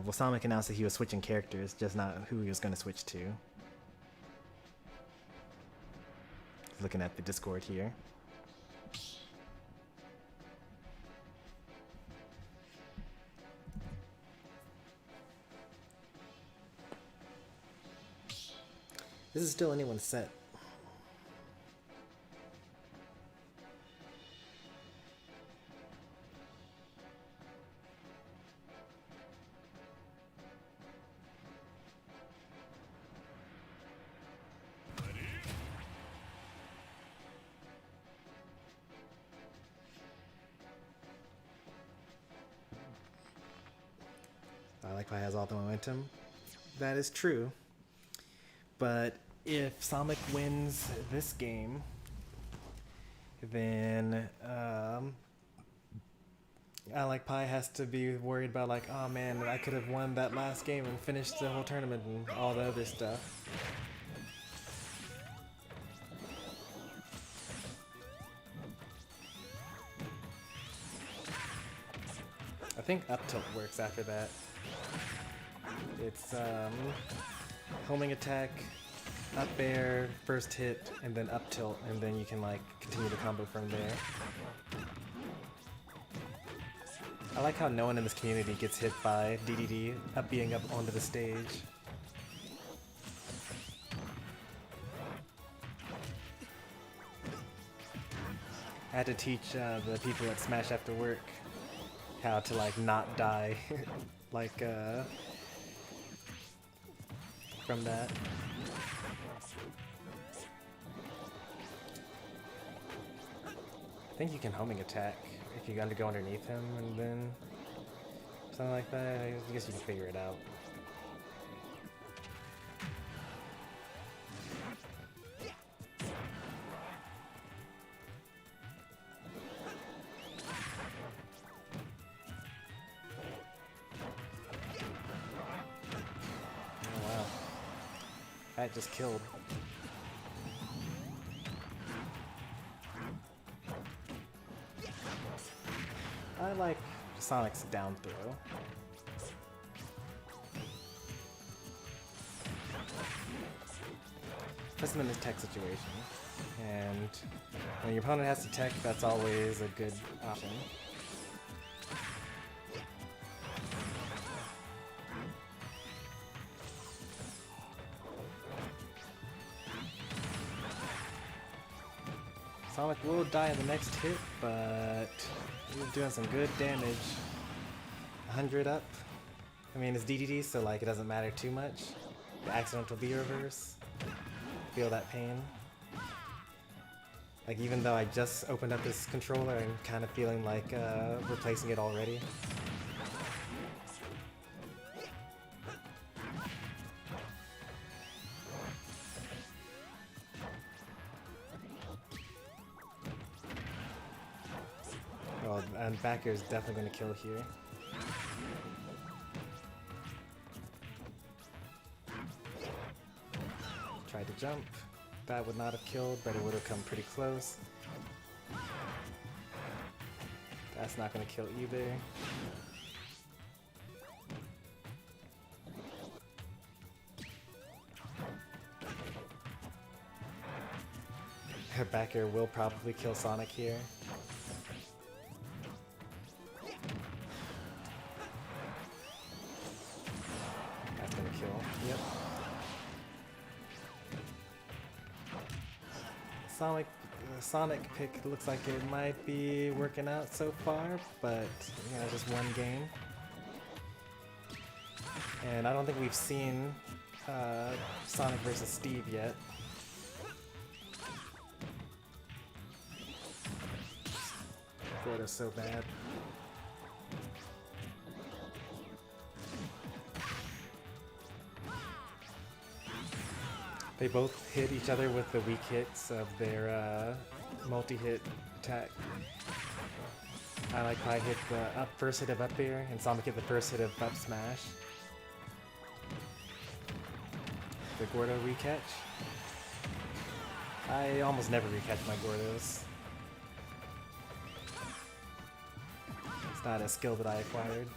Well, Sonic announced that he was switching characters, just not who he was going to switch to. Looking at the Discord here. This is still anyone's set. I Like Pie has all the momentum. That is true. But if Sonic wins this game, then I Like Pie has to be worried about like, oh man, I could have won that last game and finished the whole tournament and all the other stuff. I think up tilt works after that. It's homing attack, up air, first hit, and then up tilt, and then you can like continue the combo from there. I like how no one in this community gets hit by DDD being up onto the stage. I had to teach the people at Smash After Work how to like not die like from that. I think you can homing attack if you go underneath him and then something like that. I guess you can figure it out. Oh wow. That just killed. I like Sonic's down throw. Puts him in this tech situation. And when your opponent has to tech, that's always a good option. Sonic will die in the next hit, but he's doing some good damage. 100 up. I mean, it's DDD, so like it doesn't matter too much. The accidental B reverse. Feel that pain. Like even though I just opened up this controller, I'm kind of feeling like replacing it already. Oh, and back air is definitely going to kill here. Tried to jump. That would not have killed, but it would have come pretty close. That's not going to kill either. Her back air will probably kill Sonic here. That's going to kill. Yep. Sonic pick looks like it might be working out so far, but you know, just one game. And I don't think we've seen Sonic versus Steve yet. Gordo's so bad. They both hit each other with the weak hits of their multi-hit attack. I like Pie hit the first hit of up air, and Sonic hit the first hit of up smash. The Gordo recatch. I almost never recatch my Gordos. It's not a skill that I acquired.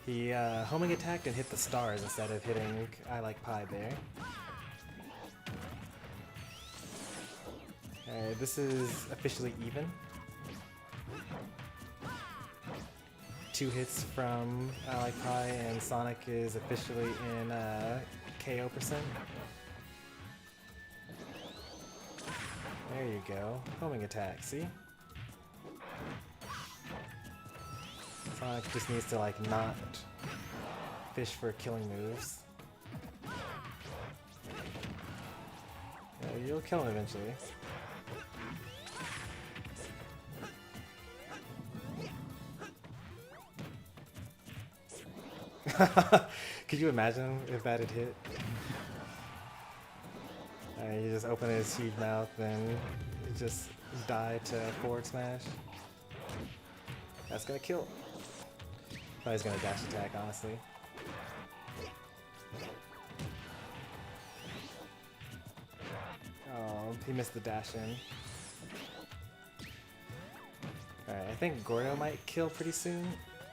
He homing attacked and hit the stars instead of hitting I Like Pie there. This is officially even. 2 hits from I Like Pie and Sonic is officially in KO %. There you go. Homing attack, see? Sonic just needs to like not fish for killing moves. Yeah, you'll kill him eventually. Could you imagine if that had hit? You just open his huge mouth and just die to forward smash. That's gonna kill. Thought he was gonna dash attack, honestly. Oh, he missed the dash in. Alright, I think Gordo might kill pretty soon.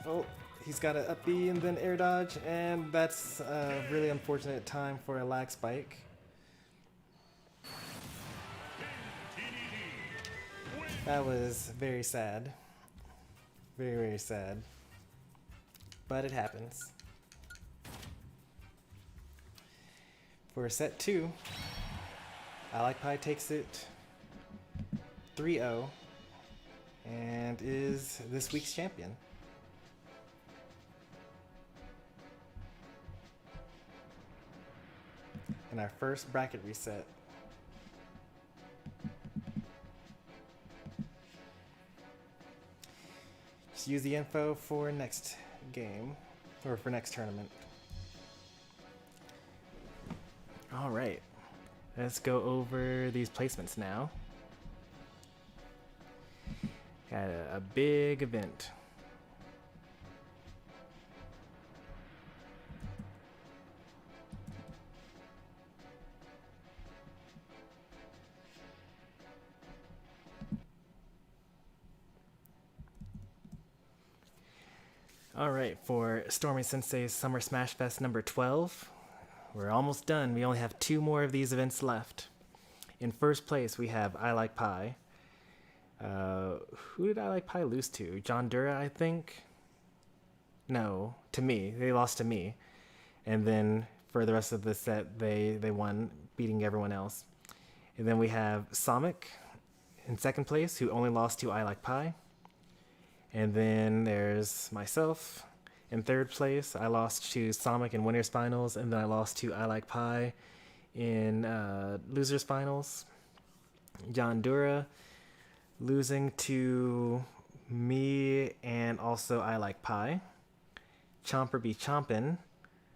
Oh, he's got an up B and then air dodge, and that's a really unfortunate time for a lag spike. That was very sad. Very, very sad. But it happens. For set 2, I Like Pie takes it 3-0 and is this week's champion. In our first bracket reset. just use the info for next game, or for next tournament. Alright, let's go over these placements now. Got a big event. Alright, for Stormy Sensei's Summer Smashfest number 12, we're almost done. We only have 2 more of these events left. In first place, we have I Like Pie. Who did I Like Pie lose to? John Dura, I think? No, to me. They lost to me. And then for the rest of the set, they won, beating everyone else. And then we have Sonic in second place, who only lost to I Like Pie. And then there's myself in third place. I lost to Sonic in winners finals, and then I lost to I Like Pie in losers finals. John Dura losing to me and also I Like Pie. Chomper be Chompin',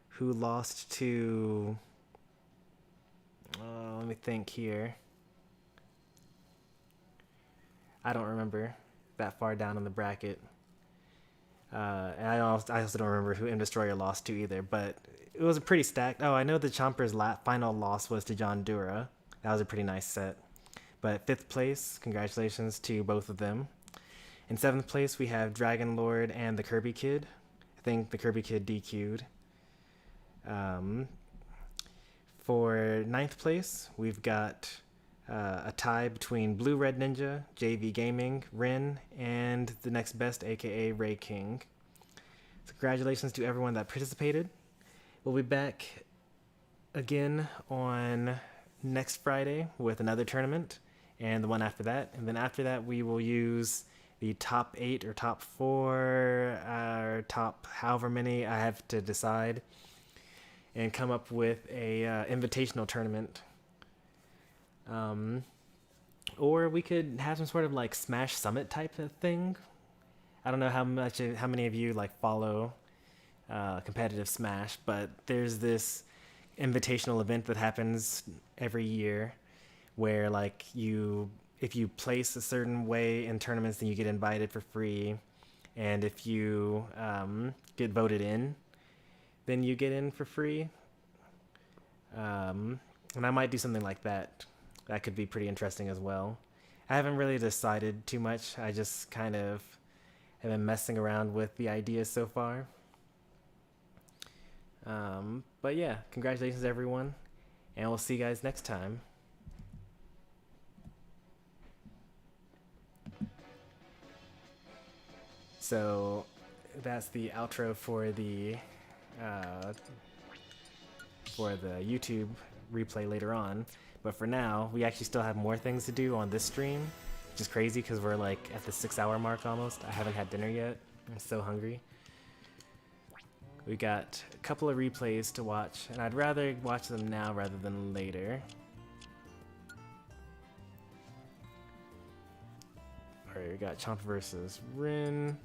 who lost to let me think here. I don't remember that far down in the bracket. And I also don't remember who M Destroyer lost to either, but it was a pretty stacked. Oh, I know the Chomper's final loss was to John Dura. That was a pretty nice set. But 5th place, congratulations to both of them. In 7th place, we have Dragon Lord and the Kirby Kid. I think the Kirby Kid DQ'd. For 9th place, we've got a tie between Blue Red Ninja, JV Gaming, Rin, and the next best, aka Ray King. So congratulations to everyone that participated. We'll be back again on next Friday with another tournament, and the one after that. And then after that, we will use the top 8 or top 4, or top however many I have to decide, and come up with a invitational tournament. Or we could have some sort of like Smash Summit type of thing. I don't know how many of you like follow competitive Smash, but there's this invitational event that happens every year where like if you place a certain way in tournaments, then you get invited for free, and if you get voted in, then you get in for free. And I might do something like that. That could be pretty interesting as well. I haven't really decided too much. I just kind of have been messing around with the ideas so far. But yeah, congratulations everyone, and we'll see you guys next time. So that's the outro for the YouTube replay later on. But for now, we actually still have more things to do on this stream, which is crazy because we're like at the 6-hour mark almost. I haven't had dinner yet. I'm so hungry. We got a couple of replays to watch, and I'd rather watch them now rather than later. Alright, we got Chomp versus Rin.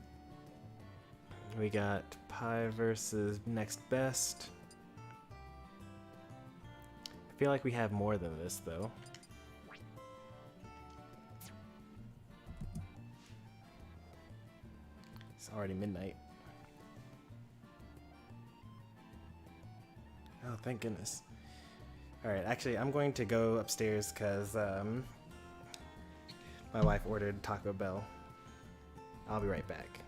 We got Pi versus Next Best. I feel like we have more than this, though. It's already midnight. Oh, thank goodness. Alright, actually, I'm going to go upstairs because my wife ordered Taco Bell. I'll be right back.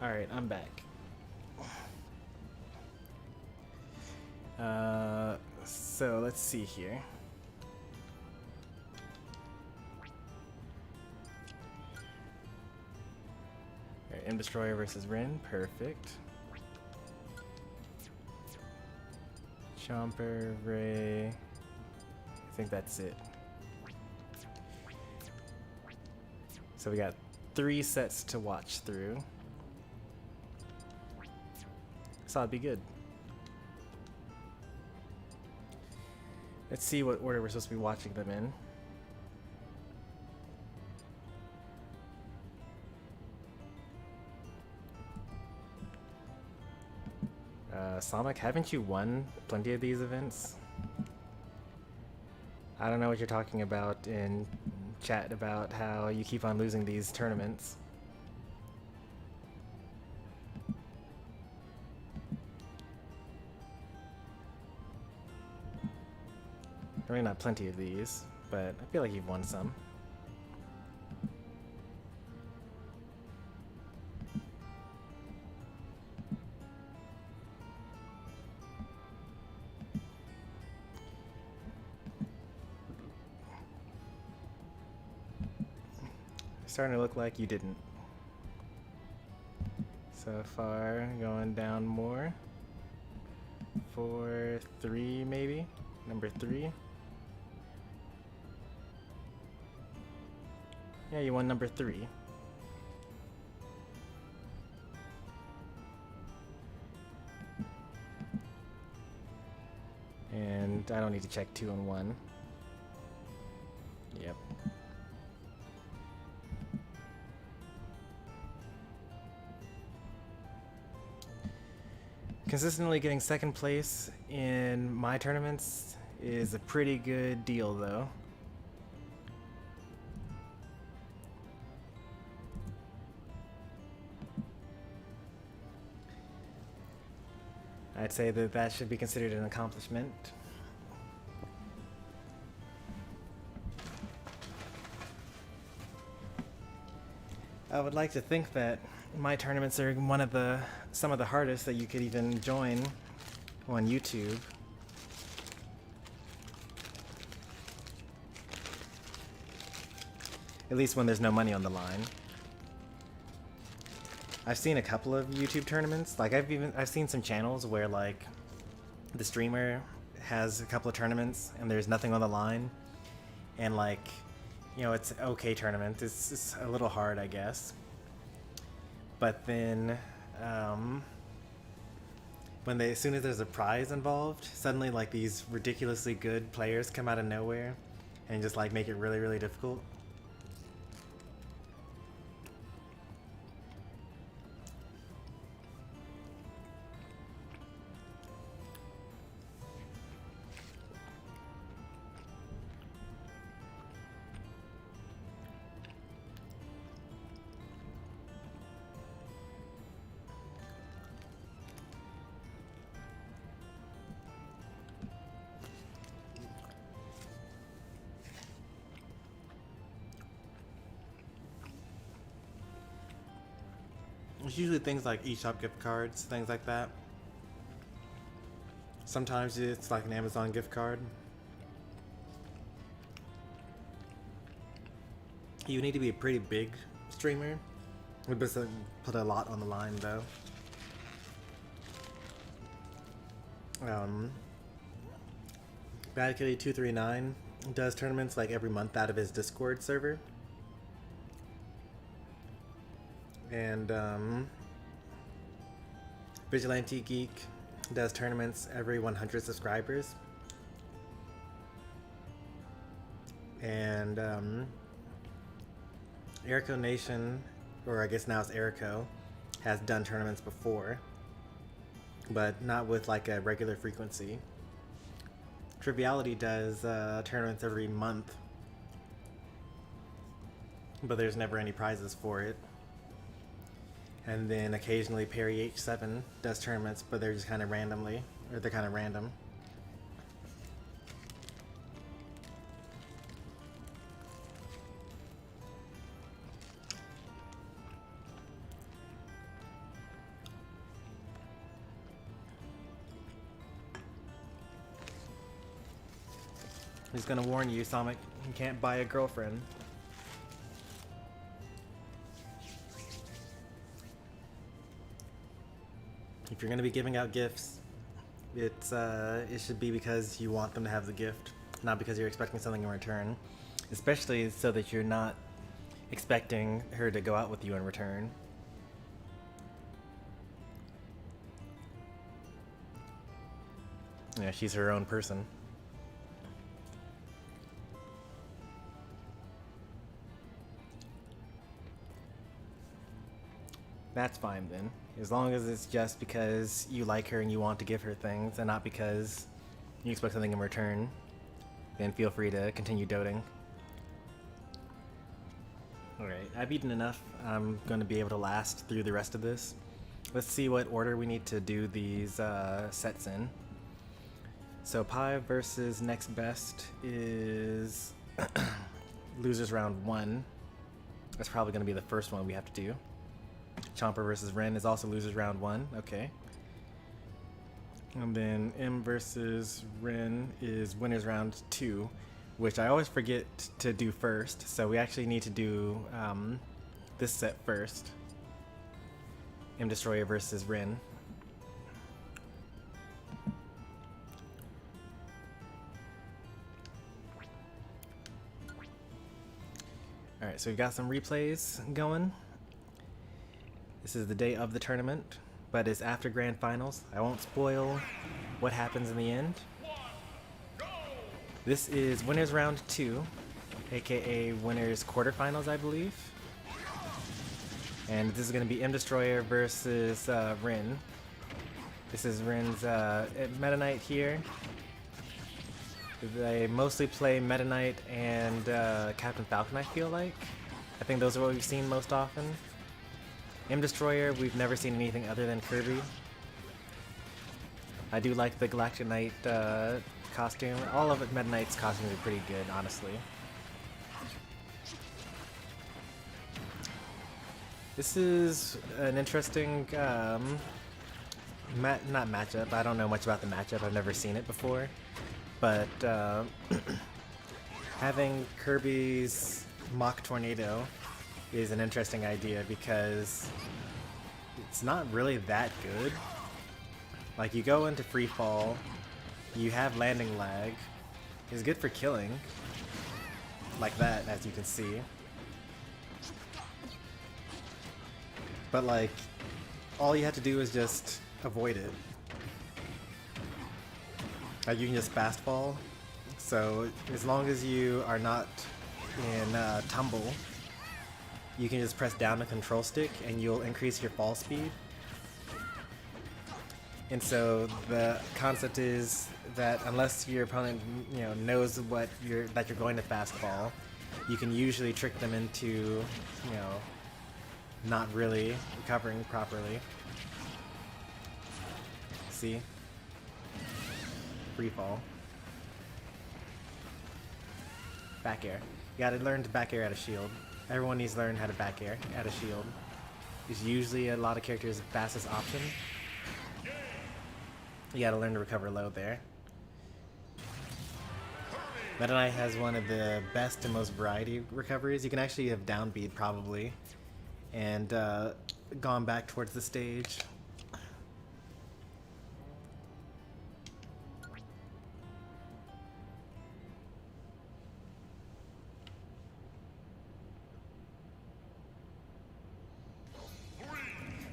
Alright, I'm back. So let's see here. Alright, M Destroyer versus Rin, perfect. Chomper, Ray. I think that's it. So we got 3 sets to watch through. So it'd be good. Let's see what order we're supposed to be watching them in. Sonic, haven't you won plenty of these events? I don't know what you're talking about in chat about how you keep on losing these tournaments. I mean, not plenty of these, but I feel like you've won some. Starting to look like you didn't. So far, going down more. 4, 3 maybe? Number 3. Yeah, you won number 3. And I don't need to check 2 and 1. Yep. Consistently getting second place in my tournaments is a pretty good deal, though. I'd say that that should be considered an accomplishment. I would like to think that my tournaments are some of the hardest that you could even join on YouTube. At least when there's no money on the line. I've seen a couple of YouTube tournaments. Like I've seen some channels where like the streamer has a couple of tournaments and there's nothing on the line, and like, you know, it's an okay tournament. It's a little hard, I guess. But then as soon as there's a prize involved, suddenly like these ridiculously good players come out of nowhere and just like make it really, really difficult. It's usually things like eShop gift cards, things like that. Sometimes it's like an Amazon gift card. You need to be a pretty big streamer. We basically put a lot on the line, though. Bad Kitty 239 does tournaments like every month out of his Discord server. And Vigilante Geek does tournaments every 100 subscribers. And Erico Nation, or I guess now it's Erico, has done tournaments before, but not with like a regular frequency. Triviality does tournaments every month, but there's never any prizes for it. And then occasionally Perry H7 does tournaments, but they're just kind of randomly, or they're kind of random. He's gonna warn you, Sonic, you can't buy a girlfriend. If you're gonna be giving out gifts, it should be because you want them to have the gift, not because you're expecting something in return. Especially so that you're not expecting her to go out with you in return. Yeah, she's her own person. That's fine then. As long as it's just because you like her and you want to give her things and not because you expect something in return, then feel free to continue doting. Alright, I've eaten enough. I'm going to be able to last through the rest of this. Let's see what order we need to do these sets in. So Pi versus next best is losers round 1. That's probably going to be the first one we have to do. Chomper versus Ren is also losers round 1. Okay. And then M versus Ren is winners round 2, which I always forget to do first. So we actually need to do this set first. M Destroyer versus Ren. Alright, so we've got some replays going. This is the day of the tournament, but it's after Grand Finals. I won't spoil what happens in the end. This is winners round 2, aka winners quarterfinals, I believe. And this is going to be M Destroyer versus Rin. This is Rin's Meta Knight here. They mostly play Meta Knight and Captain Falcon, I feel like. I think those are what we've seen most often. M Destroyer, we've never seen anything other than Kirby. I do like the Galactic Knight costume. All of Meta Knight's costumes are pretty good, honestly. This is an interesting, not matchup. I don't know much about the matchup. I've never seen it before. But having Kirby's Mach Tornado is an interesting idea because it's not really that good. Like, you go into free fall, you have landing lag. It's good for killing, like that, as you can see. But like, all you have to do is just avoid it. Like, you can just fast fall. So as long as you are not in tumble, you can just press down the control stick and you'll increase your fall speed. And so the concept is that unless your opponent, you know, knows that you're going to fast fall, you can usually trick them into, you know, not really recovering properly. See? Free fall. Back air. You gotta learn to back air at a shield. Everyone needs to learn how to back air at a shield. It's usually a lot of characters' fastest option. You gotta learn to recover low there. Meta Knight has one of the best and most variety recoveries. You can actually have downbeat probably, and gone back towards the stage.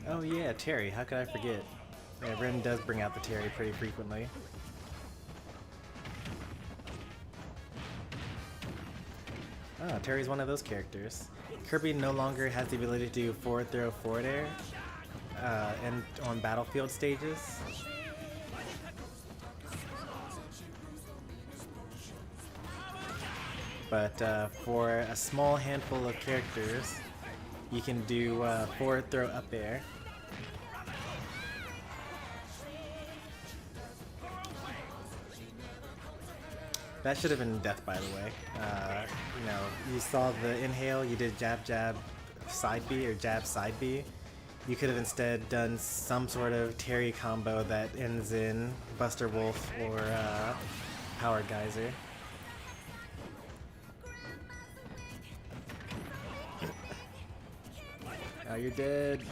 Oh yeah, Terry, how could I forget? Yeah, Ren does bring out the Terry pretty frequently. Oh, Terry's one of those characters. Kirby no longer has the ability to do forward throw, forward air and on battlefield stages. But for a small handful of characters, you can do forward throw up air. That should have been death, by the way. You know, you saw the inhale, you did jab jab side B or jab side B. You could have instead done some sort of Terry combo that ends in Buster Wolf or Power Geyser. you're dead.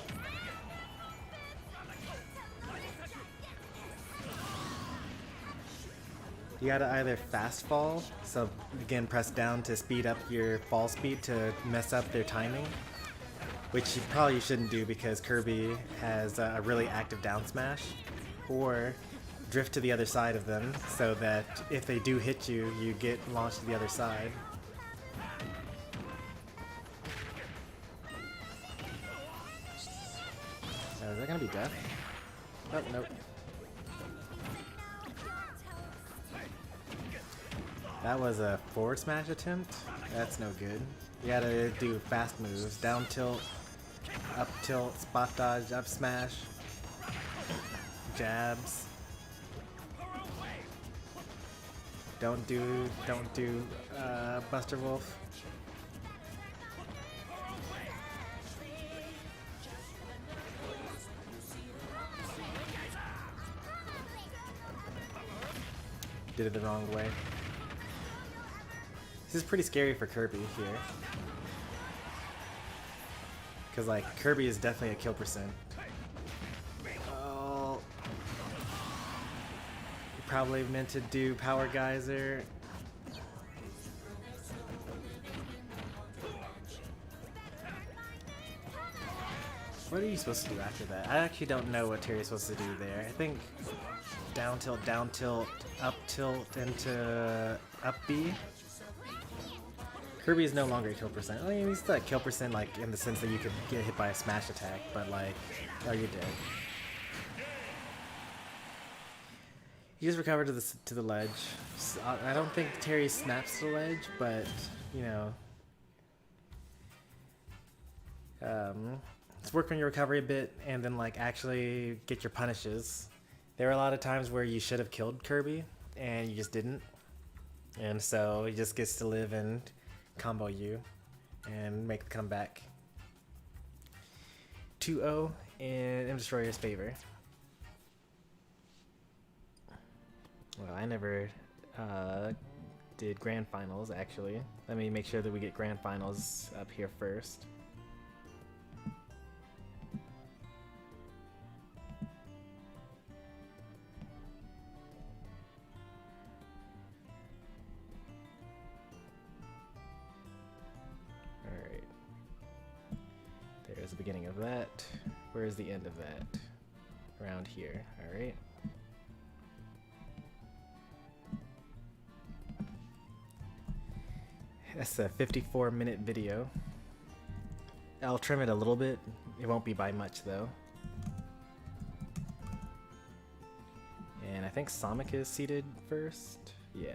You gotta either fast fall, so again press down to speed up your fall speed to mess up their timing, which you probably shouldn't do because Kirby has a really active down smash, or drift to the other side of them so that if they do hit you, you get launched to the other side. Oh, is that gonna be death? Oh, nope. That was a forward smash attempt? That's no good. You gotta do fast moves. Down tilt, up tilt, spot dodge, up smash, jabs. Don't do Buster Wolf. Did it the wrong way. This is pretty scary for Kirby here. Because, like, Kirby is definitely a kill percent. Oh. Probably meant to do Power Geyser. What are you supposed to do after that? I actually don't know what Terry's supposed to do there. I think down tilt, up tilt into up B. Kirby is no longer a kill percent. I mean, he's still at kill percent, like, in the sense that you could get hit by a smash attack, but, like, oh, you're dead. He just recovered to the ledge. So, I don't think Terry snaps to the ledge, but, you know. Let's work on your recovery a bit, and then, like, actually get your punishes. There were a lot of times where you should have killed Kirby, and you just didn't. And so, he just gets to live and combo you and make the comeback. 2-0 in M Destroyer's favor. Well, I never did Grand Finals, actually. Let me make sure that we get Grand Finals up here first. There's the beginning of that. Where's the end of that? Around here, alright. That's a 54-minute video. I'll trim it a little bit. It won't be by much, though. And I think Sonic is seated first? Yeah.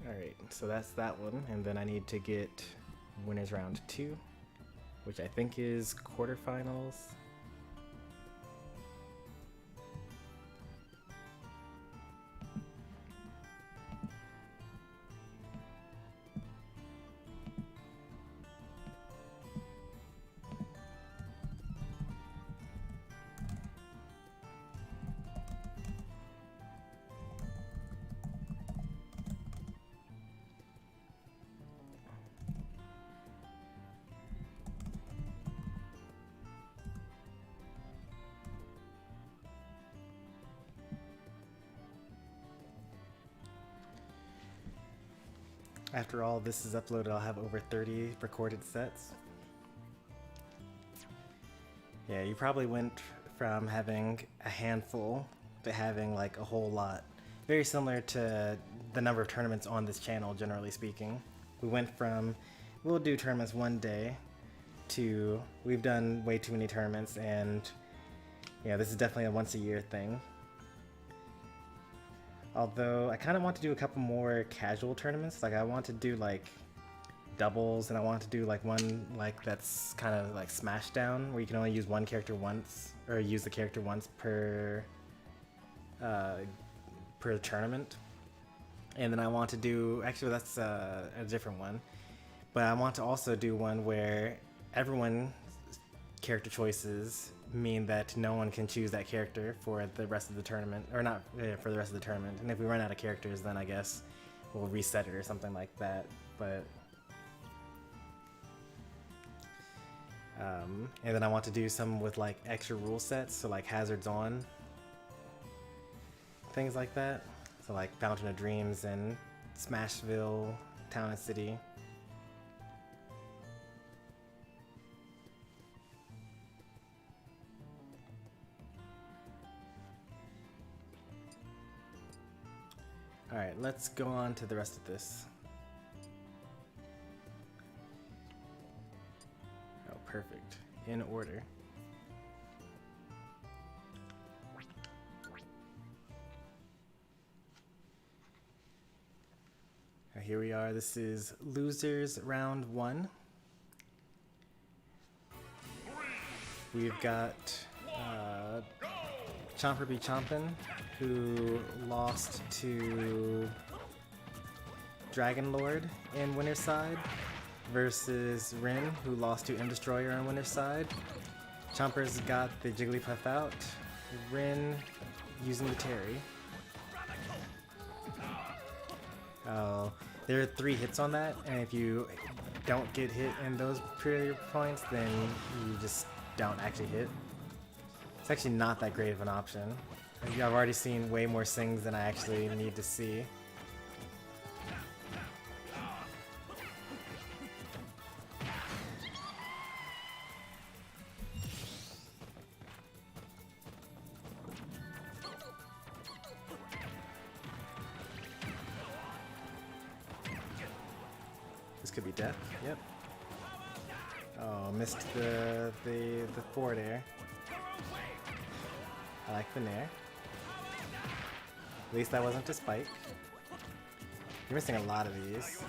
Alright, so that's that one, and then I need to get winners round 2, which I think is quarterfinals. After all this is uploaded, I'll have over 30 recorded sets. Yeah, you probably went from having a handful to having like a whole lot. Very similar to the number of tournaments on this channel, generally speaking. We went from, we'll do tournaments one day, to we've done way too many tournaments, and yeah, this is definitely a once a year thing. Although I kind of want to do a couple more casual tournaments. Like I want to do like doubles, and I want to do like one like that's kind of like Smashdown, where you can only use one character once, or use the character once per tournament. And then I want to do, actually that's a different one, but I want to also do one where everyone's character choices mean that no one can choose that character for the rest of the tournament, or not for the rest of the tournament. And if we run out of characters, then I guess we'll reset it or something like that. But and then I want to do some with like extra rule sets, so like hazards on, things like that. So like Fountain of Dreams and Smashville, Town and City. Alright, let's go on to the rest of this. Oh, perfect. In order. Here we are. This is Losers Round 1. We've got Chomper be Chompin', who lost to Dragon Lord in winner's side, versus Rin, who lost to M Destroyer on winner's side. Chomper's got the Jigglypuff out. Rin using the Terry. Oh, there are 3 hits on that, and if you don't get hit in those period points, then you just don't actually hit. It's actually not that great of an option. I've already seen way more Sings than I actually need to see. This could be death. Yep. Oh, missed the forward air. I like the nair. At least that wasn't a spike. You're missing a lot of these.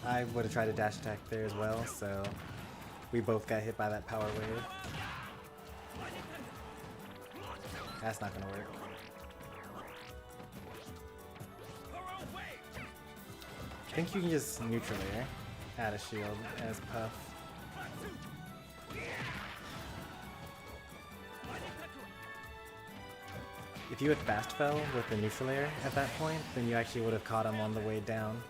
I would have tried to dash attack there as well, so we both got hit by that power wave. That's not gonna work. I think you can just neutral air, add a shield as Puff. If you had fast fell with the neutral air at that point, then you actually would have caught him on the way down.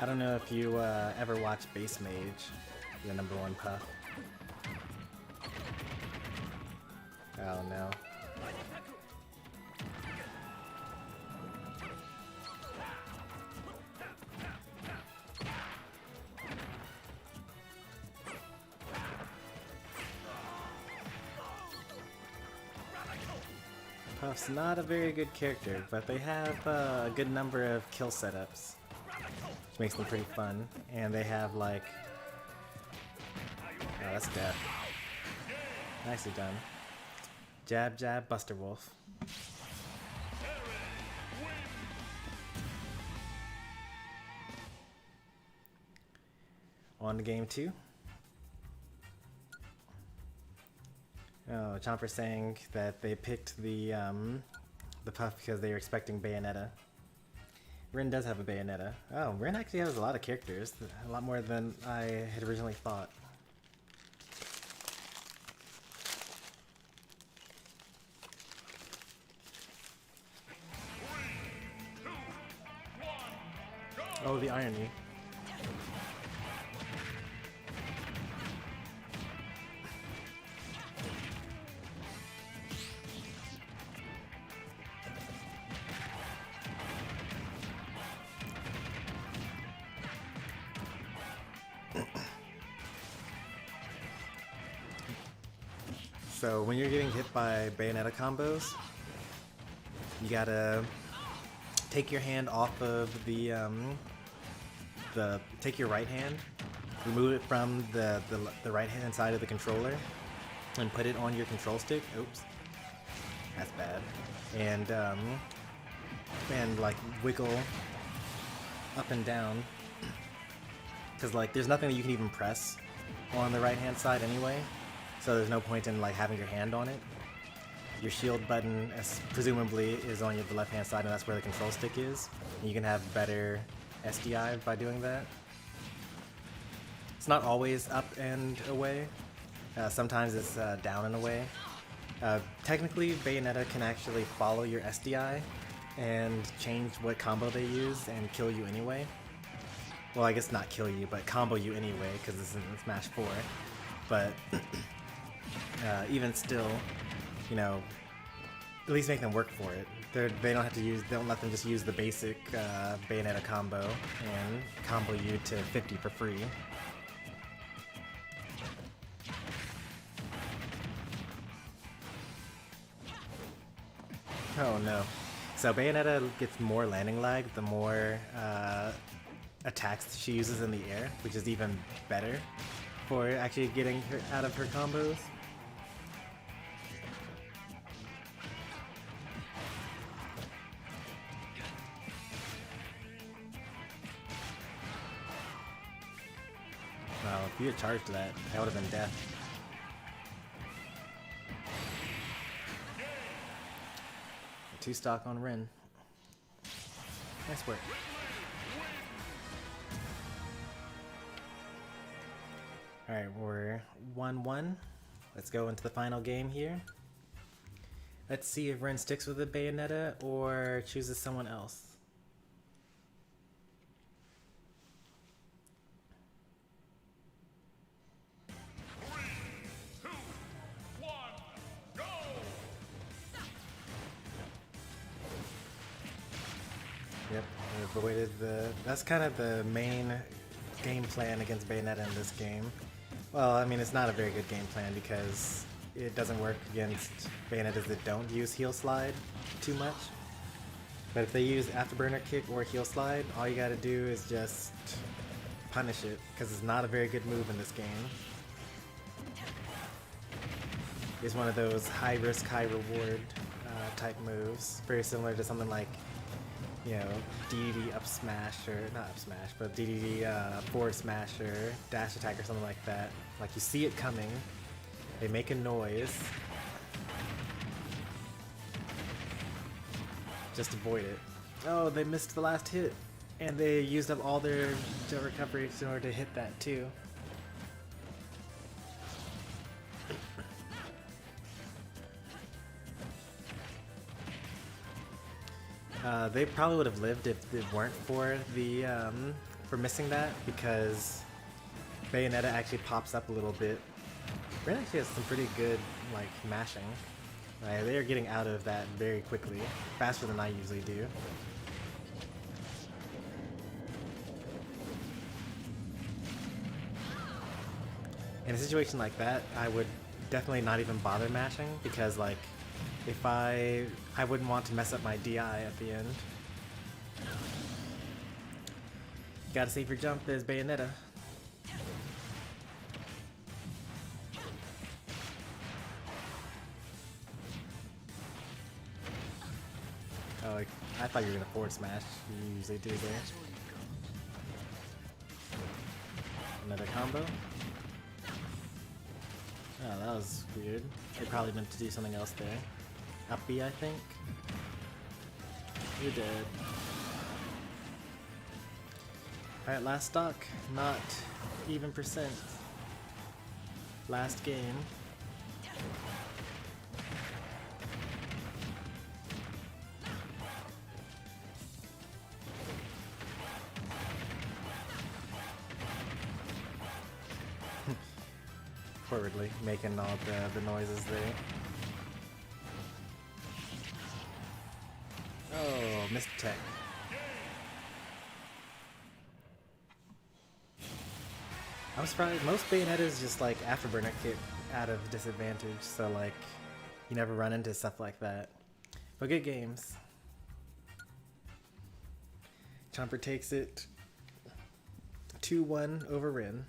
I don't know if you ever watched Base Mage, the #1 Puff. Oh no. Puff's not a very good character, but they have a good number of kill setups, which makes them pretty fun. And they have like, oh, that's death. Nicely done. Jab, jab, Buster Wolf. On to game 2. Oh, Chomper saying that they picked the Puff because they were expecting Bayonetta. Rin does have a Bayonetta. Oh, Rin actually has a lot of characters, a lot more than I had originally thought. Oh, the irony. So when you're getting hit by Bayonetta combos, you gotta take your hand off of take your right hand, remove it from the right hand side of the controller, and put it on your control stick. Oops, that's bad. And like wiggle up and down, because like there's nothing that you can even press on the right hand side anyway, so there's no point in like having your hand on it. Your shield button presumably is on the left hand side, and that's where the control stick is, and you can have better SDI by doing that. It's not always up and away, sometimes it's down and away. Technically Bayonetta can actually follow your SDI and change what combo they use and kill you anyway. Well, I guess not kill you, but combo you anyway, because this is in Smash 4. But even still, you know, at least make them work for it. They don't have to use. Don't let them just use the basic Bayonetta combo and combo you to 50 for free. Oh no. So Bayonetta gets more landing lag the more attacks she uses in the air, which is even better for actually getting her out of her combos. Wow, if you had charged that would have been death. Two stock on Rin. Nice work. Alright, we're 1-1. Let's go into the final game here. Let's see if Rin sticks with the Bayonetta or chooses someone else. Yep, we avoided that's kind of the main game plan against Bayonetta in this game. Well, I mean, it's not a very good game plan because it doesn't work against Bayonettas that don't use heel slide too much. But if they use afterburner kick or heel slide, all you gotta do is just punish it, because it's not a very good move in this game. It's one of those high risk, high reward type moves, very similar to something like, you know, DDD up smash, or not up smash, but DDD forward smash or dash attack or something like that. Like, you see it coming, they make a noise, just avoid it. Oh, they missed the last hit, and they used up all their recovery in order to hit that too. They probably would have lived if it weren't for the for missing that, because Bayonetta actually pops up a little bit. Rin actually has some pretty good like mashing. They are getting out of that very quickly, faster than I usually do. In a situation like that, I would definitely not even bother mashing, because like, if I wouldn't want to mess up my DI at the end. Gotta save your jump, there's Bayonetta. Oh, I thought you were gonna forward smash. You usually do there. Another combo. Oh, that was weird. They probably meant to do something else there. Up B, I think. You're dead. Alright, last stock. Not even percent. Last game. Forwardly making all the noises there. Oh, missed tech. I'm surprised most Bayonettas just like afterburner kick out of disadvantage, so like you never run into stuff like that. But good games. Chomper takes it 2-1 over Rin.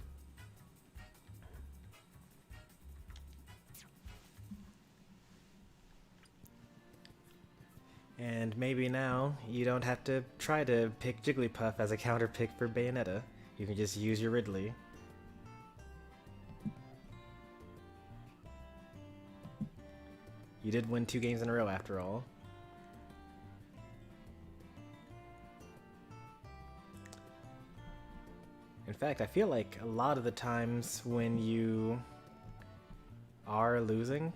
And maybe now you don't have to try to pick Jigglypuff as a counter pick for Bayonetta. You can just use your Ridley. You did win 2 games in a row after all. In fact, I feel like a lot of the times when you are losing,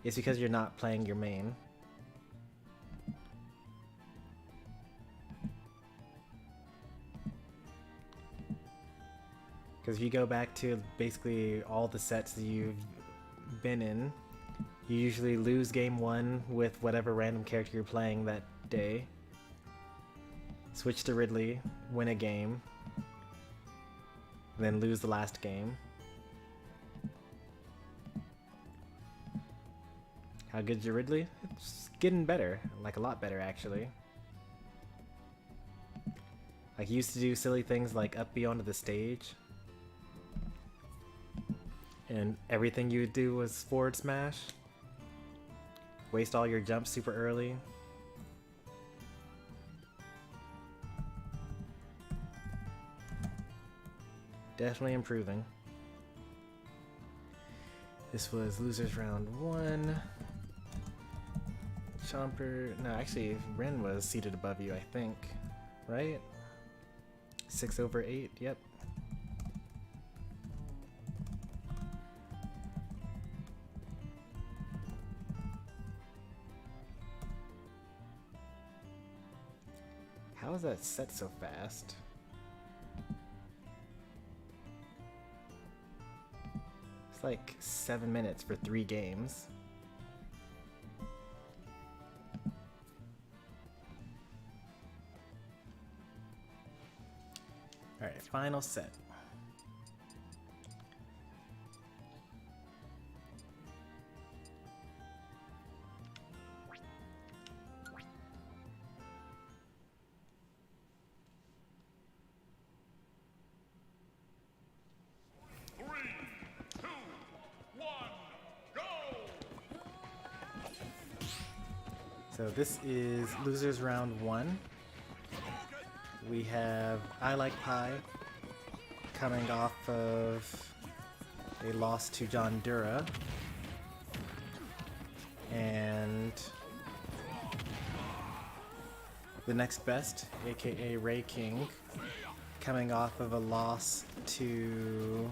it's because you're not playing your main. Because if you go back to basically all the sets that you've been in, you usually lose game 1 with whatever random character you're playing that day. Switch to Ridley, win a game, then lose the last game. How good's your Ridley? It's getting better, like a lot better actually. Like you used to do silly things like up B onto the stage, and everything you would do was forward smash. Waste all your jumps super early. Definitely improving. This was losers round 1. Chomper, no, actually Rin was seated above you, I think, right? 6 over 8, yep. How is that set so fast? It's like 7 minutes for 3 games. Alright, final set. So this is losers round 1. We have I Like Pie coming off of a loss to John Dura, and the next best, aka Ray King, coming off of a loss to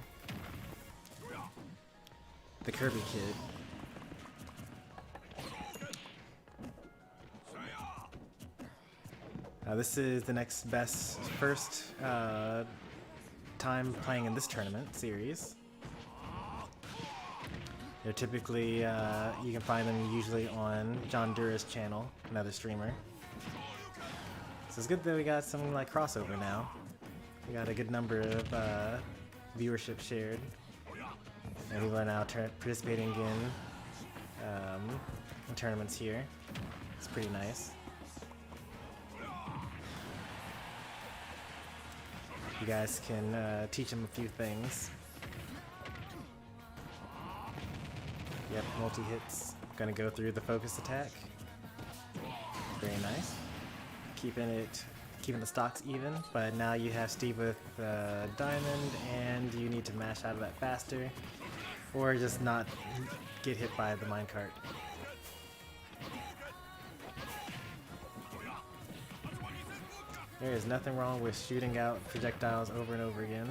the Kirby Kid. This is the next best first time playing in this tournament series. They're typically, you can find them usually on John Dura's channel, another streamer. So it's good that we got some like crossover now. We got a good number of viewership shared, and people are now participating in tournaments here. It's pretty nice. You guys can teach them a few things. Yep, multi-hits. Gonna go through the focus attack. Very nice. Keeping the stocks even, but now you have Steve with Diamond, and you need to mash out of that faster, or just not get hit by the minecart. There is nothing wrong with shooting out projectiles over and over again.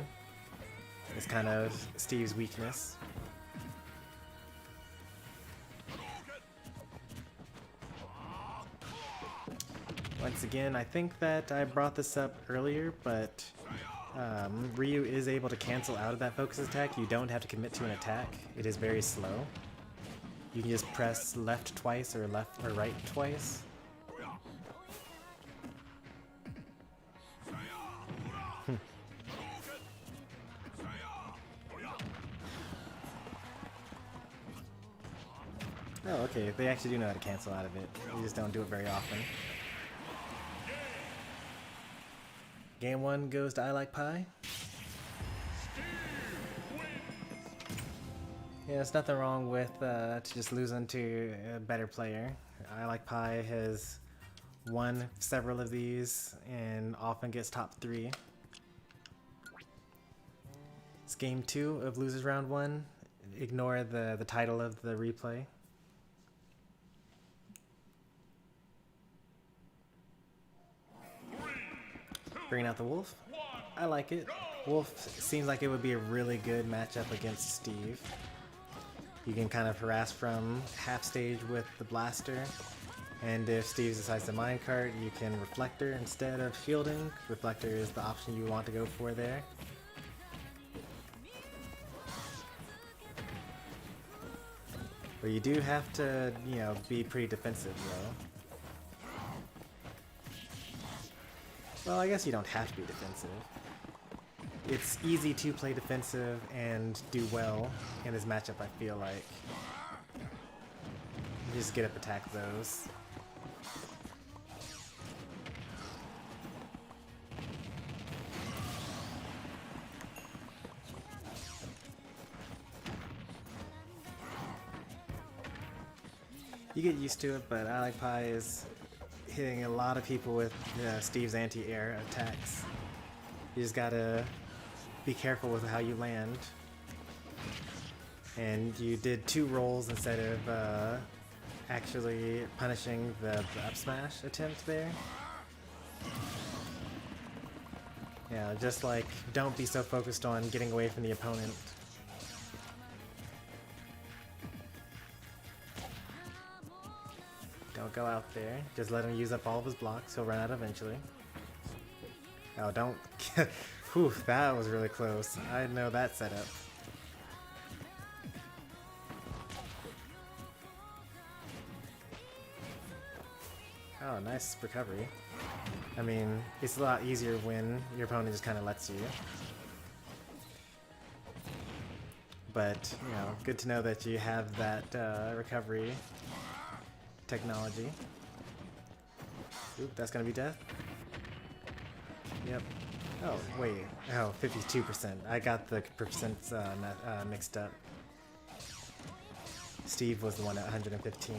It's kind of Steve's weakness. Once again, I think that I brought this up earlier, but Ryu is able to cancel out of that focus attack. You don't have to commit to an attack. It is very slow. You can just press left twice or left or right twice. Oh, okay. They actually do know how to cancel out of it. They just don't do it very often. Game 1 goes to I Like Pie. Yeah, there's nothing wrong with just losing to a better player. I Like Pie has won several of these and often gets top 3. It's game 2 of Losers Round 1. Ignore the title of the replay. Bringing out the Wolf. I like it. Wolf seems like it would be a really good matchup against Steve. You can kind of harass from half stage with the blaster, and if Steve decides to minecart, you can Reflector instead of shielding. Reflector is the option you want to go for there. But you do have to, you know, be pretty defensive though. Well, I guess you don't have to be defensive. It's easy to play defensive and do well in this matchup, I feel like. You just get up attack those. You get used to it, but I Like Pie is hitting a lot of people with Steve's anti-air attacks. You just gotta be careful with how you land. And you did 2 rolls instead of actually punishing the up smash attempt there. Yeah, just like, don't be so focused on getting away from the opponent. Don't go out there. Just let him use up all of his blocks. He'll run out eventually. Oh, don't... Whew, that was really close. I know that setup. Oh, nice recovery. I mean, it's a lot easier when your opponent just kind of lets you. But, you know, good to know that you have that recovery technology. Oop, that's gonna be death. Yep. Oh, wait. Oh, 52%. I got the percents mixed up. Steve was the one at 115.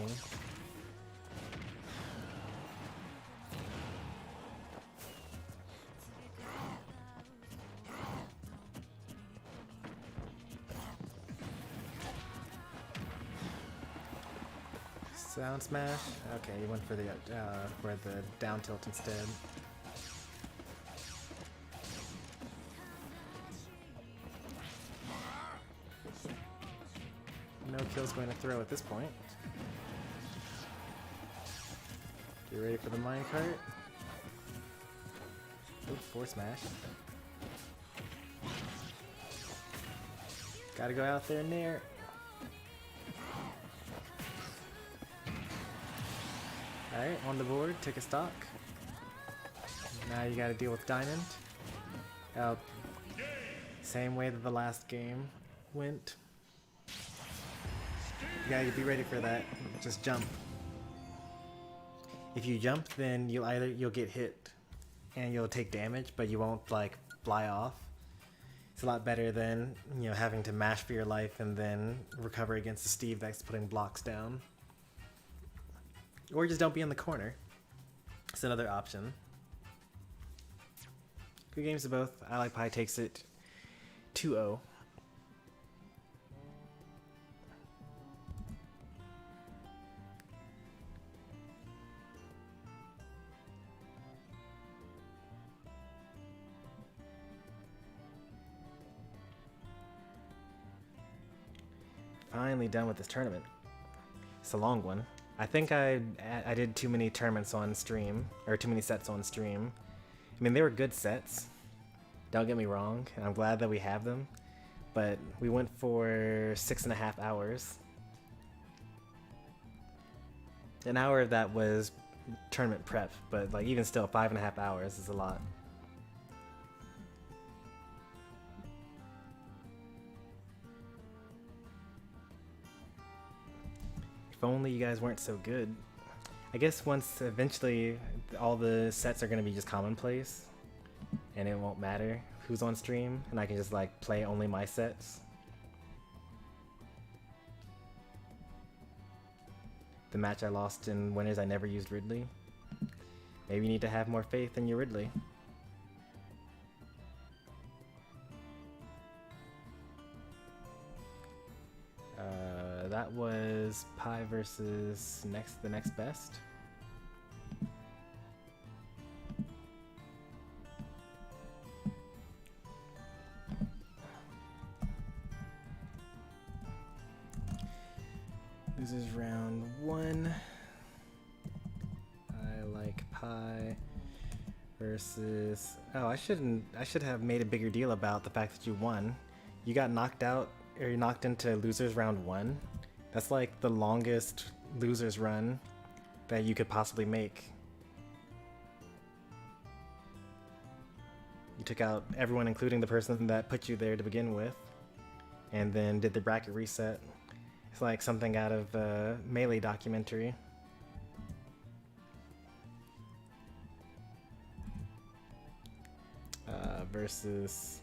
Sound smash? Okay, you went for the down tilt instead. No kills going to throw at this point. Get ready for the minecart. Oop, force smash. Gotta go out there near. Alright, on the board, take a stock. Now you gotta deal with Diamond. Same way that the last game went. You gotta be ready for that. Just jump. If you jump, then you'll get hit and you'll take damage, but you won't like fly off. It's a lot better than, you know, having to mash for your life and then recover against the Steve that's putting blocks down. Or just don't be in the corner. It's another option. Good games to both. I Like Pie takes it 2-0. Finally done with this tournament. It's a long one. I think I did too many tournaments on stream, or too many sets on stream. I mean, they were good sets. Don't get me wrong, and I'm glad that we have them. But we went for 6.5 hours. An hour of that was tournament prep, but like even still, 5.5 hours is a lot. If only you guys weren't so good. I guess once eventually all the sets are gonna be just commonplace and it won't matter who's on stream and I can just like play only my sets. The match I lost in winners, I never used Ridley. Maybe you need to have more faith in your Ridley. That was Pi versus the next best. This is round 1. I like Pi versus... Oh, I should have made a bigger deal about the fact that you won. You got knocked out, or you knocked into losers round 1. That's like the longest losers run that you could possibly make. You took out everyone, including the person that put you there to begin with, and then did the bracket reset. It's like something out of a Melee documentary. Versus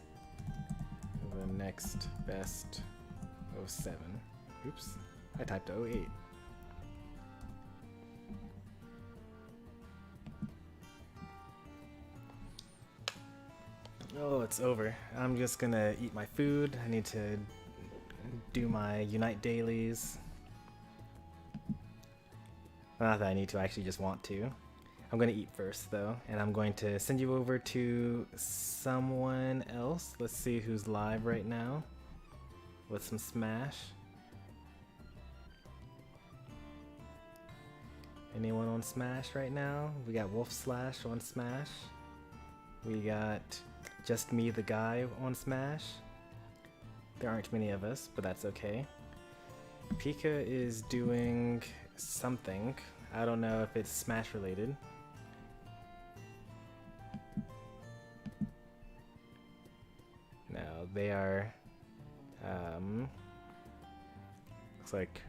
the next best 07. Oops, I typed 08. Oh, it's over. I'm just gonna eat my food. I need to do my Unite dailies. Not that I need to, I actually just want to. I'm gonna eat first though, and I'm going to send you over to someone else. Let's see who's live right now with some Smash. Anyone on Smash right now? We got Wolf Slash on Smash. We got Just Me the Guy on Smash. There aren't many of us, but that's okay. Pika is doing something. I don't know if it's Smash related. No, they are, looks like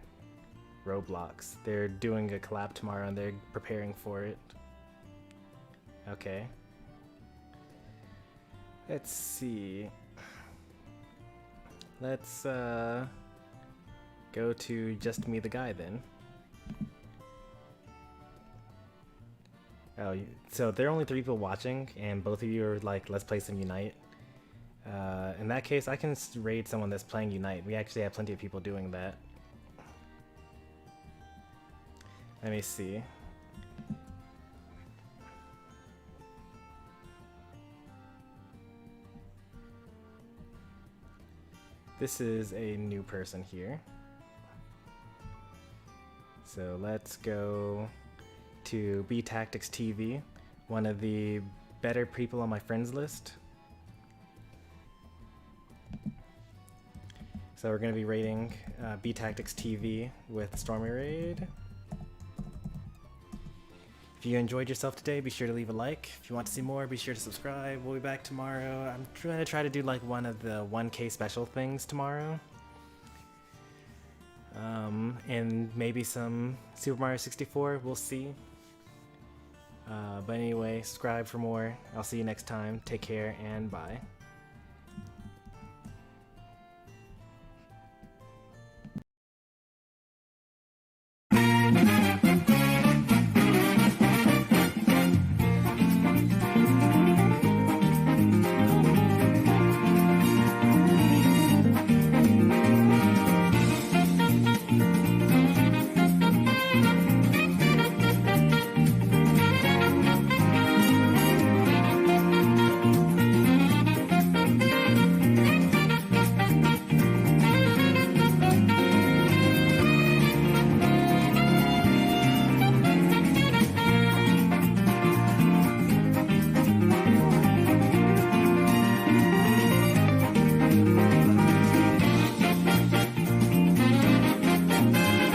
Roblox. They're doing a collab tomorrow and they're preparing for it. Okay. Let's see. Let's go to Just Me the Guy then. Oh, so there are only 3 people watching, and both of you are like, let's play some Unite. In that case, I can raid someone that's playing Unite. We actually have plenty of people doing that. Let me see. This is a new person here. So let's go to B Tactics TV, one of the better people on my friends list. So we're going to be raiding B Tactics TV with Stormy Raid. If you enjoyed yourself today, be sure to leave a like. If you want to see more, be sure to subscribe. We'll be back tomorrow. I'm going to try to do like one of the 1K special things tomorrow. And maybe some Super Mario 64, we'll see. But anyway, subscribe for more. I'll see you next time. Take care and bye.